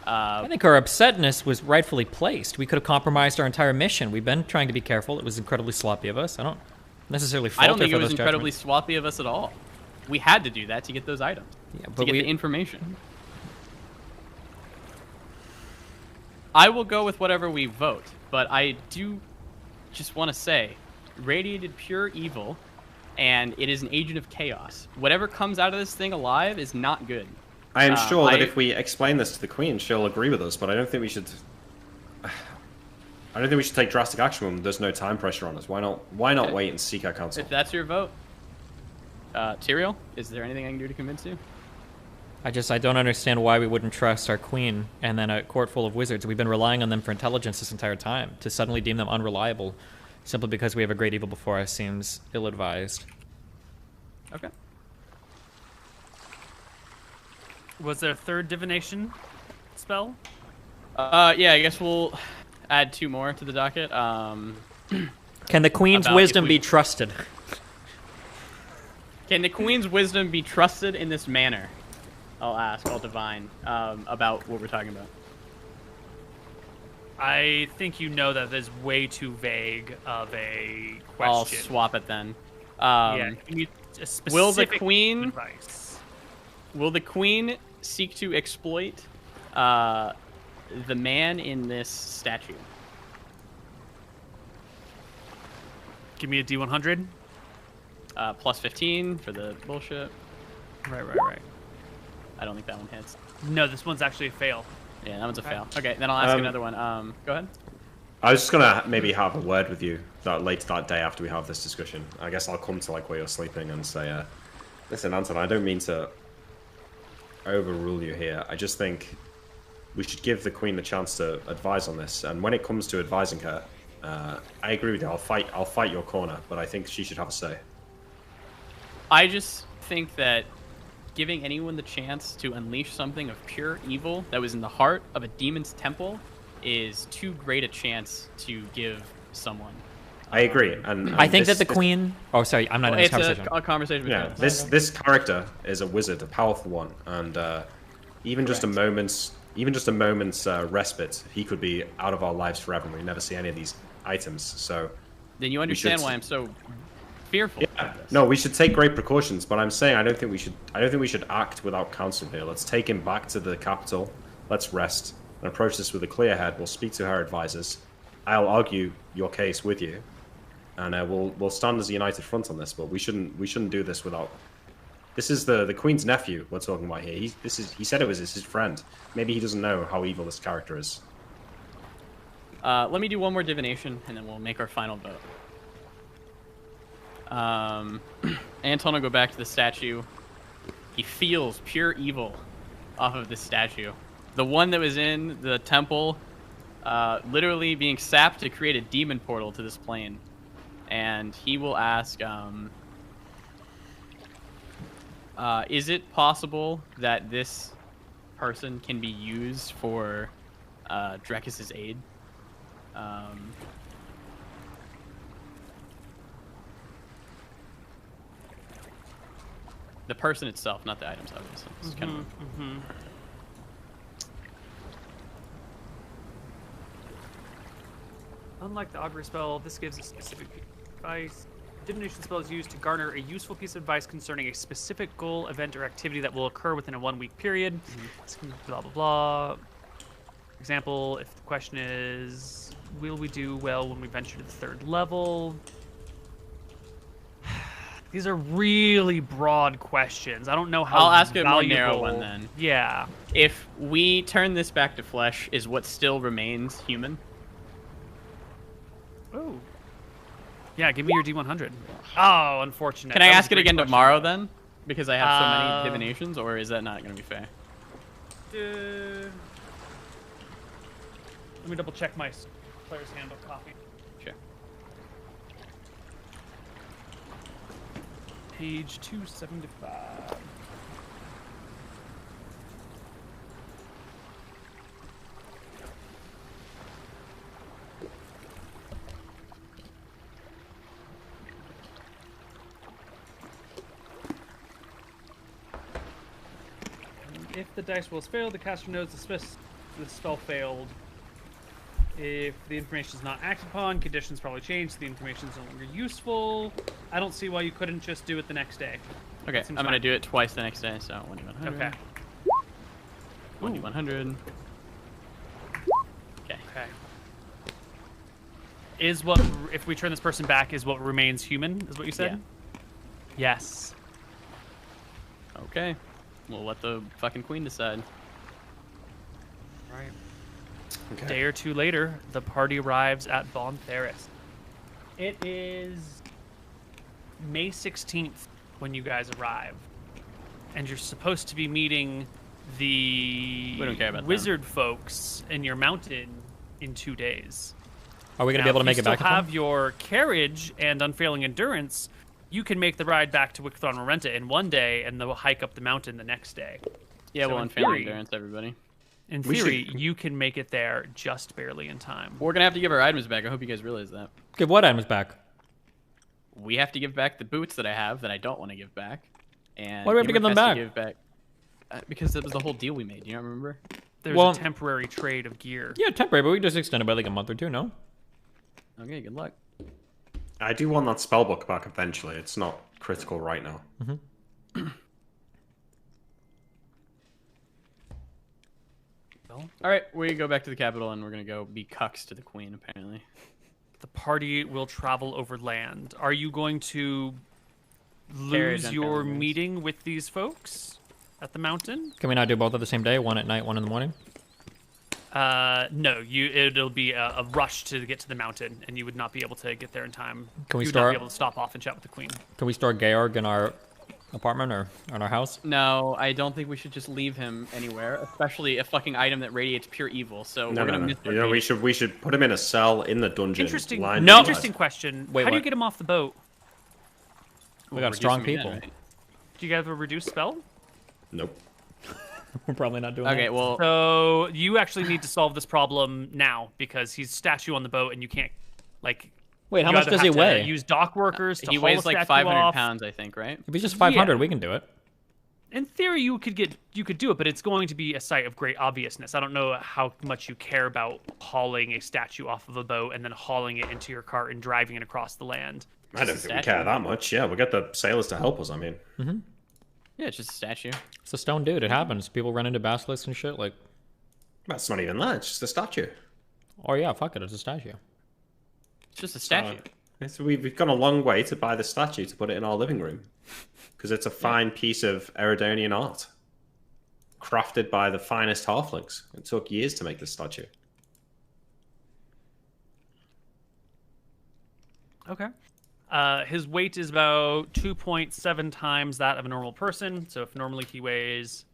I think our upsetness was rightfully placed. We could have compromised our entire mission. We've been trying to be careful. It was incredibly sloppy of us. I don't necessarily fault her for those
I don't think it was incredibly
judgments.
sloppy of us at all. We had to do that to get those items.
Yeah,
to
but
get the information. I will go with whatever we vote, but I do just want to say, radiated pure evil, and it is an agent of chaos. Whatever comes out of this thing alive is not good.
I am sure that if we explain this to the queen, she'll agree with us, but I don't think we should... I don't think we should take drastic action when there's no time pressure on us. Why not wait and seek our counsel?
If that's your vote. Tyrael, is there anything I can do to convince you?
I don't understand why we wouldn't trust our queen and then a court full of wizards. We've been relying on them for intelligence this entire time. To suddenly deem them unreliable simply because we have a great evil before us seems ill-advised.
Okay.
Was there a third divination spell?
Yeah, I guess we'll add 2 more to the docket.
Can the queen's wisdom be trusted?
Can the queen's wisdom be trusted in this manner? I'll ask, I'll divine, about what we're talking about.
I think you know that is way too vague of a question.
I'll swap it then.
Yeah, you need a specific
will the queen
advice.
Will the queen seek to exploit the man in this statue?
Give me a D100.
Plus 15 for the bullshit.
Right.
I don't think that one hits.
No, this one's actually a fail.
Yeah, that one's a fail. Okay, then I'll ask another one. Go ahead.
I was just gonna maybe have a word with you later that day after we have this discussion. I guess I'll come to like where you're sleeping and say, listen, Anton, I don't mean to overrule you here. I just think we should give the queen the chance to advise on this. And when it comes to advising her, I agree with you. I'll fight your corner, but I think she should have a say.
I just think that giving anyone the chance to unleash something of pure evil that was in the heart of a demon's temple is too great a chance to give someone.
I agree, and
I think that the queen... Oh, sorry, I'm not in this conversation.
It's a conversation with
yeah, this character is a wizard, a powerful one, and even just a moment's respite, he could be out of our lives forever, and we never see any of these items. So
then you understand why I'm so fearful.
Yeah. No, we should take great precautions, but I'm saying I don't think we should act without counsel here. Let's take him back to the capital. Let's rest and approach this with a clear head. We'll speak to her advisors. I'll argue your case with you, and we'll stand as a united front on this. But we shouldn't do this without. This is the Queen's nephew we're talking about here. He said it was his friend. Maybe he doesn't know how evil this character is.
Let me do one more divination, and then we'll make our final vote. Anton will go back to the statue. He feels pure evil off of this statue. The one that was in the temple, literally being sapped to create a demon portal to this plane. And he will ask, is it possible that this person can be used for Drekis' aid? The person itself, not the items, obviously. It's kind of...
Unlike the augury spell, this gives a specific advice. Divination spell is used to garner a useful piece of advice concerning a specific goal, event, or activity that will occur within a 1-week period. Blah, blah, blah. For example, if the question is, will we do well when we venture to the 3rd level? These are really broad questions. I don't know how
I'll ask a more
valuable...
narrow one then.
Yeah.
If we turn this back to flesh, is what still remains human?
Oh. Yeah, give me your D100. Oh, unfortunate.
Can I
That was
ask
a
it
great
again
question.
tomorrow then? Because I have so many divinations, or is that not going to be fair?
Let me double check my player's handbook copy.
Sure.
Page 275. If the dice rolls failed, the caster knows the spell failed. If the information is not acted upon, conditions probably change, so the information is no longer useful. I don't see why you couldn't just do it the next day.
Okay, I'm going to do it twice the next day, so 1d100.
Okay.
1d100. Okay.
Okay. Is what, if we turn this person back, is what remains human, is what you said?
Yeah.
Yes.
Okay. We'll let the fucking queen decide.
Right.
Okay.
A day or two later, the party arrives at Bon Theris. It is May 16th when you guys arrive. And you're supposed to be meeting the
We don't care about
wizard folks in your mountain in 2 days.
Are we going to be able to make it back?
If you still have your carriage and unfailing endurance, you can make the ride back to Wickathon Renta in 1 day and they'll hike up the mountain the next day.
Yeah,
So
well,
in
unfailing
theory-
endurance, everybody.
In theory, you can make it there just barely in time.
We're going to have to give our items back. I hope you guys realize that.
Give what items back?
We have to give back the boots that I have that I don't want to give back. And
Why do we have to give them
Imric has
back?
give back? Because that was the whole deal we made. Do you not remember?
There's a temporary trade of gear.
Yeah, temporary, but we just extend it by like a month or two, no?
Okay, good luck.
I do want that spellbook back eventually. It's not critical right now.
All right, we go back to the capital and we're going to go be cucks to the queen, apparently.
The party will travel over land. Are you going to
Carriage
lose
and
your
founders.
meeting with these folks at the mountain?
Can we not do both at the same day? One at night, one in the morning?
No. It'll be a rush to get to the mountain, and you would not be able to get there in time.
Can we
you would not
start-
be able to stop off and chat with the queen.
Can we store Georg in our apartment or in our house?
No, I don't think we should just leave him anywhere, especially a fucking item that radiates pure evil. So
No,
we're
no,
going to
no.
miss our
You know,
meeting.
we should put him in a cell in the dungeon.
Interesting.
lined
No.
with
Interesting
glass.
question.
Wait,
How do you
what?
get him off the boat?
We got
reduce
strong
him again,
people.
right?
Do you have a reduced spell?
Nope.
We're probably not doing
Okay,
that.
well,
So you actually need to solve this problem now because he's statue on the boat, and you can't like.
Wait, how
you
much
either
does he
have to
weigh?
Use dock workers to
he
haul
weighs
the
like
statue
500
off.
pounds, I think, right?
If he's just 500,
Yeah.
we can do it.
In theory, you could do it, but it's going to be a sight of great obviousness. I don't know how much you care about hauling a statue off of a boat and then hauling it into your cart and driving it across the land.
I don't think we care that much. Yeah, we'll get the sailors to help us, I mean.
Yeah, it's just a statue.
It's a stone dude. It happens. People run into basilisks and shit. Like,
That's not even that. It's just a statue.
oh yeah, fuck it. It's a statue.
It's just a statue.
We've gone a long way to buy the statue to put it in our living room. Because it's a fine piece of Eridonian art. Crafted by the finest halflings. It took years to make this statue.
Okay. His weight is about 2.7 times that of a normal person. So if normally he weighs,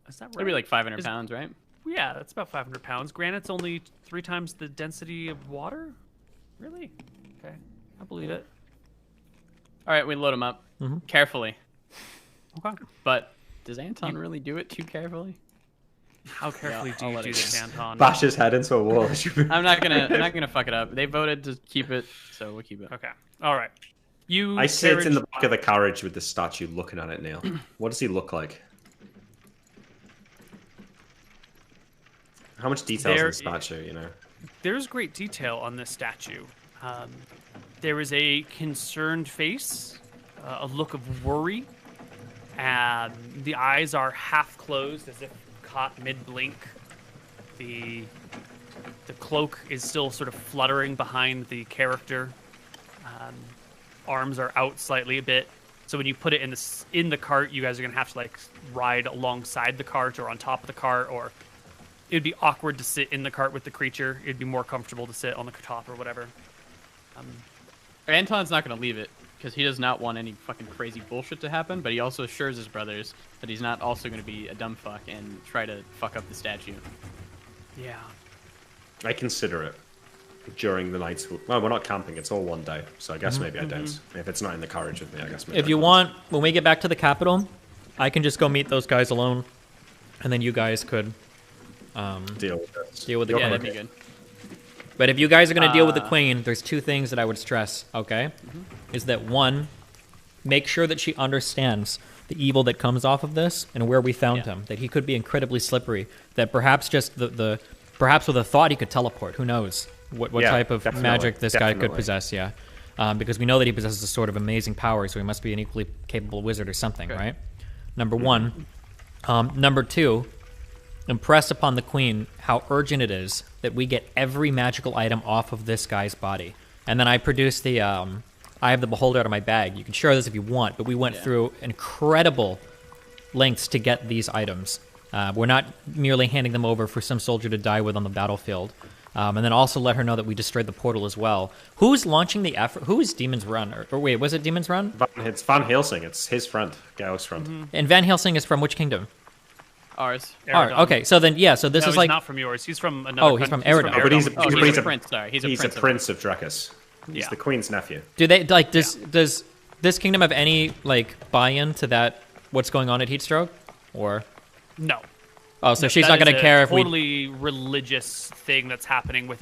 is that right?
Maybe like 500 pounds, right?
Yeah, that's about 500 pounds. Granite's only 3 times the density of water. Really? Okay, I believe it.
All right, we load him up carefully.
Okay.
But does Anton really do it too carefully?
How carefully do
I'll
you
let
do
it
this,
go.
Anton?
Bash his head into a wall.
I'm not gonna fuck it up. They voted to keep it, so we'll keep it.
Okay. All right. You.
I sit in
carriage-
the back of the carriage with the statue looking at it, Neil. What does he look like? How much details in the statue, you know?
There's great detail on this statue. There is a concerned face, a look of worry, and the eyes are half closed as if caught mid-blink. The The cloak is still sort of fluttering behind the character. Arms are out slightly a bit. So when you put it in the cart, you guys are gonna have to like ride alongside the cart or on top of the cart, or it'd be awkward to sit in the cart with the creature. It'd be more comfortable to sit on the top or whatever.
Anton's not gonna leave it because he does not want any fucking crazy bullshit to happen. But he also assures his brothers that he's not also gonna be a dumb fuck and try to fuck up the statue.
Yeah.
I consider it during the nights. Well, we're not camping. It's all one day, so I guess maybe I don't. If it's not in the carriage with me, I guess maybe
If you want, when we get back to the capital, I can just go meet those guys alone, and then you guys could
deal with this.
Deal with the
Yeah,
queen.
that'd be good.
But if you guys are going to deal with the queen, there's two things that I would stress, okay? Is that one, make sure that she understands the evil that comes off of this and where we found him, that he could be incredibly slippery, that perhaps just perhaps with a thought he could teleport, who knows what type of magic this guy could possess, because we know that he possesses a sort of amazing power, so he must be an equally capable wizard or something, right? Number one. Number two, impress upon the queen how urgent it is that we get every magical item off of this guy's body. And then I produced the, I have the beholder out of my bag. You can share this if you want, but we went through incredible lengths to get these items. We're not merely handing them over for some soldier to die with on the battlefield. And then also let her know that we destroyed the portal as well. Who's launching the effort? Who is Demon's Run? Or wait, was it Demon's Run?
It's Van Helsing. It's his friend, Gael's friend.
And Van Helsing is from which kingdom?
Ours.
Okay, so then, so this is
he's
like...
not from yours. He's from another
he's from
country.
Eridon.
But he's
a prince, sorry. He's a
prince of Drekis. He's the queen's nephew.
Do they, does this kingdom have any, buy-in to that, what's going on at Heatstroke? Or...
No.
Oh, so she's not going to care if we...
totally religious thing that's happening with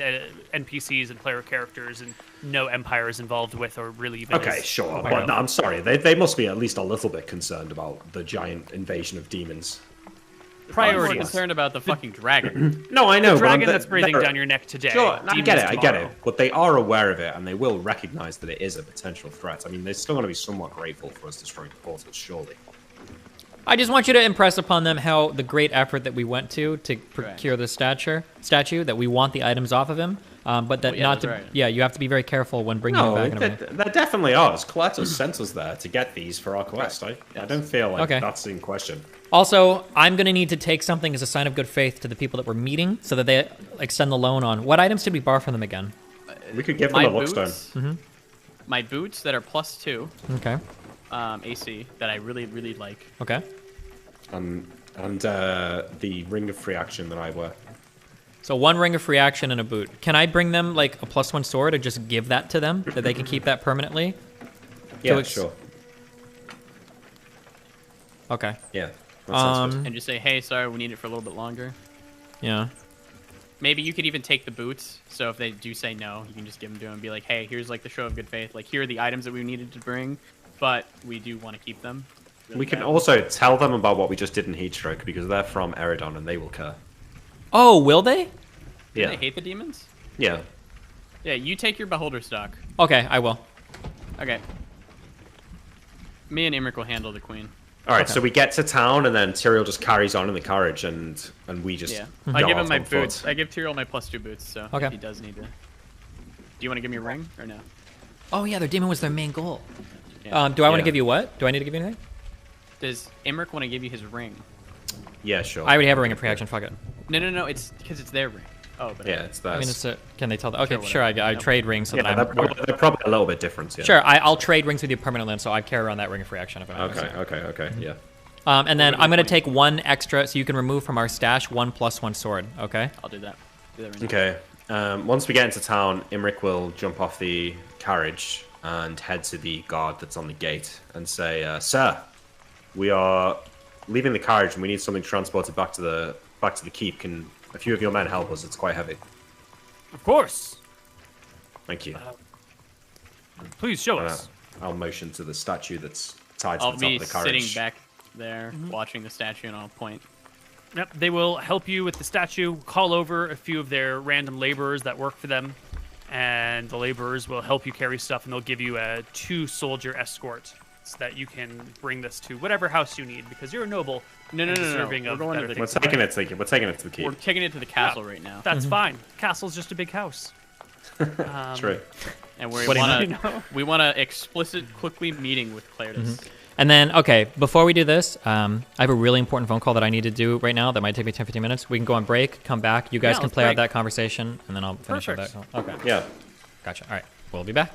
NPCs and player characters, and no empire is involved with, or really even...
Okay, sure. But no, I'm sorry. They must be at least a little bit concerned about the giant invasion of demons.
I'm more concerned about the fucking dragon.
No, I know.
The dragon that's breathing down your neck today.
Sure, I get it. But they are aware of it, and they will recognize that it is a potential threat. I mean, they're still going to be somewhat grateful for us destroying the portal, surely.
I just want you to impress upon them how the great effort that we went to procure the statue, that we want the items off of him, but that you have to be very careful when bringing them back.
That definitely ours. Cletus sent us there to get these for our quest. I don't feel like that's in question.
Also, I'm going to need to take something as a sign of good faith to the people that we're meeting, so that they extend the loan on. What items did we borrow from them again?
We could give them a lookstone.
My boots that are +2.
Okay.
AC that I really, really like.
Okay.
And the ring of free action that I wear.
So 1 ring of free action and a boot. Can I bring them a +1 sword and just give that to them, that they can keep that permanently?
Yeah, sure.
Okay.
Yeah. That sounds good.
And just say, hey, sorry, we need it for a little bit longer.
Yeah.
Maybe you could even take the boots. So if they do say no, you can just give them to them and be like, hey, here's the show of good faith. Here are the items that we needed to bring, but we do want to keep them.
We can also tell them about what we just did in Heatstroke, because they're from Eridon and they will care.
Oh, will they?
Do they hate the demons?
Yeah.
Yeah, you take your beholder stock.
Okay, I will.
Okay. Me and Imric will handle the queen.
All right, so we get to town, and then Tyrael just carries on in the carriage, and we just
I give him my boots. I give Tyrael my +2 boots, so
if
he does need to. Do you want to give me a ring or no?
Oh yeah, their demon was their main goal.
Yeah.
Do I want to give you what? Do I need to give you anything?
Does Imric want to give you his ring?
Yeah, sure.
I already have a ring of free action. Fuck it.
No. It's because it's their ring. Oh, but
yeah, it's theirs.
I mean, it's can they tell that? Okay, sure. I trade rings. So
yeah,
that
they're probably a little bit different. Yeah.
Sure, I'll trade rings with you permanently, so I carry around that ring of free action. If I
Okay. Yeah.
And then I'm going to take 1 extra, so you can remove from our stash 1 +1 sword, okay?
I'll do that.
Okay. Once we get into town, Imric will jump off the carriage and head to the guard that's on the gate and say, Sir, we are leaving the carriage and we need something transported back to the keep. Can a few of your men help us? It's quite heavy.
Of course.
Thank you.
Please show us.
I'll motion to the statue that's tied to
I'll
the top of the carriage.
be sitting back there watching the statue, and I'll point.
Yep, they will help you with the statue, call over a few of their random laborers that work for them, and the laborers will help you carry stuff, and they'll give you a 2-soldier escort so that you can bring this to whatever house you need, because you're a noble.
No.
Deserving
We're
of
going to
better
the.
We're taking it to the keep.
We're taking it to the castle right now.
That's fine. Castle's just a big house.
True.
And we
What do you
want to explicit quickly meeting with Claritas.
And then, okay, before we do this, I have a really important phone call that I need to do right now that might take me 10-15 minutes. We can go on break, come back. You guys can play out that conversation, and then I'll finish with that call. Okay.
Yeah.
Gotcha. All right. We'll be back.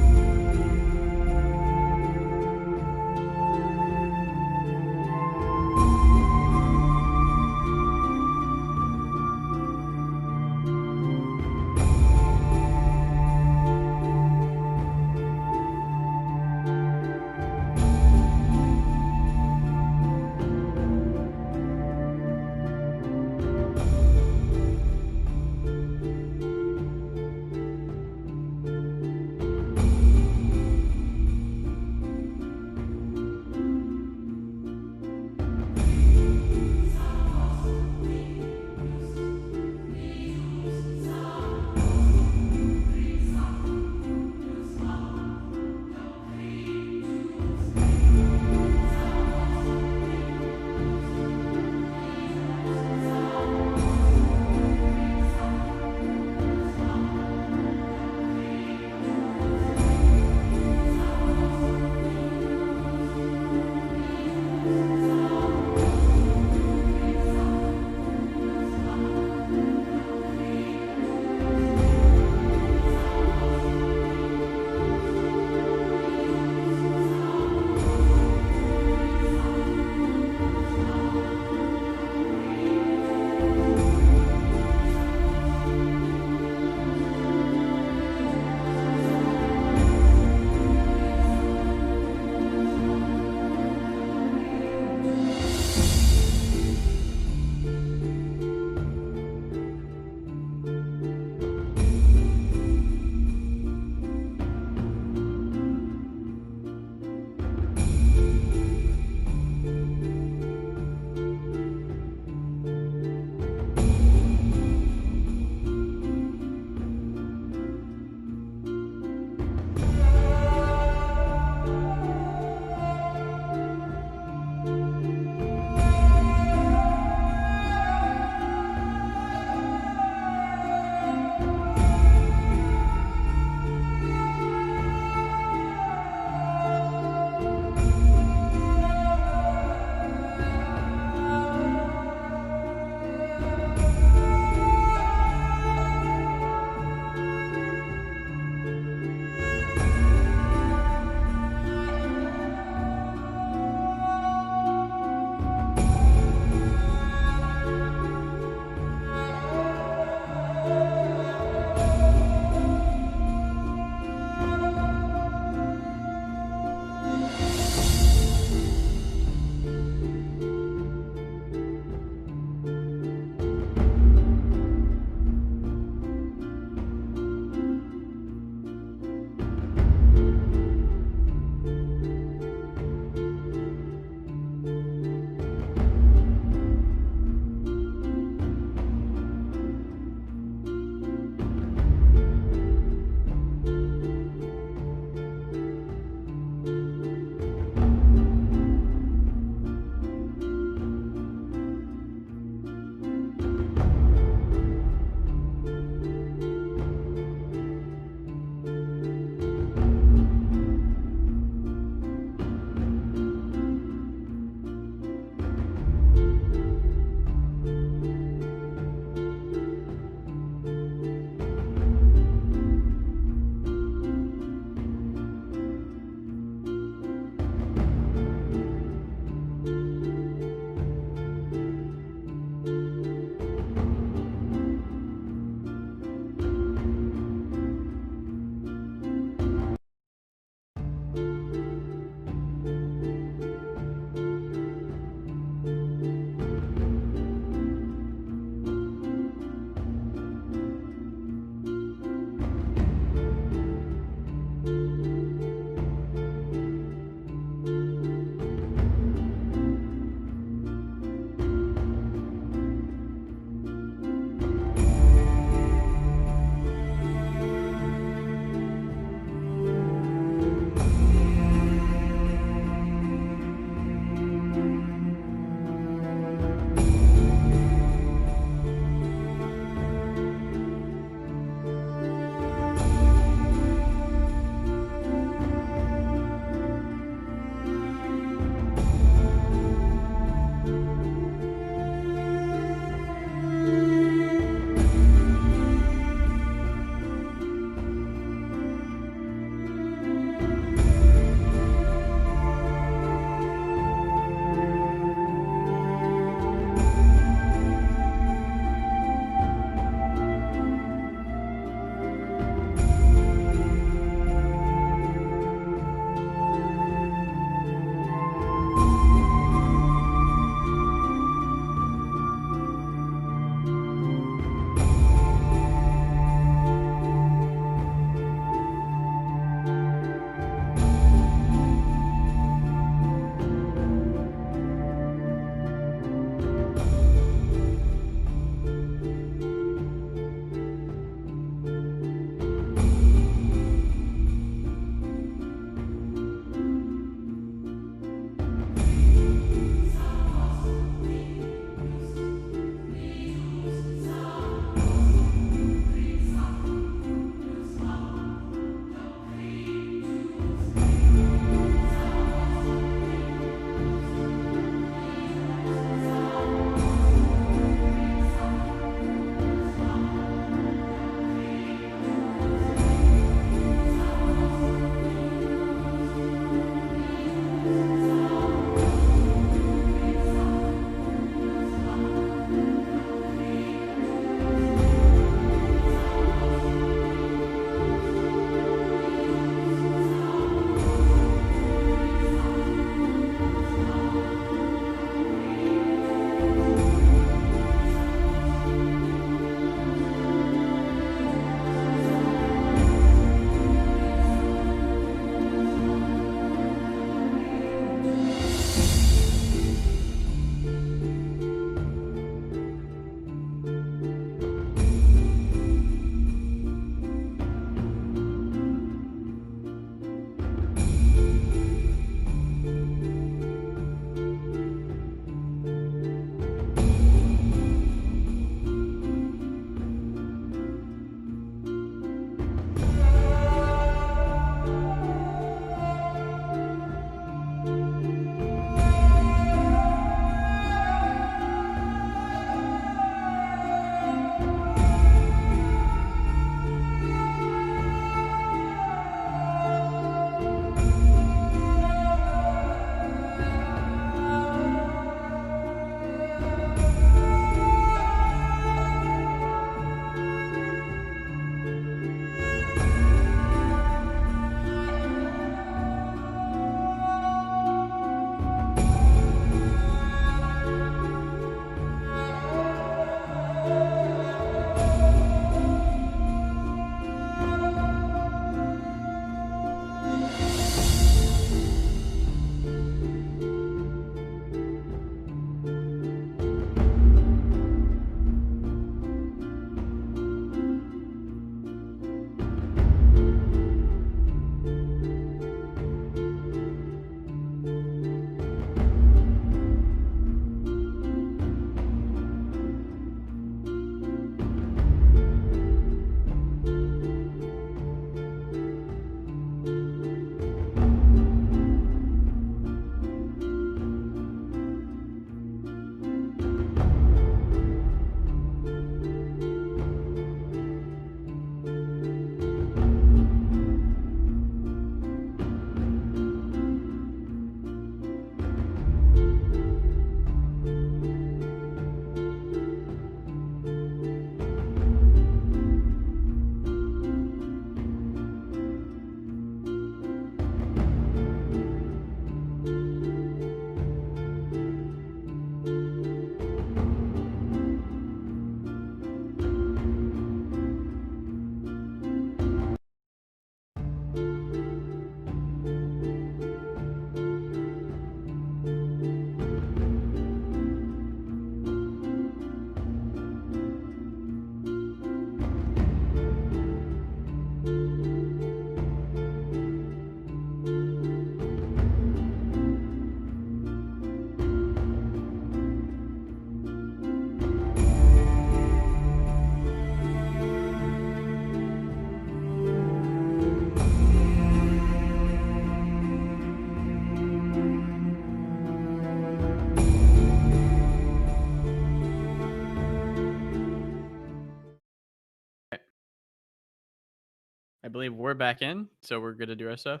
I believe we're back in, so we're good to do our stuff.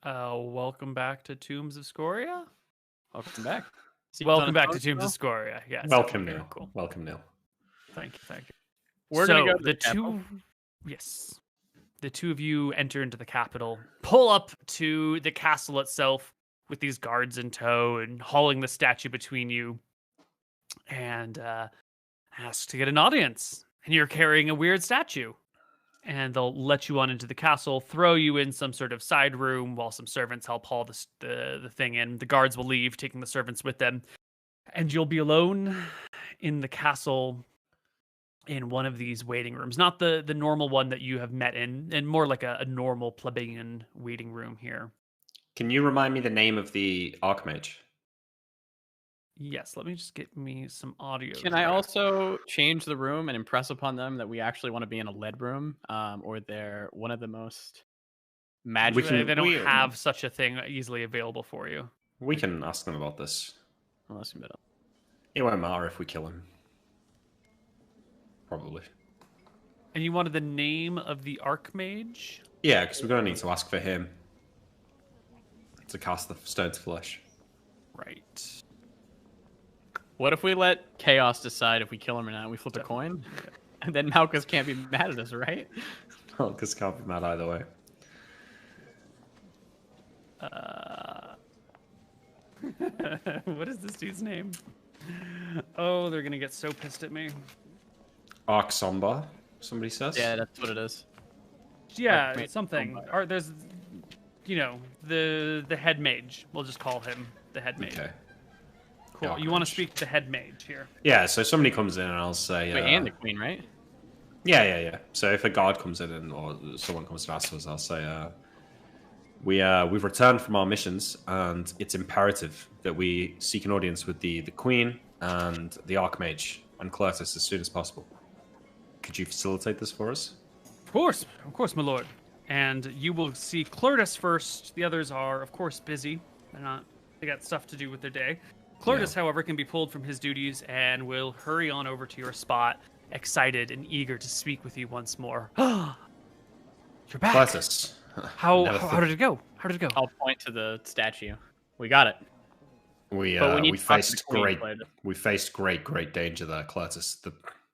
Welcome back to Tombs of Scoria.
Welcome back.
Welcome back to Tombs of Scoria. Yes.
Welcome,
okay,
Neil.
Cool.
Welcome, Neil.
Thank you.
We're
so
gonna go to
the two. Yes. The two of you enter into the capital, pull up to the castle itself with these guards in tow and hauling the statue between you, and ask to get an audience. And you're carrying a weird statue. And they'll let you on into the castle, throw you in some sort of side room while some servants help haul the thing in. The guards will leave, taking the servants with them. And you'll be alone in the castle in one of these waiting rooms. Not the normal one that you have met in, and more like a normal plebeian waiting room here.
Can you remind me the name of the Archmage?
Yes, let me just get me some audio.
Can I also change the room and impress upon them that we actually want to be in a lead room, or they're one of the most magic?
They don't have such a thing easily available for you.
We can ask them about this.
Unless you
it won't matter if we kill him. Probably.
And you wanted the name of the Archmage?
Yeah, because we're going to need to ask for him to cast the Stone to Flesh.
Right.
What if we let Chaos decide if we kill him or not? We flip a coin? And then Malchus can't be mad at us, right?
Malchus can't be mad either way.
What is this dude's name? Oh, they're going to get so pissed at me.
Arc Somber, somebody says?
Yeah, that's what it is.
Yeah, something. Or there's, the head mage. We'll just call him the head mage. Okay. Cool. You want to speak to the head mage here?
Yeah, so somebody comes in and I'll say...
Wait, and the queen, right?
Yeah. So if a guard comes in or someone comes to ask us, I'll say, we've returned from our missions and it's imperative that we seek an audience with the queen and the Archmage and Clertus as soon as possible. Could you facilitate this for us?
Of course, my lord. And you will see Clertus first. The others are, of course, busy. They got stuff to do with their day. Clertus, however, can be pulled from his duties and will hurry on over to your spot, excited and eager to speak with you once more. You're back.
Clertus.
How did it go?
I'll point to the statue. We got it.
We faced great danger there, Clertus.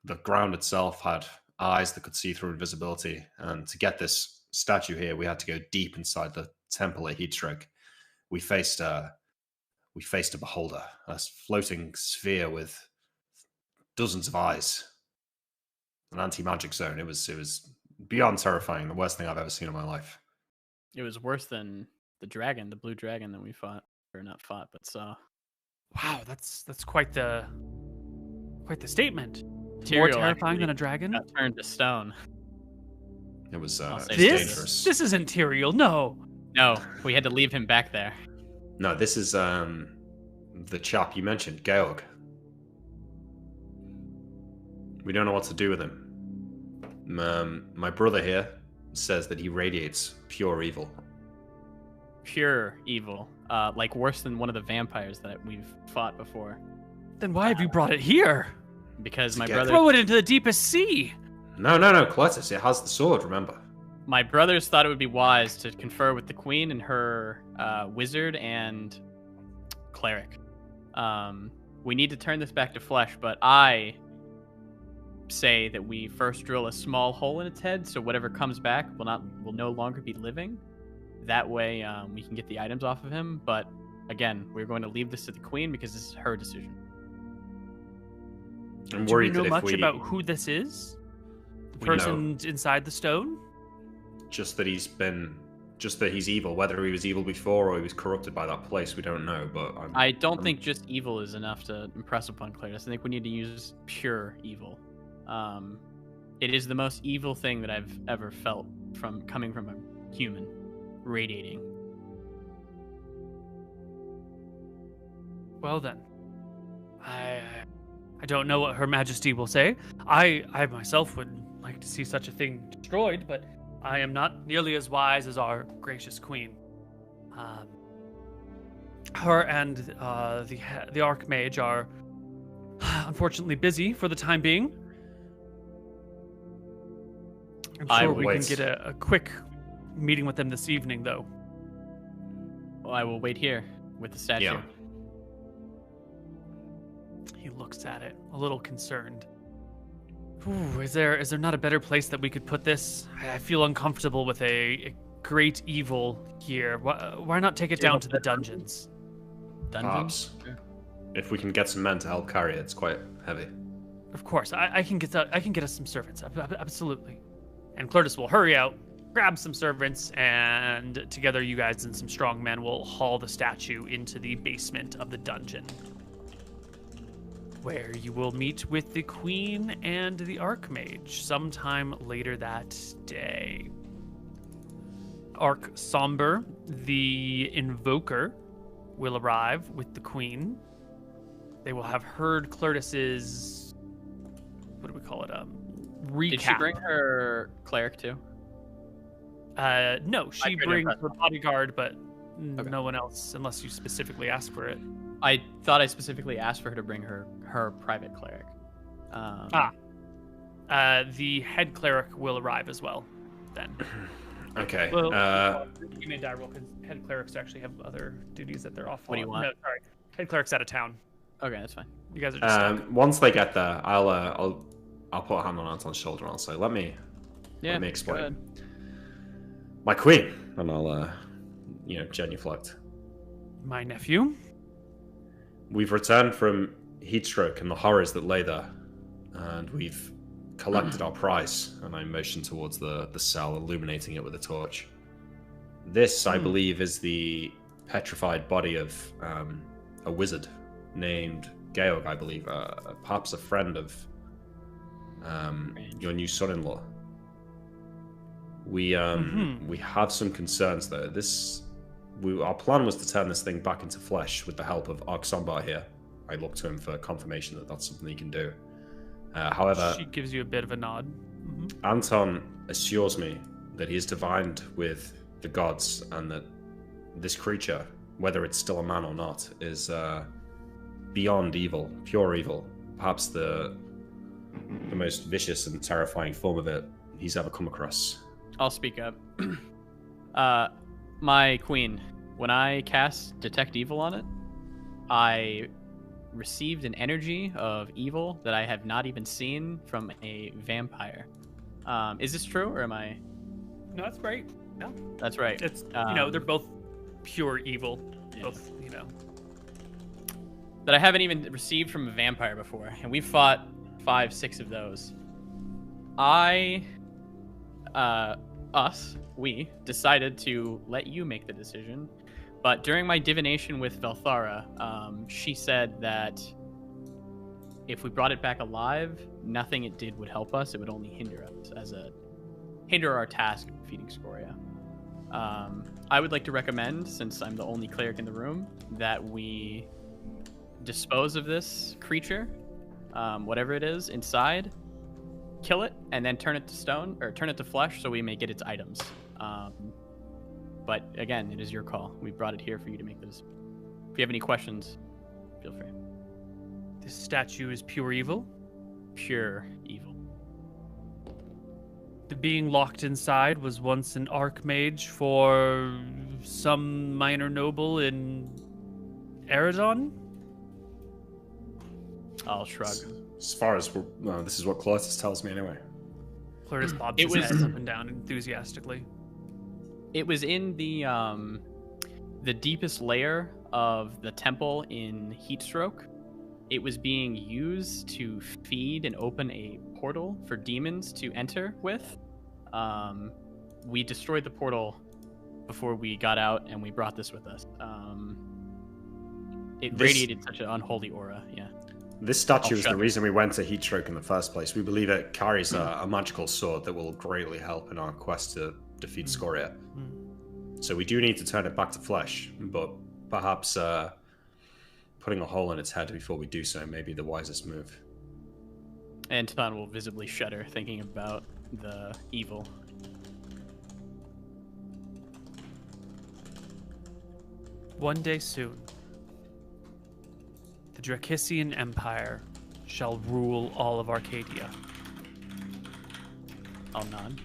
The ground itself had eyes that could see through invisibility, and to get this statue here, we had to go deep inside the temple at Heatstrike. We faced a beholder, a floating sphere with dozens of eyes, an anti-magic zone. It was beyond terrifying, the worst thing I've ever seen in my life.
It was worse than the dragon, the blue dragon that we fought, or not fought, but saw.
Wow, that's quite the statement.
Tyrael
More terrifying than a dragon?
Got turned to stone.
It was
dangerous. This isn't Tyrael, no.
No, we had to leave him back there.
No, this is the chap you mentioned, Georg. We don't know what to do with him. My brother here says that he radiates pure evil.
Pure evil. Like worse than one of the vampires that we've fought before.
Then why have you brought it here?
Because my brother...
Throw it into the deepest sea!
No, Cletus, it has the sword, remember?
My brothers thought it would be wise to confer with the queen and her wizard and cleric. We need to turn this back to flesh, but I say that we first drill a small hole in its head, so whatever comes back will no longer be living. That way, we can get the items off of him. But again, we're going to leave this to the queen because this is her decision.
I'm
Do
worried
we know
that
much about who this is? The person inside the stone?
Just that he's evil. Whether he was evil before or he was corrupted by that place, we don't know. But
I don't think just evil is enough to impress upon Cletus. I think we need to use pure evil. It is the most evil thing that I've ever felt coming from a human, radiating.
Well then, I don't know what Her Majesty will say. I myself would like to see such a thing destroyed, but I am not nearly as wise as our gracious queen. Her and the Archmage are unfortunately busy for the time being. I'm
I
sure
will
we
wait.
can get a quick meeting with them this evening, though.
Well, I will wait here with the statue.
Yeah.
He looks at it, a little concerned. Ooh, is there not a better place that we could put this? I feel uncomfortable with a great evil here. Why not take it down to the dungeons?
Dungeons?
Perhaps. If we can get some men to help carry it, it's quite heavy.
Of course, I can get us some servants. Absolutely. And Clertus will hurry out, grab some servants, and together you guys and some strong men will haul the statue into the basement of the dungeon, where you will meet with the Queen and the Archmage sometime later that day. Arch Somber, the Invoker, will arrive with the Queen. They will have heard Clertus's, what do we call it? Recap.
Did she bring her cleric too?
No, she brings her bodyguard, but no one else, unless you specifically ask for it.
I thought I specifically asked for her to bring her private cleric.
The head cleric will arrive as well, then.
Okay.
Well, you may die roll because head clerics actually have other duties that they're off.
What do you want?
No, sorry. Head cleric's out of town.
Okay, that's fine.
You guys are just stuck.
Once they get there, I'll put a hand on Anton's shoulder and I'll say, let me explain. My queen, and I'll genuflect.
My nephew?
We've returned from Heatstroke and the horrors that lay there, and we've collected our prize, and I motion towards the cell, illuminating it with a torch. This, I believe, is the petrified body of a wizard named Georg, I believe, perhaps a friend of your new son-in-law. We have some concerns though. Our plan was to turn this thing back into flesh with the help of Arxombar here. I look to him for confirmation that that's something he can do. However,
she gives you a bit of a nod.
Anton assures me that he is divined with the gods and that this creature, whether it's still a man or not, is beyond evil, pure evil. Perhaps the most vicious and terrifying form of it he's ever come across.
I'll speak up. My queen, when I cast Detect Evil on it, I received an energy of evil that I have not even seen from a vampire. Is this true, or am I?
No, that's right. No,
that's right.
It's they're both pure evil.
Yeah.
Both,
That I haven't even received from a vampire before, and we've fought 5-6 of those. We decided to let you make the decision, but during my divination with Velthara, she said that if we brought it back alive, nothing it did would help us. It would only hinder us, hinder our task of defeating Scoria. I would like to recommend, since I'm the only cleric in the room, that we dispose of this creature, whatever it is, inside, kill it, and then turn it to stone, or turn it to flesh so we may get its items. But again, it is your call. We brought it here for you to make this. If you have any questions, feel free.
This statue is pure evil?
Pure evil.
The being locked inside was once an archmage for some minor noble in Eridon?
I'll shrug.
As far as this is what Clertus tells me anyway.
Clertus bobs his head up and down enthusiastically.
It was in the deepest layer of the temple in Heatstroke. It was being used to feed and open a portal for demons to enter with. We destroyed the portal before we got out, and we brought this with us. It radiated such an unholy aura, yeah.
This statue is the reason we went to Heatstroke in the first place. We believe it carries a magical sword that will greatly help in our quest to defeat Scoria. So we do need to turn it back to flesh, but perhaps putting a hole in its head before we do so may be the wisest move.
Anton will visibly shudder thinking about the evil.
One day soon, the Dracissian Empire shall rule all of Arcadia.
I'll nod.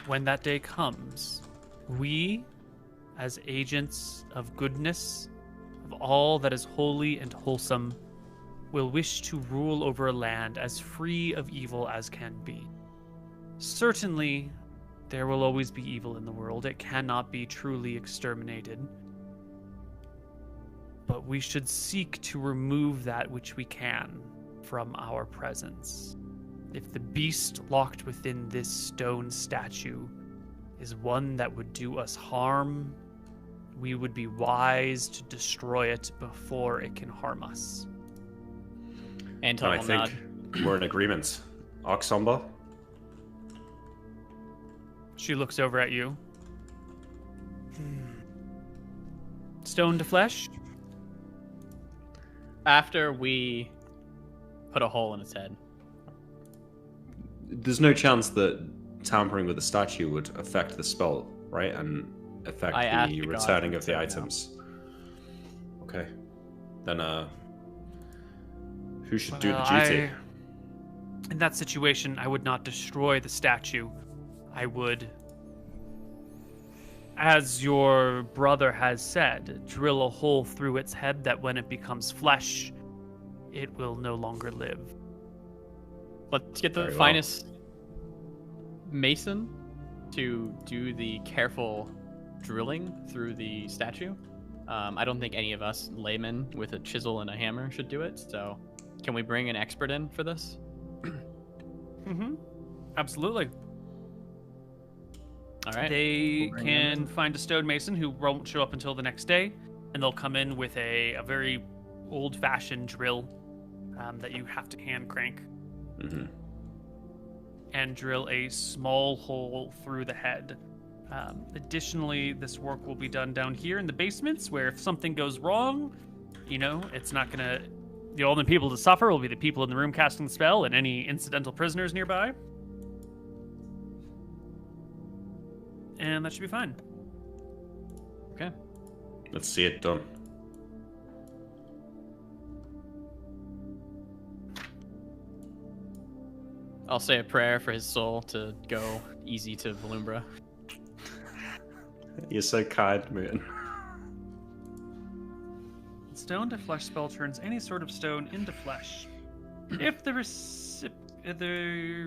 when that day comes, we, as agents of goodness, of all that is holy and wholesome, will wish to rule over a land as free of evil as can be. Certainly, there will always be evil in the world. It cannot be truly exterminated. But we should seek to remove that which we can from our presence. If the beast locked within this stone statue is one that would do us harm, we would be wise to destroy it before it can harm us.
Anton
I
will
think
nod.
we're in agreement. Oxomba?
She looks over at you. Stone to flesh?
After we put a hole in its head.
There's no chance that tampering with the statue would affect the spell, right? And affect the returning of the items. Okay. Then, who should do the duty?
In that situation, I would not destroy the statue. I would, as your brother has said, drill a hole through its head that when it becomes flesh, it will no longer live.
Let's get the finest mason to do the careful drilling through the statue. I don't think any of us laymen with a chisel and a hammer should do it, so can we bring an expert in for this?
Mm-hmm. Absolutely.
All right.
They can find a stonemason who won't show up until the next day, and they'll come in with a very old-fashioned drill that you have to hand crank.
Mm-hmm.
And drill a small hole through the head. Additionally, this work will be done down here in the basements, where if something goes wrong, you know, it's not gonna... The only people to suffer will be the people in the room casting the spell and any incidental prisoners nearby. And that should be fine.
Okay.
Let's see it done.
I'll say a prayer for his soul to go easy to Valumbra.
You're so kind, man.
Stone to flesh spell turns any sort of stone into flesh. If the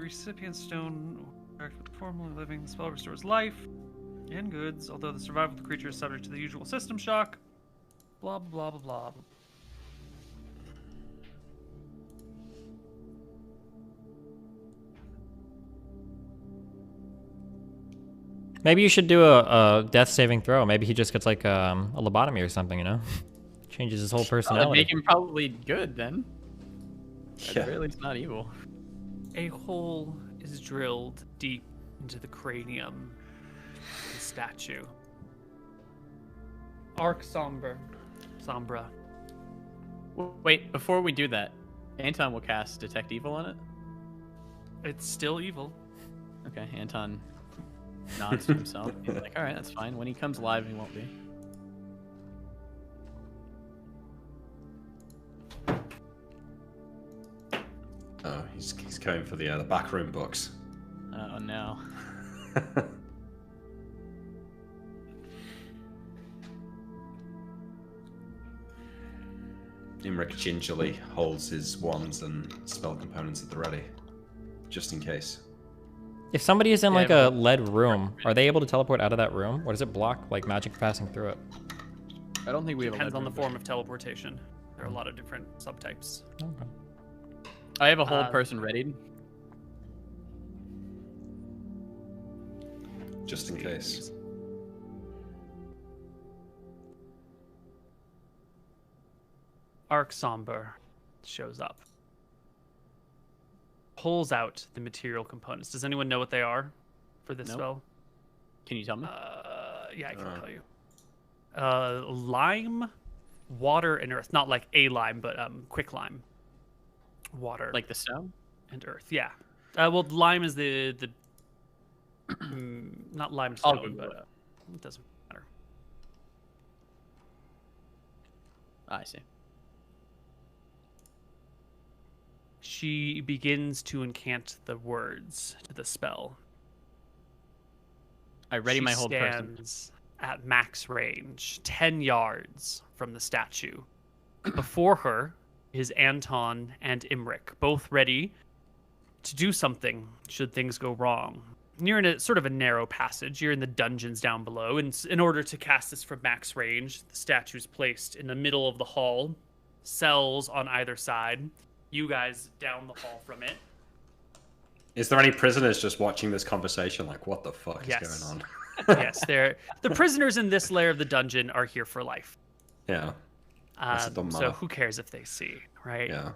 recipient's stone formerly living, the spell restores life and goods, although the survival of the creature is subject to the usual system shock. Blah, blah, blah, blah, blah.
Maybe you should do a death saving throw. Maybe he just gets like a lobotomy or something, you know? Changes his whole personality.
Make him probably good then. At the very least, not evil.
A hole is drilled deep into the cranium of the statue. Arc Sombra.
Wait, before we do that, Anton will cast Detect Evil on it?
It's still evil.
Okay, Anton nods to himself. He's like, alright, that's fine. When he comes live, he won't be.
Oh, he's going for the backroom books.
Oh no.
Imric gingerly holds his wands and spell components at the ready, just in case.
If somebody is in like a lead room, are they able to teleport out of that room? Or does it block like magic passing through it?
I don't think we have a lead
Depends on the
room,
form of teleportation. There are a lot of different subtypes.
Okay.
I have a hold person readied.
Just in case.
Arc Somber shows up. Pulls out the material components. Does anyone know what they are for this spell?
Can you tell me?
Yeah, I can tell you. Lime, water, and earth. Not like a lime, but quick lime. Water.
Like the stone?
And earth, yeah. Well, lime is the not limestone, but it doesn't matter.
I see.
She begins to incant the words to the spell.
I ready
She
my hold person.
stands at max range, 10 yards from the statue. Before her is Anton and Imric, both ready to do something should things go wrong. You're in a sort of a narrow passage. You're in the dungeons down below. And in order to cast this from max range, the statue's placed in the middle of the hall, cells on either side. You guys down the hall from it.
Is there any prisoners just watching this conversation? Like, what the fuck is going on?
Yes, the prisoners in this layer of the dungeon are here for life.
Yeah.
So who cares if they see, right?
Yeah.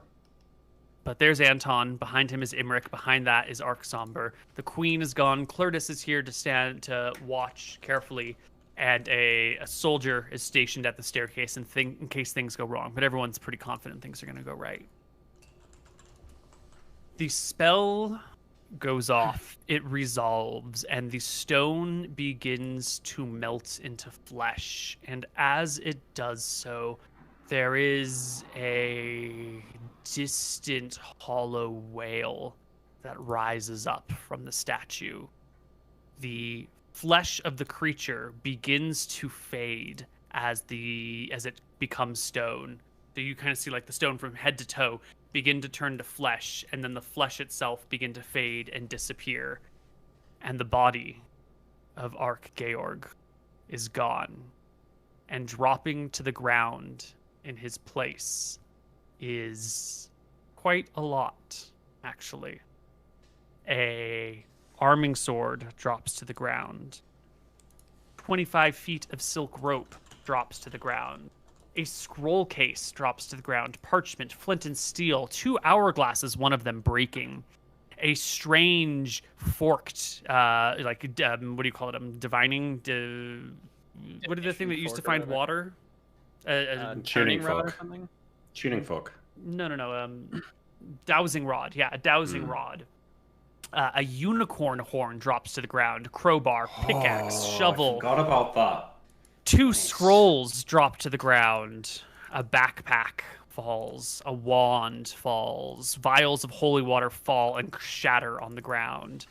But there's Anton. Behind him is Imric. Behind that is Arc Somber. The queen is gone. Clurtis is here to stand to watch carefully. And a soldier is stationed at the staircase in case things go wrong. But everyone's pretty confident things are going to go right. The spell goes off. It resolves. And the stone begins to melt into flesh. And as it does so, there is a distant hollow wail that rises up from the statue. The flesh of the creature begins to fade as it becomes stone. So you kind of see like the stone from head to toe begin to turn to flesh, and then the flesh itself begin to fade and disappear. And the body of Arc Georg is gone. And dropping to the ground in his place is quite a lot, actually. A arming sword drops to the ground. 25 feet of silk rope drops to the ground. A scroll case drops to the ground. Parchment, flint and steel. 2 hourglasses, one of them breaking. A strange forked, what do you call it? Divining? What is the thing that used to find water?
Tuning fork. Tuning fork.
No. Dowsing rod. Yeah, a dowsing rod. A unicorn horn drops to the ground. Crowbar, pickaxe, shovel.
I forgot about that.
2 scrolls drop to the ground. A backpack falls. A wand falls. Vials of holy water fall and shatter on the ground.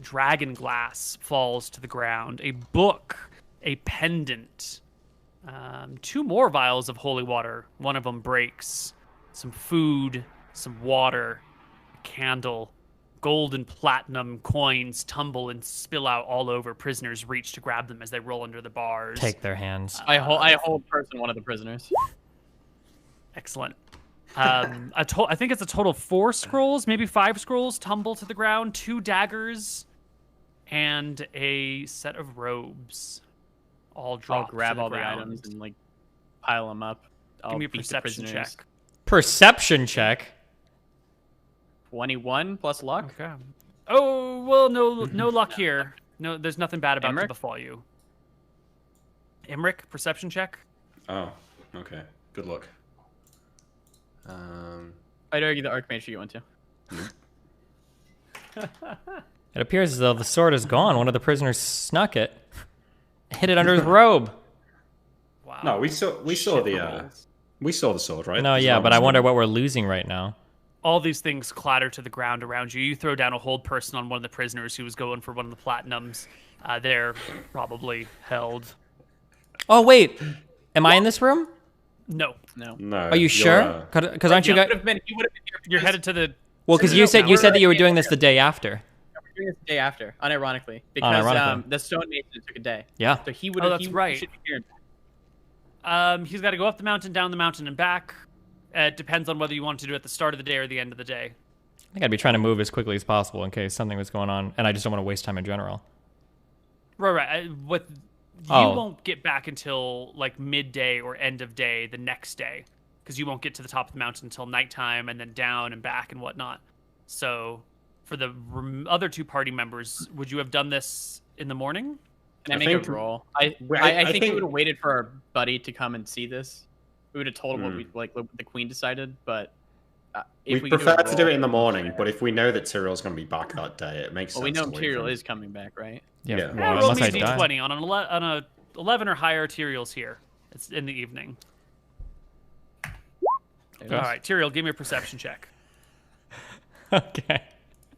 Dragon glass falls to the ground. A book. A pendant. 2 more vials of holy water. One of them breaks. Some food. Some water. A candle. Gold and platinum coins tumble and spill out all over. Prisoners reach to grab them as they roll under the bars.
Take their hands.
I hold one of the prisoners.
Excellent. I think it's a total of 4 scrolls, maybe 5 scrolls tumble to the ground. 2 daggers and a set of robes all drop.
I'll grab
to the
all
ground.
the items and like pile them up.
Give me a perception check.
Perception check.
21 plus luck.
Okay. Oh well, no luck here. No, there's nothing bad about to befall you. Imric, perception check.
Oh, okay. Good luck.
I'd argue the Archmage should get one too.
It appears as though the sword is gone. One of the prisoners snuck it, hid it under his robe.
Wow.
No, we saw the sword, right?
No, yeah, but I wonder what we're losing right now.
All these things clatter to the ground around you. You throw down a hold person on one of the prisoners who was going for one of the platinums. They're probably held.
Oh wait, am I in this room?
No.
Are you sure? Because aren't you guys?
You're headed to the.
Well, because you said that you were doing this the day after.
We're doing this the day after, unironically, because the stonemason took a day.
Yeah.
So he would.
Oh, that's right.
He should be here.
He's got to go up the mountain, down the mountain, and back. It depends on whether you want to do it at the start of the day or the end of the day.
I think I'd be trying to move as quickly as possible in case something was going on, and I just don't want to waste time in general.
Right. You won't get back until like midday or end of day the next day, because you won't get to the top of the mountain until nighttime, and then down and back and whatnot. So, for the other 2 party members, would you have done this in the morning?
Can I make a roll? I think we would have waited for our buddy to come and see this. We would have told him what the queen decided, but
we prefer to do it in the morning. But if we know that Tyrael's going to be back that day, it makes sense.
Well, we know Tyrael is coming back, right?
Yeah.
Well, roll me d20 on an 11 or higher. Tyrael's here. It's in the evening. All right, Tyrael, give me a perception check.
Okay.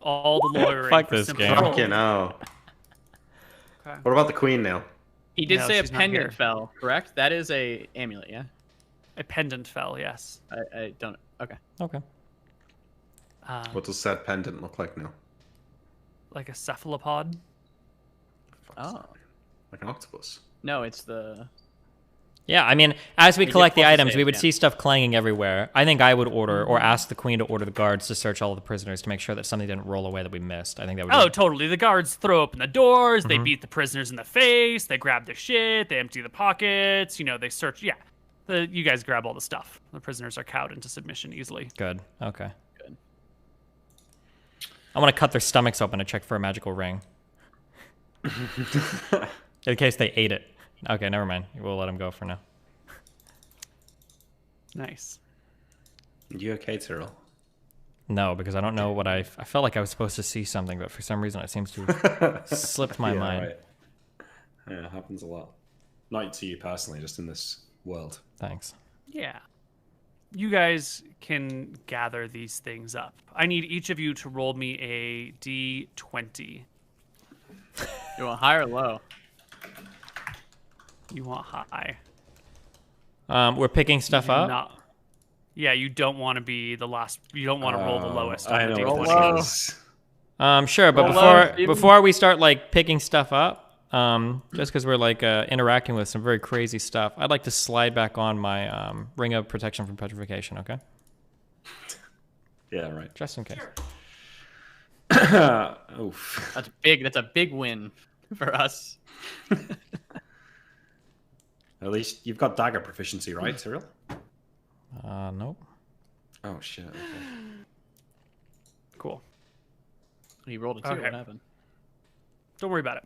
All the lawyering.
Fuck this game.
Fucking hell.
Okay.
What about the queen now?
He did
No,
say a
she's not here.
pendant fell, correct? That is a amulet, yeah?
A pendant fell, yes.
I don't... Okay.
Okay.
What does said pendant look like now?
Like a cephalopod.
Oh.
Like an octopus.
No, it's the...
Yeah, I mean, as we
You
collect
get
the
plus
items,
save,
we would
yeah.
see stuff clanging everywhere. I think I would order or ask the queen to order the guards to search all of the prisoners to make sure that something didn't roll away that we missed. I think that would.
Oh,
be...
totally. The guards throw open the doors. They beat the prisoners in the face. They grab their shit. They empty the pockets. You know, they search. Yeah, you guys grab all the stuff. The prisoners are cowed into submission easily.
Good. Okay.
Good.
I want to cut their stomachs open to check for a magical ring. In case they ate it. Okay, never mind. We'll let them go for now.
Nice.
You okay, Tyrell?
No, because I don't know what I felt like I was supposed to see something, but for some reason it seems to have slipped my mind.
Right. Yeah, it happens a lot. Not to you personally, just in this world.
Thanks.
Yeah. You guys can gather these things up. I need each of you to roll me a d20.
You want high or low?
You want high.
We're picking stuff up.
Yeah, you don't want to be the last. You don't want to roll the lowest.
I
on the
know
D20.
what this is.
Sure, but
Roll
before we start like picking stuff up, just because we're like interacting with some very crazy stuff, I'd like to slide back on my ring of protection from petrification. Okay.
Yeah, right.
Just in case.
Oof.
That's big. That's a big win for us.
At least you've got dagger proficiency, right, Cyril?
Nope.
Oh shit. Okay.
Cool.
He rolled a 2.
Okay.
What happened?
Don't worry about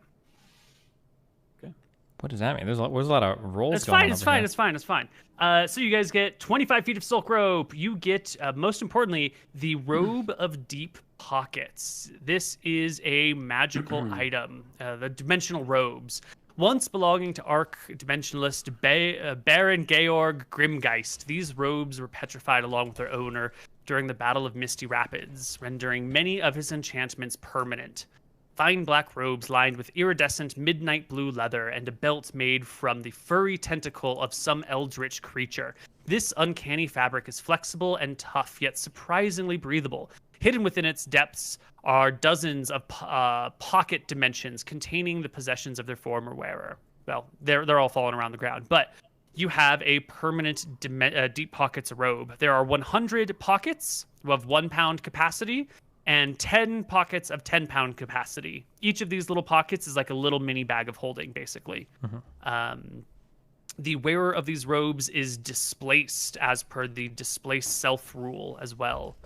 it.
What does that mean? There's a lot of rolls
It's
going
fine.
on.
It's
over
fine.
here.
It's fine. It's fine. So you guys get 25 feet of silk rope. You get, most importantly, the robe of deep pockets. This is a magical item. The dimensional robes. Once belonging to Arch-Dimensionalist Baron Georg Grimgeist, these robes were petrified along with their owner during the Battle of Misty Rapids, rendering many of his enchantments permanent. Fine black robes lined with iridescent midnight blue leather and a belt made from the furry tentacle of some eldritch creature. This uncanny fabric is flexible and tough, yet surprisingly breathable. Hidden within its depths are dozens of pocket dimensions containing the possessions of their former wearer. Well, they're all falling around the ground, but you have a permanent deep pockets robe. There are 100 pockets of 1 pound capacity and 10 pockets of 10-pound capacity. Each of these little pockets is like a little mini bag of holding, basically. The wearer of these robes is displaced as per the displaced self rule as well.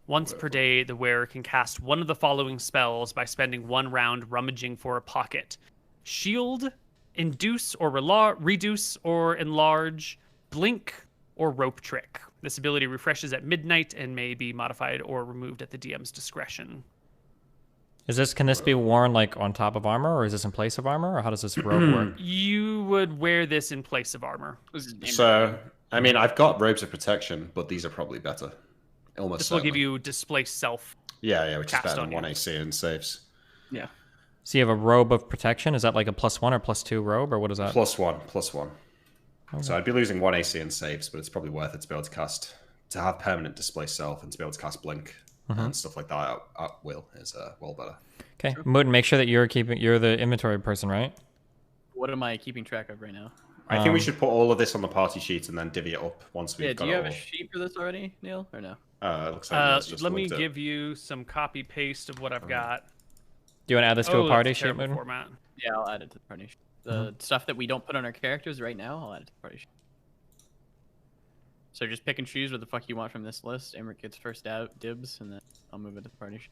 Once per day, the wearer can cast one of the following spells by spending 1 round rummaging for a pocket. Shield, Induce or Reduce or Enlarge, Blink, or Rope Trick. This ability refreshes at midnight and may be modified or removed at the DM's discretion.
Can this be worn like on top of armor, or is this in place of armor, or how does this robe work?
You would wear this in place of armor.
So, I mean, I've got robes of protection, but these are probably better. Almost
This will give
certainly.
you displaced self.
Yeah, which is
cast
better
on
than
you.
1 AC and saves.
Yeah.
So you have a robe of protection. Is that like a +1 or +2 robe, or what is that?
+1.
Okay.
So I'd be losing 1 AC and saves, but it's probably worth it to be able to have permanent display self and to be able to cast blink and stuff like that at will is well better.
Okay, Mooten, make sure that you're the inventory person, right?
What am I keeping track of right now?
I think we should put all of this on the party sheet and then divvy it up once we've
Yeah,
got
do you
it
have
all.
a sheet for this already, Neil, or no?
Looks like Neil's just
Let me
looked at-
give you some copy paste of what I've got.
Do you want to add this to a
it's
party sheet,
terrible
Mooten?
format.
Yeah, I'll add it to the party sheet. The stuff that we don't put on our characters right now, I'll add it to the party sheet. So just pick and choose what the fuck you want from this list. Emmerich gets first out, dibs, and then I'll move it to the party sheet.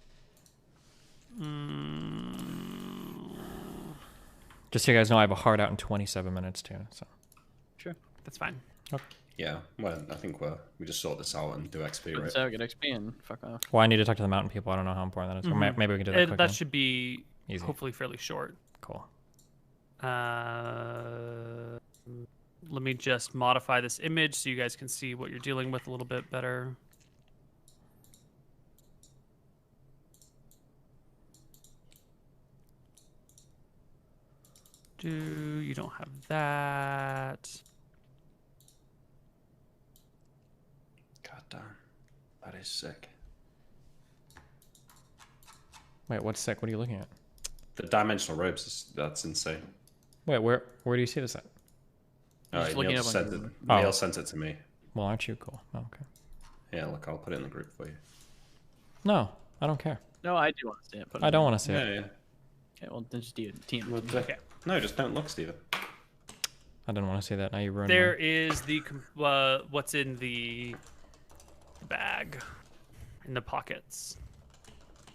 Just so you guys know, I have a hard out in 27 minutes too. So
Sure, that's fine.
Okay.
Yeah, well, I think we just sort this out and do XP, right?
So get XP and fuck off.
Well, I need to talk to the mountain people. I don't know how important that is. Or maybe we can do that quickly.
That should be
Easy.
hopefully fairly short.
Cool.
Let me just modify this image so you guys can see what you're dealing with a little bit better. You don't have that.
God damn. That is sick.
Wait, what's sick? What are you looking at?
The dimensional robes, that's insane.
Wait, where do you see this at?
Alright, Neil sent it to me.
Well, aren't you cool? Oh, okay.
Yeah, look, I'll put it in the group for you.
No, I don't care.
No, I do want to see it.
I don't want to see
it.
Yeah.
Okay, well, then just do it. Team.
Okay. No, just don't look, Steven.
I didn't want to see that. Now you ruined
There is the what's in the bag, in the pockets.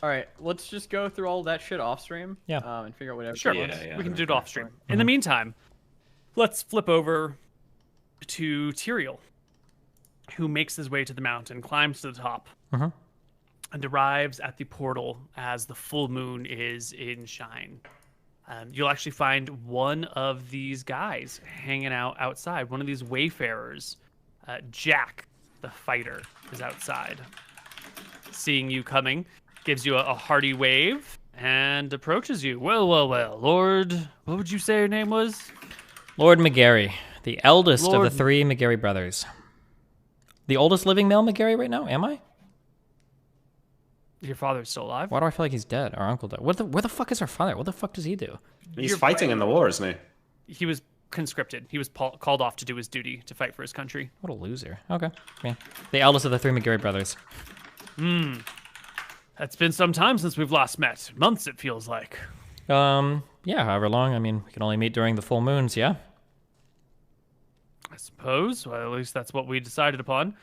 All right, let's just go through all that shit off stream.
Yeah.
And figure out whatever.
Sure, we can do it off stream. In the meantime, let's flip over to Tyrael, who makes his way to the mountain, climbs to the top, and arrives at the portal as the full moon is in shine. You'll actually find one of these guys hanging out outside. One of these wayfarers, Jack, the fighter, is outside. Seeing you coming, gives you a hearty wave and approaches you. Well, Lord, what would you say your name was?
Lord McGarry, the eldest of the 3 McGarry brothers. The oldest living male McGarry right now, am I?
Your father's still alive?
Why do I feel like he's dead? Our uncle died. Where the fuck is our father? What the fuck does he do?
He's fighting in the war, isn't he?
He was conscripted. He was called off to do his duty, to fight for his country.
What a loser. Okay. Yeah. The eldest of the 3 McGarry brothers.
That's been some time since we've last met. Months, it feels like.
Yeah, however long. I mean, we can only meet during the full moons, yeah?
I suppose. Well, at least that's what we decided upon.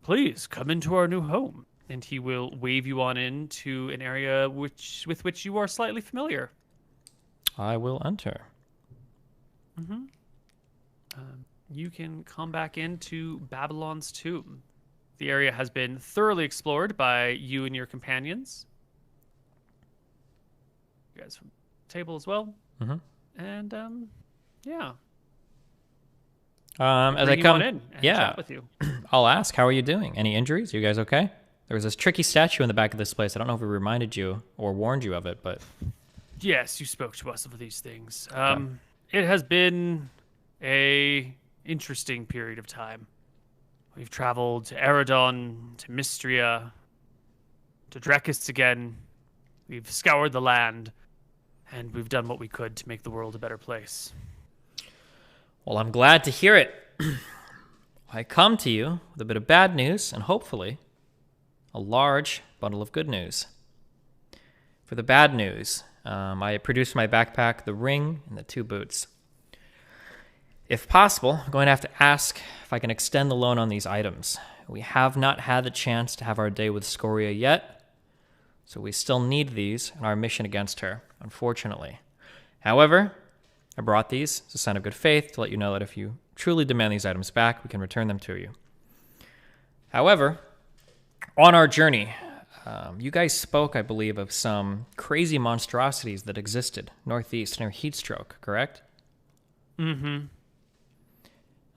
Please, come into our new home. And he will wave you on into an area with which you are slightly familiar.
I will enter.
You can come back into Babylon's tomb. The area has been thoroughly explored by you and your companions. You guys from the table as well. And, yeah.
As I come
in and chat with you.
I'll ask, how are you doing? Any injuries? You guys okay? There was this tricky statue in the back of this place. I don't know if we reminded you or warned you of it, but...
Yes, you spoke to us of these things. It has been a interesting period of time. We've traveled to Eridon, to Mystria, to Drekis again. We've scoured the land, and we've done what we could to make the world a better place.
Well, I'm glad to hear it. I come to you with a bit of bad news, and hopefully a large bundle of good news. For the bad news, I produced from my backpack the ring and the 2 boots. If possible, I'm going to have to ask if I can extend the loan on these items. We have not had the chance to have our day with Scoria yet, so we still need these in our mission against her, unfortunately. However, I brought these as a sign of good faith to let you know that if you truly demand these items back, we can return them to you. However, on our journey, you guys spoke, I believe, of some crazy monstrosities that existed northeast near Heatstroke, correct?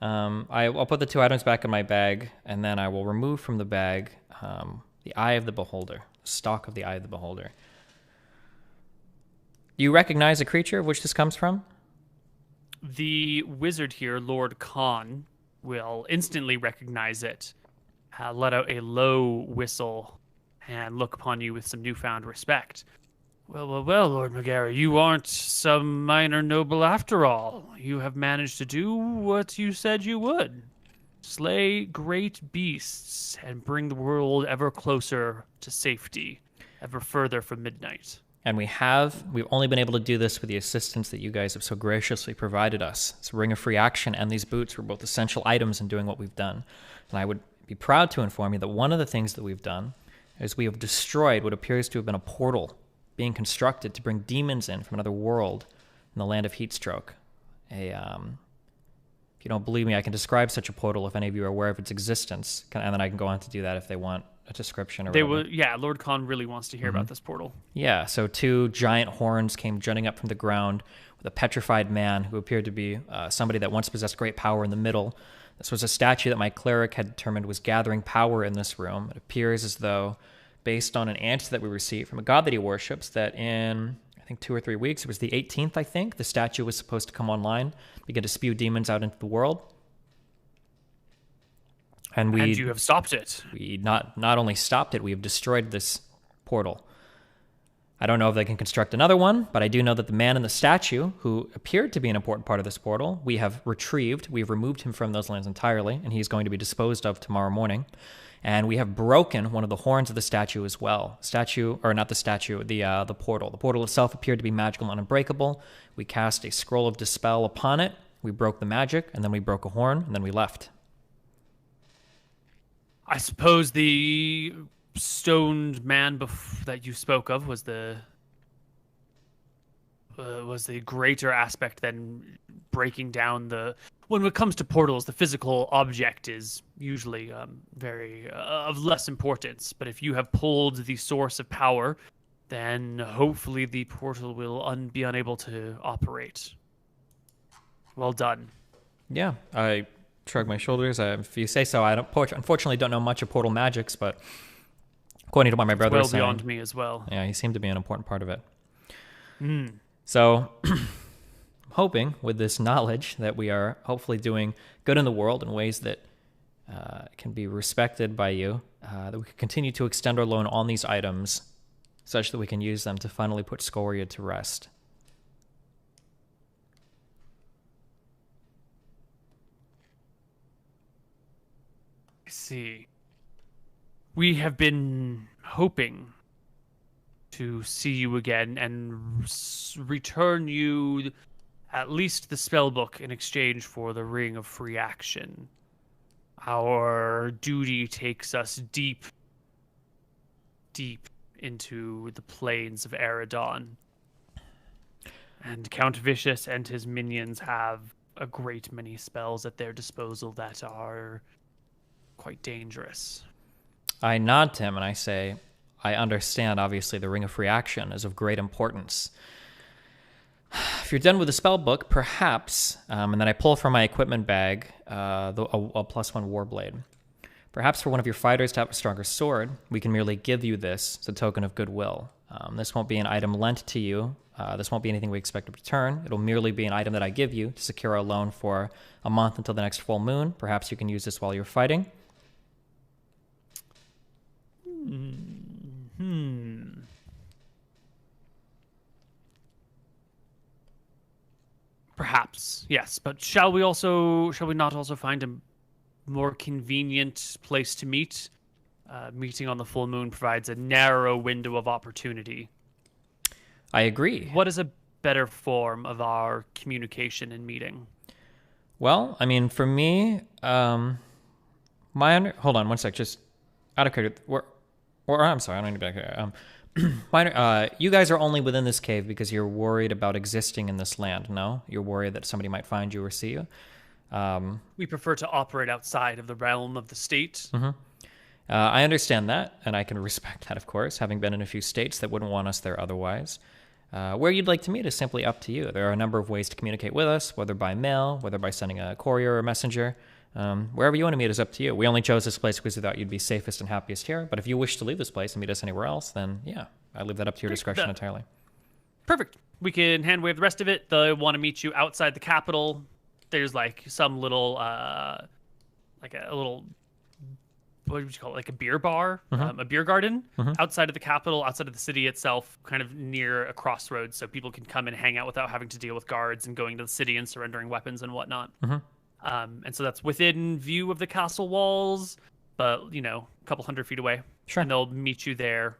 I'll put the 2 items back in my bag, and then I will remove from the bag the Eye of the Beholder, the stalk of the Eye of the Beholder. Do you recognize the creature of which this comes from?
The wizard here, Lord Khan, will instantly recognize it, let out a low whistle, and look upon you with some newfound respect. Well, Lord McGarry, you aren't some minor noble after all. You have managed to do what you said you would. Slay great beasts and bring the world ever closer to safety, ever further from midnight.
And we've only been able to do this with the assistance that you guys have so graciously provided us. So Ring of Free Action and these boots were both essential items in doing what we've done. And I would be proud to inform you that one of the things that we've done is we have destroyed what appears to have been a portal being constructed to bring demons in from another world in the land of Heatstroke. If you don't believe me, I can describe such a portal if any of you are aware of its existence, and then I can go on to do that if they want a description or whatever.
Yeah, Lord Khan really wants to hear about this portal.
Yeah, so 2 giant horns came jutting up from the ground with a petrified man who appeared to be somebody that once possessed great power in the middle. This was a statue that my cleric had determined was gathering power in this room. It appears as though, based on an answer that we received from a god that he worships, that in, I think think 2 or 3 weeks. It was the 18th, I think. The statue was supposed to come online, begin to spew demons out into the world. And
you have stopped it.
We not only stopped it, we have destroyed this portal. I don't know if they can construct another one, but I do know that the man in the statue, who appeared to be an important part of this portal, we have retrieved. We've removed him from those lands entirely, and he's going to be disposed of tomorrow morning. And we have broken one of the horns of the statue as well. The portal. The portal itself appeared to be magical and unbreakable. We cast a scroll of dispel upon it. We broke the magic, and then we broke a horn, and then we left.
I suppose the stoned man that you spoke of was the greater aspect than breaking down the. When it comes to portals, the physical object is usually very of less importance. But if you have pulled the source of power, then hopefully the portal will be unable to operate. Well done.
Yeah, I shrug my shoulders. If you say so, I unfortunately don't know much of portal magics, but according to what my brother was saying,
beyond me as well.
Yeah, he seemed to be an important part of it.
Mm.
So, I'm hoping with this knowledge that we are hopefully doing good in the world in ways that can be respected by you, that we can continue to extend our loan on these items such that we can use them to finally put Scoria to rest.
I see. We have been hoping to see you again and return you at least the spellbook in exchange for the Ring of Free Action. Our duty takes us deep into the plains of Eridon. And Count Vicious and his minions have a great many spells at their disposal that are quite dangerous.
I nod to him and I say, I understand, obviously, the Ring of Free Action is of great importance. If you're done with the spell book, perhaps, and then I pull from my equipment bag a +1 Warblade. Perhaps for one of your fighters to have a stronger sword, we can merely give you this as a token of goodwill. This won't be an item lent to you. This won't be anything we expect to return. It'll merely be an item that I give you to secure a loan for a month until the next full moon. Perhaps you can use this while you're fighting.
Perhaps, yes, but shall we not also find a more convenient place to meet? Meeting on the full moon provides a narrow window of opportunity.
I agree.
What is a better form of our communication and meeting?
Well, I mean, for me, hold on one sec, just out of curiosity, I'm sorry, I don't need to be back here. You guys are only within this cave because you're worried about existing in this land, no? You're worried that somebody might find you or see you?
We prefer to operate outside of the realm of the state.
Mm-hmm. I understand that, and I can respect that, of course, having been in a few states that wouldn't want us there otherwise. Where you'd like to meet is simply up to you. There are a number of ways to communicate with us, whether by mail, whether by sending a courier or a messenger. Wherever you want to meet is up to you. We only chose this place because we thought you'd be safest and happiest here. But if you wish to leave this place and meet us anywhere else, then yeah, I leave that up to your discretion entirely. Perfect.
We can hand wave the rest of it. They'll want to meet you outside the capital. There's like some little, like a little, what would you call it? Like a beer bar, a beer garden outside of the capital, outside of the city itself, kind of near a crossroads, so people can come and hang out without having to deal with guards and going to the city and surrendering weapons and whatnot. And so that's within view of the castle walls, but, a couple 100 feet away.
Sure.
And they'll meet you there.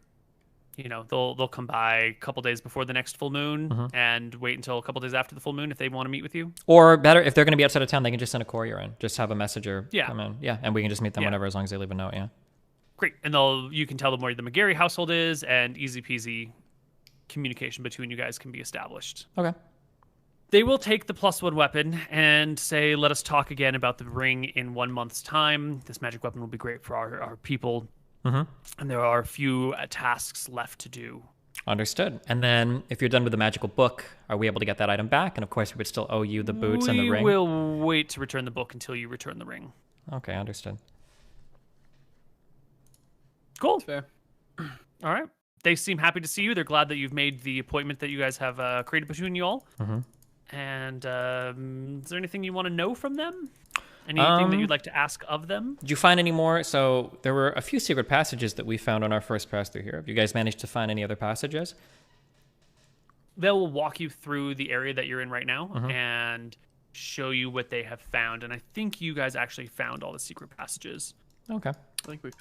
They'll come by a couple days before the next full moon and wait until a couple days after the full moon if they want to meet with you.
Or better, if they're going to be outside of town, they can just send a courier in. Just have a messenger come in. Yeah, and we can just meet them whenever, as long as they leave a note, yeah.
Great. And you can tell them where the McGarry household is, and easy peasy communication between you guys can be established.
Okay.
They will take the +1 weapon and say, let us talk again about the ring in 1 month's time. This magic weapon will be great for our people. And there are a few tasks left to do.
Understood. And then if you're done with the magical book, are we able to get that item back? And of course, we would still owe you the boots and the ring.
We will wait to return the book until you return the ring.
Okay, understood.
Cool.
That's fair.
All right. they seem happy to see you. They're glad that you've made the appointment that you guys have created between you all. And is there anything you want to know from them? Anything that you'd like to ask of them?
Did you find any more? So there were a few secret passages that we found on our first pass through here. Have you guys managed to find any other passages?
They'll walk you through the area that you're in right now and show you what they have found. And I think you guys actually found all the secret passages.
Okay.
I think we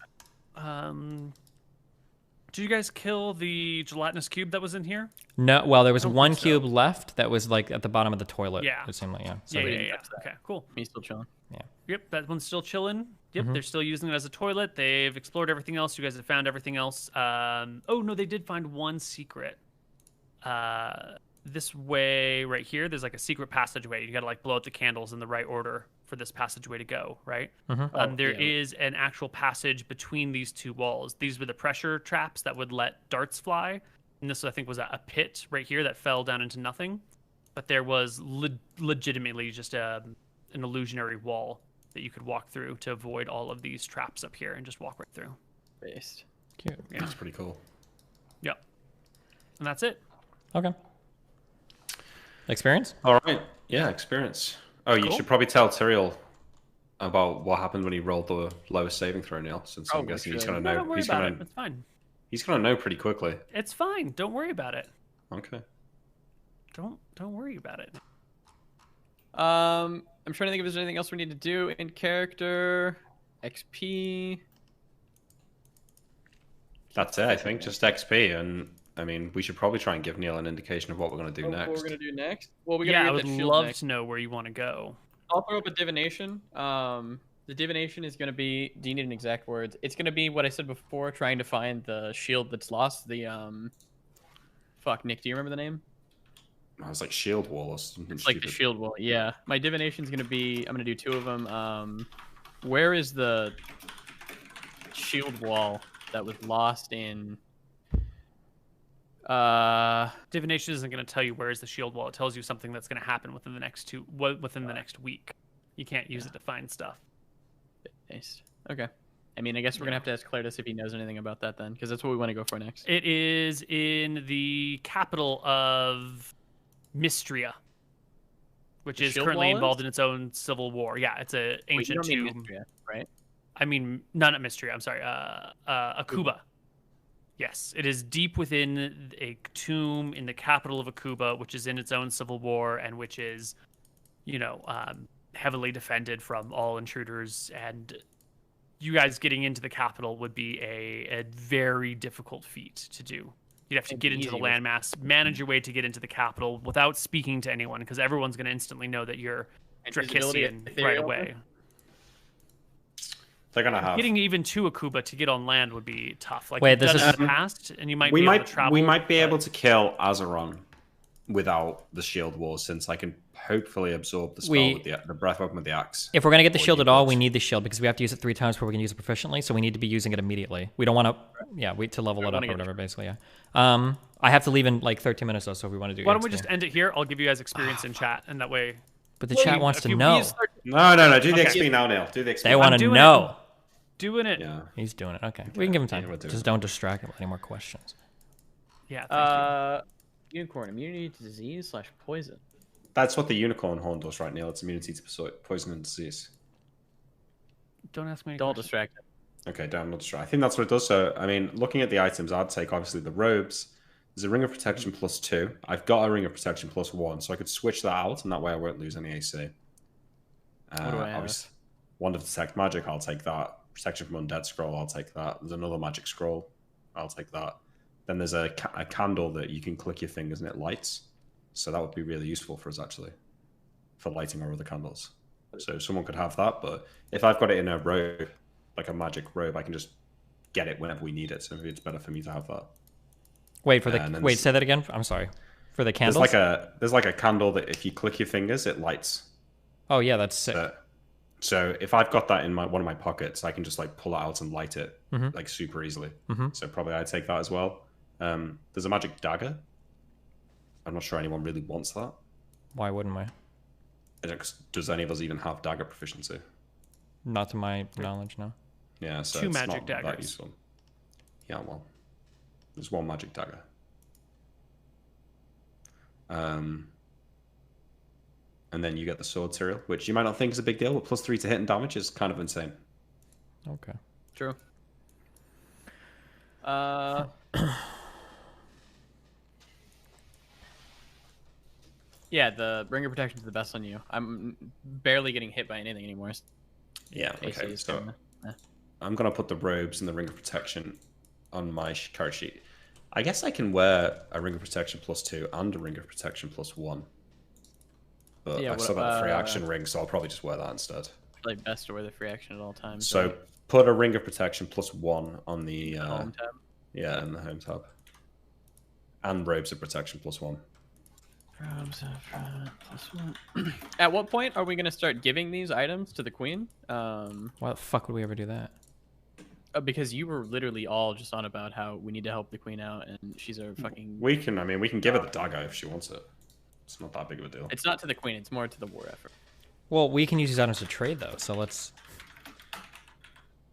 Did you guys kill the gelatinous cube that was in here?
No. Well, there was one cube left that was like at the bottom of the toilet.
Yeah.
It seemed like, yeah.
So yeah. Okay, cool.
Me still chilling.
Yeah.
Yep, that one's still chilling. Yep, they're still using it as a toilet. They've explored everything else. You guys have found everything else. Oh, no, they did find one secret. This way right here, there's like a secret passageway. You got to like blow out the candles in the right order for this passageway to go, right? There is an actual passage between these two walls. These were the pressure traps that would let darts fly. And this, I think, was a pit right here that fell down into nothing. But there was legitimately just an illusionary wall that you could walk through to avoid all of these traps up here and just walk right through.
Based.
Cute.
Yeah.
That's pretty cool.
Yep. And that's it.
Okay. Experience?
All right. Yeah, experience. Oh, you should probably tell Tyrael about what happened when he rolled the lowest saving throw, Neil, since I'm guessing he's going to know.
Don't worry about it. It's fine.
He's going to know pretty quickly.
It's fine. Don't worry about it.
Okay.
Don't worry about it.
I'm trying to think if there's anything else we need to do in character. XP.
That's it, I think. Just XP. And, I mean, we should probably try and give Neil an indication of what we're going to do next.
What we're going to do next? Well, we got
yeah,
to
I would
shield
love
next.
to know where you want to go.
I'll throw up a divination. The divination is going to be, do you need an exact words? It's going to be what I said before, trying to find the shield that's lost. The, fuck, Nick, do you remember the name?
I was like shield wall or something
It's like the shield wall, yeah. My divination's going to be, I'm going to do 2 of them. Where is the shield wall that was lost in...
Divination isn't going to tell you where is the shield wall. It tells you something that's going to happen within the next the next week. You can't use it to find stuff.
Nice. Okay. I mean, I guess we're going to have to ask Claire to see if he knows anything about that then, because that's what we want to go for next.
It is in the capital of Mystria, which is currently involved in its own civil war. Yeah, it's an ancient tomb.
Mystria, right?
I mean, not Mystria. I'm sorry. Akuba. Yes, it is deep within a tomb in the capital of Akuba, which is in its own civil war and which is, heavily defended from all intruders. And you guys getting into the capital would be a very difficult feat to do. You'd have to get into the landmass, manage your way to get into the capital without speaking to anyone, because everyone's going to instantly know that you're Drakissian right away.
They're gonna have
getting even to Akuba to get on land would be tough. Like,
wait, this is
in the past, and you might be able to travel.
We might be able to kill Azeron without the shield wall, since I can hopefully absorb the spell with the breath weapon with the axe.
If we're gonna get the shield at all, we need the shield because we have to use it 3 times before we can use it proficiently. So we need to be using it immediately. We don't want to, wait to level it up or whatever. Basically, yeah. I have to leave in like 13 minutes though, so if we want to do.
Why don't we just end it here? I'll give you guys experience in chat, and that way.
But the chat wants to know.
No. Do the XP now, Neil. Do the XP.
They want to know.
Doing it.
Yeah,
he's doing it. Okay, we can give him time. Just don't distract him with any more questions.
Yeah. Thank
you. Unicorn immunity to disease / poison.
That's what the unicorn horn does, right, Neil? It's immunity to poison and disease.
Don't ask me.
Don't distract him.
Okay, don't not distract. I think that's what it does. So, I mean, looking at the items, I'd take obviously the robes. There's a ring of protection +2. I've got a ring of protection +1, so I could switch that out, and that way I won't lose any AC.
What do I have?
Wand of Detect Magic, I'll take that. Protection from Undead Scroll, I'll take that. There's another magic scroll, I'll take that. Then there's a candle that you can click your fingers and it lights. So that would be really useful for us, actually, for lighting our other candles. So someone could have that, but if I've got it in a robe, like a magic robe, I can just get it whenever we need it. So maybe it's better for me to have that.
Wait, say that again? I'm sorry. For the candles?
There's like a candle that if you click your fingers, it lights.
Oh, yeah, that's sick.
So if I've got that in one of my pockets, I can just like pull it out and light it like super easily. So probably I'd take that as well. There's a magic dagger. I'm not sure anyone really wants that.
Why wouldn't we?
Does any of us even have dagger proficiency?
Not to my knowledge, no.
Yeah, so
2
it's
magic
not
daggers.
that useful. Yeah, well. There's one magic dagger. And then you get the sword serial, which you might not think is a big deal, but +3 to hit and damage is kind of insane.
Okay.
True. Yeah, the Ring of Protection is the best on you. I'm barely getting hit by anything anymore.
Yeah,
AC
okay,
is
so
kinda,
I'm going to put the robes and the Ring of Protection on my card sheet. I guess I can wear a Ring of Protection +2 and a Ring of Protection +1. But
Yeah,
I've still got the free action ring, so I'll probably just wear that instead.
Probably best to wear the free action at all times.
So
right?
put a Ring of Protection +1 on the
Home tab.
Yeah, in the home tab. And Robes of Protection +1.
Robes of +1. At what point are we going to start giving these items to the queen?
Why the fuck would we ever do that?
Because you were literally all just on about how we need to help the queen out, and she's a fucking.
We can give her the dagger if she wants it. It's not that big of a deal.
It's not to the queen; it's more to the war effort.
Well, we can use these items to trade though, so let's.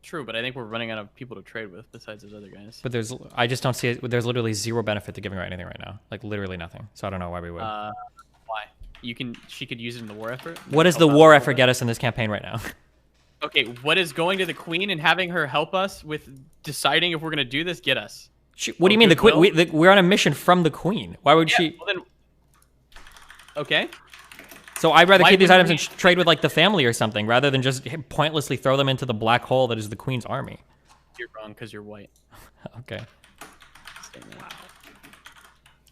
True, but I think we're running out of people to trade with besides those other guys.
But I just don't see it. There's literally zero benefit to giving her anything right now, like literally nothing. So I don't know why we would.
Why? She could use it in the war effort.
What does the war effort get us in this campaign right now?
Okay, what is going to the queen and having her help us with deciding if we're gonna do this get us?
What do you mean the queen? We're on a mission from the queen. Why would she?
Well then... Okay.
So I'd rather keep these items and trade with like the family or something, rather than just pointlessly throw them into the black hole that is the queen's army.
You're wrong because you're white.
Okay.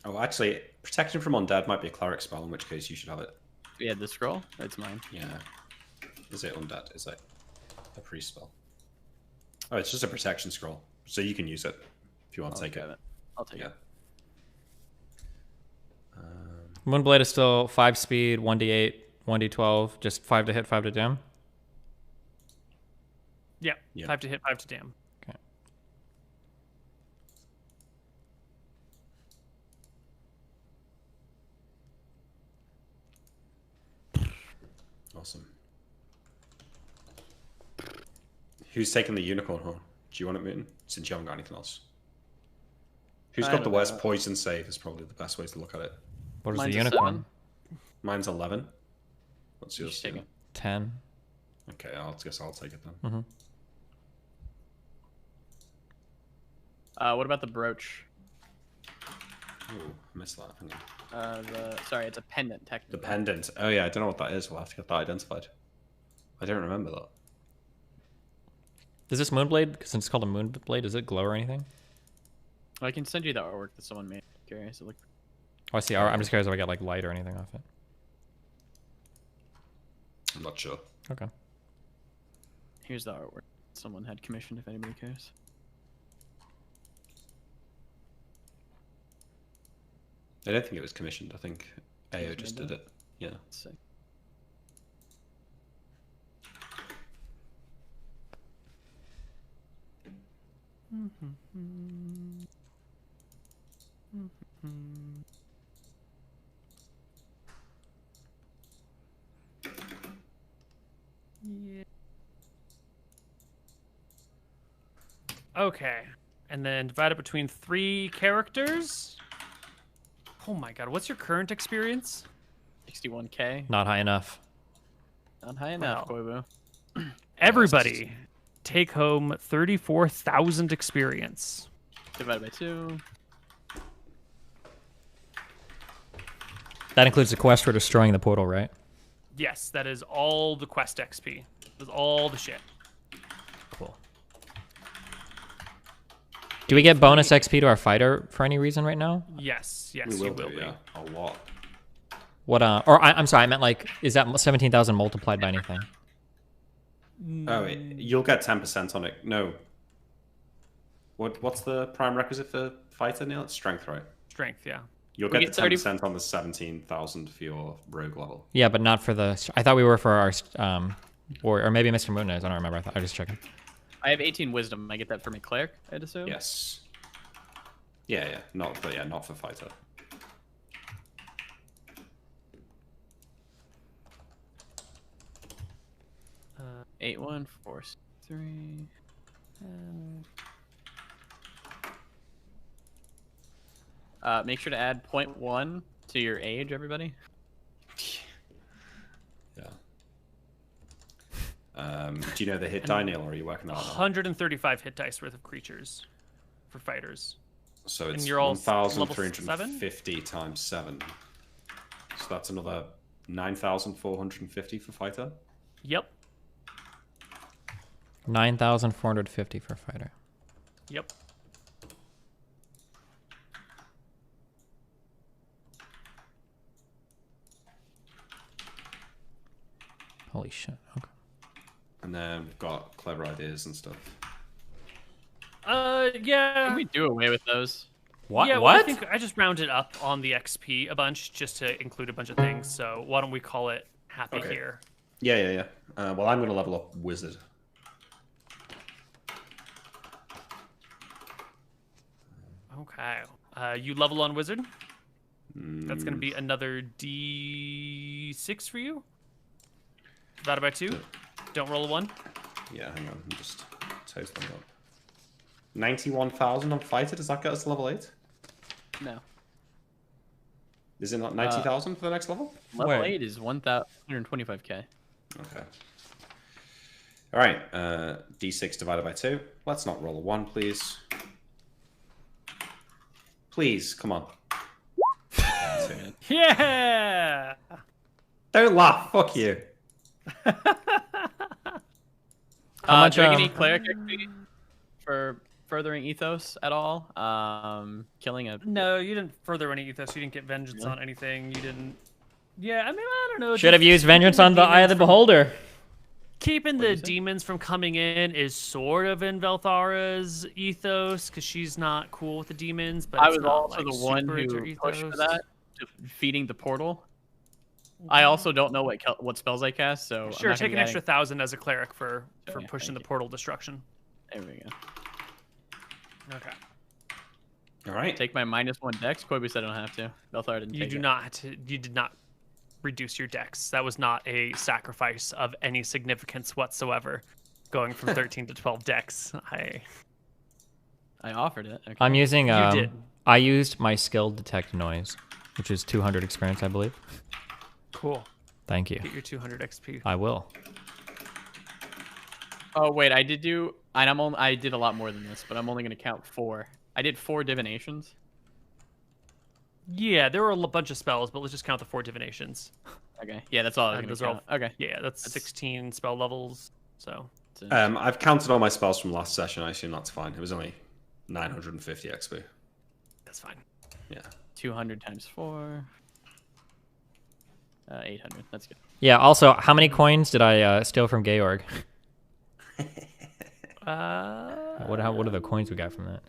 Oh, actually, protection from undead might be a cleric spell, in which case you should have it.
Yeah, the scroll. It's mine.
Yeah. Is it undead? Is it a priest spell? Oh, it's just a protection scroll, so you can use it if you want to take it.
I'll take it.
Moonblade is still 5 speed, 1d8, 1d12, just 5 to hit, 5 to dam.
Yeah, 5 to hit, 5 to dam.
Okay.
Awesome. Who's taking the unicorn horn? Do you want it, Moon? Since you haven't got anything else. Who's got the worst poison save is probably the best way to look at it.
What is the unicorn?
Mine's 11. What's yours?
10.
Okay, I guess I'll take it then.
What about the brooch?
Oh, I missed that. Hang on.
Sorry, it's a pendant technically.
The pendant. Oh yeah, I don't know what that is. We'll have to get that identified. I don't remember that.
Does this Moonblade, since it's called a Moonblade, does it glow or anything?
I can send you the artwork that someone made. Curious. It looked...
Oh, I see. I'm just curious if I get like light or anything off it.
I'm not sure.
Okay.
Here's the artwork someone had commissioned, if anybody cares.
I don't think it was commissioned. I think AO just did it. Yeah.
Sick.
Yeah. Okay. And then divide it between 3 characters. Oh my god, what's your current experience?
61k.
Not high enough.
Not high enough, Koibu.
Everybody, take home 34,000 experience.
Divided by 2.
That includes the quest for destroying the portal, right?
Yes, that is all the quest XP. That's all the shit.
Cool. Do we get bonus XP to our fighter for any reason right now?
Yes, yes,
we
you
will
will be.
Yeah, a lot.
What? I'm sorry. I meant like, is that 17,000 multiplied by anything?
Oh, you'll get 10% on it. No. What's the prime requisite for fighter, Neil? It's strength, right?
Strength, yeah.
You'll get the 10% on the 17,000 for your rogue level.
Yeah, but not for the. I thought we were for our, or maybe Mr. Moon is. I don't remember. I was just checking.
I have 18 wisdom. I get that from a cleric, I'd assume.
Yes. Yeah. Not for fighter.
Uh, 8, 1, 4, 3. make sure to add 0.1 to your age, everybody.
Yeah. Do you know the hit die, Neil, or are you working on it?
135 hit dice worth of creatures for fighters.
So it's
And you're all
1,350 times 7. So that's another 9,450 for fighter?
Yep.
9,450 for fighter.
Yep.
Holy shit. Okay.
And then we've got clever ideas and stuff.
Yeah.
Can we do away with those?
What?
Yeah, well,
What?
I think I just rounded up on the XP a bunch just to include a bunch of things. So why don't we call it happy
Okay.
here?
Yeah. Well, I'm going to level up wizard.
Okay. You level on wizard. That's going to be another D6 for you. Divided by 2. Don't roll a 1.
Yeah, hang on. I'm just toasting up. 91,000 on fighter. Does that get us to level 8?
No.
Is it not 90,000 for the next level?
Level 8 is 1,125k.
Okay. All right. D6 divided by 2. Let's not roll a 1, please. Please, come on.
Yeah!
Don't laugh. Fuck you.
How much,
do I get any cleric XP for furthering ethos at all? Killing a...
No, you didn't further any ethos. You didn't get vengeance on anything. You didn't... Yeah, I mean, I don't know.
Should have used vengeance on the Eye of the Beholder.
Keeping the demons from coming in is sort of in Velthara's ethos, because she's not cool with the demons, but
I
it's
was
not,
also
like,
the one
super into
who pushed for
ethos.
that, feeding the portal. I also don't know what spells I cast, so...
Sure,
I'm not
take
gonna
an
be
extra
adding...
1,000 as a cleric for
Okay,
pushing the
thank you.
portal destruction.
There we go.
Okay.
All right.
Take my -1 dex. Kobe said I don't have to. Belthar didn't
You
take
do
it.
not. You did not reduce your dex. That was not a sacrifice of any significance whatsoever. Going from 13 to 12 dex. I
offered it. Okay.
I'm using.
You did.
I used my skill detect noise, which is 200 experience, I believe.
Cool.
Thank you.
Get your 200 XP.
I will.
Oh wait, I did do. And I did a lot more than this, but I'm only going to count 4. I did 4 divinations.
Yeah, there were a bunch of spells, but let's just count the 4 divinations.
Okay. Yeah, that's all I was
And
going
those
to
are
count.
all,
Okay.
Yeah, that's 16 spell levels. So.
I've counted all my spells from last session. I assume that's fine. It was only 950 XP.
That's fine.
Yeah.
200 times 4. 800. That's good.
Yeah. Also, how many coins did I steal from Georg? What are the coins we got from that?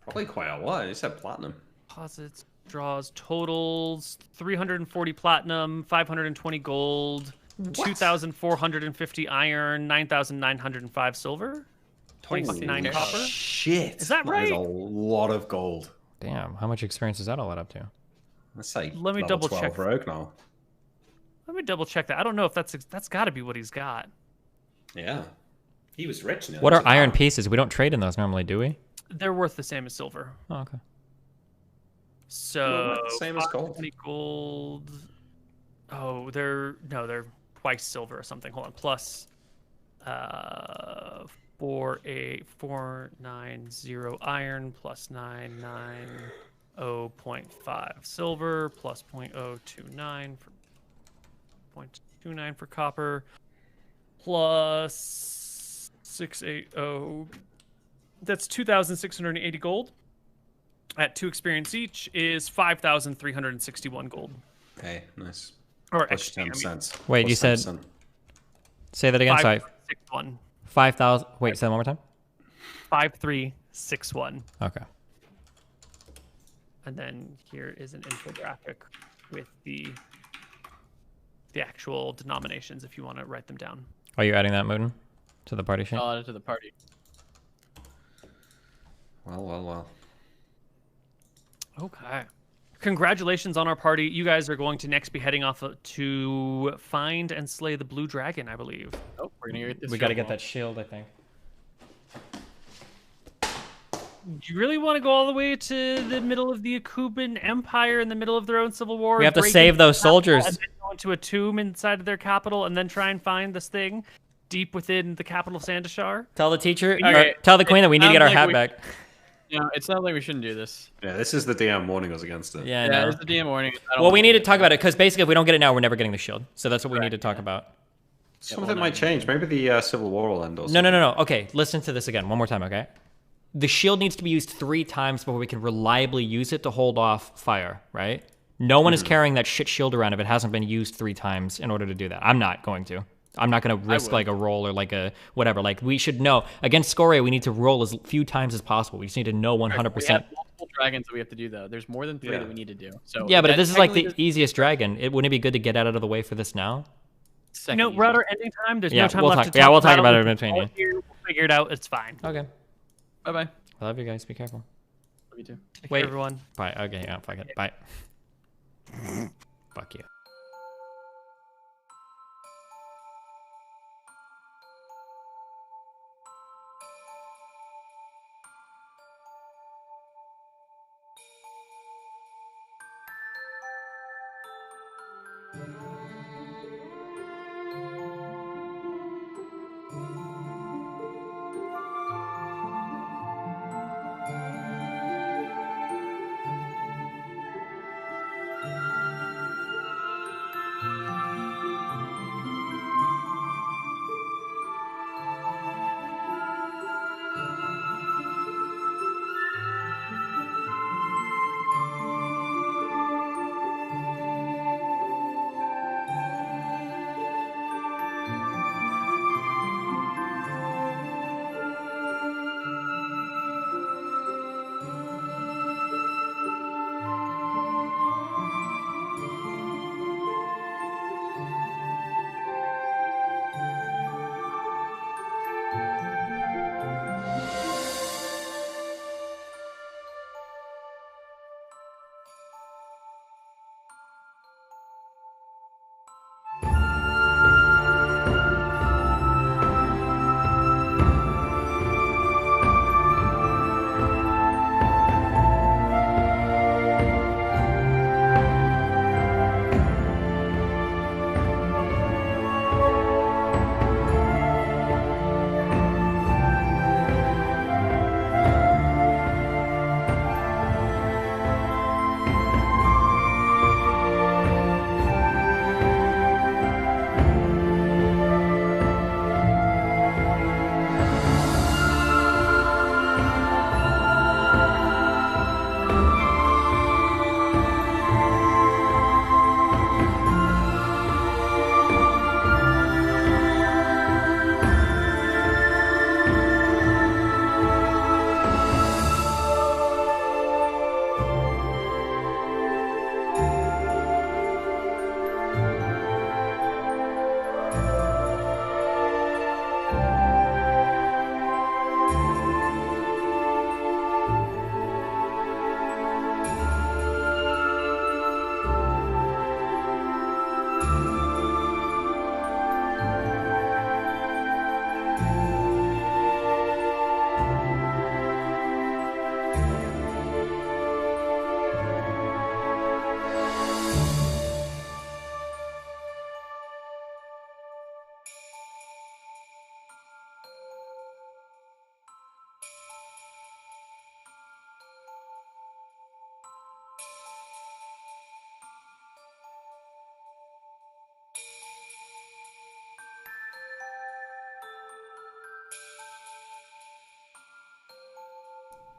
Probably quite a lot. You said platinum.
Deposits, draws, totals: 340 platinum, 520 gold, 2,450 iron, 9,905 silver, 29 copper.
Shit.
Is that right?
That is a lot of gold.
Damn. How much experience does that all add up to?
Let's say
Let me
level
double
12
check.
rogue now.
Let me double check that. I don't know if that's got to be what he's got.
Yeah. He was rich now.
What are iron pieces? We don't trade in those normally, do we?
They're worth the same as silver.
Oh, okay.
So
same as gold.
520 gold. Oh, they're twice silver or something. Hold on. Plus 4,490 iron plus 990.5 silver plus 0.029 for 0.29 for copper plus 680. That's 2,680 gold. At 2 experience each is 5,361 gold.
Okay, nice.
Or
Plus
XP, I mean.
10%.
Wait,
Plus
you said.
10%.
Say that again. Sorry.
5,361.
5,000. Wait, say that one more time.
5,361.
Okay.
And then here is an infographic with the actual denominations if you want to write them down.
Are you adding that, Mooden, to the party sheet?
I'll add it to the party.
Well.
Okay. Congratulations on our party. You guys are going to next be heading off to find and slay the blue dragon, I believe.
Oh, we're gonna get this.
We got to get that shield, I think.
Do you really want to go all the way to the middle of the Akuban Empire in the middle of their own civil war?
We have to
break
save
into
those
the capital,
soldiers.
And then go into a tomb inside of their capital, and then try and find this thing deep within the capital Sandashar?
Tell the teacher,
Okay,
or tell the queen that we need to get our hat
we-
back.
Yeah, it sounds like we shouldn't do this.
Yeah, this is the DM warning us against it.
Yeah, I
Yeah,
know.
it's the DM warning. I don't
Well, we
want
need
to
to talk about it because basically, if we don't get it now, we're never getting the shield. So that's what we need to talk about.
Something might change. Maybe the Civil War will end or
No,
something.
no. Okay, listen to this again one more time, okay? The shield needs to be used 3 times before we can reliably use it to hold off fire, right? No one is carrying that shit shield around if it hasn't been used 3 times in order to do that. I'm not going to. I'm not going to risk like a roll or like a whatever. Like we should know against Scoria, we need to roll as few times as possible. We just need to know 100%.
We have multiple dragons that we have to do though. There's more than 3 that we need to do. So
yeah, but if this is like the
technically
easiest dragon, wouldn't it be good to get out of the way for this now?
No, we're at our ending time. There's
Yeah,
no time
we'll
left
talk-
to
yeah,
talk
we'll talk about
it.
it in between, yeah.
We'll figure it out. It's fine.
Okay.
Bye bye.
I love you guys. Be careful.
Love you too.
Take care, everyone.
Bye. Okay, yeah, fuck it. Bye. Fuck you.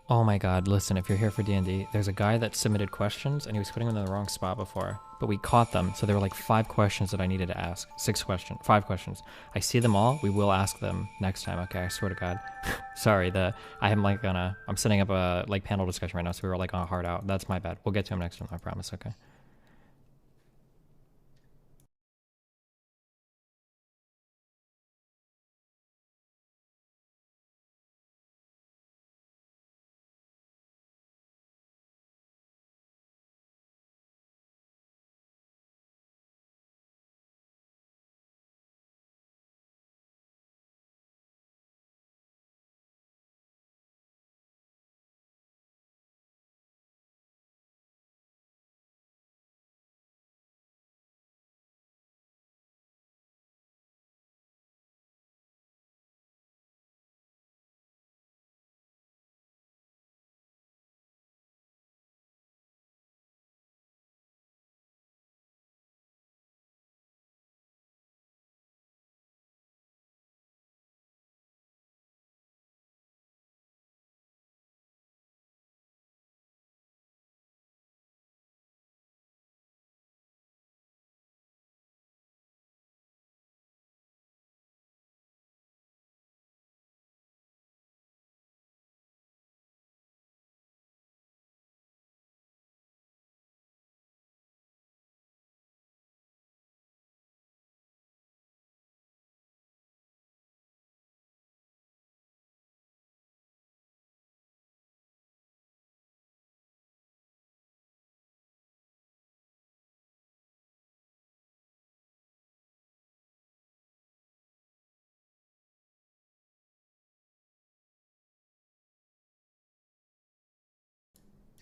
Oh my god, listen, if you're here for D&D, there's a guy that submitted questions and he was putting them in the wrong spot before, but we caught them, so there were like 5 questions that I needed to ask. 6 questions, 5 questions. I see them all, we will ask them next time, okay? I swear to god. Sorry, I'm setting up a like panel discussion right now, so we were like on a hard out. That's my bad. We'll get to him next time, I promise, okay?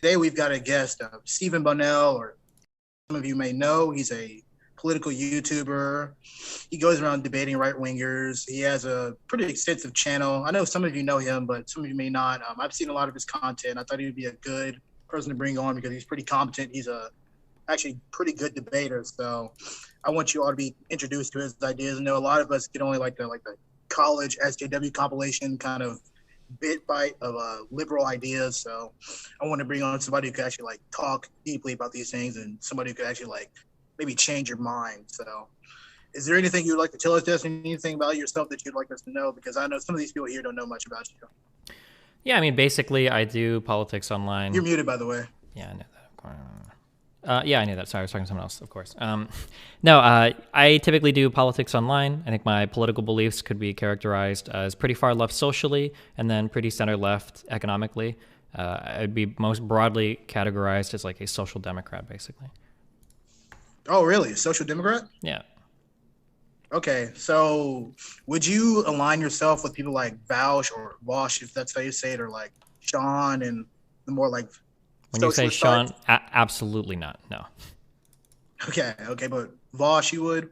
today we've got a guest, Stephen Bonnell, or some of you may know. He's a political YouTuber. He goes around debating right-wingers. He has a pretty extensive channel. I know some of you know him, but some of you may not. I've seen a lot of his content. I thought he would be a good person to bring on because he's pretty competent. He's a actually pretty good debater. So I want you all to be introduced to his ideas. I know a lot of us get only like the college SJW compilation kind of bit bite of liberal ideas. So I want to bring on somebody who could actually like talk deeply about these things and somebody who could actually like maybe change your mind. So is there anything you'd like to tell us, Justin? Anything about yourself that you'd like us to know? Because I know some of these people here don't know much about you.
Yeah, I mean, basically, I do politics online.
You're muted, by the way.
Yeah, I know that, of course. Yeah, I knew that. Sorry, I was talking to someone else, of course. No, I typically do politics online. I think my political beliefs could be characterized as pretty far left socially and then pretty center left economically. I'd be most broadly categorized as like a social democrat, basically.
Oh, really? A social democrat?
Yeah.
Okay, so would you align yourself with people like Vaush or Vosh, if that's how you say it, or like Sean and the more like
when you say Sean, absolutely not. No.
Okay, but Vosh, you would?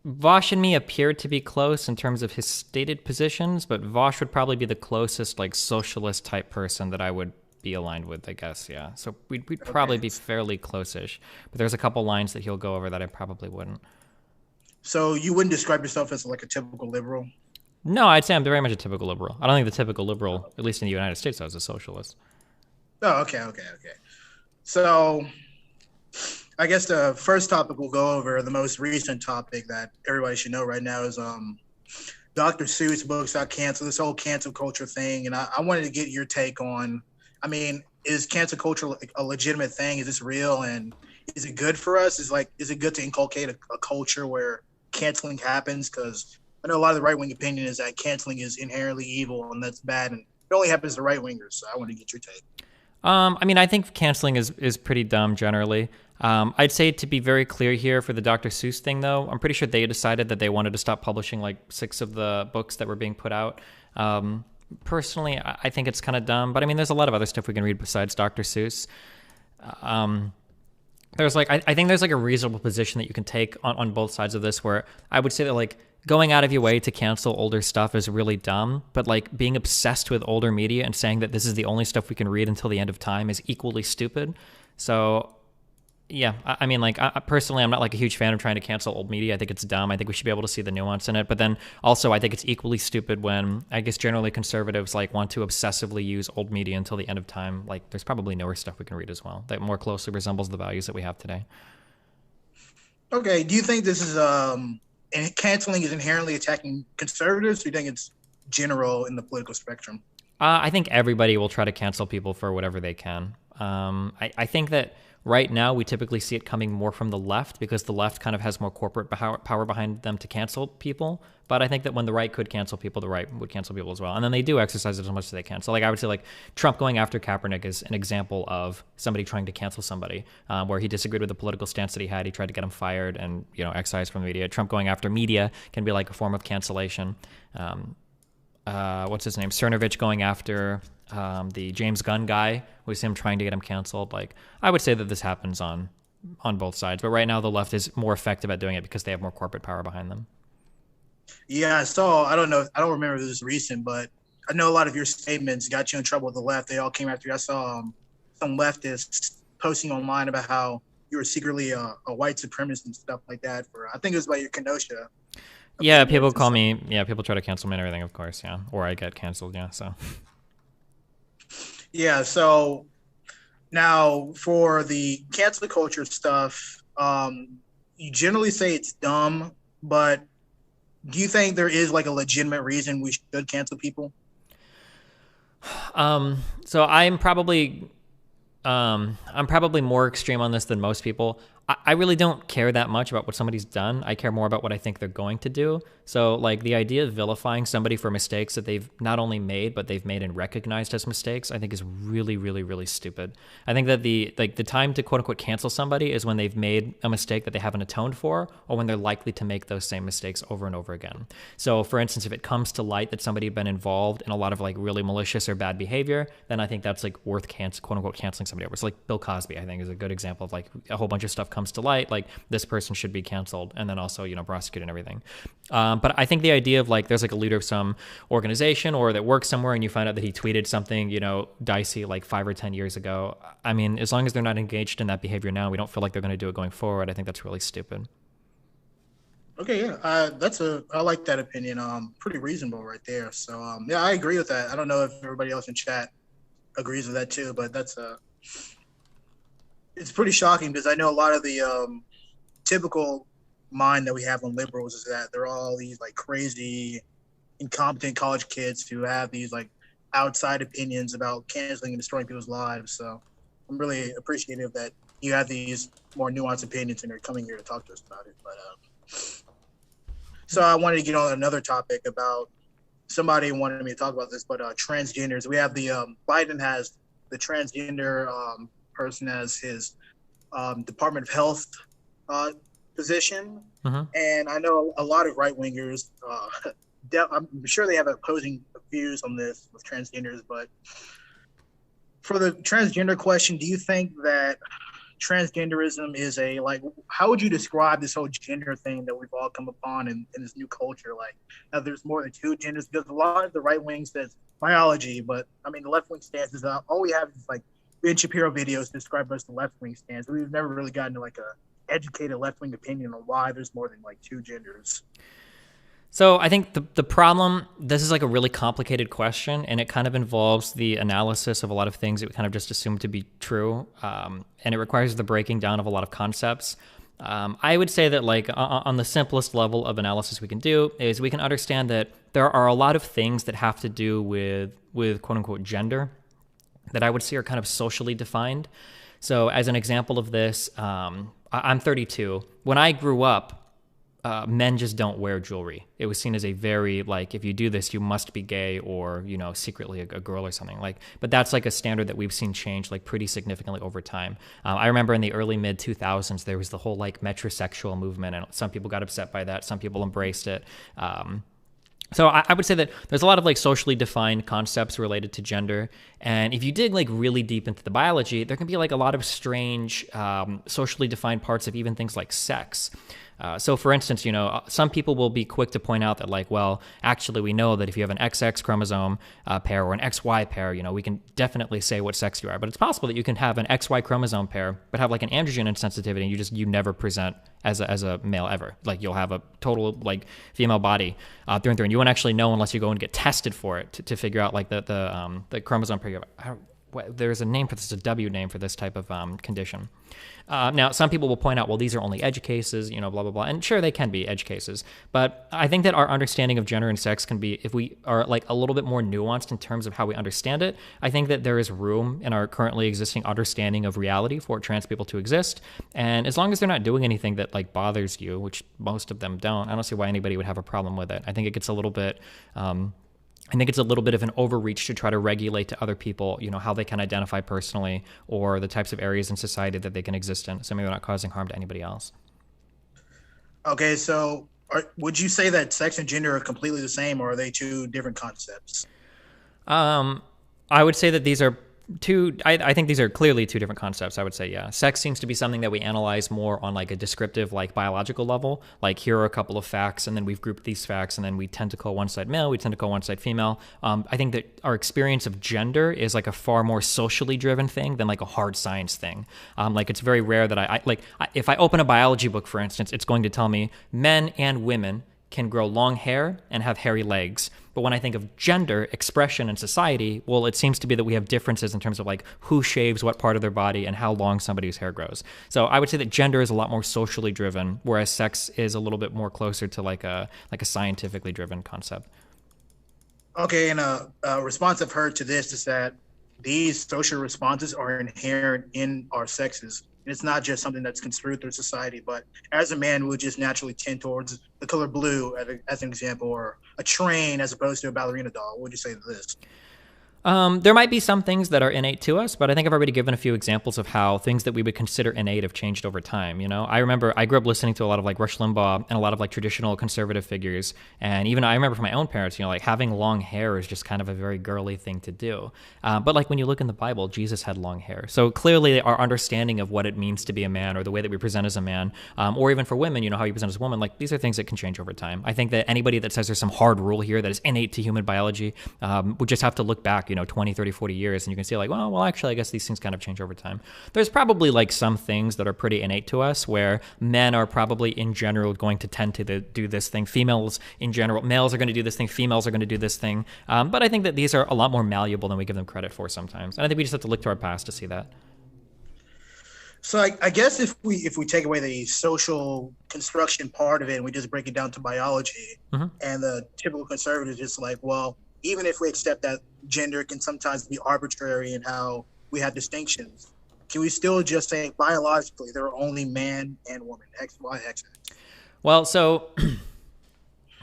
Vosh and me appear to be close in terms of his stated positions, but Vosh would probably be the closest like socialist type person that I would be aligned with, I guess. Yeah, so we'd probably be fairly close-ish, but there's a couple lines that he'll go over that I probably wouldn't.
So you wouldn't describe yourself as like a typical liberal?
No, I'd say I'm very much a typical liberal. I don't think the typical liberal, at least in the United States, I was a socialist.
Oh, okay. So I guess the first topic we'll go over, the most recent topic that everybody should know right now, is Dr. Seuss books got canceled, this whole cancel culture thing, and I wanted to get your take on, I mean, is cancel culture a legitimate thing? Is this real? And is it good for us? Is it good to inculcate a culture where canceling happens? Because I know a lot of the right-wing opinion is that canceling is inherently evil and that's bad, and it only happens to right-wingers. So I want to get your take.
I mean, I think canceling is pretty dumb generally. I'd say, to be very clear here, for the Dr. Seuss thing, though, I'm pretty sure they decided that they wanted to stop publishing like 6 of the books that were being put out. Personally, I think it's kind of dumb, but I mean, there's a lot of other stuff we can read besides Dr. Seuss. There's like, I think there's like a reasonable position that you can take on both sides of this, where I would say that like going out of your way to cancel older stuff is really dumb, but like being obsessed with older media and saying that this is the only stuff we can read until the end of time is equally stupid. So yeah, I mean, like, personally, I'm not like a huge fan of trying to cancel old media. I think it's dumb. I think we should be able to see the nuance in it. But then also, I think it's equally stupid when, I guess, generally conservatives like want to obsessively use old media until the end of time. Like, there's probably newer stuff we can read as well that more closely resembles the values that we have today.
Okay, do you think this is and canceling is inherently attacking conservatives, or do you think it's general in the political spectrum?
I think everybody will try to cancel people for whatever they can. I think that right now we typically see it coming more from the left because the left kind of has more corporate power behind them to cancel people. But I think that when the right could cancel people, the right would cancel people as well. And then they do exercise it as much as they can. So like I would say like Trump going after Kaepernick is an example of somebody trying to cancel somebody, where he disagreed with the political stance that he had. He tried to get him fired and, you know, excised from the media. Trump going after media can be like a form of cancellation. What's his name? Cernovich going after the James Gunn guy, was him trying to get him canceled. Like, I would say that this happens on both sides, but right now the left is more effective at doing it because they have more corporate power behind them.
Yeah, I saw, I don't remember if this was recent, but I know a lot of your statements got you in trouble with the left. They all came after you. I saw some leftists posting online about how you were secretly a white supremacist and stuff like that. I think it was about your Kenosha.
Yeah, people call me, people try to cancel me and everything, of course, yeah. Or I get canceled, yeah, so.
Yeah, so now for the cancel culture stuff, you generally say it's dumb, but do you think there is like a legitimate reason we should cancel people?
So I'm probably more extreme on this than most people. I really don't care that much about what somebody's done. I care more about what I think they're going to do. So, like, the idea of vilifying somebody for mistakes that they've not only made, but they've made and recognized as mistakes, I think is really, really, really stupid. I think that the time to quote unquote cancel somebody is when they've made a mistake that they haven't atoned for, or when they're likely to make those same mistakes over and over again. So, for instance, if it comes to light that somebody had been involved in a lot of like really malicious or bad behavior, then I think that's like worth quote unquote canceling somebody over. It's like Bill Cosby, I think, is a good example of like a whole bunch of stuff comes to light, like this person should be canceled, and then also, you know, prosecuted and everything. But I think the idea of like there's like a leader of some organization or that works somewhere and you find out that he tweeted something, you know, dicey like 5 or 10 years ago. I mean, as long as they're not engaged in that behavior now, we don't feel like they're going to do it going forward. I think that's really stupid.
Okay, yeah, I like that opinion. Pretty reasonable right there. So yeah, I agree with that. I don't know if everybody else in chat agrees with that too, but it's pretty shocking because I know a lot of the typical mind that we have on liberals is that they're all these like crazy, incompetent college kids who have these like outside opinions about canceling and destroying people's lives. So I'm really appreciative that you have these more nuanced opinions and are coming here to talk to us about it. But so I wanted to get on another topic about somebody wanted me to talk about this, but transgenders. We have the Biden has the transgender person as his Department of Health position, and I know a lot of right wingers. I'm sure they have opposing views on this with transgenders, but for the transgender question, do you think that transgenderism is how would you describe this whole gender thing that we've all come upon in this new culture? Like, there's more than two genders, because a lot of the right wing says biology, but I mean, the left wing stance is all we have is like Ben Shapiro videos describe us the left wing stance. We've never really gotten to like a educated left wing opinion on why there's more than like two genders.
So I think the problem, this is like a really complicated question, and it kind of involves the analysis of a lot of things that we kind of just assume to be true, and it requires the breaking down of a lot of concepts. I would say that like on the simplest level of analysis we can do is we can understand that there are a lot of things that have to do with quote unquote gender that I would say are kind of socially defined. So as an example of this, I'm 32. When I grew up, men just don't wear jewelry. It was seen as a very, like, if you do this, you must be gay or, you know, secretly a girl or something. Like, but that's like a standard that we've seen change like pretty significantly over time. I remember in the early mid 2000s, there was the whole like metrosexual movement, and some people got upset by that. Some people embraced it. So I would say that there's a lot of like socially defined concepts related to gender. And if you dig like really deep into the biology, there can be like a lot of strange socially defined parts of even things like sex. So for instance, you know, some people will be quick to point out that like, well, actually we know that if you have an XX chromosome pair or an XY pair, you know, we can definitely say what sex you are. But it's possible that you can have an XY chromosome pair, but have like an androgen insensitivity, and you never present as a male ever. Like you'll have a total like female body through and through, and you won't actually know unless you go and get tested for it to figure out like the chromosome pair. There's a name for this, a W name for this type of condition. Now, some people will point out, well, these are only edge cases, you know, blah, blah, blah. And sure, they can be edge cases. But I think that our understanding of gender and sex can be, if we are like a little bit more nuanced in terms of how we understand it, I think that there is room in our currently existing understanding of reality for trans people to exist. And as long as they're not doing anything that like bothers you, which most of them don't, I don't see why anybody would have a problem with it. I think it gets a little bit... I think it's a little bit of an overreach to try to regulate to other people, you know, how they can identify personally or the types of areas in society that they can exist in. So maybe they're not causing harm to anybody else.
Okay, so would you say that sex and gender are completely the same, or are they two different concepts?
I would say that these are I think these are clearly two different concepts. I would say, yeah. Sex seems to be something that we analyze more on like a descriptive, like biological level. Like here are a couple of facts, and then we've grouped these facts, and then we tend to call one side male, we tend to call one side female. I think that our experience of gender is like a far more socially driven thing than like a hard science thing. Like it's very rare that if I open a biology book, for instance, it's going to tell me men and women can grow long hair and have hairy legs. But when I think of gender expression in society, well, it seems to be that we have differences in terms of like who shaves what part of their body and how long somebody's hair grows. So I would say that gender is a lot more socially driven, whereas sex is a little bit more closer to like a scientifically driven concept.
Okay, and a response I've heard to this is that these social responses are inherent in our sexes. And it's not just something that's construed through society, but as a man, we would just naturally tend towards the color blue as an example, or a train as opposed to a ballerina doll. What would you say to this?
There might be some things that are innate to us, but I think I've already given a few examples of how things that we would consider innate have changed over time. You know, I remember I grew up listening to a lot of like Rush Limbaugh and a lot of like traditional conservative figures, and even I remember from my own parents, you know, like having long hair is just kind of a very girly thing to do. But like when you look in the Bible, Jesus had long hair, so clearly our understanding of what it means to be a man, or the way that we present as a man, or even for women, you know, how you present as a woman, like these are things that can change over time. I think that anybody that says there's some hard rule here that is innate to human biology would just have to look back, you know, 20, 30, 40 years, and you can see like, well, actually, I guess these things kind of change over time. There's probably like some things that are pretty innate to us where men are probably in general going to tend to do this thing. Females in general, males are going to do this thing, females are going to do this thing. But I think that these are a lot more malleable than we give them credit for sometimes. And I think we just have to look to our past to see that.
So I guess if we take away the social construction part of it and we just break it down to biology, and the typical conservative is just like, well, even if we accept that gender can sometimes be arbitrary in how we have distinctions, can we still just say biologically there are only man and woman, X, Y, X?
Well, so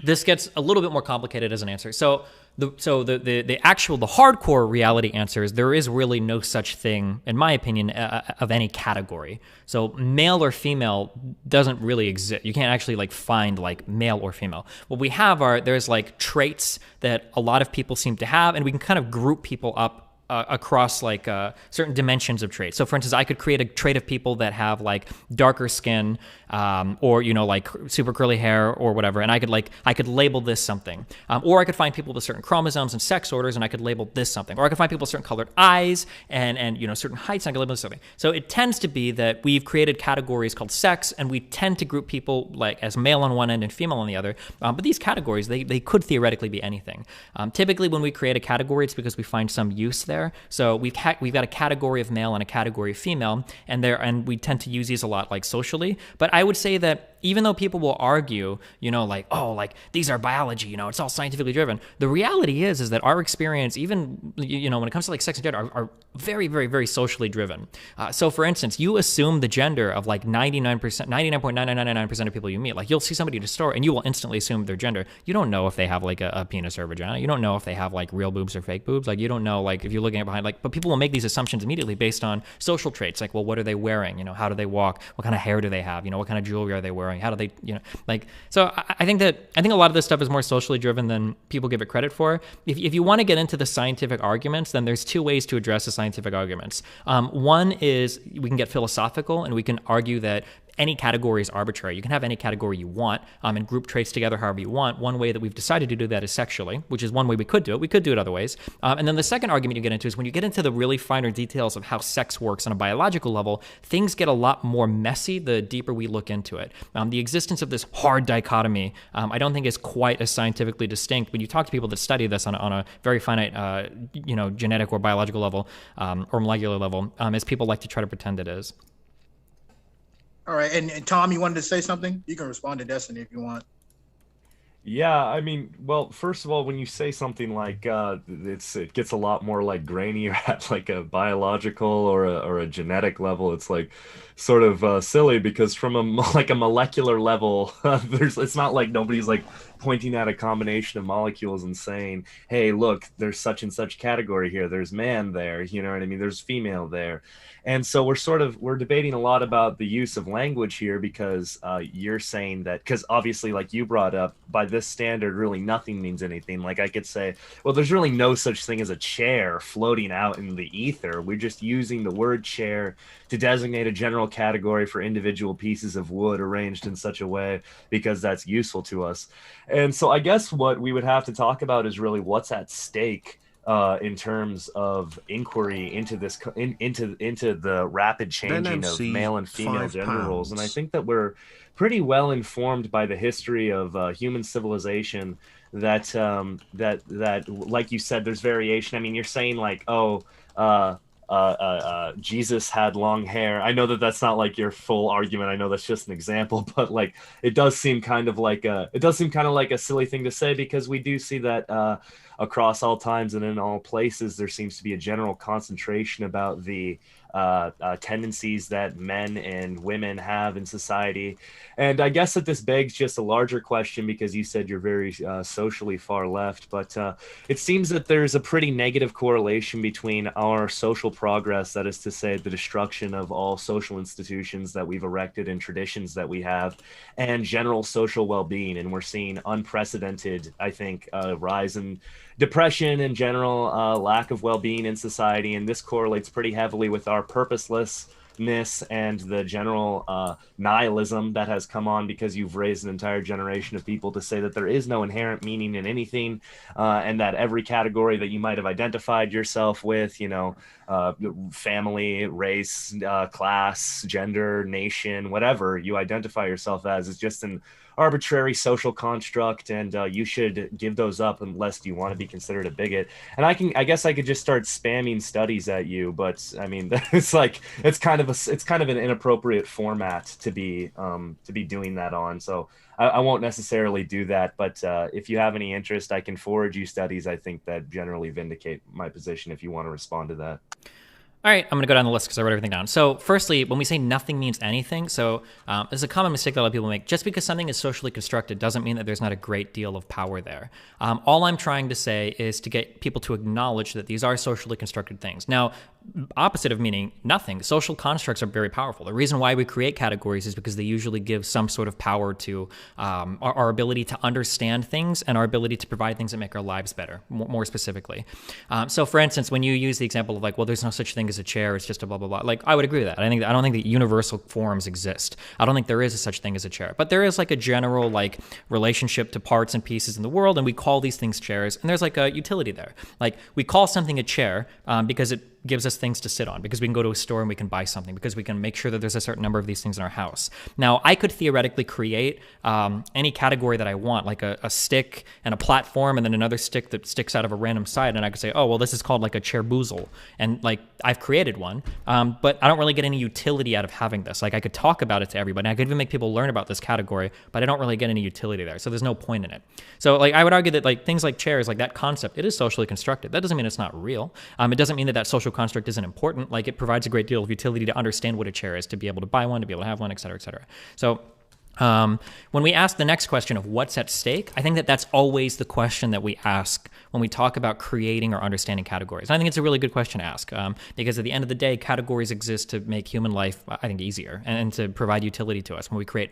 this gets a little bit more complicated as an answer. So the hardcore reality answer is there is really no such thing, in my opinion, of any category. So male or female doesn't really exist. You can't actually like find like male or female. What we have there's like traits that a lot of people seem to have, and we can kind of group people up across like certain dimensions of traits. So for instance, I could create a trait of people that have like darker skin, or, you know, like super curly hair or whatever. And I could label this something. Or I could find people with certain chromosomes and sex orders, and I could label this something. Or I could find people with certain colored eyes and you know, certain heights, and I could label this something. So it tends to be that we've created categories called sex, and we tend to group people like as male on one end and female on the other. But these categories, they could theoretically be anything. Typically when we create a category, it's because we find some use there. So we've got a category of male and a category of female, and we tend to use these a lot like socially. But I would say that even though people will argue, you know, like, oh, like these are biology, you know, it's all scientifically driven, the reality is that our experience, even, you know, when it comes to like sex and gender, are very, very, very socially driven. So for instance, you assume the gender of like 99.9999% of people you meet. Like you'll see somebody at a store and you will instantly assume their gender. You don't know if they have like a penis or a vagina. You don't know if they have like real boobs or fake boobs. Like you don't know, like if you're looking at behind, like, but people will make these assumptions immediately based on social traits. Like, well, what are they wearing? You know, how do they walk? What kind of hair do they have? You know, what kind of jewelry are they wearing? How do they, you know, like, so I think a lot of this stuff is more socially driven than people give it credit for. If you want to get into the scientific arguments, then there's two ways to address the scientific arguments. One is we can get philosophical and we can argue that any category is arbitrary. You can have any category you want and group traits together however you want. One way that we've decided to do that is sexually, which is one way we could do it. We could do it other ways. And then the second argument you get into is when you get into the really finer details of how sex works on a biological level, things get a lot more messy the deeper we look into it. The existence of this hard dichotomy, I don't think is quite as scientifically distinct. When you talk to people that study this on a very finite, you know, genetic or biological level or molecular level, as people like to try to pretend it is.
All right, and Tom, you wanted to say something? You can respond to Destiny if you want.
Yeah, I mean, well, first of all, when you say something like it gets a lot more like grainy at like a biological or a genetic level, it's like sort of silly because from a molecular level, it's not like nobody's like pointing at a combination of molecules and saying, hey, look, there's such and such category here. There's man there, you know what I mean? There's female there. And so we're debating a lot about the use of language here because you're saying that, because obviously, like you brought up, by this standard, really nothing means anything. Like I could say, well, there's really no such thing as a chair floating out in the ether. We're just using the word chair to designate a general category for individual pieces of wood arranged in such a way because that's useful to us. And so I guess what we would have to talk about is really what's at stake in terms of inquiry into this into the rapid changing of male and female gender roles. And I think that we're pretty well informed by the history of human civilization that like you said, there's variation. I mean, you're saying like, oh, Jesus had long hair. I know that that's not like your full argument. I know that's just an example, but like it does seem kind of like a silly thing to say because we do see that across all times and in all places, there seems to be a general concentration about the tendencies that men and women have in society. And I guess that this begs just a larger question, because you said you're very socially far left, but it seems that there's a pretty negative correlation between our social progress, that is to say the destruction of all social institutions that we've erected and traditions that we have, and general social well-being. And we're seeing unprecedented, I think, rise in depression and general lack of well-being in society. And this correlates pretty heavily with our purposelessness and the general nihilism that has come on, because you've raised an entire generation of people to say that there is no inherent meaning in anything, and that every category that you might have identified yourself with, family, race, class, gender, nation, whatever you identify yourself as, is just an arbitrary social construct, and you should give those up unless you want to be considered a bigot. And I guess I could just start spamming studies at you, but I mean, it's kind of an inappropriate format to be doing that on. So I won't necessarily do that, but if you have any interest, I can forward you studies I think that generally vindicate my position, if you want to respond to that.
All right, I'm going to go down the list because I wrote everything down. So firstly, when we say nothing means anything, so there's a common mistake that a lot of people make. Just because something is socially constructed doesn't mean that there's not a great deal of power there. All I'm trying to say is to get people to acknowledge that these are socially constructed things. Now, opposite of meaning nothing, social constructs are very powerful. The reason why we create categories is because they usually give some sort of power to our ability to understand things and our ability to provide things that make our lives better, more specifically. So for instance, when you use the example of like, well, there's no such thing as a chair, it's just a blah, blah, blah. Like, I would agree with that. I don't think that universal forms exist. I don't think there is a such thing as a chair, but there is like a general like relationship to parts and pieces in the world, and we call these things chairs, and there's like a utility there. Like, we call something a chair because it gives us things to sit on, because we can go to a store and we can buy something, because we can make sure that there's a certain number of these things in our house. Now, I could theoretically create any category that I want, like a stick and a platform and then another stick that sticks out of a random side, and I could say, oh, well, this is called like a chair boozle, and like I've created one, but I don't really get any utility out of having this. Like, I could talk about it to everybody, I could even make people learn about this category, but I don't really get any utility there, so there's no point in it. So like, I would argue that like things like chairs, like that concept, it is socially constructed. That doesn't mean it's not real. It doesn't mean that that social construct isn't important. Like, it provides a great deal of utility to understand what a chair is, to be able to buy one, to be able to have one, et cetera, et cetera. So when we ask the next question of what's at stake, I think that that's always the question that we ask when we talk about creating or understanding categories. And I think it's a really good question to ask, because at the end of the day, categories exist to make human life, I think, easier and to provide utility to us. When we create,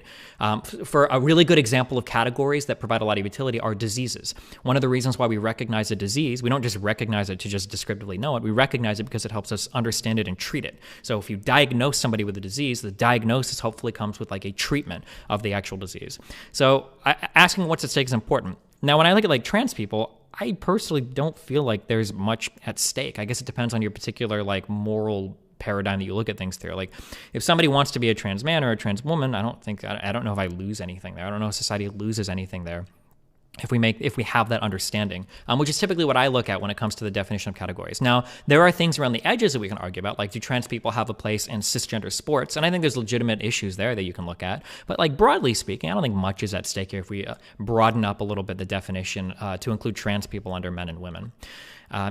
for a really good example of categories that provide a lot of utility are diseases. One of the reasons why we recognize a disease, we don't just recognize it to just descriptively know it, we recognize it because it helps us understand it and treat it. So if you diagnose somebody with a disease, the diagnosis hopefully comes with like a treatment of the actual disease. So asking what's at stake is important. Now, when I look at like trans people, I personally don't feel like there's much at stake. I guess it depends on your particular like moral paradigm that you look at things through. Like, if somebody wants to be a trans man or a trans woman, I don't know if I lose anything there. I don't know if society loses anything there if we have that understanding, which is typically what I look at when it comes to the definition of categories. Now, there are things around the edges that we can argue about, like, do trans people have a place in cisgender sports? And I think there's legitimate issues there that you can look at. But like, broadly speaking, I don't think much is at stake here if we broaden up a little bit the definition to include trans people under men and women.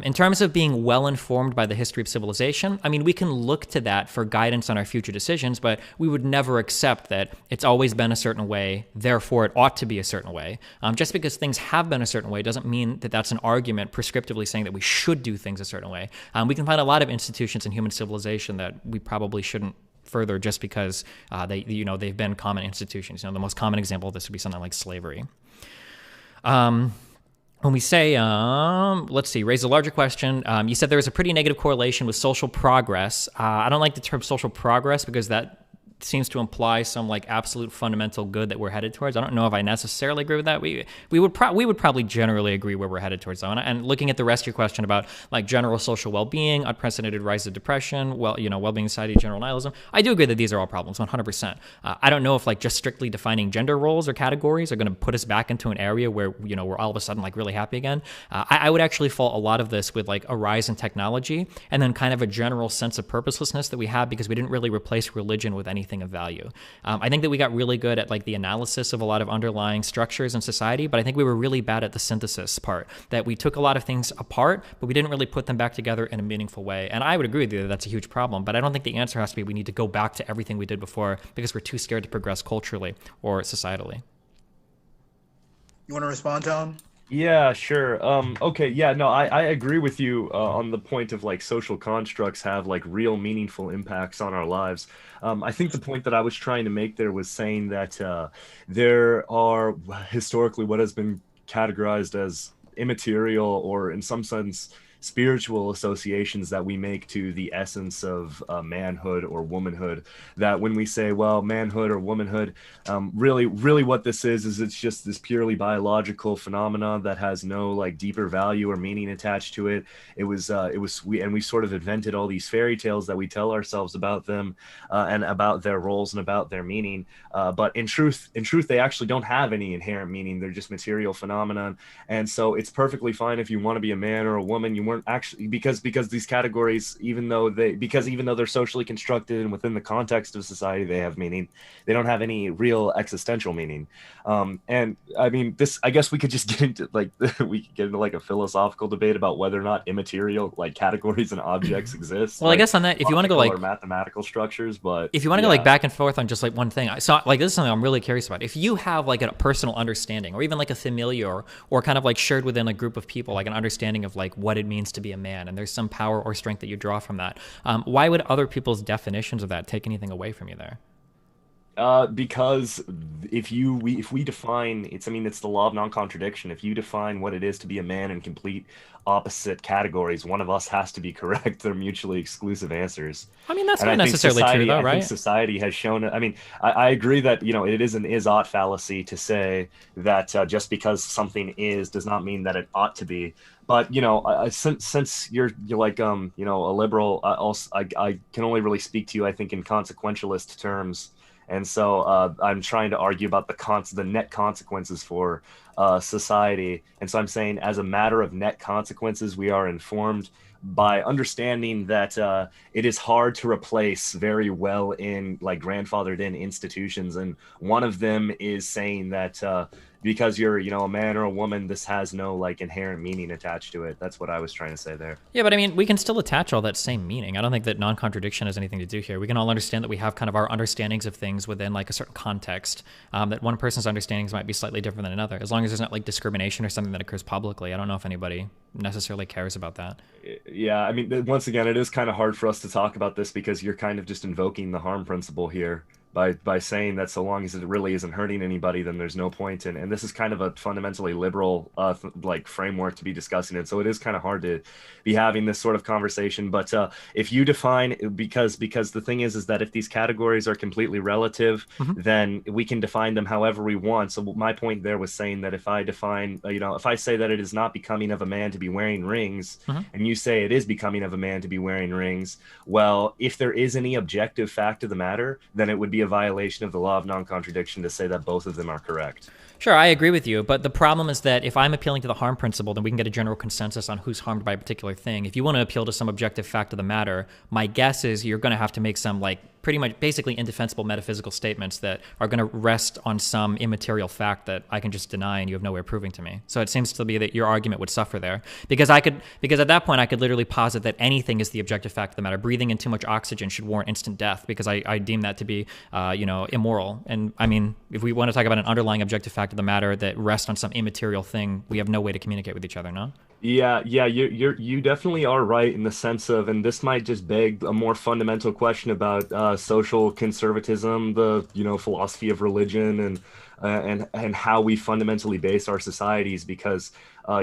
In terms of being well-informed by the history of civilization, I mean, we can look to that for guidance on our future decisions, but we would never accept that it's always been a certain way, therefore it ought to be a certain way. Just because things have been a certain way doesn't mean that that's an argument prescriptively saying that we should do things a certain way. We can find a lot of institutions in human civilization that we probably shouldn't further just because they've been common institutions. The most common example of this would be something like slavery. When we say, let's see, raise a larger question, you said there was a pretty negative correlation with social progress. I don't like the term social progress because that seems to imply some like absolute fundamental good that we're headed towards. I don't know if I necessarily agree with that. We would probably generally agree where we're headed towards though. And looking at the rest of your question about like general social well-being, unprecedented rise of depression, well-being society, general nihilism, I do agree that these are all problems, 100%. I don't know if like just strictly defining gender roles or categories are going to put us back into an area where we're all of a sudden like really happy again. I would actually fault a lot of this with like a rise in technology and then kind of a general sense of purposelessness that we have because we didn't really replace religion with anything anything of value. I think that we got really good at like the analysis of a lot of underlying structures in society, but I think we were really bad at the synthesis part, that we took a lot of things apart, but we didn't really put them back together in a meaningful way. And I would agree with you that that's a huge problem, but I don't think the answer has to be we need to go back to everything we did before because we're too scared to progress culturally or societally.
You want to respond, Tom?
Yeah, sure. Okay, yeah, no, I agree with you on the point of like social constructs have like real meaningful impacts on our lives. I think the point that I was trying to make there was saying that there are historically what has been categorized as immaterial or in some sense spiritual associations that we make to the essence of manhood or womanhood, that when we say, well, manhood or womanhood, really what this is it's just this purely biological phenomena that has no like deeper value or meaning attached to it. We sort of invented all these fairy tales that we tell ourselves about them and about their roles and about their meaning. But in truth, they actually don't have any inherent meaning. They're just material phenomenon. And so it's perfectly fine if you want to be a man or a woman. You weren't actually, because these categories, even though they're socially constructed and within the context of society, they have meaning. They don't have any real existential meaning. And I mean, I guess we could just get into like a philosophical debate about whether or not immaterial like categories and objects exist.
Well, I guess on that, if you want to go like
mathematical structures, but
if you want to go like back and forth on just like one thing, so like this is something I'm really curious about. If you have like a personal understanding, or even like a familiar, or kind of like shared within a group of people, like an understanding of like what it means to be a man, and there's some power or strength that you draw from that, why would other people's definitions of that take anything away from you there?
Because if we define it's the law of non-contradiction. If you define what it is to be a man in complete opposite categories, one of us has to be correct. They're mutually exclusive answers.
I mean, that's not necessarily true, though, right?
I think society has shown it. I mean, I agree that it is an is-ought fallacy to say that just because something is does not mean that it ought to be. But since you're like a liberal, I can only really speak to you, I think, in consequentialist terms. And so I'm trying to argue about the net consequences for society. And so I'm saying, as a matter of net consequences, we are informed by understanding that it is hard to replace very well in like grandfathered in institutions. And one of them is saying that because you're a man or a woman, this has no like inherent meaning attached to it. That's what I was trying to say there.
Yeah, but I mean, we can still attach all that same meaning. I don't think that non-contradiction has anything to do here. We can all understand that we have kind of our understandings of things within like a certain context, that one person's understandings might be slightly different than another, as long as there's not like discrimination or something that occurs publicly. I don't know if anybody necessarily cares about that.
Yeah, I mean, once again, it is kind of hard for us to talk about this because you're kind of just invoking the harm principle here by saying that so long as it really isn't hurting anybody, then there's no point in. And this is kind of a fundamentally liberal like framework to be discussing it. So it is kind of hard to be having this sort of conversation. But if you define, because the thing is that if these categories are completely relative, then we can define them however we want. So my point there was saying that if I define, if I say that it is not becoming of a man to be wearing rings, and you say it is becoming of a man to be wearing rings, well, if there is any objective fact of the matter, then it would be a violation of the law of non-contradiction to say that both of them are correct.
Sure, I agree with you, but the problem is that if I'm appealing to the harm principle, then we can get a general consensus on who's harmed by a particular thing. If you want to appeal to some objective fact of the matter, my guess is you're going to have to make some like pretty much basically indefensible metaphysical statements that are going to rest on some immaterial fact that I can just deny and you have no way of proving to me. So it seems to be that your argument would suffer there, because at that point I could literally posit that anything is the objective fact of the matter. Breathing in too much oxygen should warrant instant death because I deem that to be immoral. And I mean, if we want to talk about an underlying objective fact of the matter that rests on some immaterial thing, we have no way to communicate with each other, no?
Yeah, you definitely are right in the sense of, and this might just beg a more fundamental question about social conservatism, the philosophy of religion, and how we fundamentally base our societies, because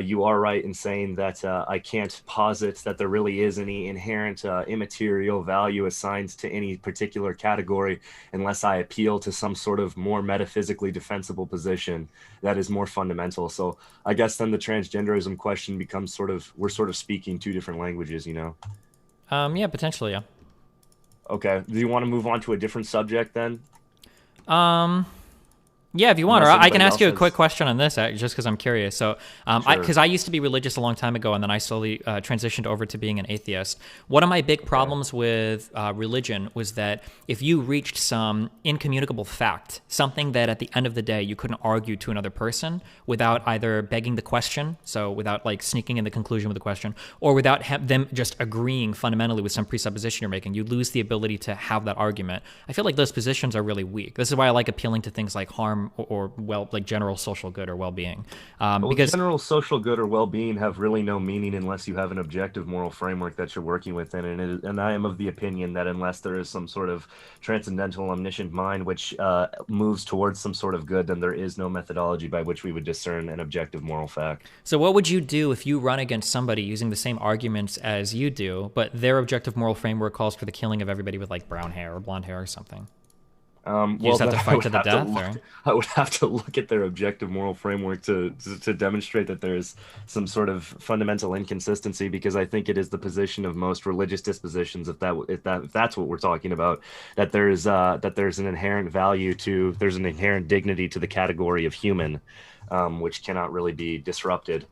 you are right in saying that I can't posit that there really is any inherent immaterial value assigned to any particular category unless I appeal to some sort of more metaphysically defensible position that is more fundamental. So I guess then the transgenderism question becomes we're sort of speaking two different languages,
Yeah, potentially, yeah.
Okay. Do you want to move on to a different subject then?
Yeah, if you want, or
Unless
I can
anybody
ask you a
else
quick
has-
question on this, just because I'm curious. So, because I used to be religious a long time ago, and then I slowly transitioned over to being an atheist. One of my big problems with religion was that if you reached some incommunicable fact, something that at the end of the day you couldn't argue to another person without either begging the question, so without like sneaking in the conclusion with the question, or without them just agreeing fundamentally with some presupposition you're making, you lose the ability to have that argument. I feel like those positions are really weak. This is why I like appealing to things like harm or well, like general social good or well-being. Because
general social good or well-being have really no meaning unless you have an objective moral framework that you're working within. And I am of the opinion that unless there is some sort of transcendental, omniscient mind which moves towards some sort of good, then there is no methodology by which we would discern an objective moral fact.
So what would you do if you run against somebody using the same arguments as you do, but their objective moral framework calls for the killing of everybody with like brown hair or blonde hair or something? You just have to fight to the death?
I would have to look at their objective moral framework to demonstrate that there is some sort of fundamental inconsistency, because I think it is the position of most religious dispositions, if that's what we're talking about, that there's an inherent value to, there's an inherent dignity to the category of human, which cannot really be disrupted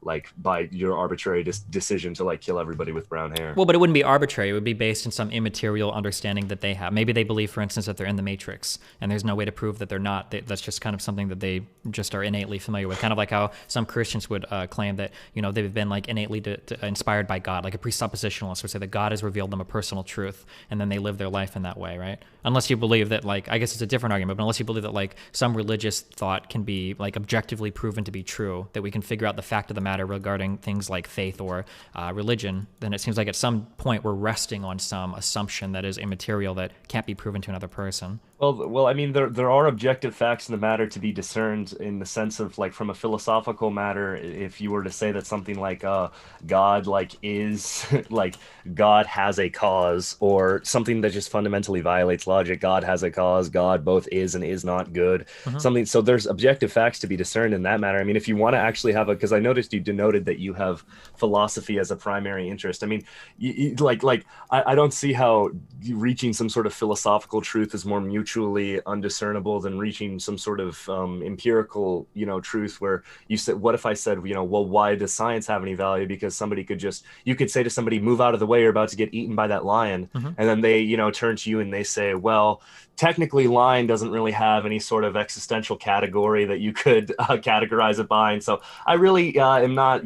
like by your arbitrary decision to like kill everybody with brown hair.
Well, but it wouldn't be arbitrary. It would be based on some immaterial understanding that they have. Maybe they believe, for instance, that they're in the Matrix, and there's no way to prove that they're not. That's just kind of something that they just are innately familiar with. Kind of like how some Christians would claim that, you know, they've been like innately inspired by God, like a presuppositionalist would say that God has revealed them a personal truth, and then they live their life in that way, right? Unless you believe that, like, I guess it's a different argument, but unless you believe that like some religious thought can be like objectively proven to be true, that we can figure out the fact of the matter regarding things like faith or religion, then it seems like at some point we're resting on some assumption that is immaterial that can't be proven to another person.
Well, I mean, there are objective facts in the matter to be discerned in the sense of like from a philosophical matter. If you were to say that something like God like is like God has a cause, or something that just fundamentally violates logic, God has a cause, God both is and is not good, something. So there's objective facts to be discerned in that matter. I mean, if you want to actually have because I noticed you denoted that you have philosophy as a primary interest. I mean, I don't see how reaching some sort of philosophical truth is more mutually undiscernible than reaching some sort of empirical, truth where you said, what if I said, well, why does science have any value? Because somebody could you could say to somebody, move out of the way, you're about to get eaten by that lion. And then they, turn to you and they say, well, technically lion doesn't really have any sort of existential category that you could categorize it by. And so I really am not,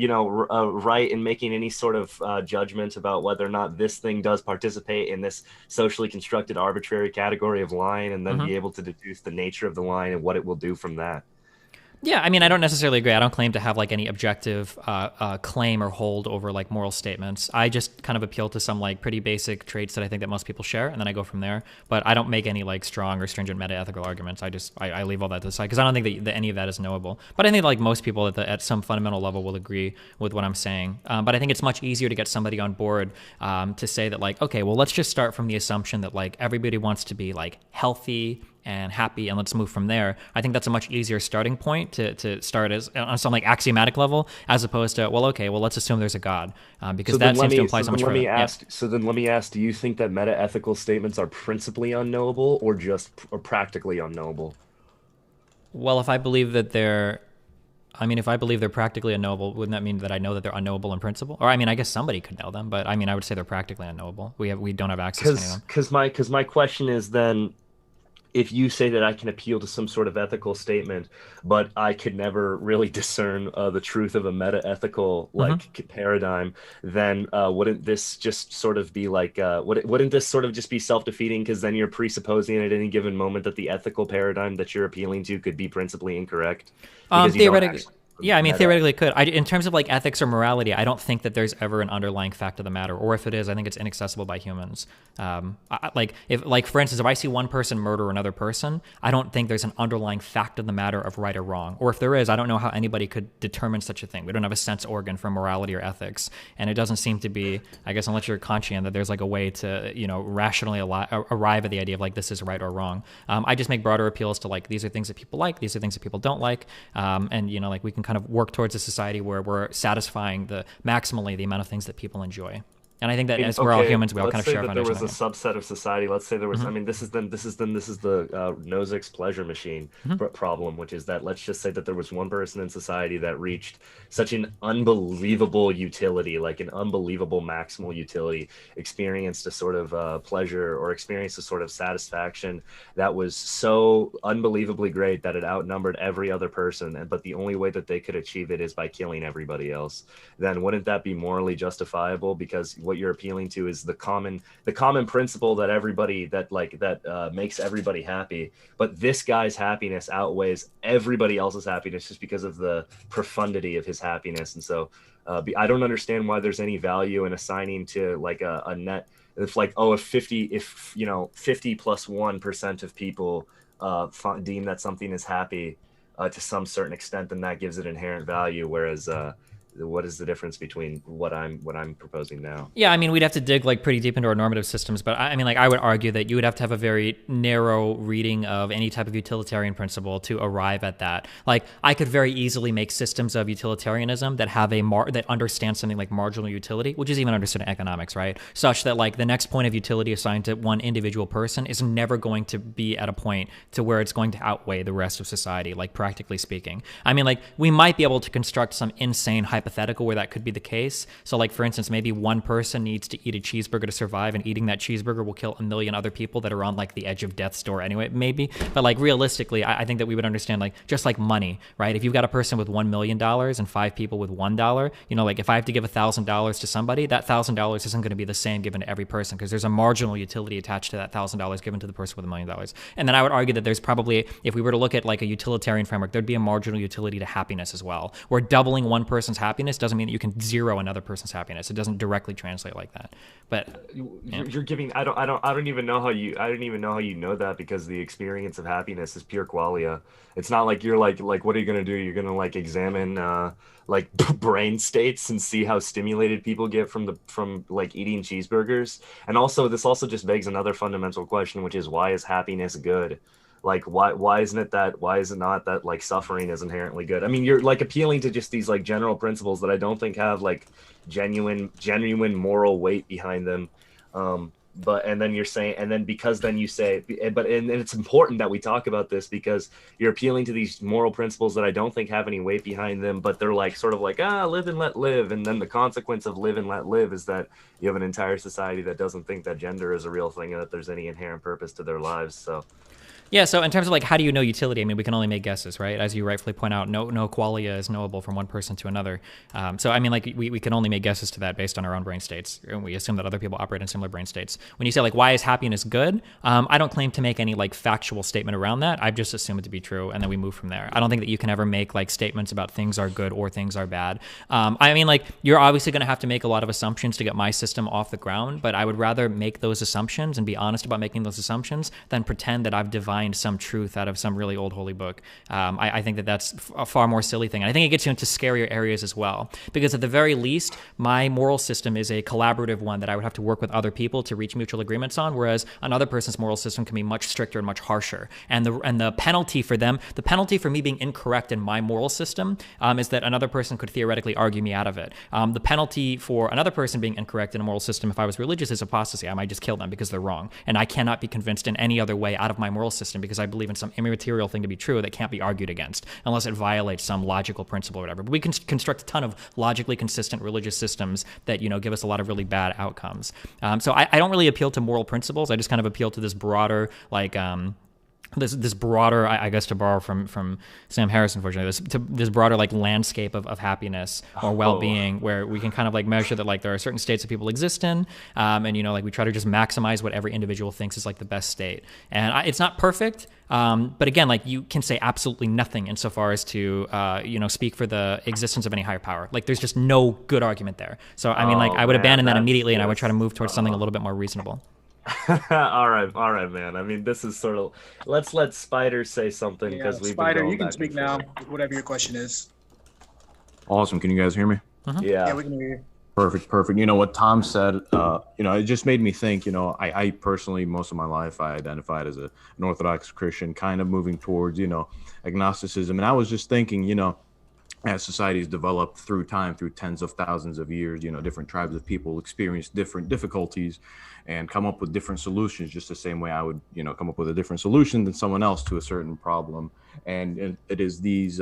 right in making any sort of judgment about whether or not this thing does participate in this socially constructed arbitrary category of lion, and then be able to deduce the nature of the lion and what it will do from that.
Yeah, I mean, I don't necessarily agree. I don't claim to have like any objective claim or hold over like moral statements. I just kind of appeal to some like pretty basic traits that I think that most people share, and then I go from there. But I don't make any like strong or stringent meta-ethical arguments. I leave all that to the side because I don't think that any of that is knowable. But I think like most people at some fundamental level will agree with what I'm saying. But I think it's much easier to get somebody on board to say that like, okay, well, let's just start from the assumption that like everybody wants to be like healthy and happy, and let's move from there. I think that's a much easier starting point to start as on some like axiomatic level, as opposed to, well, okay, well, let's assume there's a God, because that seems to imply so much further.
So then let me ask, do you think that meta-ethical statements are principally unknowable or practically unknowable?
Well, if I believe that if I believe they're practically unknowable, wouldn't that mean that I know that they're unknowable in principle? Or I mean, I guess somebody could know them, but I mean, I would say they're practically unknowable. We don't have access to any of them.
Because my question is then, if you say that I can appeal to some sort of ethical statement, but I could never really discern the truth of a meta-ethical paradigm, then wouldn't this just sort of be like, wouldn't this sort of just be self-defeating? Because then you're presupposing at any given moment that the ethical paradigm that you're appealing to could be principally incorrect.
Theoretically. Yeah, I mean, theoretically it could. In terms of like ethics or morality, I don't think that there's ever an underlying fact of the matter, or if it is, I think it's inaccessible by humans. For instance, if I see one person murder another person, I don't think there's an underlying fact of the matter of right or wrong. Or if there is, I don't know how anybody could determine such a thing. We don't have a sense organ for morality or ethics, and it doesn't seem to be, I guess, unless you're Kantian, that there's like a way to, rationally arrive at the idea of like this is right or wrong. I just make broader appeals to like these are things that people like, these are things that people don't like, and we can kind of work towards a society where we're satisfying maximally the amount of things that people enjoy. And I think that as we're all humans, we all kind of share a
let's say that
foundation.
there was a subset of society. Let's say there was. I mean, this is the Nozick's pleasure machine problem, which is that let's just say that there was one person in society that reached such an unbelievable utility, like an unbelievable maximal utility, experienced a sort of pleasure or experienced a sort of satisfaction that was so unbelievably great that it outnumbered every other person. But the only way that they could achieve it is by killing everybody else. Then wouldn't that be morally justifiable? Because what you're appealing to is the common principle that everybody that makes everybody happy, but this guy's happiness outweighs everybody else's happiness just because of the profundity of his happiness. And so I don't understand why there's any value in assigning to like a net. It's like, oh, if 50 plus 1% of people deem that something is happy to some certain extent, then that gives it inherent value, whereas what is the difference between what I'm proposing now?
Yeah, I mean, we'd have to dig like pretty deep into our normative systems, but I mean, like I would argue that you would have to have a very narrow reading of any type of utilitarian principle to arrive at that. Like, I could very easily make systems of utilitarianism that have that understand something like marginal utility, which is even understood in economics, right? Such that like the next point of utility assigned to one individual person is never going to be at a point to where it's going to outweigh the rest of society, like practically speaking. I mean, like we might be able to construct some insane hypothetical where that could be the case. So like, for instance, maybe one person needs to eat a cheeseburger to survive, and eating that cheeseburger will kill a million other people that are on like the edge of death's door anyway, maybe. But like realistically, I think that we would understand, like, just like money, right? If you've got a person with $1 million and 5 people with $1, you know, like if I have to give $1,000 to somebody, that $1,000 isn't going to be the same given to every person, because there's a marginal utility attached to that $1,000 given to the person with $1 million. And then I would argue that there's probably, if we were to look at like a utilitarian framework, there'd be a marginal utility to happiness as well, where doubling one person's happiness doesn't mean that you can zero another person's happiness. It doesn't directly translate like that. But
you're giving, I don't even know how you know that, because the experience of happiness is pure qualia. It's not like you're like what are you gonna do? You're gonna like examine like brain states and see how stimulated people get from like eating cheeseburgers. And also, this also just begs another fundamental question, which is, why is happiness good? Like, why is it not that like suffering is inherently good? I mean, you're like appealing to just these like general principles that I don't think have like genuine moral weight behind them. And then you say, but it's important that we talk about this, because you're appealing to these moral principles that I don't think have any weight behind them, but they're like sort of like, live and let live. And then the consequence of live and let live is that you have an entire society that doesn't think that gender is a real thing and that there's any inherent purpose to their lives. So
yeah, so in terms of like, how do you know utility? I mean, we can only make guesses, right? As you rightfully point out, no qualia is knowable from one person to another. So I mean, like we can only make guesses to that based on our own brain states, and we assume that other people operate in similar brain states. When you say like, why is happiness good? I don't claim to make any like factual statement around that. I just assume it to be true, and then we move from there. I don't think that you can ever make like statements about things are good or things are bad. I mean, like you're obviously going to have to make a lot of assumptions to get my system off the ground, but I would rather make those assumptions and be honest about making those assumptions than pretend that I've divined some truth out of some really old holy book. I think that that's a far more silly thing. And I think it gets you into scarier areas as well, because at the very least, my moral system is a collaborative one that I would have to work with other people to reach mutual agreements on, whereas another person's moral system can be much stricter and much harsher. And the penalty for them, the penalty for me being incorrect in my moral system is that another person could theoretically argue me out of it. The penalty for another person being incorrect in a moral system, if I was religious, is apostasy. I might just kill them because they're wrong. And I cannot be convinced in any other way out of my moral system, because I believe in some immaterial thing to be true that can't be argued against unless it violates some logical principle or whatever. But we can construct a ton of logically consistent religious systems that, you know, give us a lot of really bad outcomes. So I don't really appeal to moral principles. I just kind of appeal to this broader, like, this broader, I guess, to borrow from Sam Harris, unfortunately, this broader like landscape of happiness or well-being, where we can kind of like measure that like there are certain states that people exist in, and you know, like we try to just maximize what every individual thinks is like the best state. And it's not perfect, but again, like you can say absolutely nothing insofar as to you know, speak for the existence of any higher power. Like there's just no good argument there. So I mean, like I would abandon that immediately, and I would try to move towards something a little bit more reasonable.
all right, man. I mean, this is sort of, let's let Spider say something, because we've
Spider,
been going
you can
back
speak
and
now,
forth.
whatever your question is.
Awesome. Can you guys hear me?
Yeah, we can hear you.
Perfect. You know what Tom said, you know, it just made me think, you know, I personally, most of my life, I identified as an Orthodox Christian, kind of moving towards, you know, agnosticism. And I was just thinking, you know, as societies develop through time, through tens of thousands of years, different tribes of people experience different difficulties and come up with different solutions, just the same way I would, come up with a different solution than someone else to a certain problem. And it is these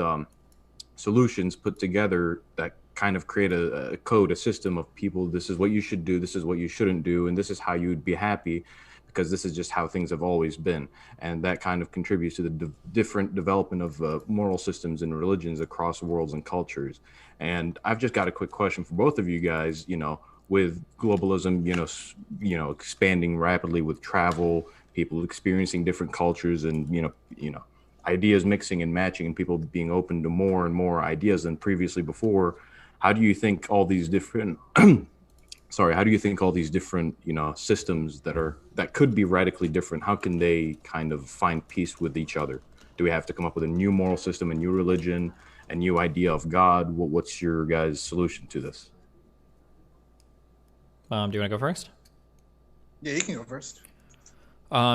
solutions put together that kind of create a code, a system of people. This is what you should do. This is what you shouldn't do. And this is how you'd be happy, because this is just how things have always been. And that kind of contributes to the different development of moral systems and religions across worlds and cultures. And I've just got a quick question for both of you guys. With globalism, expanding rapidly, with travel, people experiencing different cultures, and ideas mixing and matching, and people being open to more and more ideas than previously before. How do you think all these different how do you think all these different systems that could be radically different, how can they kind of find peace with each other? Do we have to come up with a new moral system, a new religion, a new idea of God? What's your guys' solution to this?
Do you want to go first?
Yeah, you can go first.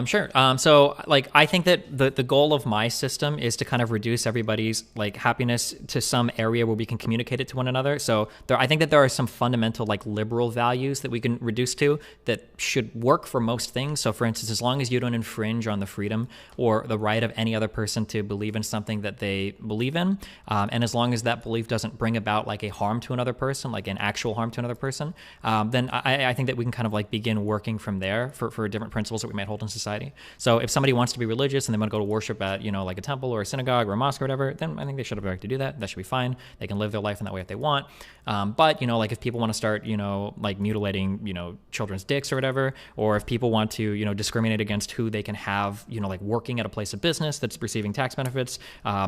Sure. So I think that the goal of my system is to kind of reduce everybody's happiness to some area where we can communicate it to one another. So I think that there are some fundamental liberal values that we can reduce to that should work for most things. So for instance, as long as you don't infringe on the freedom or the right of any other person to believe in something that they believe in, and as long as that belief doesn't bring about a harm to another person, like an actual harm to another person, then I think that we can kind of begin working from there for different principles that we might hold in society. So if somebody wants to be religious and they want to go to worship at, a temple or a synagogue or a mosque or whatever, then I think they should have the right to do that. That should be fine. They can live their life in that way if they want. But, if people want to start, mutilating, children's dicks or whatever, or if people want to, discriminate against who they can have, working at a place of business that's receiving tax benefits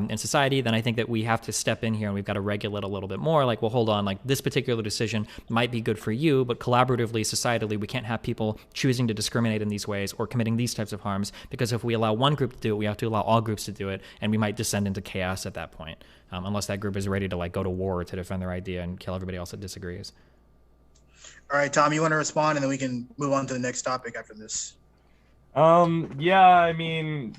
in society, then I think that we have to step in here and we've got to regulate a little bit more. Well, hold on, this particular decision might be good for you, but collaboratively, societally, we can't have people choosing to discriminate in these ways or committing these types of harms, because if we allow one group to do it, we have to allow all groups to do it, and we might descend into chaos at that point, unless that group is ready to go to war to defend their idea and kill everybody else that disagrees.
All right, Tom, you want to respond, and then we can move on to the next topic after this.
Yeah, I mean,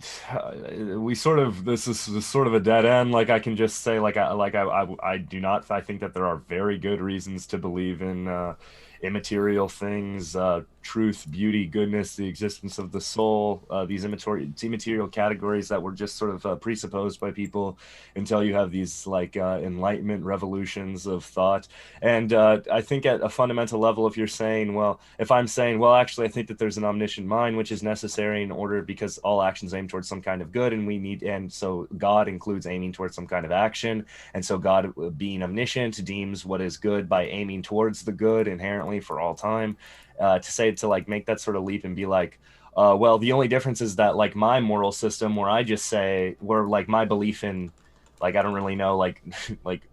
this is sort of a dead end. I can just say, I do not. I think that there are very good reasons to believe in immaterial things, truth, beauty, goodness, the existence of the soul, these immaterial categories that were just sort of presupposed by people until you have these enlightenment revolutions of thought. And I think at a fundamental level, if I'm saying, actually, I think that there's an omniscient mind, which is necessary in order, because all actions aim towards some kind of good, and so God includes aiming towards some kind of action. And so God, being omniscient, deems what is good by aiming towards the good inherently for all time. To make that sort of leap and be well, the only difference is that my moral system, where I just say, where my belief in I don't really know,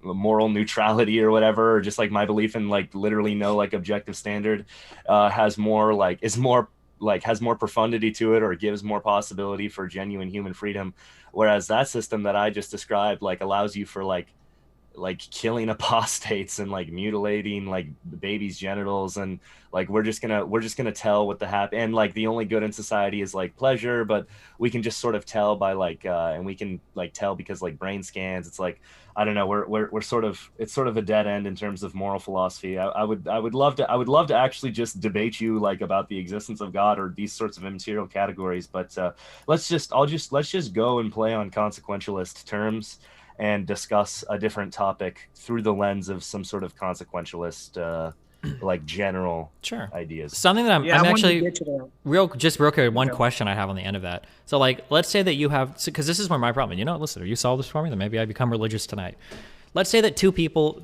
moral neutrality or whatever, or just my belief in literally no objective standard has more has more profundity to it, or gives more possibility for genuine human freedom, whereas that system that I just described allows you for killing apostates and mutilating the baby's genitals, and we're just gonna tell what and the only good in society is pleasure, but we can just sort of tell by and we can tell because brain scans. It's I don't know, we're sort of, it's sort of a dead end in terms of moral philosophy. I would love to actually just debate you about the existence of God or these sorts of immaterial categories, but let's just go and play on consequentialist terms and discuss a different topic through the lens of some sort of consequentialist, general ideas.
Something that I'm actually real quick, one question I have on the end of that. So let's say that you have, because this is where my problem, listener, you solve this for me, then maybe I become religious tonight. Let's say that two people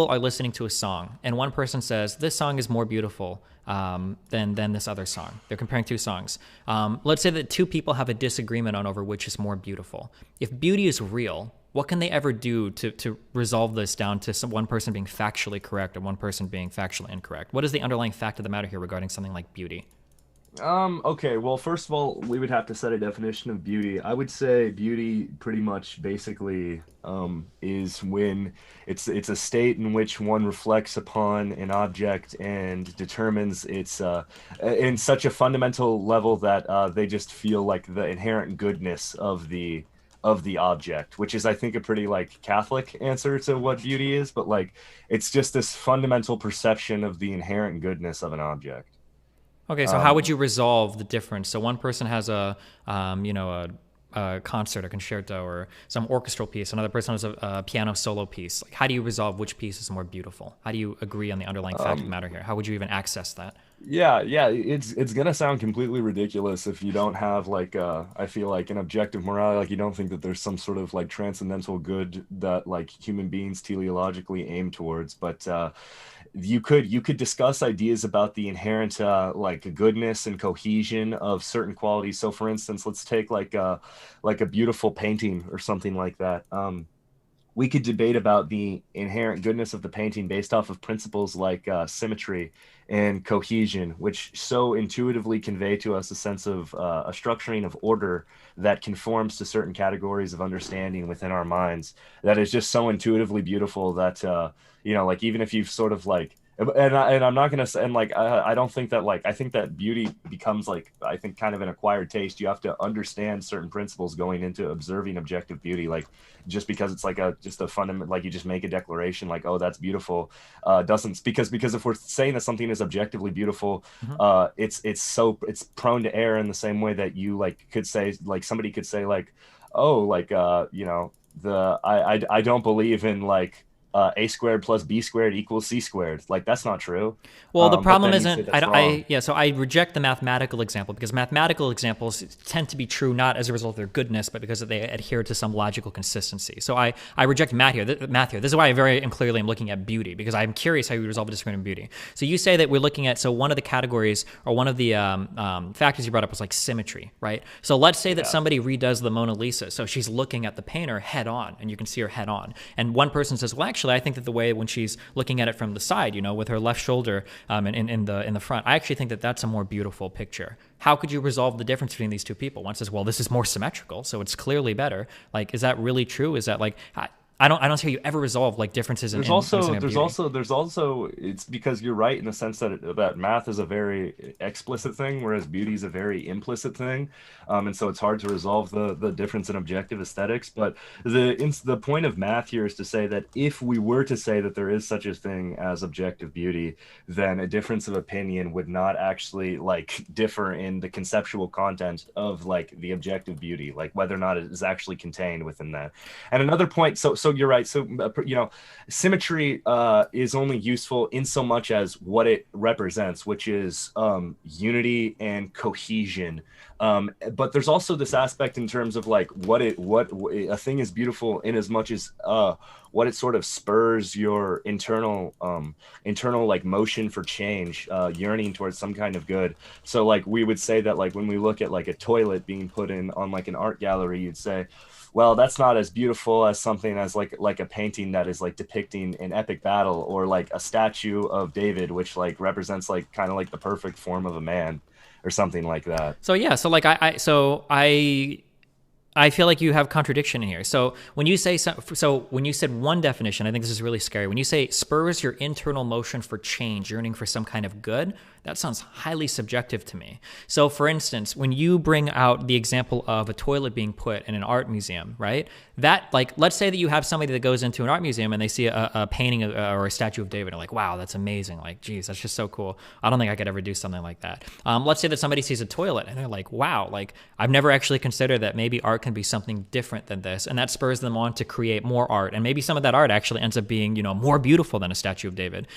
are listening to a song, and one person says, this song is more beautiful than this other song. They're comparing two songs. Let's say that two people have a disagreement on over which is more beautiful. If beauty is real, what can they ever do to resolve this down to one person being factually correct and one person being factually incorrect? What is the underlying fact of the matter here regarding something like beauty?
Okay, well, first of all, we would have to set a definition of beauty. I would say beauty pretty much basically is when it's a state in which one reflects upon an object and determines its in such a fundamental level that they just feel the inherent goodness of the of the object, which is, I think, a pretty like Catholic answer to what beauty is, but like it's just this fundamental perception of the inherent goodness of an object.
Okay, so how would you resolve the difference? So one person has a concert, a concerto, or some orchestral piece. Another person has a piano solo piece. Like, how do you resolve which piece is more beautiful? How do you agree on the underlying fact of the matter here? How would you even access that?
Yeah, it's gonna sound completely ridiculous if you don't have like I feel like an objective morality, like you don't think that there's some sort of like transcendental good that like human beings teleologically aim towards, but you could discuss ideas about the inherent like goodness and cohesion of certain qualities. So for instance, let's take like a beautiful painting or something like that. We could debate about the inherent goodness of the painting based off of principles like symmetry and cohesion, which so intuitively convey to us a sense of a structuring of order that conforms to certain categories of understanding within our minds. That is just so intuitively beautiful that like even if you've sort of like, and I'm not gonna say, and like I don't think that, like, I think that beauty becomes like, I think, kind of an acquired taste. You have to understand certain principles going into observing objective beauty. Like, just because it's like just a fundamental, like you just make a declaration like, oh, that's beautiful, doesn't, because if we're saying that something is objectively beautiful, it's prone to error in the same way that you like could say, like somebody could say like, oh, like I don't believe in like a squared plus b squared equals c squared. Like, that's not true.
Well, the problem isn't, so I reject the mathematical example, because mathematical examples tend to be true not as a result of their goodness, but because they adhere to some logical consistency. So I reject math here. This is why I very clearly am looking at beauty, because I'm curious how you resolve a disagreement in beauty. So you say that we're looking at, so one of the categories, or one of the factors you brought up was like symmetry, right? So let's say that somebody redoes the Mona Lisa. So she's looking at the painter head on, and you can see her head on. And one person says, well, actually, I think that the way when she's looking at it from the side, with her left shoulder in the front, I actually think that that's a more beautiful picture. How could you resolve the difference between these two people? One says, well, this is more symmetrical, so it's clearly better. Like, is that really true? Is that like, I don't see how you ever resolve like differences in
there's also it's because you're right in the sense that that math is a very explicit thing, whereas beauty is a very implicit thing, and so it's hard to resolve the difference in objective aesthetics. But the point of math here is to say that if we were to say that there is such a thing as objective beauty, then a difference of opinion would not actually like differ in the conceptual content of like the objective beauty, like whether or not it is actually contained within that. And another point, so you're right. So, symmetry is only useful in so much as what it represents, which is unity and cohesion. But there's also this aspect in terms of like what a thing is beautiful in as much as what it sort of spurs your internal like motion for change, yearning towards some kind of good. So like we would say that like when we look at like a toilet being put in on like an art gallery, you'd say, well, that's not as beautiful as something as like a painting that is like depicting an epic battle, or like a statue of David, which like represents like kind of like the perfect form of a man, or something like that.
So yeah, so like I feel like you have contradiction in here. So when you say when you said one definition, I think this is really scary. When you say spurs your internal motion for change, yearning for some kind of good, that sounds highly subjective to me. So for instance, when you bring out the example of a toilet being put in an art museum, right? That, like, let's say that you have somebody that goes into an art museum and they see a painting or a statue of David, and like, wow, that's amazing. Like, geez, that's just so cool. I don't think I could ever do something like that. Let's say that somebody sees a toilet and they're like, wow, like I've never actually considered that maybe art can be something different than this. And that spurs them on to create more art. And maybe some of that art actually ends up being, more beautiful than a statue of David.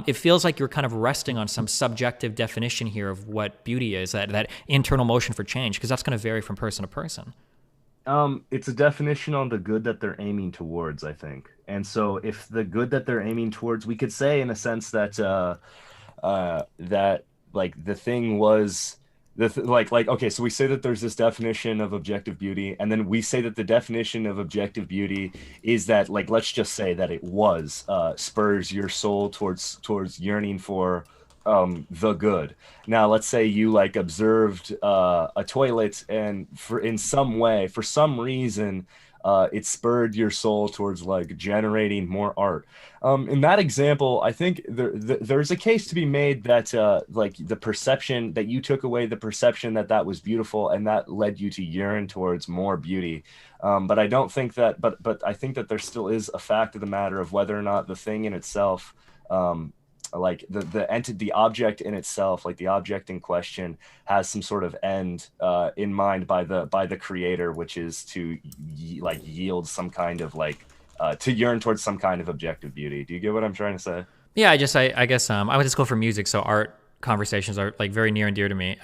It feels like you're kind of resting on some subjective definition here of what beauty is, that internal motion for change, because that's going to vary from person to person.
It's a definition on the good that they're aiming towards, I think. And so if the good that they're aiming towards, we could say in a sense that that like the thing was okay, so we say that there's this definition of objective beauty, and then we say that the definition of objective beauty is that, like, let's just say that it was spurs your soul towards yearning for the good. Now, let's say you like observed a toilet, and for some reason it spurred your soul towards like generating more art. In that example, I think there's a case to be made that like the perception that you took away the perception that was beautiful, and that led you to yearn towards more beauty. But I don't think that, but I think that there still is a fact of the matter of whether or not the thing in itself, like the object in itself, like the object in question, has some sort of end in mind by the creator, which is to like yield some kind of like to yearn towards some kind of objective beauty. Do you get what I'm trying to say?
Yeah, I guess I would just go for music. So art conversations are like very near and dear to me.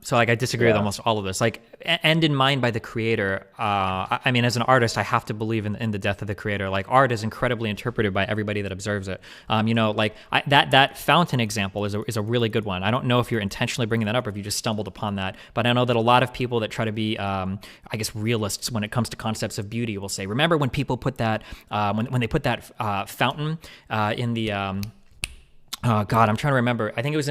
So like I disagree with almost all of this. Like end in mind by the creator. I mean, as an artist, I have to believe in the death of the creator. Like art is incredibly interpreted by everybody that observes it. You know, like that fountain example is a really good one. I don't know if you're intentionally bringing that up or if you just stumbled upon that, but I know that a lot of people that try to be, I guess, realists when it comes to concepts of beauty will say, remember when people put that, when they put that fountain in the oh God, I'm trying to remember. I think it was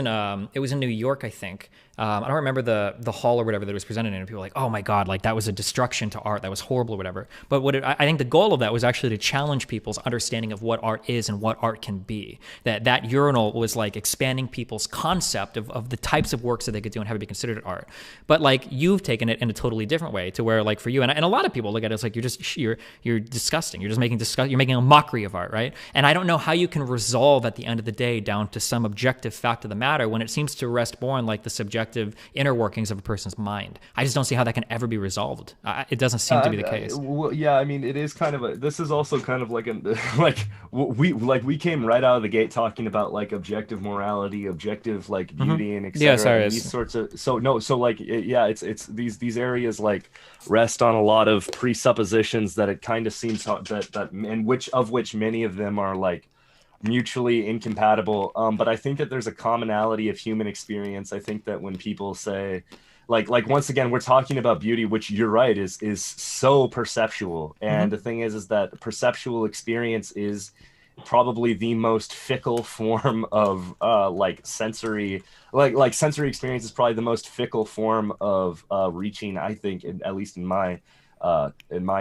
in New York, I think. I don't remember the hall or whatever that it was presented in. And people were like, oh my God, like that was a destruction to art. That was horrible or whatever. But I think the goal of that was actually to challenge people's understanding of what art is and what art can be. That urinal was like expanding people's concept of the types of works that they could do and have it be considered art. But like you've taken it in a totally different way to where like for you, and a lot of people look at it as like you're disgusting. You're just you're making a mockery of art, right? And I don't know how you can resolve at the end of the day down to some objective fact of the matter when it seems to rest more on like the subjective inner workings of a person's mind. I just don't see how that can ever be resolved. It doesn't seem to be the case.
Well, yeah, I mean, it is kind of this is also kind of like we came right out of the gate talking about like objective morality, objective like beauty and etc.
Yeah, sorry.
And these sorts of it's these areas like rest on a lot of presuppositions that it kind of seems that and which many of them are like mutually incompatible. But I think that there's a commonality of human experience. I think that when people say like once again, we're talking about beauty, which you're right is so perceptual. And the thing is that perceptual experience is probably the most fickle form of like sensory experience is probably the most fickle form of reaching, I think, at least in my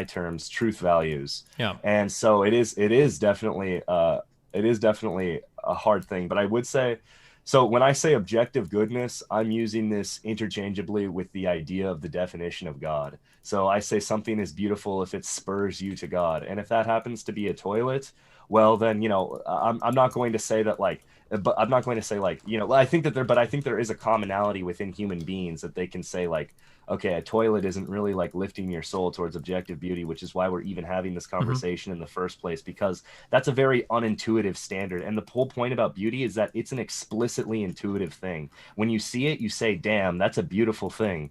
terms, truth values.
Yeah.
And so it is definitely a hard thing. But I would say, so when I say objective goodness, I'm using this interchangeably with the idea of the definition of God. So I say something is beautiful if it spurs you to God. And if that happens to be a toilet, well, then, you know, I'm not going to say that like, but I'm not going to say like, you know, I think there is a commonality within human beings that they can say like, okay, a toilet isn't really like lifting your soul towards objective beauty, which is why we're even having this conversation in the first place, because that's a very unintuitive standard. And the whole point about beauty is that it's an explicitly intuitive thing. When you see it, you say, damn, that's a beautiful thing.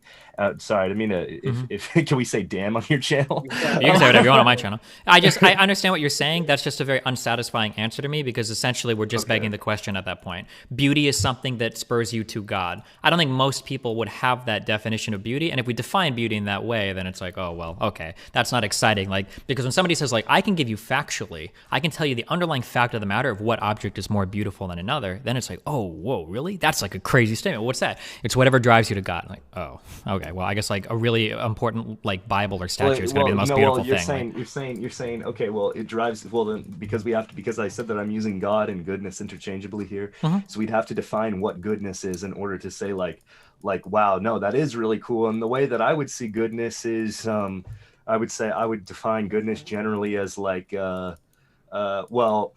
Sorry, I mean, if can we say damn on your channel?
You can say whatever you want on my channel. I understand what you're saying. That's just a very unsatisfying answer to me, because essentially we're just begging the question at that point. Beauty is something that spurs you to God. I don't think most people would have that definition of beauty. And if we define beauty in that way, then it's like, oh, well, okay, that's not exciting. Like, because when somebody says like, I can give you factually, I can tell you the underlying fact of the matter of what object is more beautiful than another, then it's like, oh, whoa, really? That's like a crazy statement. What's that? It's whatever drives you to God. Like, oh, okay. Well, I guess like a really important like Bible or statue is going to be the most beautiful thing.
You're saying, okay, well, it drives, well, then because I said that I'm using God and goodness interchangeably here. So we'd have to define what goodness is in order to say like, wow, no, that is really cool. And the way that I would see goodness is, I would say I would define goodness generally as like, well,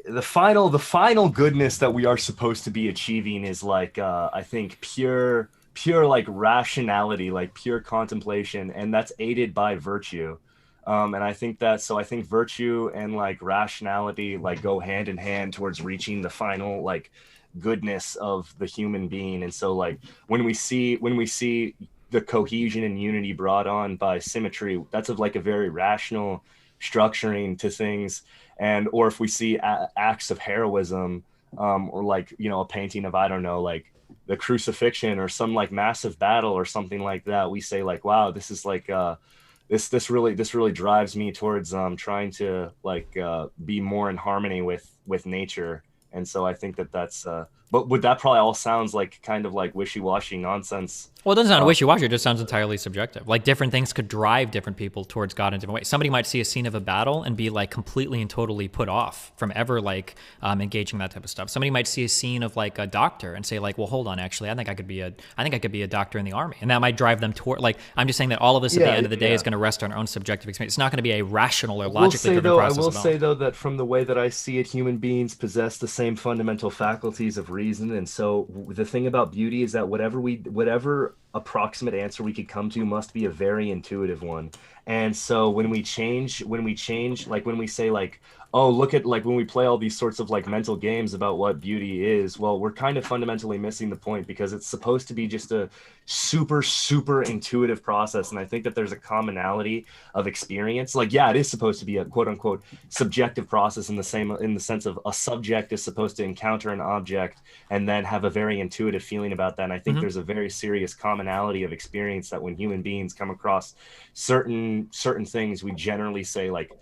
the final goodness that we are supposed to be achieving is like, I think pure like rationality, like pure contemplation, and that's aided by virtue. And I think virtue and like rationality like go hand in hand towards reaching the final like goodness of the human being. And so like when we see the cohesion and unity brought on by symmetry, that's of like a very rational structuring to things. And or if we see acts of heroism, or like, you know, a painting of, I don't know, like the crucifixion or some like massive battle or something like that, we say like, wow, this is like this really drives me towards trying to like be more in harmony with nature. And so I think that's But would that probably all sounds like kind of like wishy-washy nonsense?
Well, it doesn't sound wishy-washy. It just sounds entirely subjective. Like different things could drive different people towards God in different ways. Somebody might see a scene of a battle and be like completely and totally put off from ever like engaging that type of stuff. Somebody might see a scene of like a doctor and say like, well, hold on, actually, I think I could be a doctor in the army, and that might drive them toward. Like, I'm just saying that all of this at the end of the day is going to rest on our own subjective experience. It's not going to be a rational or logically driven process.
I will say though that from the way that I see it, human beings possess the same fundamental faculties of reason, and so the thing about beauty is that whatever approximate answer we could come to must be a very intuitive one. And so when we change, like when we say like, oh, look at like when we play all these sorts of like mental games about what beauty is, well, we're kind of fundamentally missing the point, because it's supposed to be just a super intuitive process. And I think that there's a commonality of experience. Like, yeah, it is supposed to be a quote unquote subjective process in the sense of a subject is supposed to encounter an object and then have a very intuitive feeling about that. And I think there's a very serious commonality of experience that when human beings come across certain things, we generally say like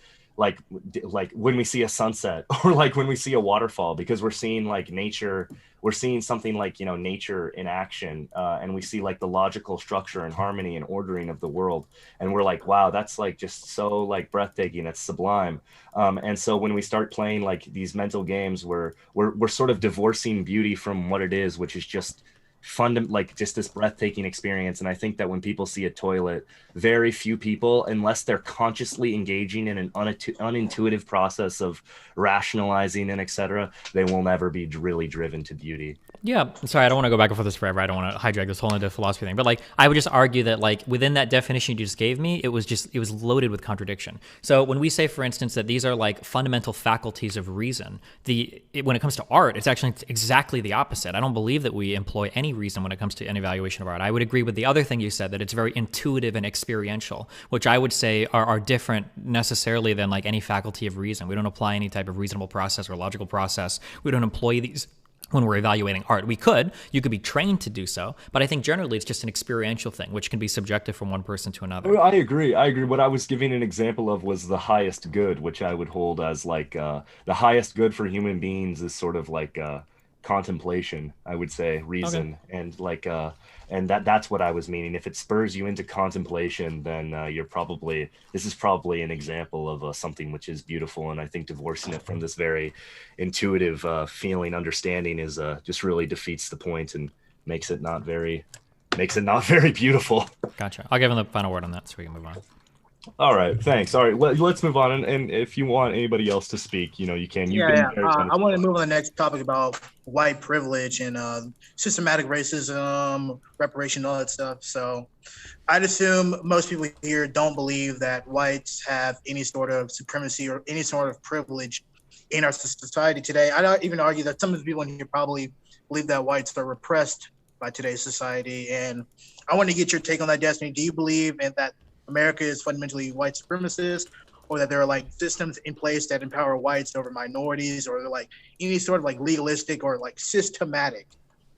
when we see a sunset or like when we see a waterfall, because we're seeing like nature, we're seeing something like, you know, nature in action, and we see like the logical structure and harmony and ordering of the world, and we're like, wow, that's like just so like breathtaking, it's sublime. And so when we start playing like these mental games, we're sort of divorcing beauty from what it is, which is just like just this breathtaking experience. And I think that when people see a toilet, very few people, unless they're consciously engaging in an unintuitive process of rationalizing and etc., they will never be really driven to beauty.
Yeah, sorry, I don't want to go back and forth this forever. I don't want to hijack this whole into philosophy thing. But like, I would just argue that like within that definition you just gave me, it was loaded with contradiction. So when we say, for instance, that these are like fundamental faculties of reason, when it comes to art, it's actually exactly the opposite. I don't believe that we employ any reason when it comes to an evaluation of art. I would agree with the other thing you said, that it's very intuitive and experiential, which I would say are different necessarily than like any faculty of reason. We don't apply any type of reasonable process or logical process. We don't employ these when we're evaluating art. You could be trained to do so, but I think generally it's just an experiential thing, which can be subjective from one person to another.
I agree. What I was giving an example of was the highest good, which I would hold as like the highest good for human beings is sort of like contemplation, I would say, reason. Okay. And like and that's what I was meaning. If it spurs you into contemplation, then this is probably an example of something which is beautiful. And I think divorcing it from this very intuitive feeling, understanding is just really defeats the point and makes it not very beautiful.
Gotcha. I'll give him the final word on that so we can move on.
All right, thanks. All right, let's move on. And if you want anybody else to speak, you know, you can.
I want to move on to the next topic about white privilege and systematic racism, reparation, all that stuff. So I'd assume most people here don't believe that whites have any sort of supremacy or any sort of privilege in our society today. I'd even argue that some of the people in here probably believe that whites are repressed by today's society. And I want to get your take on that, Destiny. Do you believe in that America is fundamentally white supremacist, or that there are like systems in place that empower whites over minorities, or they're like any sort of like legalistic or like systematic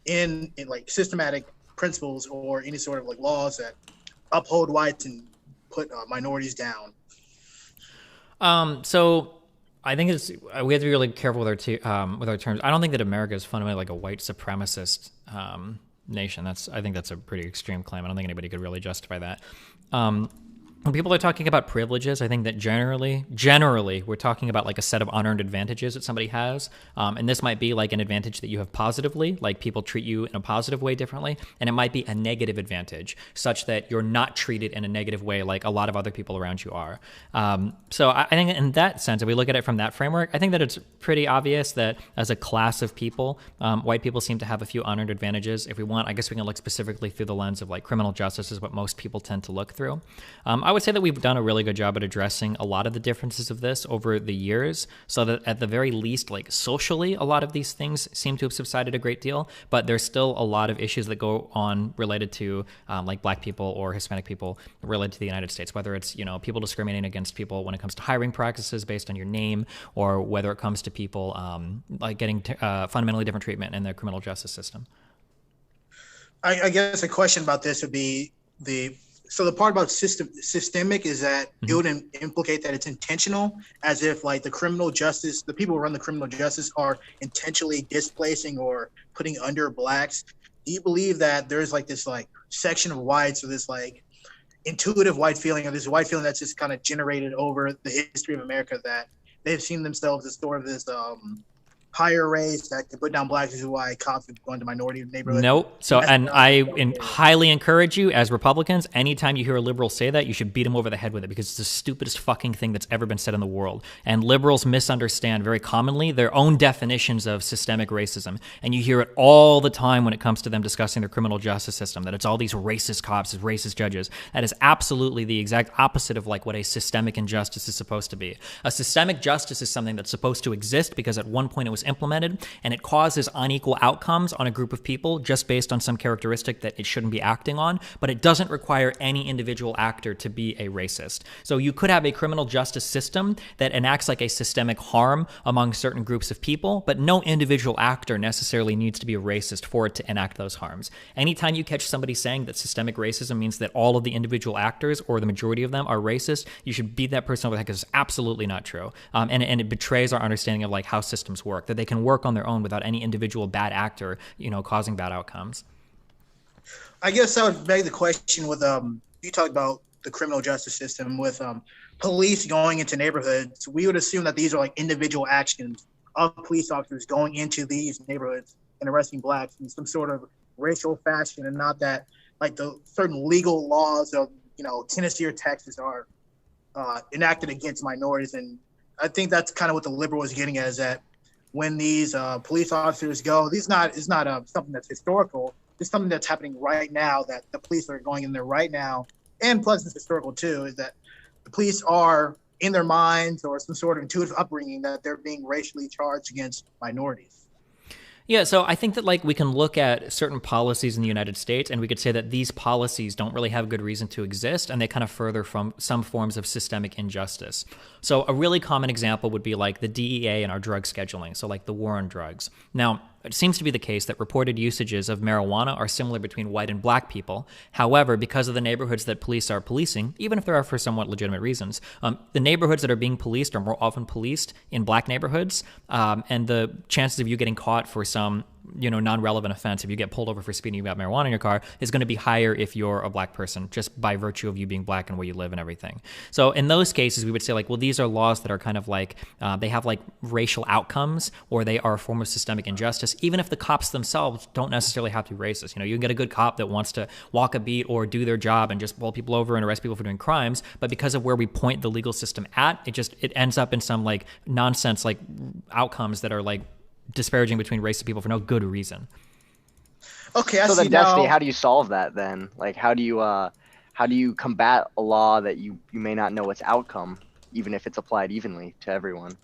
in like systematic principles or any sort of like laws that uphold whites and put minorities down?
So I think we have to be really careful with our terms. I don't think that America is fundamentally like a white supremacist nation. I think that's a pretty extreme claim. I don't think anybody could really justify that. When people are talking about privileges, I think that generally, we're talking about like a set of unearned advantages that somebody has. And this might be like an advantage that you have positively, like people treat you in a positive way differently. And it might be a negative advantage, such that you're not treated in a negative way like a lot of other people around you are. So I think in that sense, if we look at it from that framework, I think that it's pretty obvious that as a class of people, white people seem to have a few unearned advantages. If we want, I guess we can look specifically through the lens of like criminal justice is what most people tend to look through. I would say that we've done a really good job at addressing a lot of the differences of this over the years, so that at the very least, like socially, a lot of these things seem to have subsided a great deal, but there's still a lot of issues that go on related to like black people or Hispanic people related to the United States, whether it's, you know, people discriminating against people when it comes to hiring practices based on your name, or whether it comes to people like getting fundamentally different treatment in the criminal justice system.
I guess a question about this would be the So the part about systemic is that it would implicate that it's intentional, as if like the people who run the criminal justice are intentionally displacing or putting under blacks. Do you believe that there's like this like section of whites, or this like intuitive white feeling, or this white feeling that's just kind of generated over the history of America, that they've seen themselves as sort of this higher race that can put down blacks, is why cops have gone to minority neighborhoods?
Nope. So, and highly encourage you as Republicans, anytime you hear a liberal say that, you should beat them over the head with it, because it's the stupidest fucking thing that's ever been said in the world. And liberals misunderstand very commonly their own definitions of systemic racism. And you hear it all the time when it comes to them discussing their criminal justice system, that it's all these racist cops, racist judges. That is absolutely the exact opposite of like what a systemic injustice is supposed to be. A systemic justice is something that's supposed to exist because at one point it was implemented and it causes unequal outcomes on a group of people just based on some characteristic that it shouldn't be acting on, but it doesn't require any individual actor to be a racist. So you could have a criminal justice system that enacts like a systemic harm among certain groups of people, but no individual actor necessarily needs to be a racist for it to enact those harms. Anytime you catch somebody saying that systemic racism means that all of the individual actors or the majority of them are racist, you should beat that person over the head, because it's absolutely not true. And it betrays our understanding of like how systems work, that they can work on their own without any individual bad actor, causing bad outcomes.
I guess I would beg the question with you talked about the criminal justice system with police going into neighborhoods. We would assume that these are like individual actions of police officers going into these neighborhoods and arresting blacks in some sort of racial fashion, and not that like the certain legal laws of Tennessee or Texas are enacted against minorities. And I think that's kind of what the liberal is getting at, is that when these police officers go, it's not something that's historical. It's something that's happening right now, that the police are going in there right now. And plus it's historical too, is that the police are in their minds or some sort of intuitive upbringing that they're being racially charged against minorities.
Yeah, so I think that like we can look at certain policies in the United States and we could say that these policies don't really have good reason to exist, and they kind of further from some forms of systemic injustice. So a really common example would be like the DEA and our drug scheduling, so like the war on drugs. Now, it seems to be the case that reported usages of marijuana are similar between white and black people. However, because of the neighborhoods that police are policing, even if there are for somewhat legitimate reasons, the neighborhoods that are being policed are more often policed in black neighborhoods, and the chances of you getting caught for some non-relevant offense, if you get pulled over for speeding about marijuana in your car, is going to be higher if you're a black person, just by virtue of you being black and where you live and everything. So in those cases, we would say like, well, these are laws that are kind of like, they have like racial outcomes, or they are a form of systemic injustice, even if the cops themselves don't necessarily have to be racist. You can get a good cop that wants to walk a beat or do their job and just pull people over and arrest people for doing crimes, but because of where we point the legal system at, it ends up in some like nonsense, like outcomes that are like disparaging between races of people for no good reason.
Okay,
so then, Destiny, how do you solve that then? Like, how do you combat a law that you may not know its outcome, even if it's applied evenly to everyone?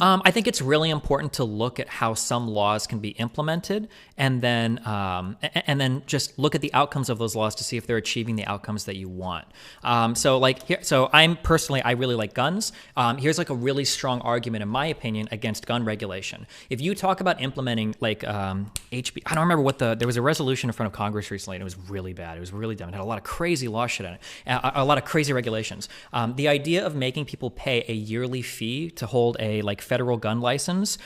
I think it's really important to look at how some laws can be implemented, and then just look at the outcomes of those laws to see if they're achieving the outcomes that you want. So I really like guns. Here's like a really strong argument, in my opinion, against gun regulation. If you talk about implementing like HB, I don't remember there was a resolution in front of Congress recently, and it was really bad. It was really dumb. It had a lot of crazy law shit in it, a lot of crazy regulations. The idea of making people pay a yearly fee to hold a like federal gun license,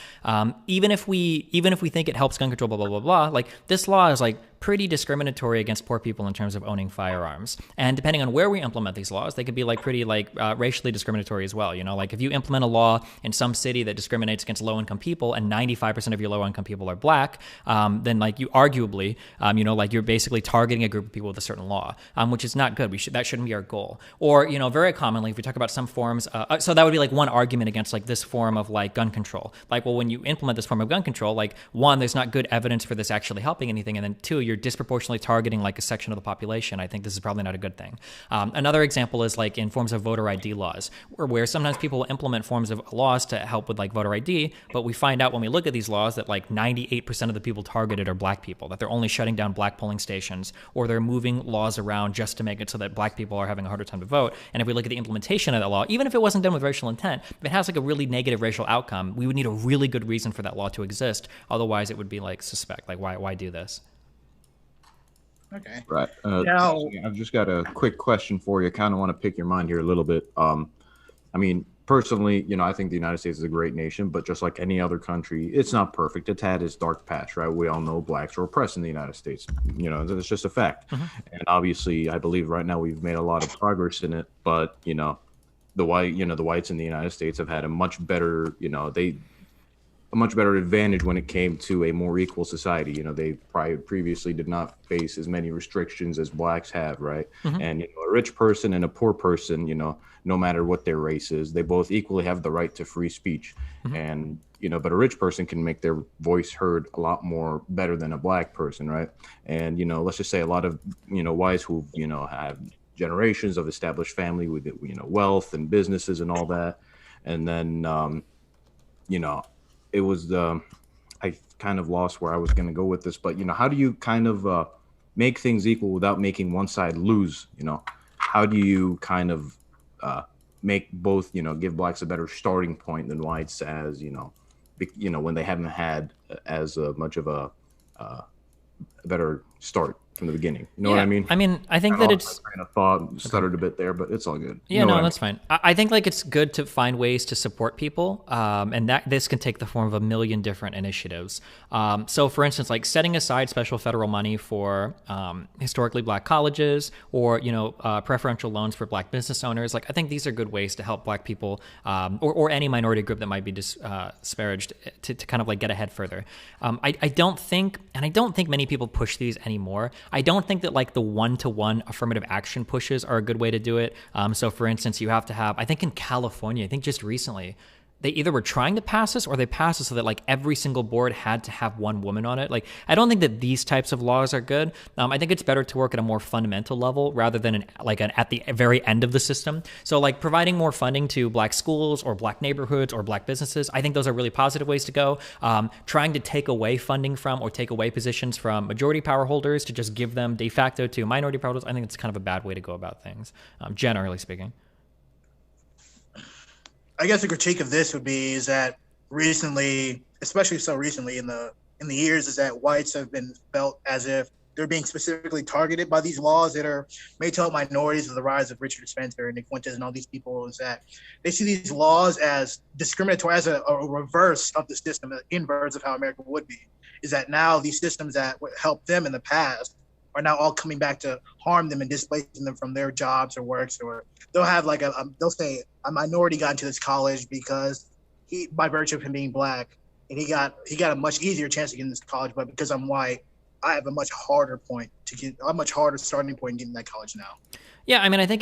even if we think it helps gun control, blah blah blah blah, like this law is like pretty discriminatory against poor people in terms of owning firearms. And depending on where we implement these laws, they could be like pretty like racially discriminatory as well. Like if you implement a law in some city that discriminates against low-income people, and 95% of your low-income people are black, then like you arguably, like you're basically targeting a group of people with a certain law, which is not good. That shouldn't be our goal. Or very commonly, if we talk about some forms, so that would be like one argument against like this form of like gun control. Like, well, when you implement this form of gun control, like one, there's not good evidence for this actually helping anything, and then two, you're disproportionately targeting like a section of the population. I think this is probably not a good thing. Another example is like in forms of voter ID laws, where sometimes people will implement forms of laws to help with like voter ID, but we find out when we look at these laws that like 98% of the people targeted are black people, that they're only shutting down black polling stations, or they're moving laws around just to make it so that black people are having a harder time to vote. And if we look at the implementation of that law, even if it wasn't done with racial intent, if it has like a really negative racial outcome, we would need a really good reason for that law to exist. Otherwise, it would be like suspect, like why do this?
Okay.
Right.
Now,
I've just got a quick question for you. Kind of want to pick your mind here a little bit. I mean, personally, you know, I think the United States is a great nation, but just like any other country, it's not perfect. It's had its dark patch, right? We all know blacks are oppressed in the United States. You know, it's just a fact. And obviously, I believe right now we've made a lot of progress in it, but you know, the whites in the United States have had a much better, you know, a much better advantage when it came to a more equal society. You know, they previously did not face as many restrictions as blacks have, right? And you know, a rich person and a poor person, you know, no matter what their race is, they both equally have the right to free speech. And you know, but a rich person can make their voice heard a lot more better than a black person, right? And you know, let's just say a lot of, you know, whites who, you know, have generations of established family with, you know, wealth and businesses and all that, and then you know, it was I kind of lost where I was going to go with this, but you know, how do you kind of make things equal without making one side lose? You know, how do you kind of make both, you know, give blacks a better starting point than whites, as you know, when they haven't had as much of a better start from the beginning. You know what I mean?
I mean, I think that it's
kind of thought stuttered a bit there, but it's all good.
Yeah,
you know
no, that's fine. I think like it's good to find ways to support people, and that this can take the form of a million different initiatives. So, for instance, like setting aside special federal money for historically black colleges, or you know, preferential loans for black business owners. Like, I think these are good ways to help black people, or any minority group that might be disparaged, to kind of like get ahead further. I don't think many people push these anymore. I don't think that like the one-to-one affirmative action pushes are a good way to do it. So for instance, you have to have, I think in California, I think just recently, they either were trying to pass this or they passed it so that like every single board had to have one woman on it. Like, I don't think that these types of laws are good. I think it's better to work at a more fundamental level rather than at the very end of the system. So like providing more funding to black schools or black neighborhoods or black businesses, I think those are really positive ways to go. Trying to take away funding from or take away positions from majority power holders to just give them de facto to minority power holders, I think it's kind of a bad way to go about things, generally speaking.
I guess a critique of this would be is that recently, especially so recently in the years, is that whites have been felt as if they're being specifically targeted by these laws that are made to help minorities, with the rise of Richard Spencer and Nick Fuentes and all these people. Is that they see these laws as discriminatory, as a reverse of the system, an inverse of how America would be. Is that now these systems that helped them in the past are now all coming back to harm them and displacing them from their jobs or works, or they'll have like they'll say a minority got into this college because he, by virtue of him being black, and he got a much easier chance to get in this college, but because I'm white, I have a much harder starting point in getting that college now.
Yeah, I mean, I think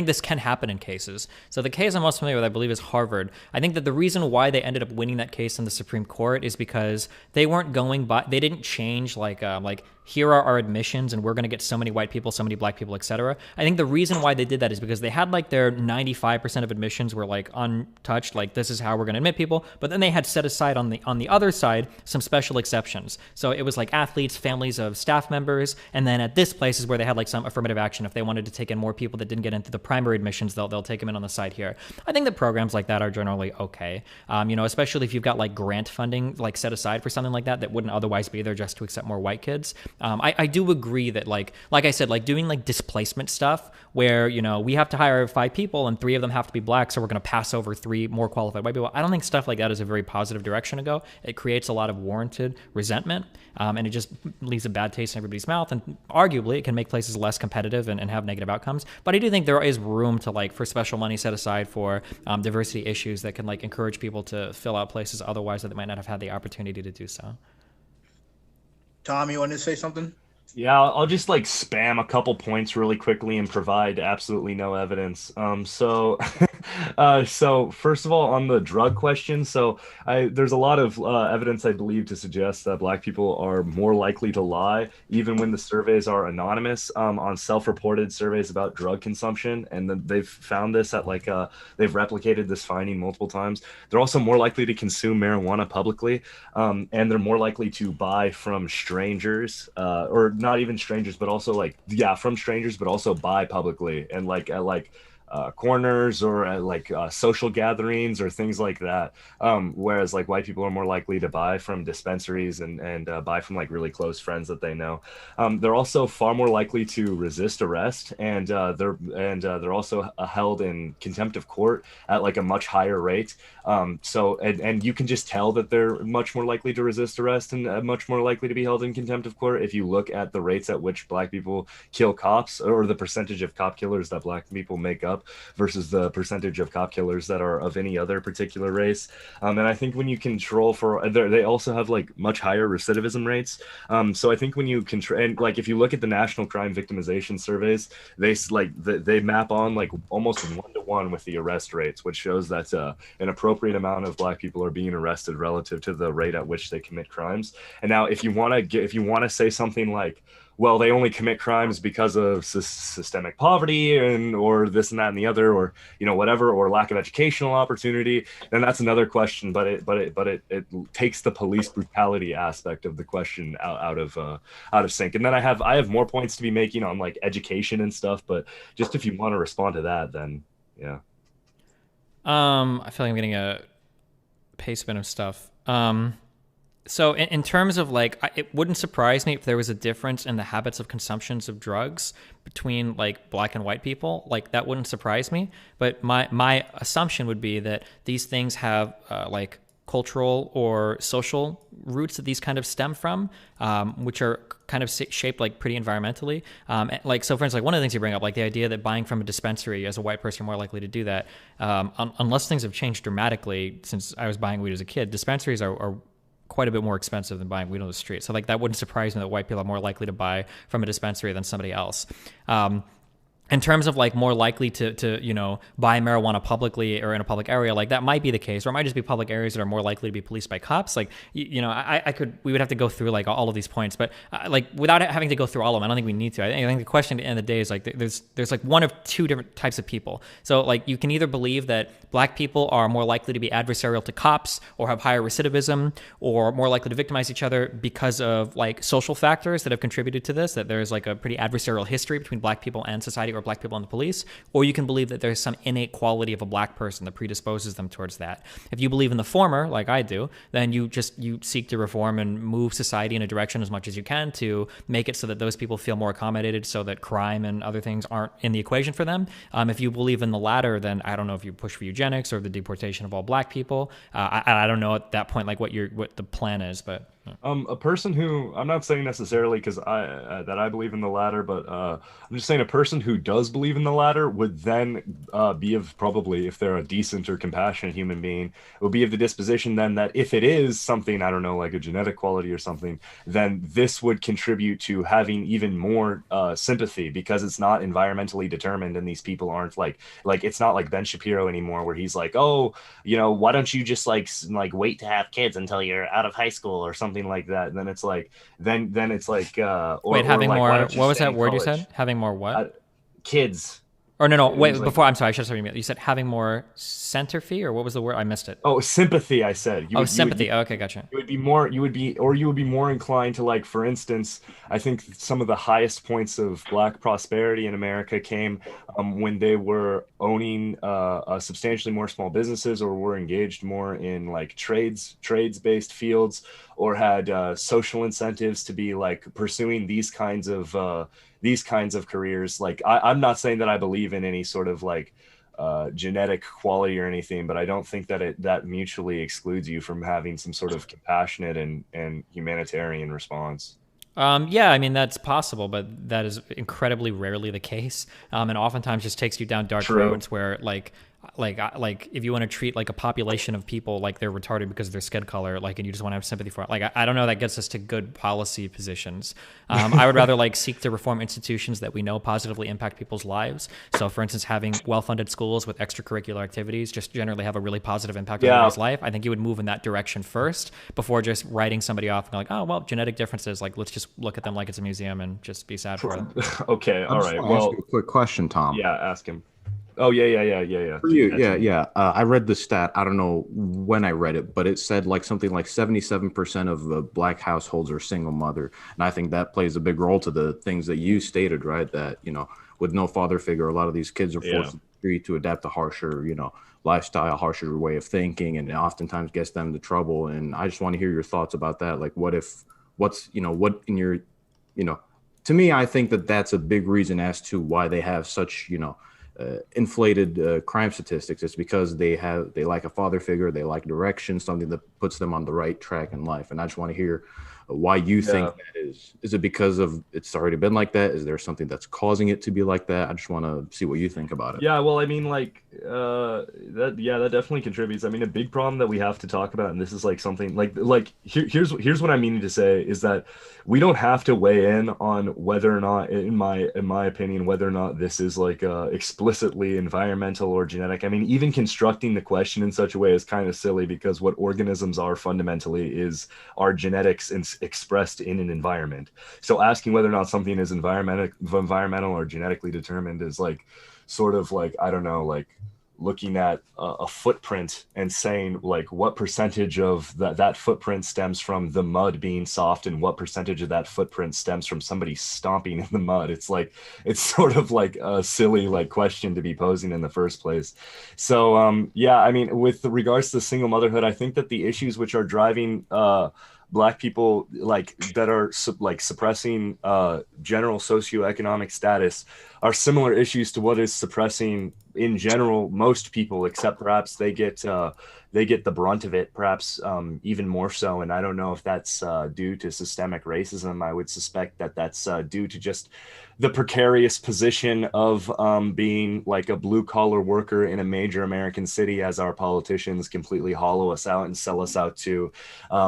this can happen in cases. So the case I'm most familiar with, I believe, is Harvard. I think that the reason why they ended up winning that case in the Supreme Court is because they weren't going by, they didn't change like here are our admissions and we're going to get so many white people, so many black people, etc. I think the reason why they did that is because they had like their 95% of admissions were like untouched, like this is how we're going to admit people, but then they had set aside on the other side some special exceptions. So it was like athletes, families of staff members, and then at this place is where they had like some affirmative action. If they wanted to take in more people that didn't get into the primary admissions, they'll take them in on the side here. I think that programs like that are generally okay. You know, especially if you've got like grant funding like set aside for something like that wouldn't otherwise be there just to accept more white kids. I do agree that like I said, like doing like displacement stuff where, you know, we have to hire 5 people and 3 of them have to be black, so we're going to pass over 3 more qualified white people. I don't think stuff like that is a very positive direction to go. It creates a lot of warranted resentment, and it just leaves a bad taste in everybody's mouth, and arguably it can make places less competitive and have negative outcomes. But I do think there is room to like for special money set aside for diversity issues that can like encourage people to fill out places otherwise that they might not have had the opportunity to do so.
Tom, you want to say something?
Yeah, I'll just like spam a couple points really quickly and provide absolutely no evidence. So first of all, on the drug question, there's a lot of evidence, I believe, to suggest that black people are more likely to lie, even when the surveys are anonymous, on self-reported surveys about drug consumption. And then they've found this at they've replicated this finding multiple times. They're also more likely to consume marijuana publicly, and they're more likely to buy from strangers, or not even strangers, but also from strangers, but also buy publicly and at corners or at social gatherings or things like that. Whereas like white people are more likely to buy from dispensaries and buy from like really close friends that they know. They're also far more likely to resist arrest, and they're also held in contempt of court at like a much higher rate. And you can just tell that they're much more likely to resist arrest and much more likely to be held in contempt of court if you look at the rates at which black people kill cops, or the percentage of cop killers that black people make up versus the percentage of cop killers that are of any other particular race. And I think when you control for, they also have like much higher recidivism rates. So I think when you control, and like if you look at the national crime victimization surveys, they map on like almost 1-to-1 with the arrest rates, which shows that an appropriate amount of black people are being arrested relative to the rate at which they commit crimes. And now if you want to say something like, well, they only commit crimes because of systemic poverty or this and that and the other, or whatever, or lack of educational opportunity, then that's another question. But it takes the police brutality aspect of the question out of sync. And then I have more points to be making on like education and stuff. But just if you want to respond to that, then yeah.
I feel like I'm getting a pay spin of stuff. So in terms of like, it wouldn't surprise me if there was a difference in the habits of consumptions of drugs between like black and white people. Like that wouldn't surprise me. But my assumption would be that these things have like cultural or social roots that these kind of stem from, which are kind of shaped like pretty environmentally. Like, so for instance, like one of the things you bring up, like the idea that buying from a dispensary as a white person, you're more likely to do that. Unless things have changed dramatically since I was buying weed as a kid, dispensaries are quite a bit more expensive than buying weed on the street. So like that wouldn't surprise me that white people are more likely to buy from a dispensary than somebody else. In terms of like more likely to buy marijuana publicly or in a public area, like that might be the case, or it might just be public areas that are more likely to be policed by cops. Like, we would have to go through like all of these points, but like without having to go through all of them, I don't think we need to. I think the question at the end of the day is like, there's like one of two different types of people. So like you can either believe that black people are more likely to be adversarial to cops or have higher recidivism or more likely to victimize each other because of like social factors that have contributed to this, that there's like a pretty adversarial history between black people and society or black people and the police, or you can believe that there's some innate quality of a black person that predisposes them towards that. If you believe in the former, like I do, then you seek to reform and move society in a direction as much as you can to make it so that those people feel more accommodated, so that crime and other things aren't in the equation for them. If you believe in the latter, then I don't know if you push for eugenics or the deportation of all black people. I don't know at that point like what the plan is, but
a person who, I'm not saying necessarily because I believe in the latter, but I'm just saying a person who does believe in the latter would then be of, probably if they're a decent or compassionate human being, would be of the disposition then that if it is something, I don't know, like a genetic quality or something, then this would contribute to having even more sympathy, because it's not environmentally determined and these people aren't like it's not like Ben Shapiro anymore where he's like, oh, why don't you just like wait to have kids until you're out of high school or something like that. And then it's like then it's like
wait, having more, what was that word you said? Having more what?
Kids.
Or no, wait, before, I'm sorry, I should have said you said having more center fee, or what was the word? I missed it.
Oh, sympathy, I said.
Sympathy. Okay, gotcha.
You would be more inclined to, like, for instance, I think some of the highest points of black prosperity in America came when they were owning substantially more small businesses, or were engaged more in like trades-based fields, or had social incentives to be like pursuing these kinds of careers. Like I'm not saying that I believe in any sort of like genetic quality or anything, but I don't think that that mutually excludes you from having some sort of compassionate and humanitarian response.
Yeah, I mean, that's possible, but that is incredibly rarely the case. And oftentimes just takes you down dark roads where like if you want to treat like a population of people like they're retarded because of their skin color, like, and you just want to have sympathy for it, like I don't know, that gets us to good policy positions. I would rather like seek to reform institutions that we know positively impact people's lives. So for instance, having well-funded schools with extracurricular activities just generally have a really positive impact on everybody's life. I think you would move in that direction first before just writing somebody off and like, oh, well, genetic differences, like let's just look at them like it's a museum and just be sad for them.
Okay, all right.
Well, ask you a quick question, Tom.
Yeah, ask him. Oh, yeah.
For you, yeah. I read the stat. I don't know when I read it, but it said like something like 77% of black households are single mother. And I think that plays a big role to the things that you stated, right? That, with no father figure, a lot of these kids are forced to street to adapt a harsher, lifestyle, harsher way of thinking, and it oftentimes gets them into trouble. And I just want to hear your thoughts about that. Like, what in your, to me, I think that that's a big reason as to why they have such, inflated crime statistics. It's because they like a father figure, they like direction, something that puts them on the right track in life. And I just want to hear why you think that is. Is it because of it's already been like that? Is there something that's causing it to be like that? I just want to see what you think about it.
Yeah, well, I mean, like, that definitely contributes. I mean, a big problem that we have to talk about, and this is like something here's what I'm meaning to say is that we don't have to weigh in on whether or not, in my opinion, whether or not this is like explicitly environmental or genetic. I mean, even constructing the question in such a way is kind of silly, because what organisms are fundamentally is our genetics expressed in an environment. So asking whether or not something is environmental or genetically determined is like sort of like, I don't know, like looking at a footprint and saying like what percentage of that footprint stems from the mud being soft and what percentage of that footprint stems from somebody stomping in the mud. It's like, it's sort of like a silly like question to be posing in the first place. So yeah, I mean, with regards to single motherhood, I think that the issues which are driving Black people like that are suppressing general socioeconomic status are similar issues to what is suppressing in general most people, except perhaps they get the brunt of it, perhaps even more so. And I don't know if that's due to systemic racism. I would suspect that that's due to just the precarious position of being like a blue collar worker in a major American city, as our politicians completely hollow us out and sell us out to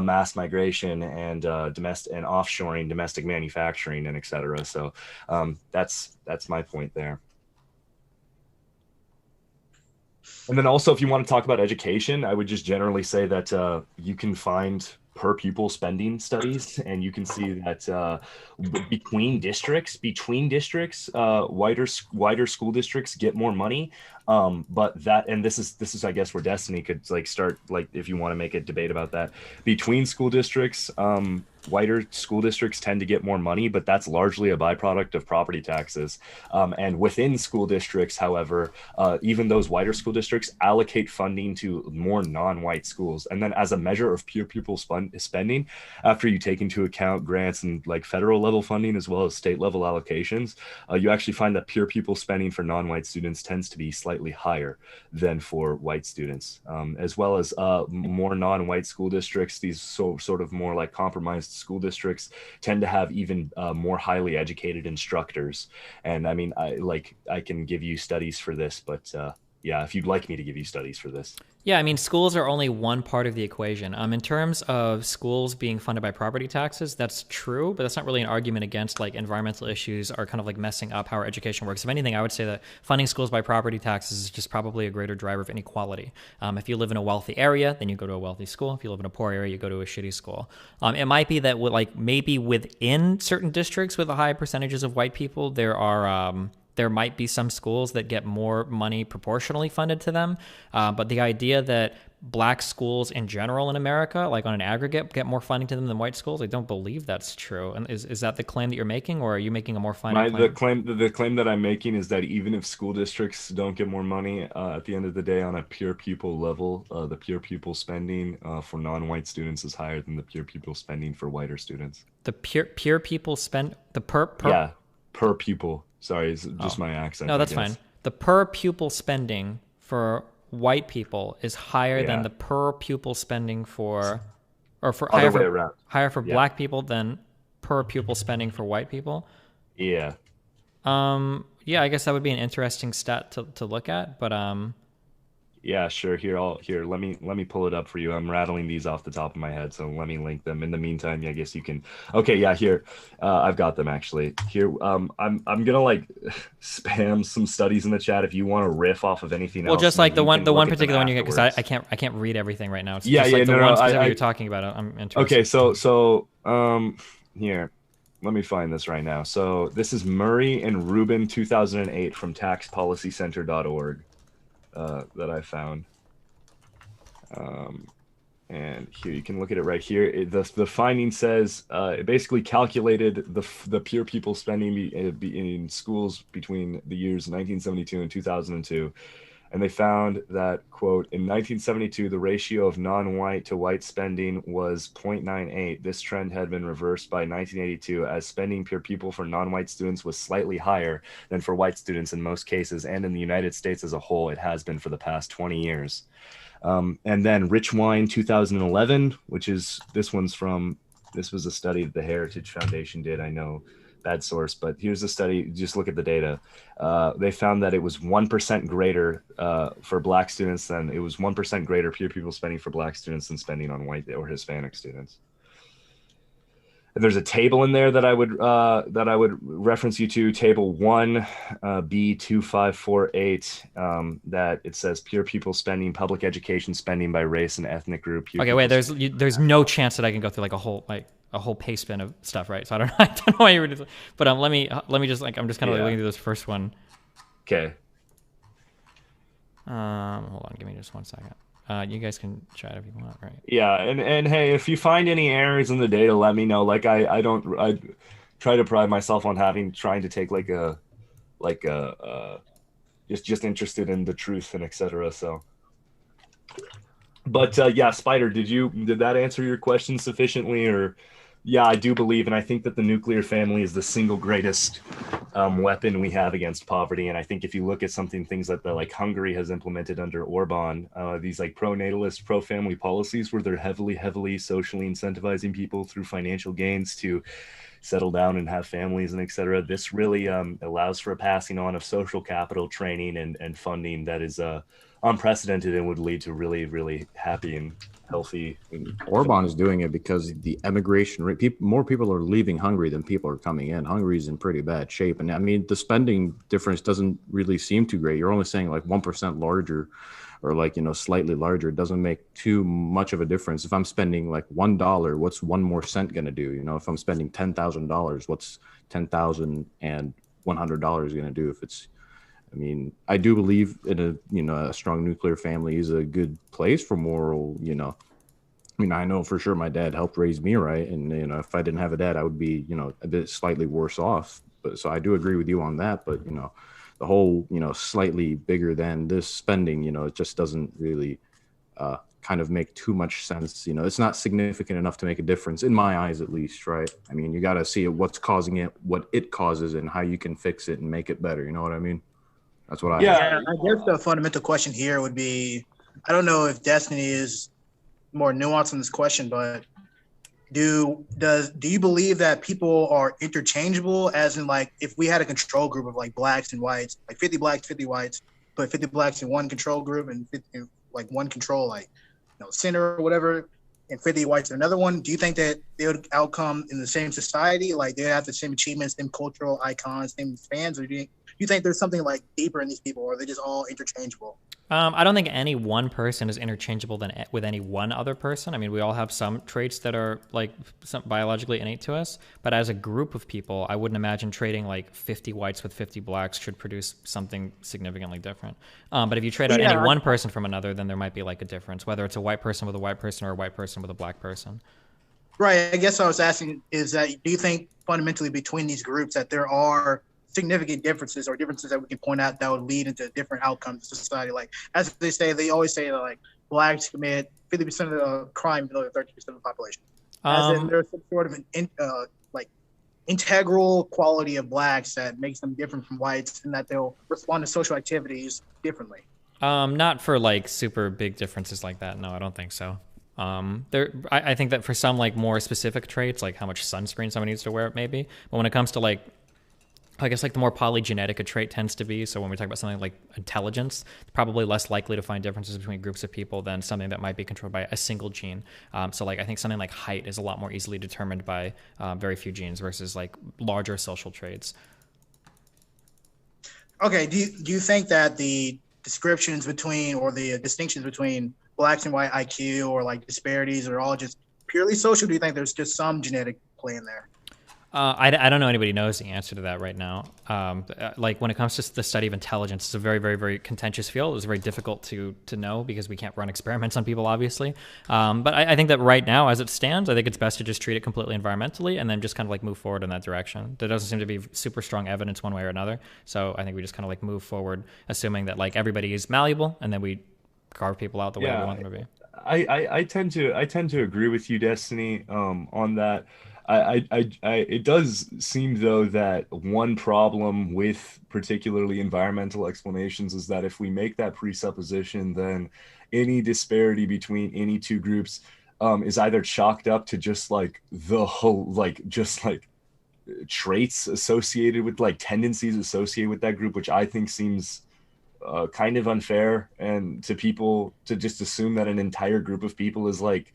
mass migration and domestic and offshoring domestic manufacturing and et cetera. So that's my point there. And then also, if you want to talk about education, I would just generally say that you can find per pupil spending studies, and you can see that between districts, wider school districts get more money. But that, and this is I guess where Destiny could like start, like if you want to make a debate about that. Between school districts, wider school districts tend to get more money, but that's largely a byproduct of property taxes. And within school districts, however, even those wider school districts allocate funding to more non-white schools. And then as a measure of pure pupil spending, after you take into account grants and like federal level funding as well as state level allocations, you actually find that pure pupil spending for non-white students tends to be slightly higher than for white students, as well as more non-white school districts. These sort of more like compromised school districts tend to have even more highly educated instructors. And I mean, I can give you studies for this, but yeah, if you'd like me to give you studies for this.
Yeah, I mean, schools are only one part of the equation. In terms of schools being funded by property taxes, that's true, but that's not really an argument against like environmental issues are kind of like messing up how our education works. If anything, I would say that funding schools by property taxes is just probably a greater driver of inequality. If you live in a wealthy area, then you go to a wealthy school. If you live in a poor area, you go to a shitty school. It might be that like maybe within certain districts with high percentages of white people, there might be some schools that get more money proportionally funded to them. But the idea that black schools in general in America, like on an aggregate, get more funding to them than white schools, I don't believe that's true. And is that the claim that you're making, or are you making a more finite claim?
The claim that I'm making is that even if school districts don't get more money, at the end of the day, on a pure pupil level, the pure pupil spending for non-white students is higher than the pure pupil spending for whiter students.
The pure pupil spend the per
yeah, per pupil. Sorry, it's just my accent.
No, that's fine. The per pupil spending for white people is higher than the per pupil spending for, or for higher for black people than per pupil spending for white people.
Yeah.
Yeah, I guess that would be an interesting stat to look at, but
yeah, sure. Here, let me pull it up for you. I'm rattling these off the top of my head, so let me link them. In the meantime, yeah, I guess you can. Okay, yeah, here, I've got them actually. Here, I'm gonna like spam some studies in the chat if you want to riff off of anything else.
Well, just like the one particular one you get, because I can't read everything right now. It's just like the one specific you're talking about. I'm interested.
Okay, so here. Let me find this right now. So this is Murray and Rubin 2008 from taxpolicycenter.org. That I found. And here you can look at it right here. The finding says it basically calculated the pure people spending in schools between the years 1972 and 2002. And they found that, quote, in 1972, the ratio of non-white to white spending was 0.98. This trend had been reversed by 1982 as spending per pupil for non-white students was slightly higher than for white students in most cases. And in the United States as a whole, it has been for the past 20 years. And then Rich Wine 2011, which is, this was a study that the Heritage Foundation did. I know, bad source, but here's the study. Just look at the data. They found that it was 1% greater for Black students than it was 1% greater pure people spending for Black students than spending on white or Hispanic students. And there's a table in there that I would reference you to, table 1 B2548, that it says pure people spending, public education spending by race and ethnic group.
Okay, wait. There's no chance that I can go through like a whole pay spin of stuff, right? So I don't know why you were just, but let me just like, I'm just kind of looking through this first one.
Okay.
Hold on, give me just 1 second. You guys can chat if you want, right?
Yeah, and hey, if you find any errors in the data, let me know. Like I try to pride myself on trying to take just interested in the truth and etc. So, but yeah, Spider, did that answer your question sufficiently? Or yeah, I do believe, and I think that the nuclear family is the single greatest weapon we have against poverty. And I think if you look at things like Hungary has implemented under Orban, these like pro-natalist, pro-family policies where they're heavily socially incentivizing people through financial gains to settle down and have families and etc. This really allows for a passing on of social capital, training, and funding that is unprecedented and would lead to really, really happy and healthy.
Orban is doing it because the emigration rate, more people are leaving Hungary than people are coming in. Hungary's in pretty bad shape. And I mean, the spending difference doesn't really seem too great. You're only saying like 1% larger or like, slightly larger. It doesn't make too much of a difference. If I'm spending like $1, what's one more cent going to do? If I'm spending $10,000, what's $10,100 going to do? I do believe in a strong nuclear family is a good place for moral, I know for sure my dad helped raise me right. And, if I didn't have a dad, I would be, a bit slightly worse off. But so I do agree with you on that. But, the whole, slightly bigger than this spending, it just doesn't really kind of make too much sense. It's not significant enough to make a difference in my eyes, at least. Right. I mean, you got to see what's causing it, what it causes and how you can fix it and make it better. You know what I mean? That's what I
guess the fundamental question here would be, I don't know if Destiny is more nuanced in this question, but do you believe that people are interchangeable, as in like if we had a control group of like blacks and whites, like 50 blacks, 50 whites, put 50 blacks in one control group and 50, like one control center or whatever, and 50 whites in another one, do you think that they would outcome in the same society? Like they have the same achievements, same cultural icons, same fans, or do you think there's something like deeper in these people, or are they just all interchangeable?
I don't think any one person is interchangeable with any one other person. I mean, we all have some traits that are like biologically innate to us, but as a group of people, I wouldn't imagine trading like 50 whites with 50 blacks should produce something significantly different. But if you trade out any one person from another, then there might be like a difference, whether it's a white person with a white person or a white person with a black person.
Right. I guess what I was asking is that do you think fundamentally between these groups that there are significant differences or differences that we can point out that would lead into different outcomes in society? Like, as they always say that like blacks commit 50% of the crime below 30% of the population. As in there's some sort of an integral quality of blacks that makes them different from whites, and that they'll respond to social activities differently.
Not for like super big differences like that. No, I don't think so. I think that for some like more specific traits, like how much sunscreen someone needs to wear, maybe. But when it comes to like, I guess like the more polygenetic a trait tends to be. So when we talk about something like intelligence, it's probably less likely to find differences between groups of people than something that might be controlled by a single gene. So like I think something like height is a lot more easily determined by very few genes versus like larger social traits.
Okay. Do you think that the descriptions between or the distinctions between blacks and white IQ or like disparities are all just purely social? Do you think there's just some genetic play in there?
I don't know anybody knows the answer to that right now. Like when it comes to the study of intelligence, it's a very, very, very contentious field. It's very difficult to know because we can't run experiments on people, obviously. But I think that right now, as it stands, I think it's best to just treat it completely environmentally and then just kind of like move forward in that direction. There doesn't seem to be super strong evidence one way or another. So I think we just kind of like move forward, assuming that like everybody is malleable, and then we carve people out the way we want them to be.
I tend to agree with you, Destiny, on that. It does seem though that one problem with particularly environmental explanations is that if we make that presupposition, then any disparity between any two groups is either chalked up to just like the whole, like just like traits associated with like tendencies associated with that group, which I think seems kind of unfair, and to people to just assume that an entire group of people is like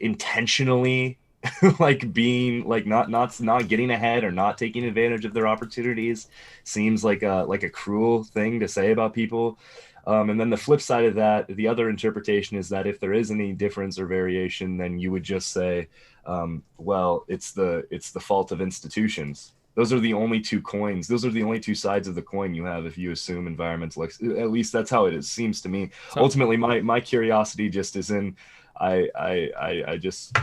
intentionally like being like not getting ahead or not taking advantage of their opportunities seems like a cruel thing to say about people. And then the flip side of that, the other interpretation is that if there is any difference or variation, then you would just say, well, it's the fault of institutions. Those are the only two coins. Those are the only two sides of the coin you have if you assume environmental. At least that's how it seems to me. So, ultimately, my curiosity just is in. I just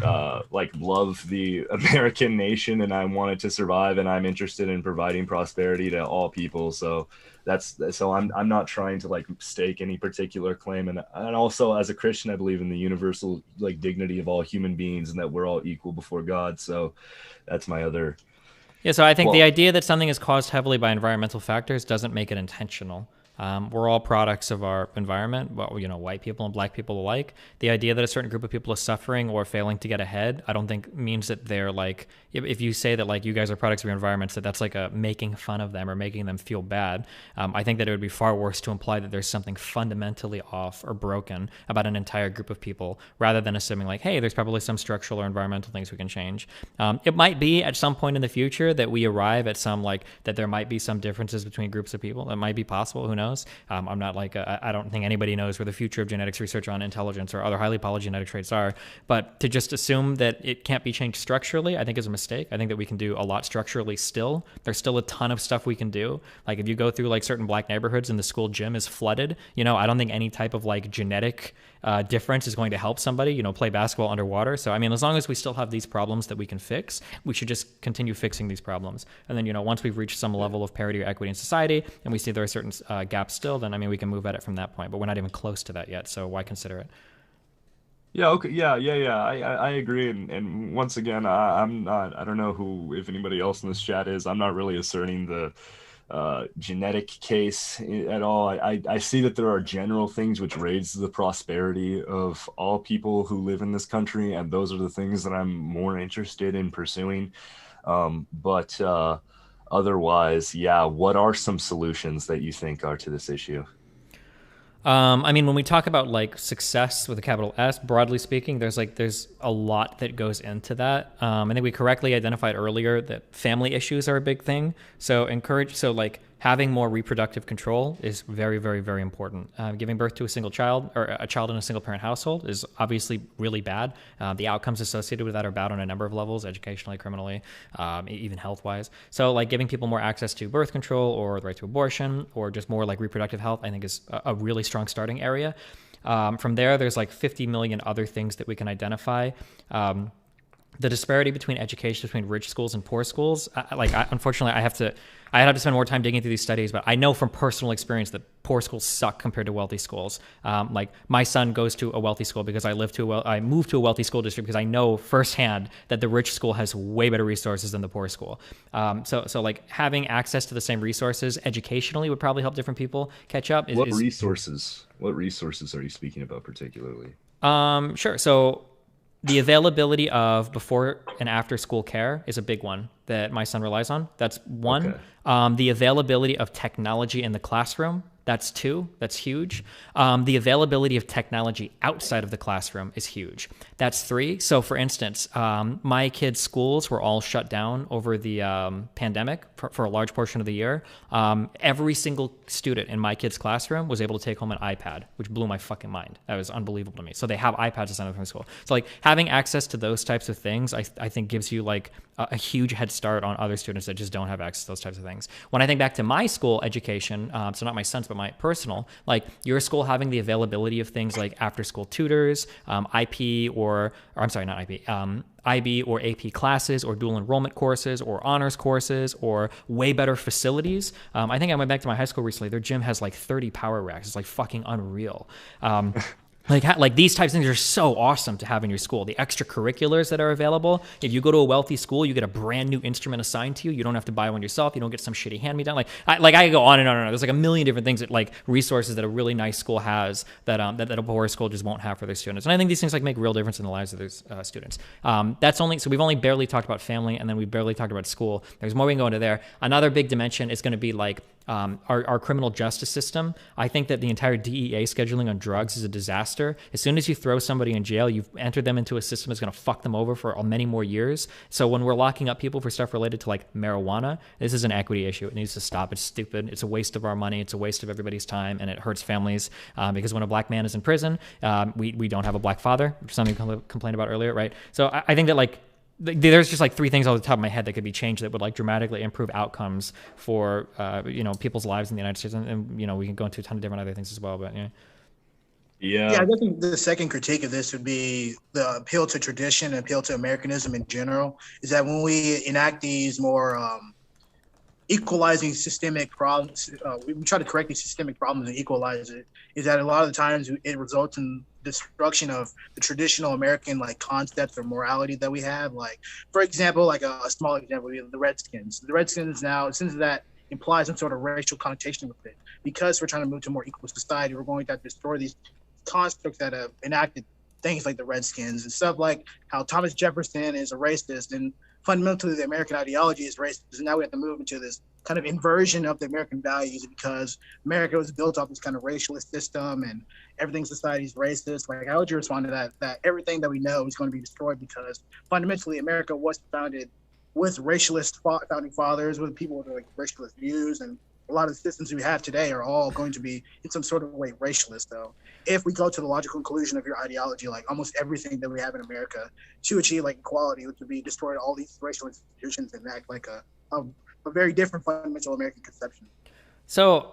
like love the American nation, and I want it to survive, and I'm interested in providing prosperity to all people. So I'm not trying to like stake any particular claim, and also as a Christian, I believe in the universal like dignity of all human beings and that we're all equal before God. So that's my other.
Yeah, so I think the idea that something is caused heavily by environmental factors doesn't make it intentional. We're all products of our environment, well, you know, white people and black people alike. The idea that a certain group of people is suffering or failing to get ahead, I don't think means that they're like, if you say that like you guys are products of your environments, that's like a making fun of them or making them feel bad. I think that it would be far worse to imply that there's something fundamentally off or broken about an entire group of people, rather than assuming like, hey, there's probably some structural or environmental things we can change. It might be at some point in the future that we arrive at some like, that there might be some differences between groups of people. That might be possible, who knows? I'm not like, I don't think anybody knows where the future of genetics research on intelligence or other highly polygenetic traits are, but to just assume that it can't be changed structurally, I think is a mistake. I think that we can do a lot structurally still. There's still a ton of stuff we can do. Like if you go through like certain black neighborhoods and the school gym is flooded, you know, I don't think any type of like genetic difference is going to help somebody, you know, play basketball underwater. So, I mean, as long as we still have these problems that we can fix, we should just continue fixing these problems. And then, you know, once we've reached some level of parity or equity in society and we see there are certain gaps still, then, I mean, we can move at it from that point, but we're not even close to that yet. So why consider it?
Yeah. Okay. Yeah. I agree. And once again, I'm not, I don't know who, if anybody else in this chat is, I'm not really asserting the genetic case at all. I see that there are general things which raise the prosperity of all people who live in this country, and those are the things that I'm more interested in pursuing. But otherwise, yeah, what are some solutions that you think are to this issue?
I mean, when we talk about like success with a capital S, broadly speaking, there's a lot that goes into that. I think we correctly identified earlier that family issues are a big thing. So like having more reproductive control is very, very, very important. Giving birth to a single child or a child in a single parent household is obviously really bad. The outcomes associated with that are bad on a number of levels, educationally, criminally, even health-wise. So like giving people more access to birth control or the right to abortion or just more like reproductive health, I think is a really strong starting area. From there, there's like 50 million other things that we can identify. The disparity between education between rich schools and poor schools, unfortunately, I had to spend more time digging through these studies, but I know from personal experience that poor schools suck compared to wealthy schools. Like my son goes to a wealthy school because I moved to a wealthy school district because I know firsthand that the rich school has way better resources than the poor school. So like having access to the same resources educationally would probably help different people catch up.
What resources are you speaking about particularly?
Sure. So the availability of before and after school care is a big one that my son relies on. That's one. Okay. The availability of technology in the classroom That's 2. That's huge. The availability of technology outside of the classroom is huge. That's 3. So, for instance, my kids' schools were all shut down over the pandemic for a large portion of the year. Every single student in my kids' classroom was able to take home an iPad, which blew my fucking mind. That was unbelievable to me. So they have iPads assigned from school. So like having access to those types of things, I think gives you like a huge head start on other students that just don't have access to those types of things. When I think back to my school education, so not my son's, but my personal, like your school having the availability of things like after school tutors, IB or AP classes or dual enrollment courses or honors courses or way better facilities. I think I went back to my high school recently. Their gym has like 30 power racks. It's like fucking unreal. Like these types of things are so awesome to have in your school. The extracurriculars that are available. If you go to a wealthy school, you get a brand new instrument assigned to you. You don't have to buy one yourself. You don't get some shitty hand-me-down. I go on and on and on. There's like a million different things that like resources that a really nice school has that a poor school just won't have for their students. And I think these things like make real difference in the lives of their students. So we've only barely talked about family, and then we barely talked about school. There's more we can go into there. Another big dimension is going to be like our criminal justice system. I think that the entire DEA scheduling on drugs is a disaster. As soon as you throw somebody in jail, you've entered them into a system that's going to fuck them over for many more years. So when we're locking up people for stuff related to like marijuana, this is an equity issue. It needs to stop. It's stupid. It's a waste of our money. It's a waste of everybody's time, and it hurts families because when a black man is in prison, we don't have a black father, which something you complained about earlier, right? So I think that like there's just like 3 things off the top of my head that could be changed that would like dramatically improve outcomes for people's lives in the United States, and we can go into a ton of different other things as well, but yeah.
Yeah, I think the second critique of this would be the appeal to tradition and appeal to Americanism in general, is that when we enact these more equalizing systemic problems, we try to correct these systemic problems and equalize it, is that a lot of the times it results in destruction of the traditional American like concepts or morality that we have. Like, for example, like a small example would be the Redskins. The Redskins now, since that implies some sort of racial connotation with it, because we're trying to move to a more equal society, we're going to have to destroy these constructs that have enacted things like the Redskins and stuff like how Thomas Jefferson is a racist and fundamentally the American ideology is racist. And now we have to move into this kind of inversion of the American values because America was built off this kind of racialist system and everything in society is racist. Like, how would you respond to that? That everything that we know is going to be destroyed because fundamentally America was founded with racialist founding fathers, with people with like racialist views, and a lot of the systems we have today are all going to be in some sort of way racialist, though. If we go to the logical conclusion of your ideology, like almost everything that we have in America to achieve like equality, which would be destroy all these racial institutions and act like a very different fundamental American conception.
So,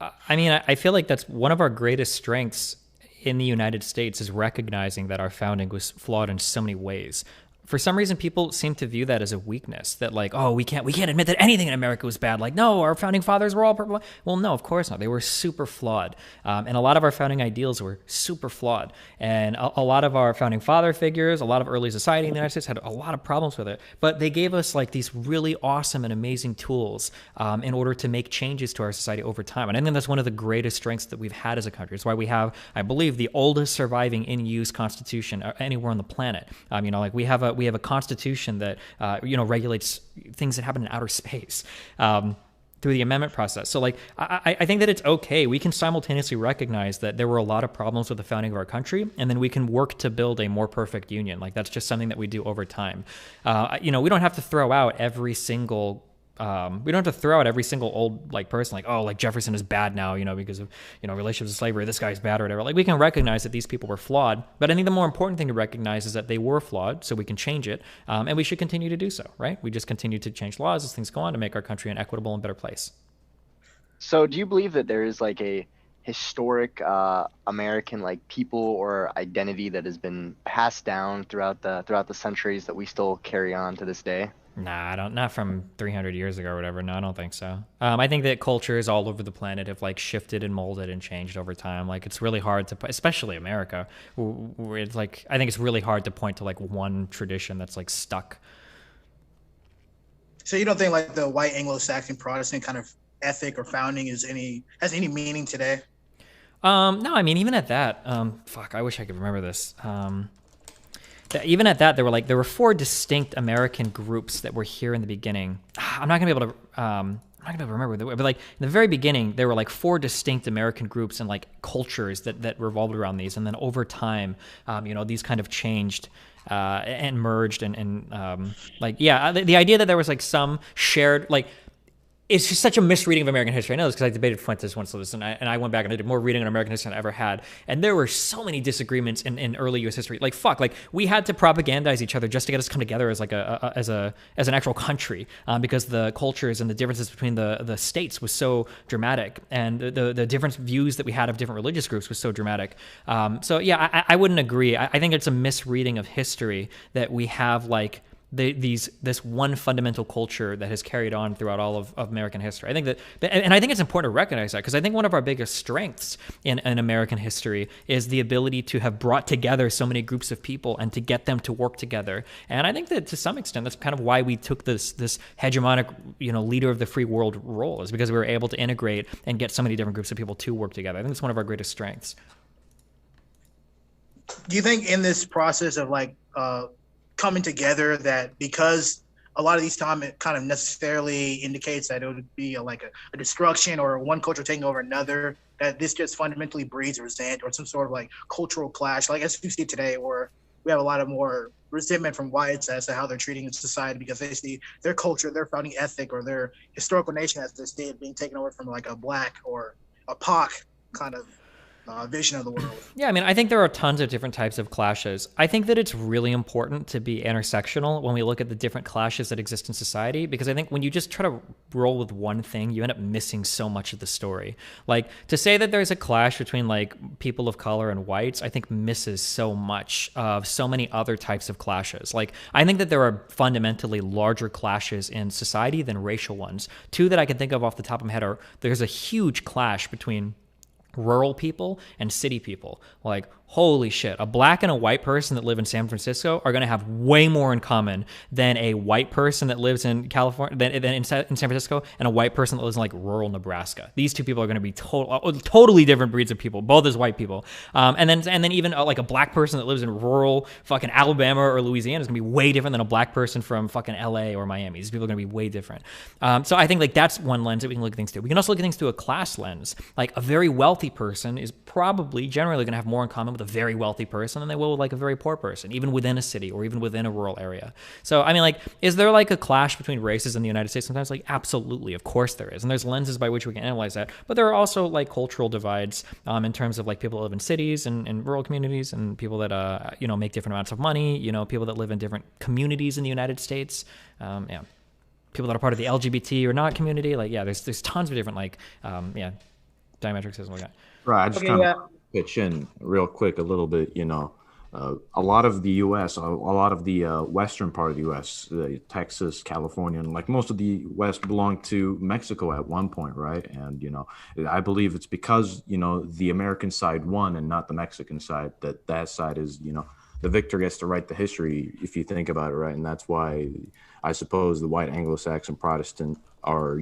I mean, I feel like that's one of our greatest strengths in the United States is recognizing that our founding was flawed in so many ways. For some reason, people seem to view that as a weakness, that like, oh, we can't admit that anything in America was bad. Like, no, our founding fathers were all purple. Well, no, of course not. They were super flawed. And a lot of our founding ideals were super flawed. And a lot of our founding father figures, a lot of early society in the United States had a lot of problems with it. But they gave us like these really awesome and amazing tools in order to make changes to our society over time. And I think that's one of the greatest strengths that we've had as a country. It's why we have, I believe, the oldest surviving in-use constitution anywhere on the planet. Like we have a constitution that regulates things that happen in outer space through the amendment process. So like I think that it's okay. We can simultaneously recognize that there were a lot of problems with the founding of our country, and then we can work to build a more perfect union. Like that's just something that we do over time. We don't have to throw out every single old like person, like, oh, like Jefferson is bad now, because of relationships with slavery, this guy's bad or whatever. Like we can recognize that these people were flawed, but I think the more important thing to recognize is that they were flawed, so we can change it, and we should continue to do so, right? We just continue to change laws as things go on to make our country an equitable and better place.
So do you believe that there is like a historic American like people or identity that has been passed down throughout the centuries that we still carry on to this day?
Nah, not from 300 years ago or whatever. No, I don't think so. I think that cultures all over the planet have like shifted and molded and changed over time. Like it's really hard to, especially America, where it's like, I think it's really hard to point to like one tradition that's like stuck.
So you don't think like the white Anglo-Saxon Protestant kind of ethic or founding has any meaning today?
No, I mean, even at that, I wish I could remember this. Even at that, there were 4 distinct American groups that were here in the beginning. I'm not gonna be able to I'm not gonna remember the way, but like in the very beginning, there were like 4 distinct American groups and like cultures that revolved around these, and then over time, these kind of changed and merged, and the idea that there was like some shared like. It's just such a misreading of American history. I know this because I debated Fuentes once on this, and I went back and I did more reading on American history than I ever had. And there were so many disagreements in early U.S. history. Like we had to propagandize each other just to get us to come together as like as an actual country, because the cultures and the differences between the states was so dramatic, and the different views that we had of different religious groups was so dramatic. I wouldn't agree. I think it's a misreading of history that we have like. This one fundamental culture that has carried on throughout all of American history. I think and I think it's important to recognize that, because I think one of our biggest strengths in American history is the ability to have brought together so many groups of people and to get them to work together. And I think that to some extent that's kind of why we took this hegemonic leader of the free world role, is because we were able to integrate and get so many different groups of people to work together. I think it's one of our greatest strengths.
Do you think in this process of like coming together, that because a lot of these time it kind of necessarily indicates that it would be a destruction or one culture taking over another, that this just fundamentally breeds resentment or some sort of like cultural clash, like as you see today, where we have a lot of more resentment from whites as to how they're treating society because they see their culture, their founding ethic, or their historical nation as this did being taken over from like a black or a POC kind of vision of the world.
Yeah, I mean, I think there are tons of different types of clashes. I think that it's really important to be intersectional when we look at the different clashes that exist in society, because I think when you just try to roll with one thing, you end up missing so much of the story. Like, to say that there's a clash between like people of color and whites, I think misses so much of so many other types of clashes. Like, I think that there are fundamentally larger clashes in society than racial ones. 2 that I can think of off the top of my head are, there's a huge clash between rural people and city people. Like, holy shit, a black and a white person that live in San Francisco are going to have way more in common than a white person that lives in California, than in San Francisco, and a white person that lives in like rural Nebraska. These 2 people are going to be totally different breeds of people, both as white people. And then even like a black person that lives in rural fucking Alabama or Louisiana is going to be way different than a black person from fucking LA or Miami. These people are going to be way different. So I think like that's one lens that we can look at things through. We can also look at things through a class lens. Like, a very wealthy person is probably generally going to have more in common with a very wealthy person than they will with like a very poor person, even within a city or even within a rural area. So, I mean, like, is there like a clash between races in the United States sometimes? Like, absolutely, of course there is. And there's lenses by which we can analyze that. But there are also like cultural divides in terms of like people that live in cities and rural communities, and people that, make different amounts of money, people that live in different communities in the United States. People that are part of the LGBT or not community. Like, yeah, there's tons of different like, diametric systems like that.
Right. I just kind of pitch in real quick a little bit. A lot of the U.S., a lot of the western part of the U.S., Texas, California, and like most of the West belonged to Mexico at one point, right? And I believe it's because the American side won and not the Mexican side, that side is the victor gets to write the history, if you think about it, right? And that's why I suppose the white Anglo-Saxon Protestant are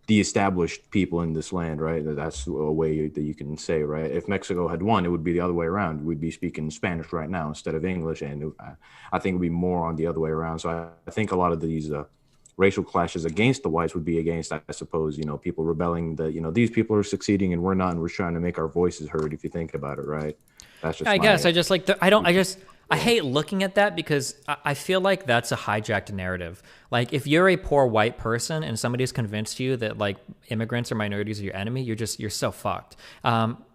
the established people in this land, right? That's a way that you can say, right? If Mexico had won, it would be the other way around. We'd be speaking Spanish right now instead of English, and I think it would be more on the other way around. So I think a lot of these racial clashes against the whites would be against, I suppose, people rebelling that, these people are succeeding and we're not, and we're trying to make our voices heard, if you think about it, right? That's just
I guess I just like I hate looking at that, because I feel like that's a hijacked narrative. Like, if you're a poor white person and somebody's convinced you that like immigrants or minorities are your enemy, you're so fucked.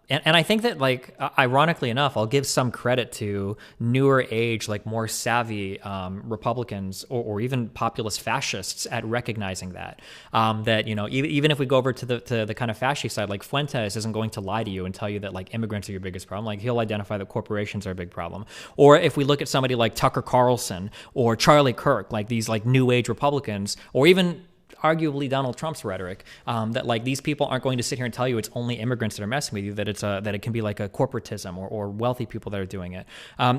And I think that, like, ironically enough, I'll give some credit to newer age, like more savvy Republicans or even populist fascists at recognizing that. That, even if we go over to the kind of fascist side, like Fuentes isn't going to lie to you and tell you that like immigrants are your biggest problem. Like, he'll identify that corporations are a big problem. Or if we look at somebody like Tucker Carlson or Charlie Kirk, like these like new age Republicans, or even arguably Donald Trump's rhetoric, that like these people aren't going to sit here and tell you it's only immigrants that are messing with you, that that it can be like a corporatism or wealthy people that are doing it.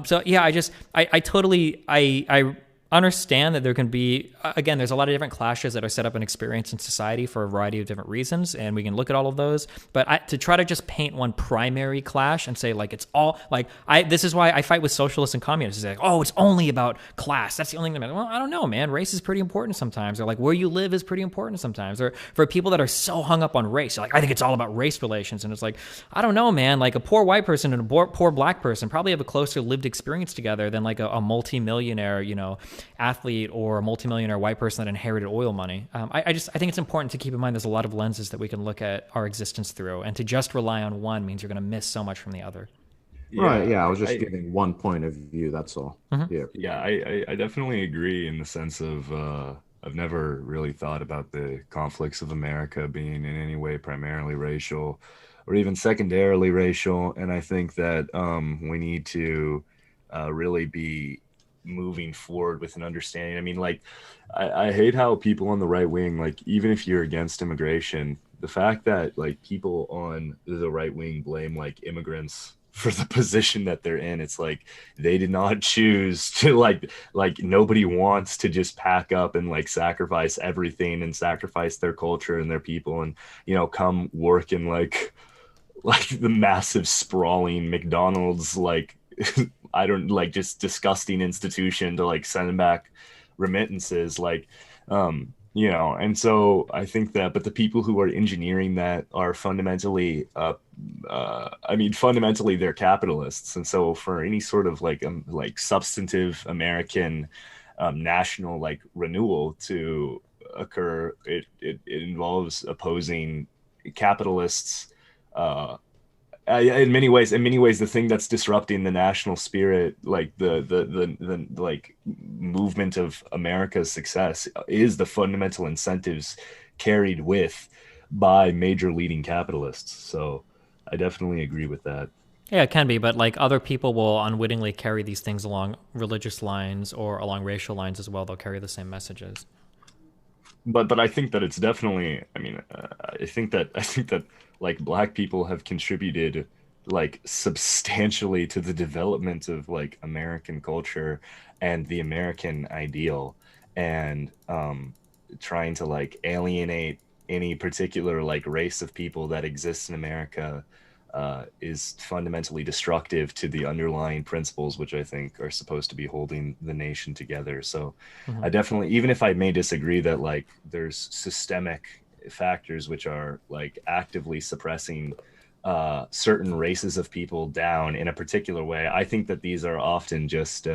So yeah, I totally understand that there can be, again, there's a lot of different clashes that are set up and experienced in society for a variety of different reasons, and we can look at all of those. But to try to just paint one primary clash and say, like, it's all, like, this is why I fight with socialists and communists. It's like, oh, it's only about class. That's the only thing that matters. Well, I don't know, man. Race is pretty important sometimes. Or, like, where you live is pretty important sometimes. Or for people that are so hung up on race, like, I think it's all about race relations. And it's like, I don't know, man. Like, a poor white person and a poor black person probably have a closer lived experience together than, like, a multi-millionaire, you know, athlete or a multimillionaire white person that inherited oil money. I think it's important to keep in mind there's a lot of lenses that we can look at our existence through, and to just rely on one means you're going to miss so much from the other.
Right. Yeah. I was just giving one point of view. That's all. Yeah.
Yeah. I definitely agree in the sense of I've never really thought about the conflicts of America being in any way primarily racial or even secondarily racial. And I think that we need to really be moving forward with an understanding. I mean, like, I hate how people on the right wing, like, even if you're against immigration, the fact that, like, people on the right wing blame, like, immigrants for the position that they're in. It's like they did not choose to, like nobody wants to just pack up and, like, sacrifice everything and sacrifice their culture and their people and, you know, come work in like the massive sprawling McDonald's, like, I don't, like, just disgusting institution to, like, send back remittances, like, you know. And so I think that, but the people who are engineering that are fundamentally, fundamentally they're capitalists. And so for any sort of like substantive American national, like, renewal to occur, it involves opposing capitalists. In many ways, the thing that's disrupting the national spirit, like the like movement of America's success, is the fundamental incentives carried with by major leading capitalists. So I definitely agree with that.
Yeah, it can be, but, like, other people will unwittingly carry these things along religious lines or along racial lines as well. They'll carry the same messages.
But I think that it's definitely, I mean, I think that like Black people have contributed, like, substantially to the development of, like, American culture and the American ideal, and trying to, like, alienate any particular, like, race of people that exists in America is fundamentally destructive to the underlying principles which I think are supposed to be holding the nation together. So I definitely, even if I may disagree that, like, there's systemic factors which are, like, actively suppressing certain races of people down in a particular way, I think that these are often just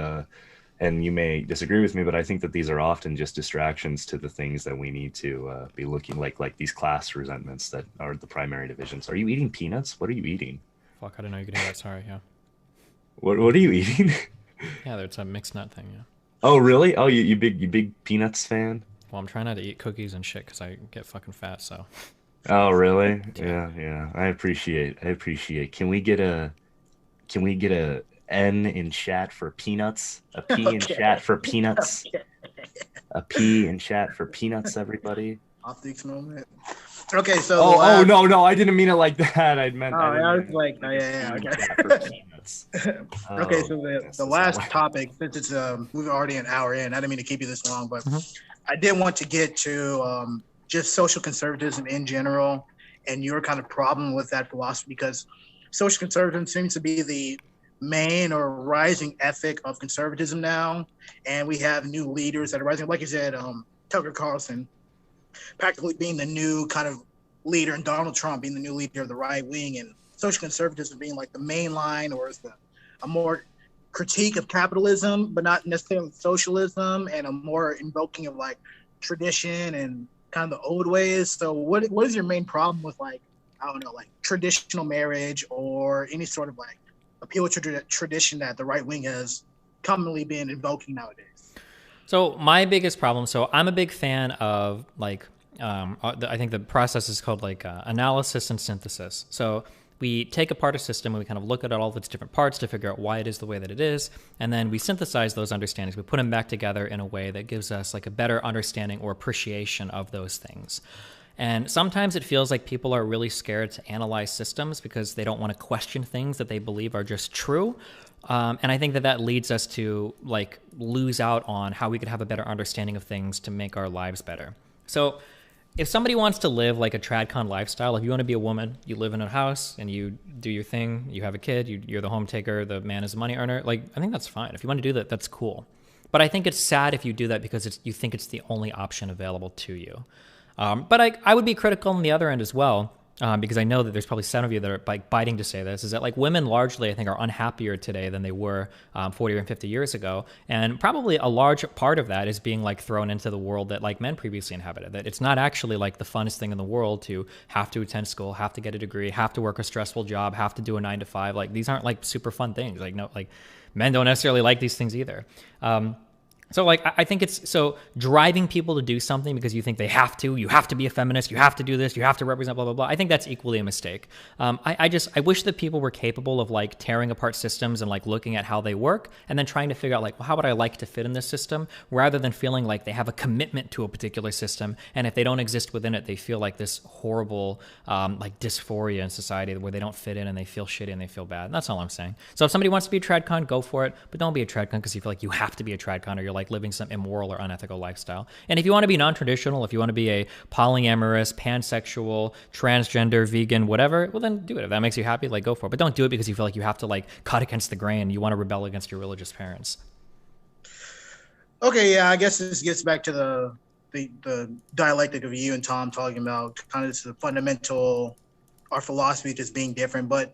and you may disagree with me, but I think that these are often just distractions to the things that we need to be looking, like these class resentments that are the primary divisions. Are you eating peanuts? What are you eating?
Fuck, I didn't know you could do that. Sorry, yeah.
What are you eating?
Yeah, it's a mixed nut thing, yeah.
Oh, really? Oh, you big peanuts fan?
Well, I'm trying not to eat cookies and shit because I get fucking fat, so.
Oh, really? Yeah. I appreciate. Can we get a N in chat for peanuts? A P in chat for peanuts? A P in chat for peanuts, everybody?
Optics moment. Okay, so
oh no, I didn't mean it like that. I meant.
I was like, yeah. Okay. Okay, so the last topic, since it's we're already an hour in, I didn't mean to keep you this long, but I did want to get to just social conservatism in general and your kind of problem with that philosophy, because social conservatism seems to be the main or rising ethic of conservatism now, and we have new leaders that are rising, like you said, Tucker Carlson practically being the new kind of leader, and Donald Trump being the new leader of the right wing, and social conservatism being like the main line, or is a more critique of capitalism, but not necessarily socialism, and a more invoking of, like, tradition and kind of the old ways. So what is your main problem with, like, I don't know, like, traditional marriage or any sort of, like, appeal to tradition that the right wing has commonly been invoking nowadays?
So my biggest problem, so I'm a big fan of, like, I think the process is called, like, analysis and synthesis. So we take apart a system and we kind of look at all of its different parts to figure out why it is the way that it is, and then we synthesize those understandings. We put them back together in a way that gives us, like, a better understanding or appreciation of those things. And sometimes it feels like people are really scared to analyze systems because they don't want to question things that they believe are just true. And I think that leads us to like lose out on how we could have a better understanding of things to make our lives better. So if somebody wants to live like a tradcon lifestyle, if you want to be a woman, you live in a house and you do your thing, you have a kid, you're the home taker, the man is the money earner, like I think that's fine. If you want to do that, that's cool. But I think it's sad if you do that because you think it's the only option available to you. But I would be critical on the other end as well, because I know that there's probably some of you that are like biting to say this, is that like women largely, I think, are unhappier today than they were 40 or 50 years ago. And probably a large part of that is being like thrown into the world that like men previously inhabited, that it's not actually like the funnest thing in the world to have to attend school, have to get a degree, have to work a stressful job, have to do a 9 to 5. Like these aren't like super fun things. Like no, like men don't necessarily like these things either. So like I think it's so driving people to do something because you think you have to be a feminist, you have to do this, you have to represent blah blah blah. I think that's equally a mistake. I wish that people were capable of like tearing apart systems and like looking at how they work and then trying to figure out like, well, how would I like to fit in this system, rather than feeling like they have a commitment to a particular system, and if they don't exist within it, they feel like this horrible like dysphoria in society where they don't fit in and they feel shitty and they feel bad. And that's all I'm saying. So if somebody wants to be a tradcon, go for it, but don't be a tradcon because you feel like you have to be a tradcon or you're like living some immoral or unethical lifestyle. And if you want to be non-traditional, if you want to be a polyamorous, pansexual, transgender, vegan, whatever, well then do it. If that makes you happy, like go for it. But don't do it because you feel like you have to like cut against the grain. You want to rebel against your religious parents.
Okay, yeah, I guess this gets back to the dialectic of you and Tom talking about kind of the fundamental, our philosophy just being different. But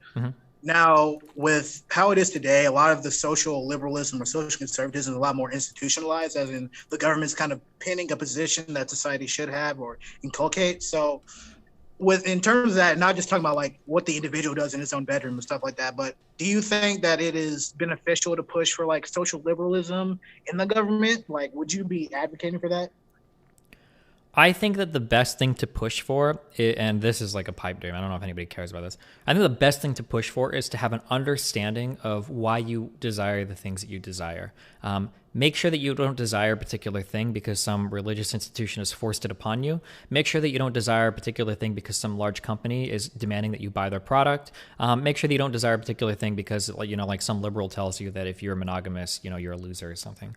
now, with how it is today, a lot of the social liberalism or social conservatism is a lot more institutionalized, as in the government's kind of pinning a position that society should have or inculcate. So, in terms of that, not just talking about like what the individual does in his own bedroom and stuff like that, but do you think that it is beneficial to push for like social liberalism in the government? Like, would you be advocating for that?
I think that the best thing to push for, and this is like a pipe dream, I don't know if anybody cares about this. I think the best thing to push for is to have an understanding of why you desire the things that you desire. Make sure that you don't desire a particular thing because some religious institution has forced it upon you. Make sure that you don't desire a particular thing because some large company is demanding that you buy their product. Make sure that you don't desire a particular thing because, you know, like some liberal tells you that if you're monogamous, you know, you're a loser or something.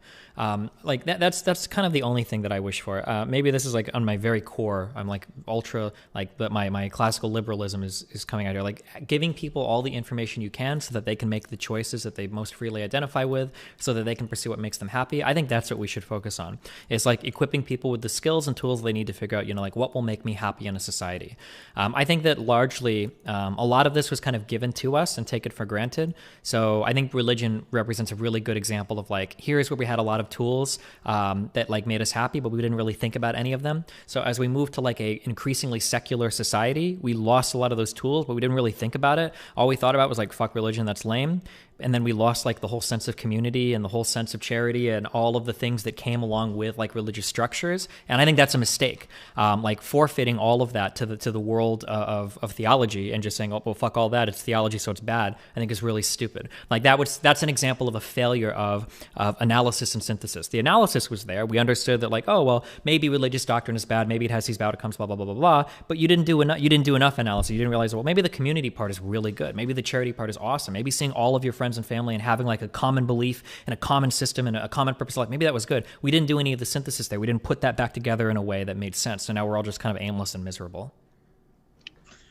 Like that's kind of the only thing that I wish for. Maybe this is like on my very core. I'm like ultra, like, but my classical liberalism is coming out here. Like giving people all the information you can so that they can make the choices that they most freely identify with, so that they can pursue what makes them happy. I think that's what we should focus on. It's like equipping people with the skills and tools they need to figure out, you know, like what will make me happy in a society. I think that largely a lot of this was kind of given to us and taken for granted. So I think religion represents a really good example of like, here's where we had a lot of tools that like made us happy, but we didn't really think about any of them. So as we moved to like a increasingly secular society, we lost a lot of those tools, but we didn't really think about it. All we thought about was like, fuck religion, that's lame. And then we lost like the whole sense of community and the whole sense of charity and all of the things that came along with like religious structures. And I think that's a mistake. Like forfeiting all of that to the world of theology and just saying, oh, well, fuck all that, it's theology, so it's bad, I think is really stupid. Like that's an example of a failure of analysis and synthesis. The analysis was there. We understood that like, oh, well, maybe religious doctrine is bad, maybe it has these outcomes, blah, blah, blah, blah, blah. But you didn't do enough analysis. You didn't realize, well, maybe the community part is really good. Maybe the charity part is awesome. Maybe seeing all of your friends and family and having like a common belief and a common system and a common purpose, like maybe that was good. We didn't do any of the synthesis there. We didn't put that back together in a way that made sense. So now we're all just kind of aimless and miserable.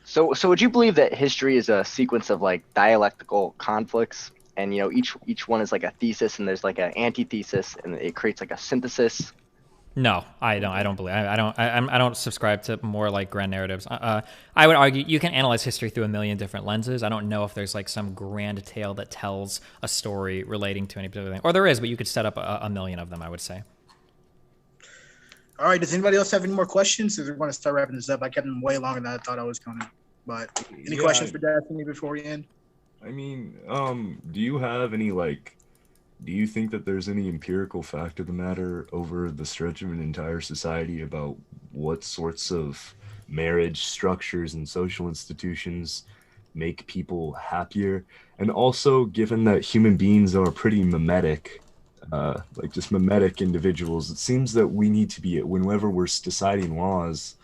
So would you believe that history is a sequence of like dialectical conflicts, and you know each one is like a thesis and there's like an antithesis and it creates like a synthesis?
No, I don't believe. I don't subscribe to more like grand narratives. I would argue you can analyze history through a million different lenses. I don't know if there's like some grand tale that tells a story relating to any particular thing, or there is, but you could set up a million of them, I would say.
All right. Does anybody else have any more questions? Because we want to start wrapping this up. I kept them way longer than I thought I was going to. But any questions for Destiny before we end?
I mean, do you have any like? Do you think that there's any empirical fact of the matter over the stretch of an entire society about what sorts of marriage structures and social institutions make people happier? And also, given that human beings are pretty mimetic, like just mimetic individuals, it seems that we need to be, whenever we're deciding laws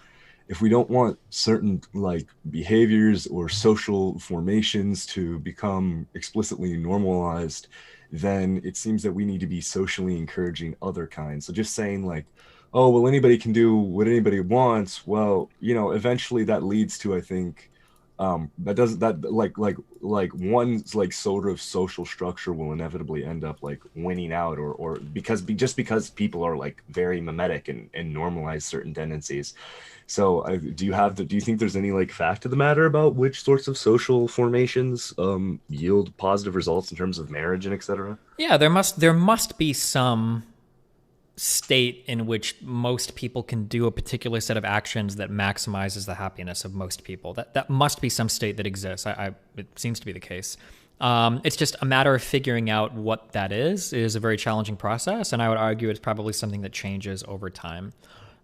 if we don't want certain like behaviors or social formations to become explicitly normalized, then it seems that we need to be socially encouraging other kinds. So just saying like, oh, well, anybody can do what anybody wants. Well, you know, eventually that leads to, I think, that one's like sort of social structure will inevitably end up like winning out, or just because people are like very mimetic and normalize certain tendencies. So do you think there's any like fact of the matter about which sorts of social formations yield positive results in terms of marriage and etc.?
Yeah, there must be some state in which most people can do a particular set of actions that maximizes the happiness of most people. That must be some state that exists. It seems to be the case. It's just a matter of figuring out what that is. It is a very challenging process, and I would argue it's probably something that changes over time.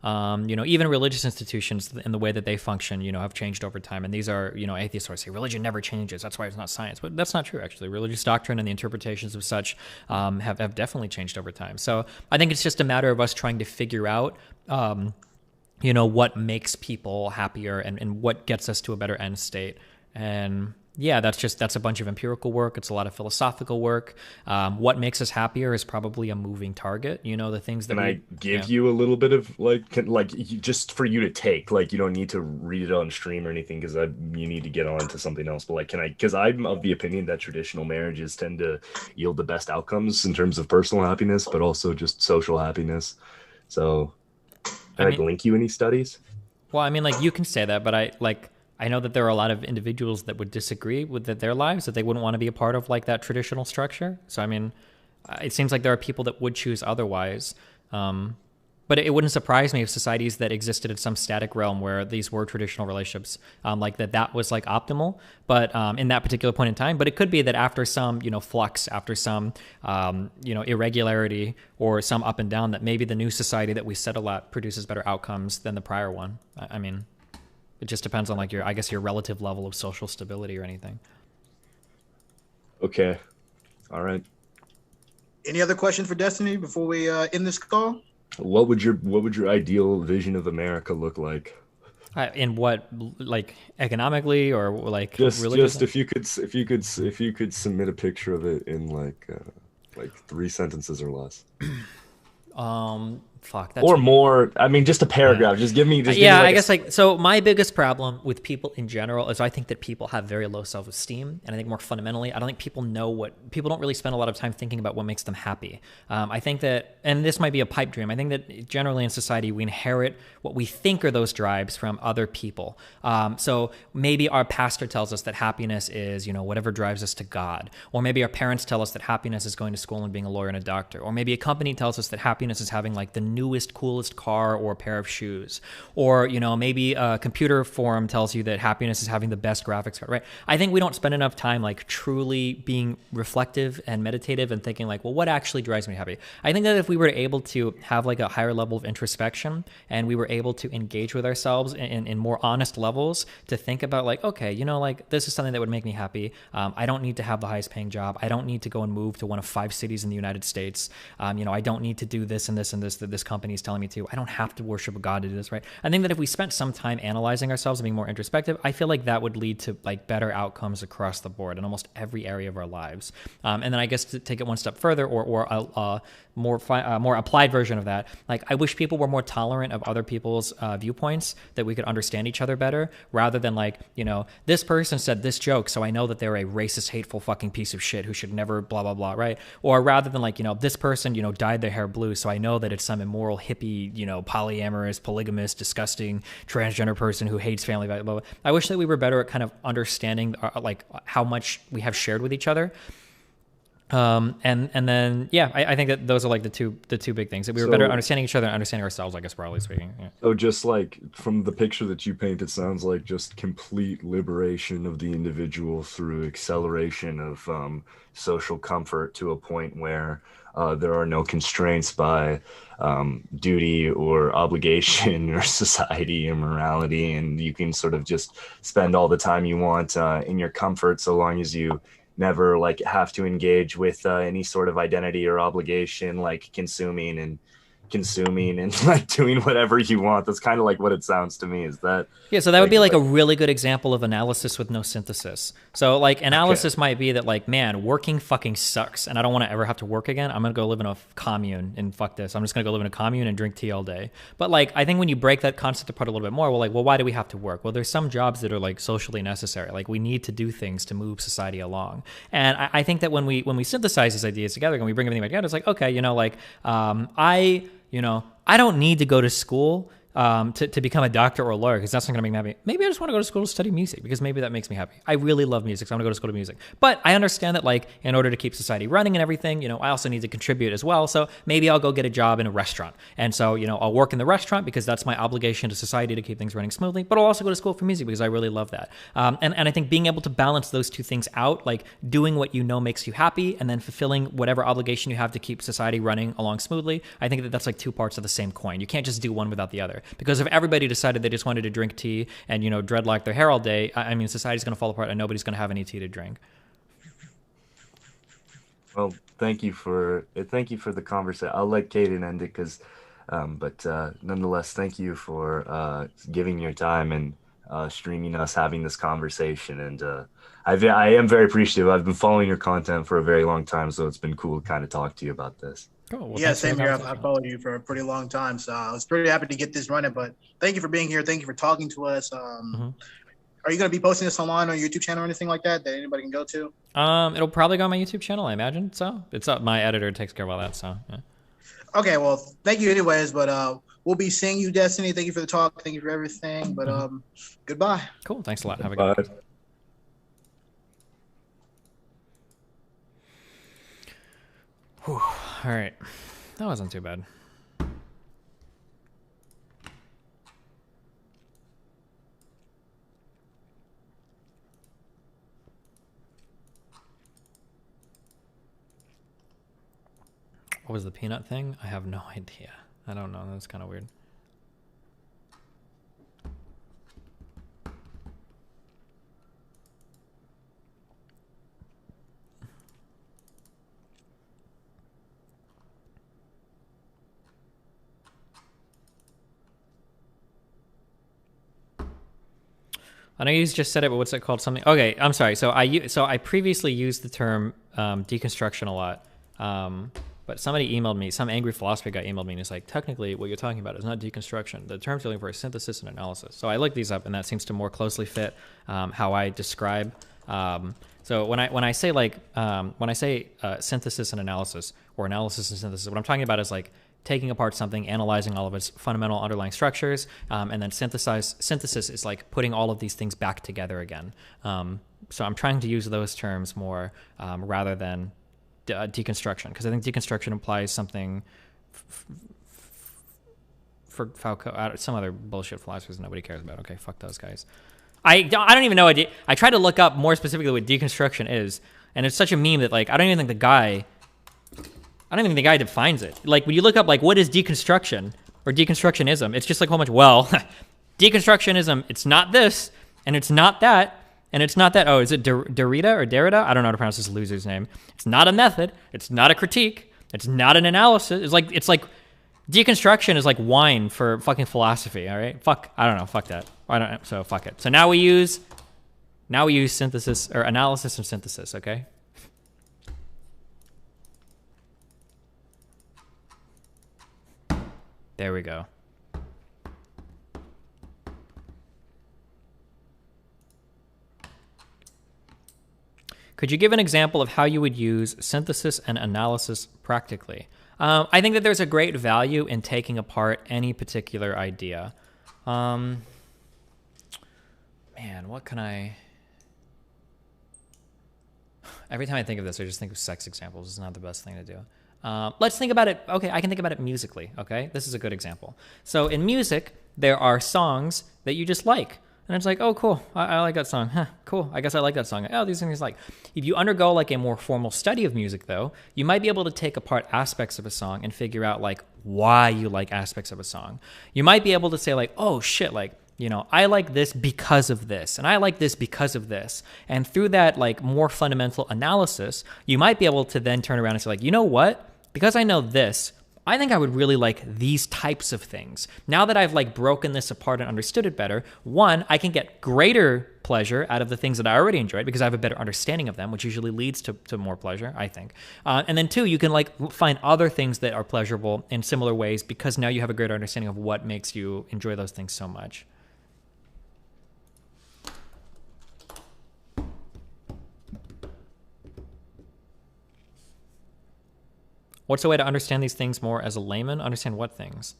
Even religious institutions and the way that they function, have changed over time. And these are, atheists always say religion never changes. That's why it's not science. But that's not true, actually. Religious doctrine and the interpretations of such have definitely changed over time. So I think it's just a matter of us trying to figure out, what makes people happier and what gets us to a better end state. And yeah, that's a bunch of empirical work. It's a lot of philosophical work. What makes us happier is probably a moving target. The things that
Can I give you a little bit of just for you to take, like, you don't need to read it on stream or anything because you need to get on to something else. But because I'm of the opinion that traditional marriages tend to yield the best outcomes in terms of personal happiness, but also just social happiness. So can I link you any studies?
Well, I mean, like, you can say that, but I know that there are a lot of individuals that would disagree with their lives, that they wouldn't want to be a part of like that traditional structure. So, I mean, it seems like there are people that would choose otherwise. But it wouldn't surprise me if societies that existed in some static realm where these were traditional relationships, like that was like optimal, but in that particular point in time. But it could be that after some, flux, after some, irregularity or some up and down, that maybe the new society that we settle at produces better outcomes than the prior one. I mean, it just depends on like your relative level of social stability or anything.
Okay. All right.
Any other question for Destiny before we end this call?
What would your ideal vision of America look like?
In what, like, economically or like
just if you could submit a picture of it in like 3 sentences or less.
Or
more. I mean, just a paragraph. Just give me.
I guess so. My biggest problem with people in general is I think that people have very low self-esteem, and I think more fundamentally, I don't think people don't really spend a lot of time thinking about what makes them happy. I think that, and this might be a pipe dream, I think that generally in society we inherit what we think are those drives from other people. So maybe our pastor tells us that happiness is, whatever drives us to God, or maybe our parents tell us that happiness is going to school and being a lawyer and a doctor, or maybe a company tells us that happiness is having like the newest, coolest car or a pair of shoes, or maybe a computer forum tells you that happiness is having the best graphics card, right? I think we don't spend enough time like truly being reflective and meditative and thinking like, well, what actually drives me happy? I think that if we were able to have like a higher level of introspection and we were able to engage with ourselves in more honest levels, to think about like, okay, like this is something that would make me happy. I don't need to have the highest paying job. I don't need to go and move to one of 5 cities in the United States. I don't need to do this and this and this that this company is telling me to. I don't have to worship a God to do this, right? I think that if we spent some time analyzing ourselves and being more introspective, I feel like that would lead to like better outcomes across the board in almost every area of our lives. And then I guess to take it one step further, or a more applied version of that, like I wish people were more tolerant of other people's viewpoints, that we could understand each other better, rather than like, this person said this joke, so I know that they're a racist, hateful fucking piece of shit who should never blah, blah, blah, right? Or rather than like, this person, dyed their hair blue, so I know that it's some immoral hippie, polyamorous, polygamous, disgusting transgender person who hates family values, blah, blah. I wish that we were better at kind of understanding like how much we have shared with each other. And then, yeah, I think that those are like the two big things, that we were better understanding each other and understanding ourselves, I guess, broadly speaking. Yeah.
So just like from the picture that you paint, it sounds like just complete liberation of the individual through acceleration of social comfort to a point where there are no constraints by duty or obligation or society or morality, and you can sort of just spend all the time you want in your comfort, so long as you never like have to engage with any sort of identity or obligation, like consuming and consuming and like doing whatever you want. That's kind of like what it sounds to me. Is that?
Yeah, so that would be like a really good example of analysis with no synthesis. So like analysis might be that like, man, working fucking sucks and I don't want to ever have to work again. I'm going to go live in a commune and fuck this. I'm just going to go live in a commune and drink tea all day. But like, I think when you break that concept apart a little bit more, well, like, well, why do we have to work? Well, there's some jobs that are like socially necessary. Like we need to do things to move society along. And I think that when we synthesize these ideas together and we bring everything back together, it's like, okay, like I don't need to go to school to become a doctor or a lawyer because that's not going to make me happy. Maybe I just want to go to school to study music because maybe that makes me happy. I really love music, so I'm going to go to school to music. But I understand that like in order to keep society running and everything, I also need to contribute as well. So maybe I'll go get a job in a restaurant. And so, I'll work in the restaurant because that's my obligation to society to keep things running smoothly. But I'll also go to school for music because I really love that. And I think being able to balance those two things out, like doing what makes you happy and then fulfilling whatever obligation you have to keep society running along smoothly, I think that that's like two parts of the same coin. You can't just do one without the other. Because if everybody decided they just wanted to drink tea and, dreadlock their hair all day, I mean, society's going to fall apart and nobody's going to have any tea to drink.
Well, thank you for the conversation. I'll let Kaden end it but nonetheless, thank you for giving your time and streaming us having this conversation. And I am very appreciative. I've been following your content for a very long time, so it's been cool to kind of talk to you about this.
Cool. Well,
yeah, same here. I've followed you for a pretty long time, so I was pretty happy to get this running. But thank you for being here. Thank you for talking to us. Are you going to be posting this online on your YouTube channel or anything like that anybody can go to?
It'll probably go on my YouTube channel, I imagine. So it's up. My editor takes care of all that. So yeah.
Okay, well, thank you anyways. But we'll be seeing you, Destiny. Thank you for the talk. Thank you for everything. But goodbye.
Cool. Thanks a lot. Have a good one. Whew. All right. That wasn't too bad. What was the peanut thing? I have no idea. I don't know. That's kind of weird. I know you just said it, but what's it called? Something. Okay, I'm sorry. So I previously used the term deconstruction a lot, but somebody emailed me. Some angry philosophy guy emailed me, and he's like, technically, what you're talking about is not deconstruction. The terms you're looking for is synthesis and analysis. So I looked these up, and that seems to more closely fit how I describe. So when I say synthesis and analysis, or analysis and synthesis, what I'm talking about is like taking apart something, analyzing all of its fundamental underlying structures, and then synthesis is like putting all of these things back together again. So I'm trying to use those terms more rather than deconstruction, because I think deconstruction implies something for Foucault, some other bullshit philosophers nobody cares about. Okay, fuck those guys. I don't even know. I tried to look up more specifically what deconstruction is, and it's such a meme that like I don't even think the guy defines it. Like when you look up like what is deconstruction or deconstructionism, it's just like a whole bunch. Well, deconstructionism, it's not this and it's not that and it's not that. Oh, is it Derrida or Derrida? I don't know how to pronounce this loser's name. It's not a method. It's not a critique. It's not an analysis. It's like deconstruction is like wine for fucking philosophy. All right, fuck. I don't know. Fuck that. I don't know. So fuck it. So now we use synthesis or analysis and synthesis. Okay. There we go. Could you give an example of how you would use synthesis and analysis practically? I think that there's a great value in taking apart any particular idea. Man, what can I... Every time I think of this, I just think of sex examples. It's not the best thing to do. Let's think about it. Okay, I can think about it musically. Okay, this is a good example. So in music, there are songs that you just like. And it's like, oh, cool. I like that song. Huh, cool. I guess I like that song. Oh, these things like. If you undergo like a more formal study of music, though, you might be able to take apart aspects of a song and figure out like why you like aspects of a song. You might be able to say like, oh, shit, like, I like this because of this, and I like this because of this. And through that like more fundamental analysis, you might be able to then turn around and say like, you know what? Because I know this, I think I would really like these types of things. Now that I've like broken this apart and understood it better, one, I can get greater pleasure out of the things that I already enjoyed because I have a better understanding of them, which usually leads to more pleasure, I think. And then two, you can like find other things that are pleasurable in similar ways because now you have a greater understanding of what makes you enjoy those things so much. What's a way to understand these things more as a layman? Understand what things?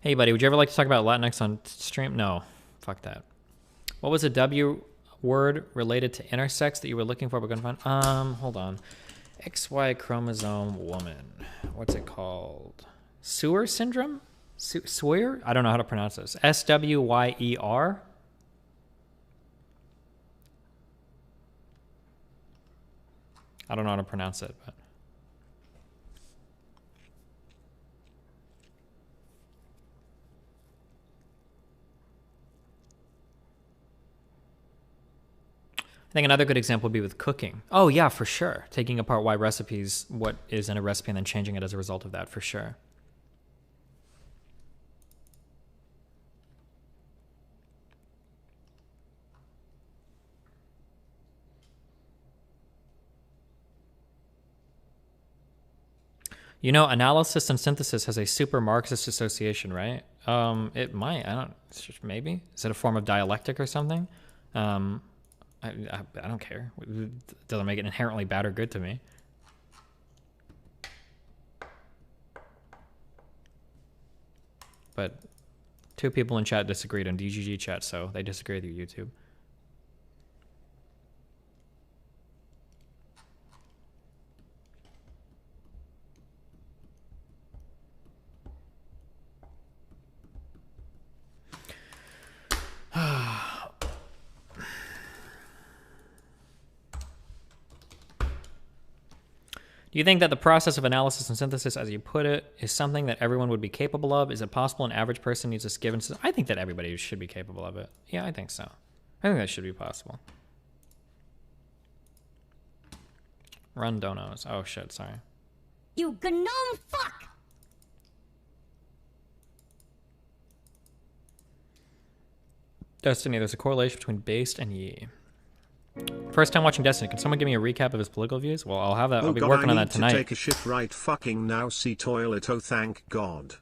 Hey, buddy, would you ever like to talk about Latinx on stream? No. Fuck that. What was a W word related to intersex that you were looking for but couldn't find? Hold on. XY chromosome woman. What's it called? Sewer syndrome? Swear? I don't know how to pronounce this. SWYER? I don't know how to pronounce it, but I think another good example would be with cooking. Oh yeah, for sure. Taking apart why recipes, what is in a recipe, and then changing it as a result of that, for sure. You know, analysis and synthesis has a super Marxist association, right? It might. I don't. Maybe. Is it a form of dialectic or something? I don't care. It doesn't make it inherently bad or good to me. But 2 people in chat disagreed on DGG chat, so they disagree with you, YouTube. Do you think that the process of analysis and synthesis, as you put it, is something that everyone would be capable of? Is it possible an average person needs a given system? I think that everybody should be capable of it. Yeah, I think so. I think that should be possible. Run donos. Oh shit, sorry.
You gnome fuck!
Destiny, there's a correlation between based and ye. First time watching Destiny. Can someone give me a recap of his political views? Well, I'll have that. I'll be working on that tonight.
To take a shit right fucking now. See toilet. Oh, thank God.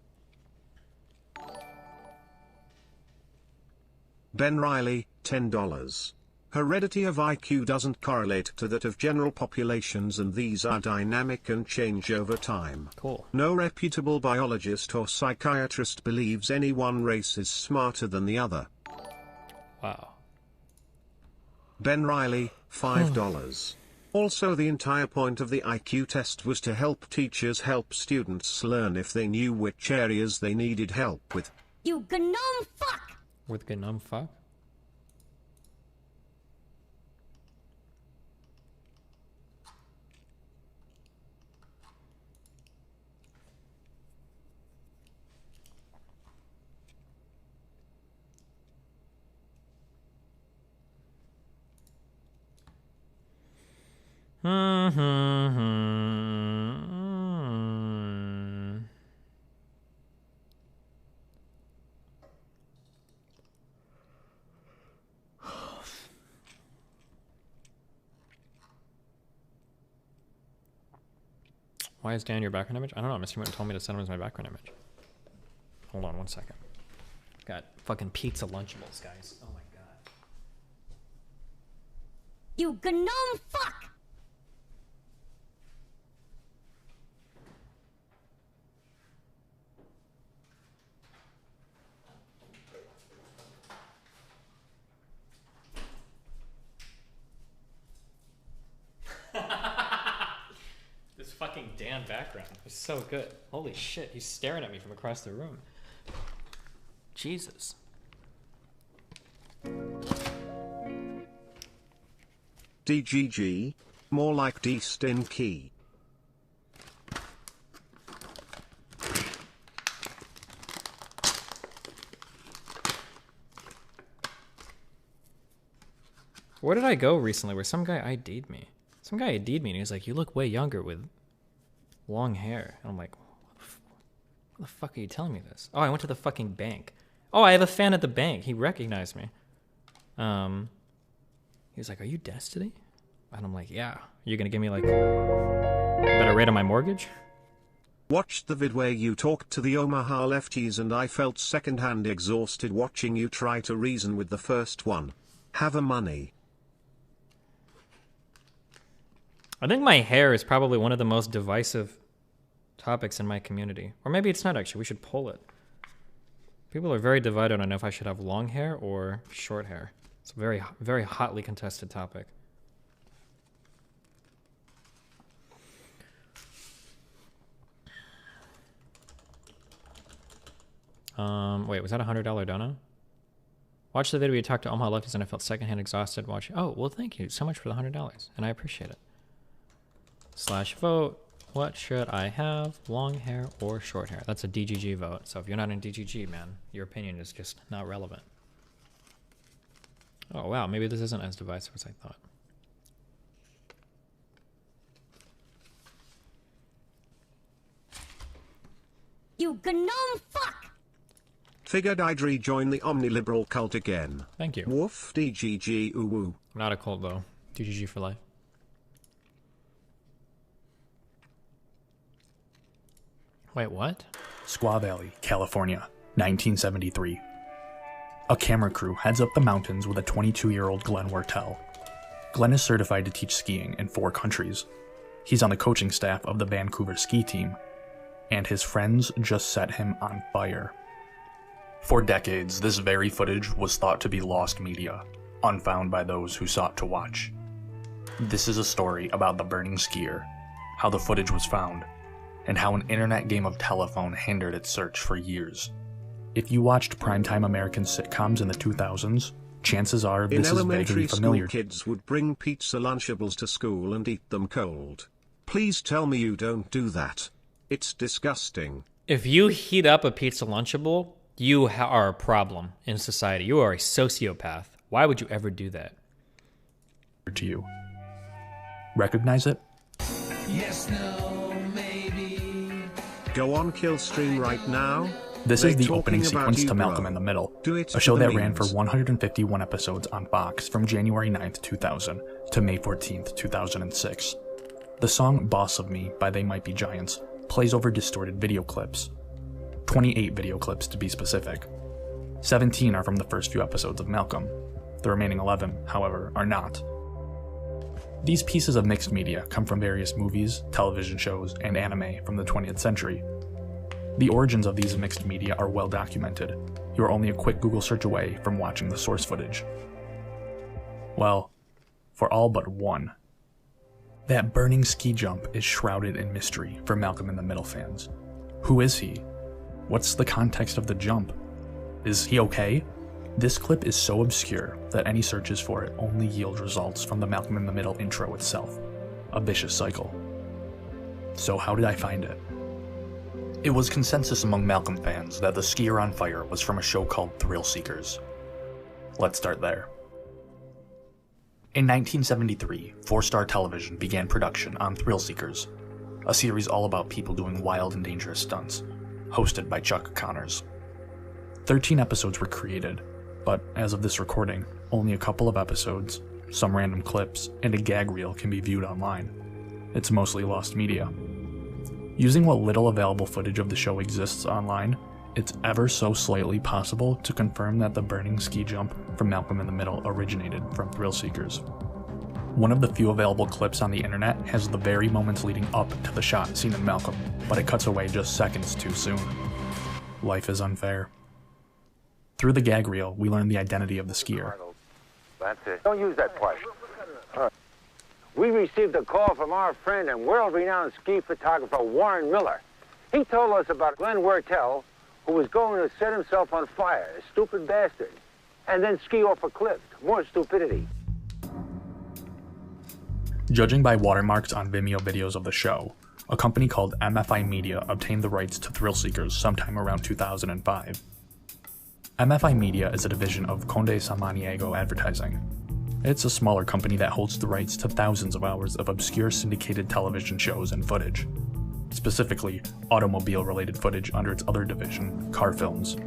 Ben Riley, $10. Heredity of IQ doesn't correlate to that of general populations, and these are dynamic and change over time.
Cool.
No reputable biologist or psychiatrist believes any one race is smarter than the other.
Wow.
Ben Riley, $5. Also, the entire point of the IQ test was to help teachers help students learn if they knew which areas they needed help with.
You gnome fuck!
With gnome fuck? Why is Dan your background image? I don't know. Mr. Moon told me to send him as my background image. Hold on 1 second. Got fucking pizza Lunchables, guys. Oh my god.
You gnome fuck!
This fucking Dan background is so good. Holy shit, he's staring at me from across the room. Jesus.
DGG, more like D-Stin Key.
Where did I go recently where some guy ID'd me? Some guy ID'd me and he was like, you look way younger with long hair. And I'm like, what the fuck are you telling me this? Oh, I went to the fucking bank. Oh, I have a fan at the bank. He recognized me. He was like, are you Destiny? And I'm like, yeah. You're gonna give me like a better rate on my mortgage?
Watched the vid where you talked to the Omaha lefties and I felt secondhand exhausted watching you try to reason with the first one. Have a money.
I think my hair is probably one of the most divisive topics in my community. Or maybe it's not actually. We should poll it. People are very divided on if I should have long hair or short hair. It's a very, very hotly contested topic. Wait, was that a $100 dono? Watch the video we talked to Omaha lefties and I felt secondhand exhausted watching. Oh, well, thank you so much for the $100, and I appreciate it. /vote. What should I have? Long hair or short hair? That's a DGG vote. So if you're not in DGG, man, your opinion is just not relevant. Oh, wow. Maybe this isn't as divisive as I thought.
You gnome fuck!
Figured I'd rejoin the omniliberal cult again.
Thank you.
Woof DGG uwu.
Not a cult though. DGG for life. Wait, what?
Squaw Valley, California, 1973. A camera crew heads up the mountains with a 22-year-old Glenn Wertel. Glenn is certified to teach skiing in 4 countries. He's on the coaching staff of the Vancouver ski team, and his friends just set him on fire. For decades, this very footage was thought to be lost media, unfound by those who sought to watch. This is a story about the burning skier, how the footage was found, and how an internet game of telephone hindered its search for years. If you watched primetime American sitcoms in the 2000s, chances are this is vaguely familiar.
In elementary school, kids would bring pizza Lunchables to school and eat them cold. Please tell me you don't do that. It's disgusting.
If you heat up a pizza Lunchable, you are a problem in society. You are a sociopath. Why would you ever do that?
To you. Recognize it?
Yes, no, maybe. Go on Killstream right now.
This is the opening sequence to Malcolm in the Middle, a show that ran for 151 episodes on Fox from January 9th, 2000 to May 14th, 2006. The song Boss of Me by They Might Be Giants plays over distorted video clips. 28 video clips to be specific. 17 are from the first few episodes of Malcolm. The remaining 11, however, are not. These pieces of mixed media come from various movies, television shows, and anime from the 20th century. The origins of these mixed media are well documented. You are only a quick Google search away from watching the source footage. Well, for all but one. That burning ski jump is shrouded in mystery for Malcolm in the Middle fans. Who is he? What's the context of the jump? Is he okay? This clip is so obscure that any searches for it only yield results from the Malcolm in the Middle intro itself. A vicious cycle. So how did I find it? It was consensus among Malcolm fans that the skier on fire was from a show called Thrill Seekers. Let's start there. In 1973, 4-Star Television began production on Thrill Seekers, a series all about people doing wild and dangerous stunts, hosted by Chuck Connors. 13 episodes were created, but as of this recording, only a couple of episodes, some random clips, and a gag reel can be viewed online. It's mostly lost media. Using what little available footage of the show exists online, it's ever so slightly possible to confirm that the burning ski jump from Malcolm in the Middle originated from Thrill Seekers. One of the few available clips on the internet has the very moments leading up to the shot seen in Malcolm, but it cuts away just seconds too soon. Life is unfair. Through the gag reel, we learn the identity of the skier.
That's it. Don't use that twice. We received a call from our friend and world-renowned ski photographer Warren Miller. He told us about Glenn Wertel, who was going to set himself on fire, a stupid bastard, and then ski off a cliff. More stupidity.
Judging by watermarks on Vimeo videos of the show, a company called MFI Media obtained the rights to Thrill Seekers sometime around 2005. MFI Media is a division of Conde Samaniego Advertising. It's a smaller company that holds the rights to thousands of hours of obscure syndicated television shows and footage, specifically automobile-related footage under its other division, Car Films.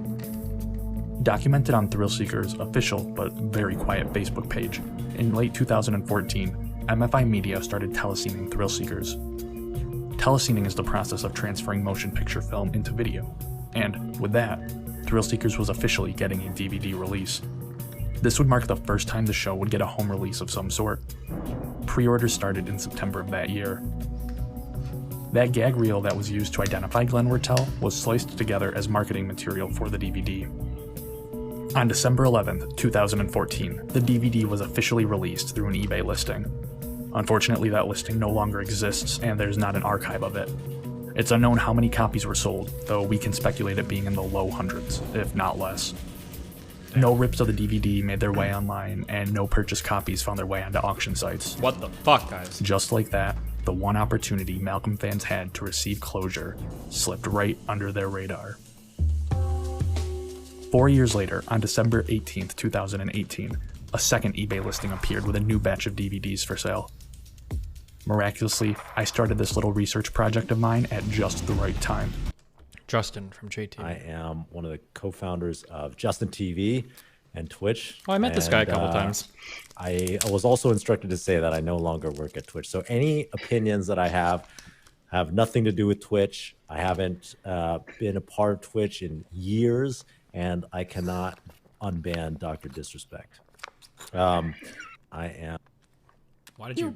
Documented on Thrillseeker's official but very quiet Facebook page, in late 2014, MFI Media started telescening Thrillseekers. Telescening is the process of transferring motion picture film into video, and with that, Thrillseekers was officially getting a DVD release. This would mark the first time the show would get a home release of some sort. Pre-orders started in September of that year. That gag reel that was used to identify Glenn Wertell was sliced together as marketing material for the DVD. On December 11th, 2014, the DVD was officially released through an eBay listing. Unfortunately, that listing no longer exists, and there's not an archive of it. It's unknown how many copies were sold, though we can speculate it being in the low hundreds, if not less. No rips of the DVD made their way online, and no purchased copies found their way onto auction sites.
What the fuck, guys?
Just like that, the one opportunity Malcolm fans had to receive closure slipped right under their radar. 4 years later, on December 18th, 2018, a second eBay listing appeared with a new batch of DVDs for sale. Miraculously, I started this little research project of mine at just the right time.
Justin from JT.
I am one of the co-founders of Justin TV and Twitch.
Oh, I met this guy a couple times.
I was also instructed to say that I no longer work at Twitch. So any opinions that I have nothing to do with Twitch. I haven't been a part of Twitch in years, and I cannot unban Dr. Disrespect. I am.
Why did you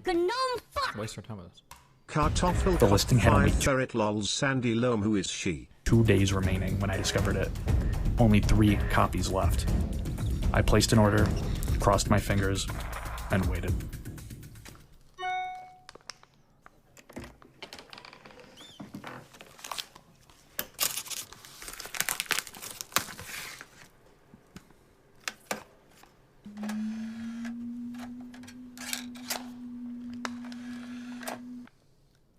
waste our time with this?
Kartoffel
The listing had only
ferret lols Sandy Loam, who is she?
2 days remaining when I discovered it. Only 3 copies left. I placed an order, crossed my fingers, and waited.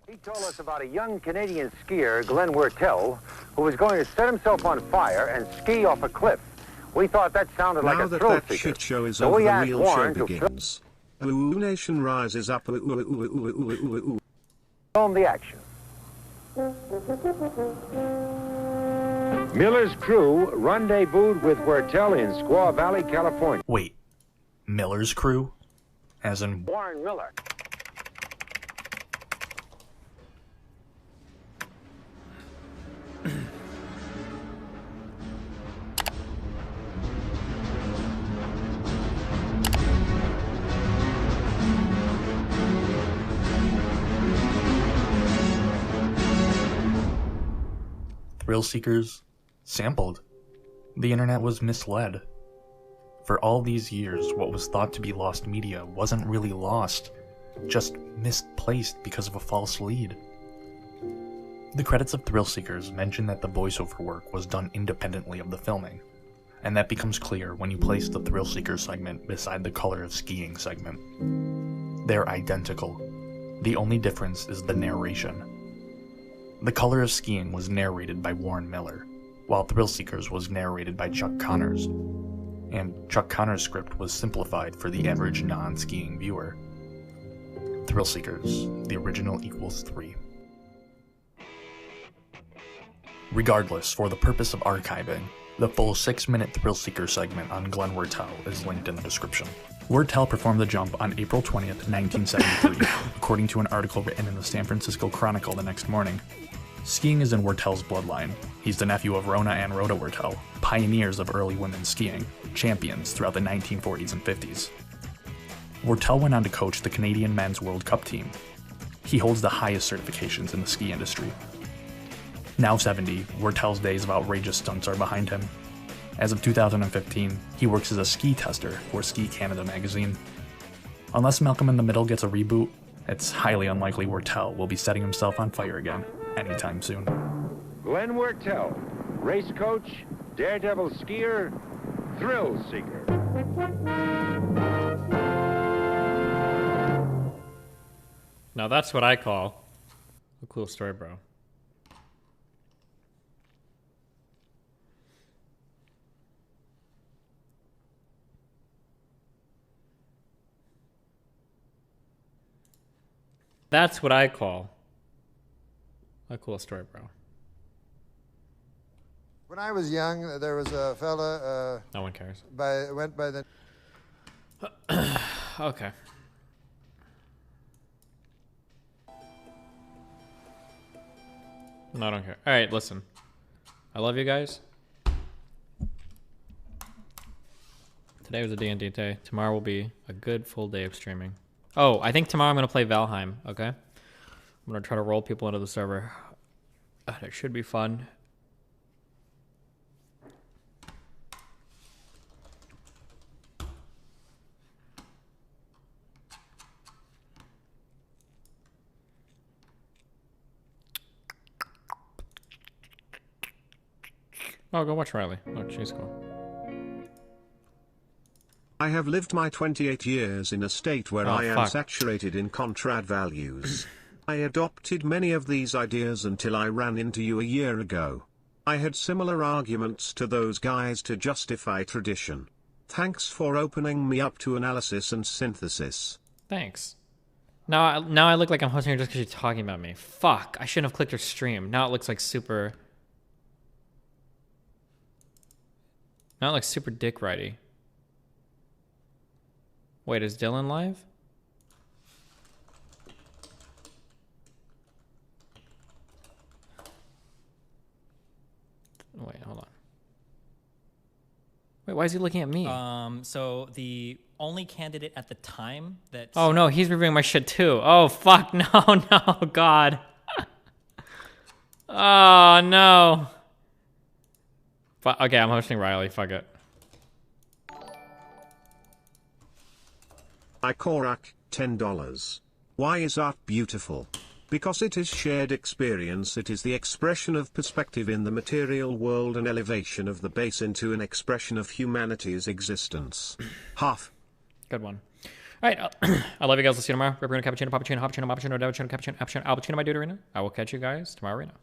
He told us about a young Canadian skier, Glenn Wertell, who was going to set himself on fire and ski off a cliff. We thought that sounded like
Now
a
that
thrill
that
seeker.
shit show is
So
over,
we
the
asked
real
Warren
show
to
begins. Ooh, nation rises up.
film the action.
Miller's crew rendezvoused with Wertell in Squaw Valley, California.
Wait, Miller's crew? As in
Warren Miller.
Thrill Seekers sampled. The internet was misled. For all these years, what was thought to be lost media wasn't really lost, just misplaced because of a false lead. The credits of Thrill Seekers mention that the voiceover work was done independently of the filming, and that becomes clear when you place the Thrill Seekers segment beside the Color of Skiing segment. They're identical. The only difference is the narration. The Color of Skiing was narrated by Warren Miller, while Thrill Seekers was narrated by Chuck Connors, and Chuck Connors' script was simplified for the average non-skiing viewer. Thrill Seekers, the original equals 3. Regardless, for the purpose of archiving, the full 6-minute Thrill Seeker segment on Glenn Wertell is linked in the description. Wertell performed the jump on April 20th, 1973, according to an article written in the San Francisco Chronicle the next morning. Skiing is in Wertell's bloodline. He's the nephew of Rona and Rhoda Wertell, pioneers of early women's skiing, champions throughout the 1940s and 50s. Wertell went on to coach the Canadian Men's World Cup team. He holds the highest certifications in the ski industry. Now 70, Wertell's days of outrageous stunts are behind him. As of 2015, he works as a ski tester for Ski Canada magazine. Unless Malcolm in the Middle gets a reboot, it's highly unlikely Wertell will be setting himself on fire again anytime soon.
Glenn Wertell, race coach, daredevil skier, thrill seeker.
Now that's what I call a cool story, bro.
That's what I call a cool story, bro.
When I was young, there was a fella.
No one cares.
Went by the.
Okay. No, I don't care. All right, listen. I love you guys. Today was a D&D day. Tomorrow will be a good full day of streaming. Oh, I think tomorrow I'm going to play Valheim, okay? I'm going to try to roll people into the server. It should be fun. Oh, go watch Riley. Oh, she's cool.
I have lived my 28 years in a state where I am saturated in contrad values. I adopted many of these ideas until I ran into you a year ago. I had similar arguments to those guys to justify tradition. Thanks for opening me up to analysis and synthesis.
Thanks. Now I look like I'm hosting her just because she's talking about me. Fuck, I shouldn't have clicked her stream. Now it looks like super... Now it looks super dick righty. Wait, is Dylan live? Wait, hold on. Wait, why is he looking at me? So the only candidate at the time that...
Oh no, he's reviewing my shit too. Oh fuck, no, God. Oh no. Okay, I'm hosting Riley, fuck it.
Ikorak, $10. Why is art beautiful? Because it is shared experience. It is the expression of perspective in the material world and elevation of the base into an expression of humanity's existence. Half.
Good one. All right, I love you guys. I'll see you tomorrow. Representative cappuccino, cappuccino, cappuccino, cappuccino, cappuccino, cappuccino, cappuccino, my dude arena. I will catch you guys tomorrow arena.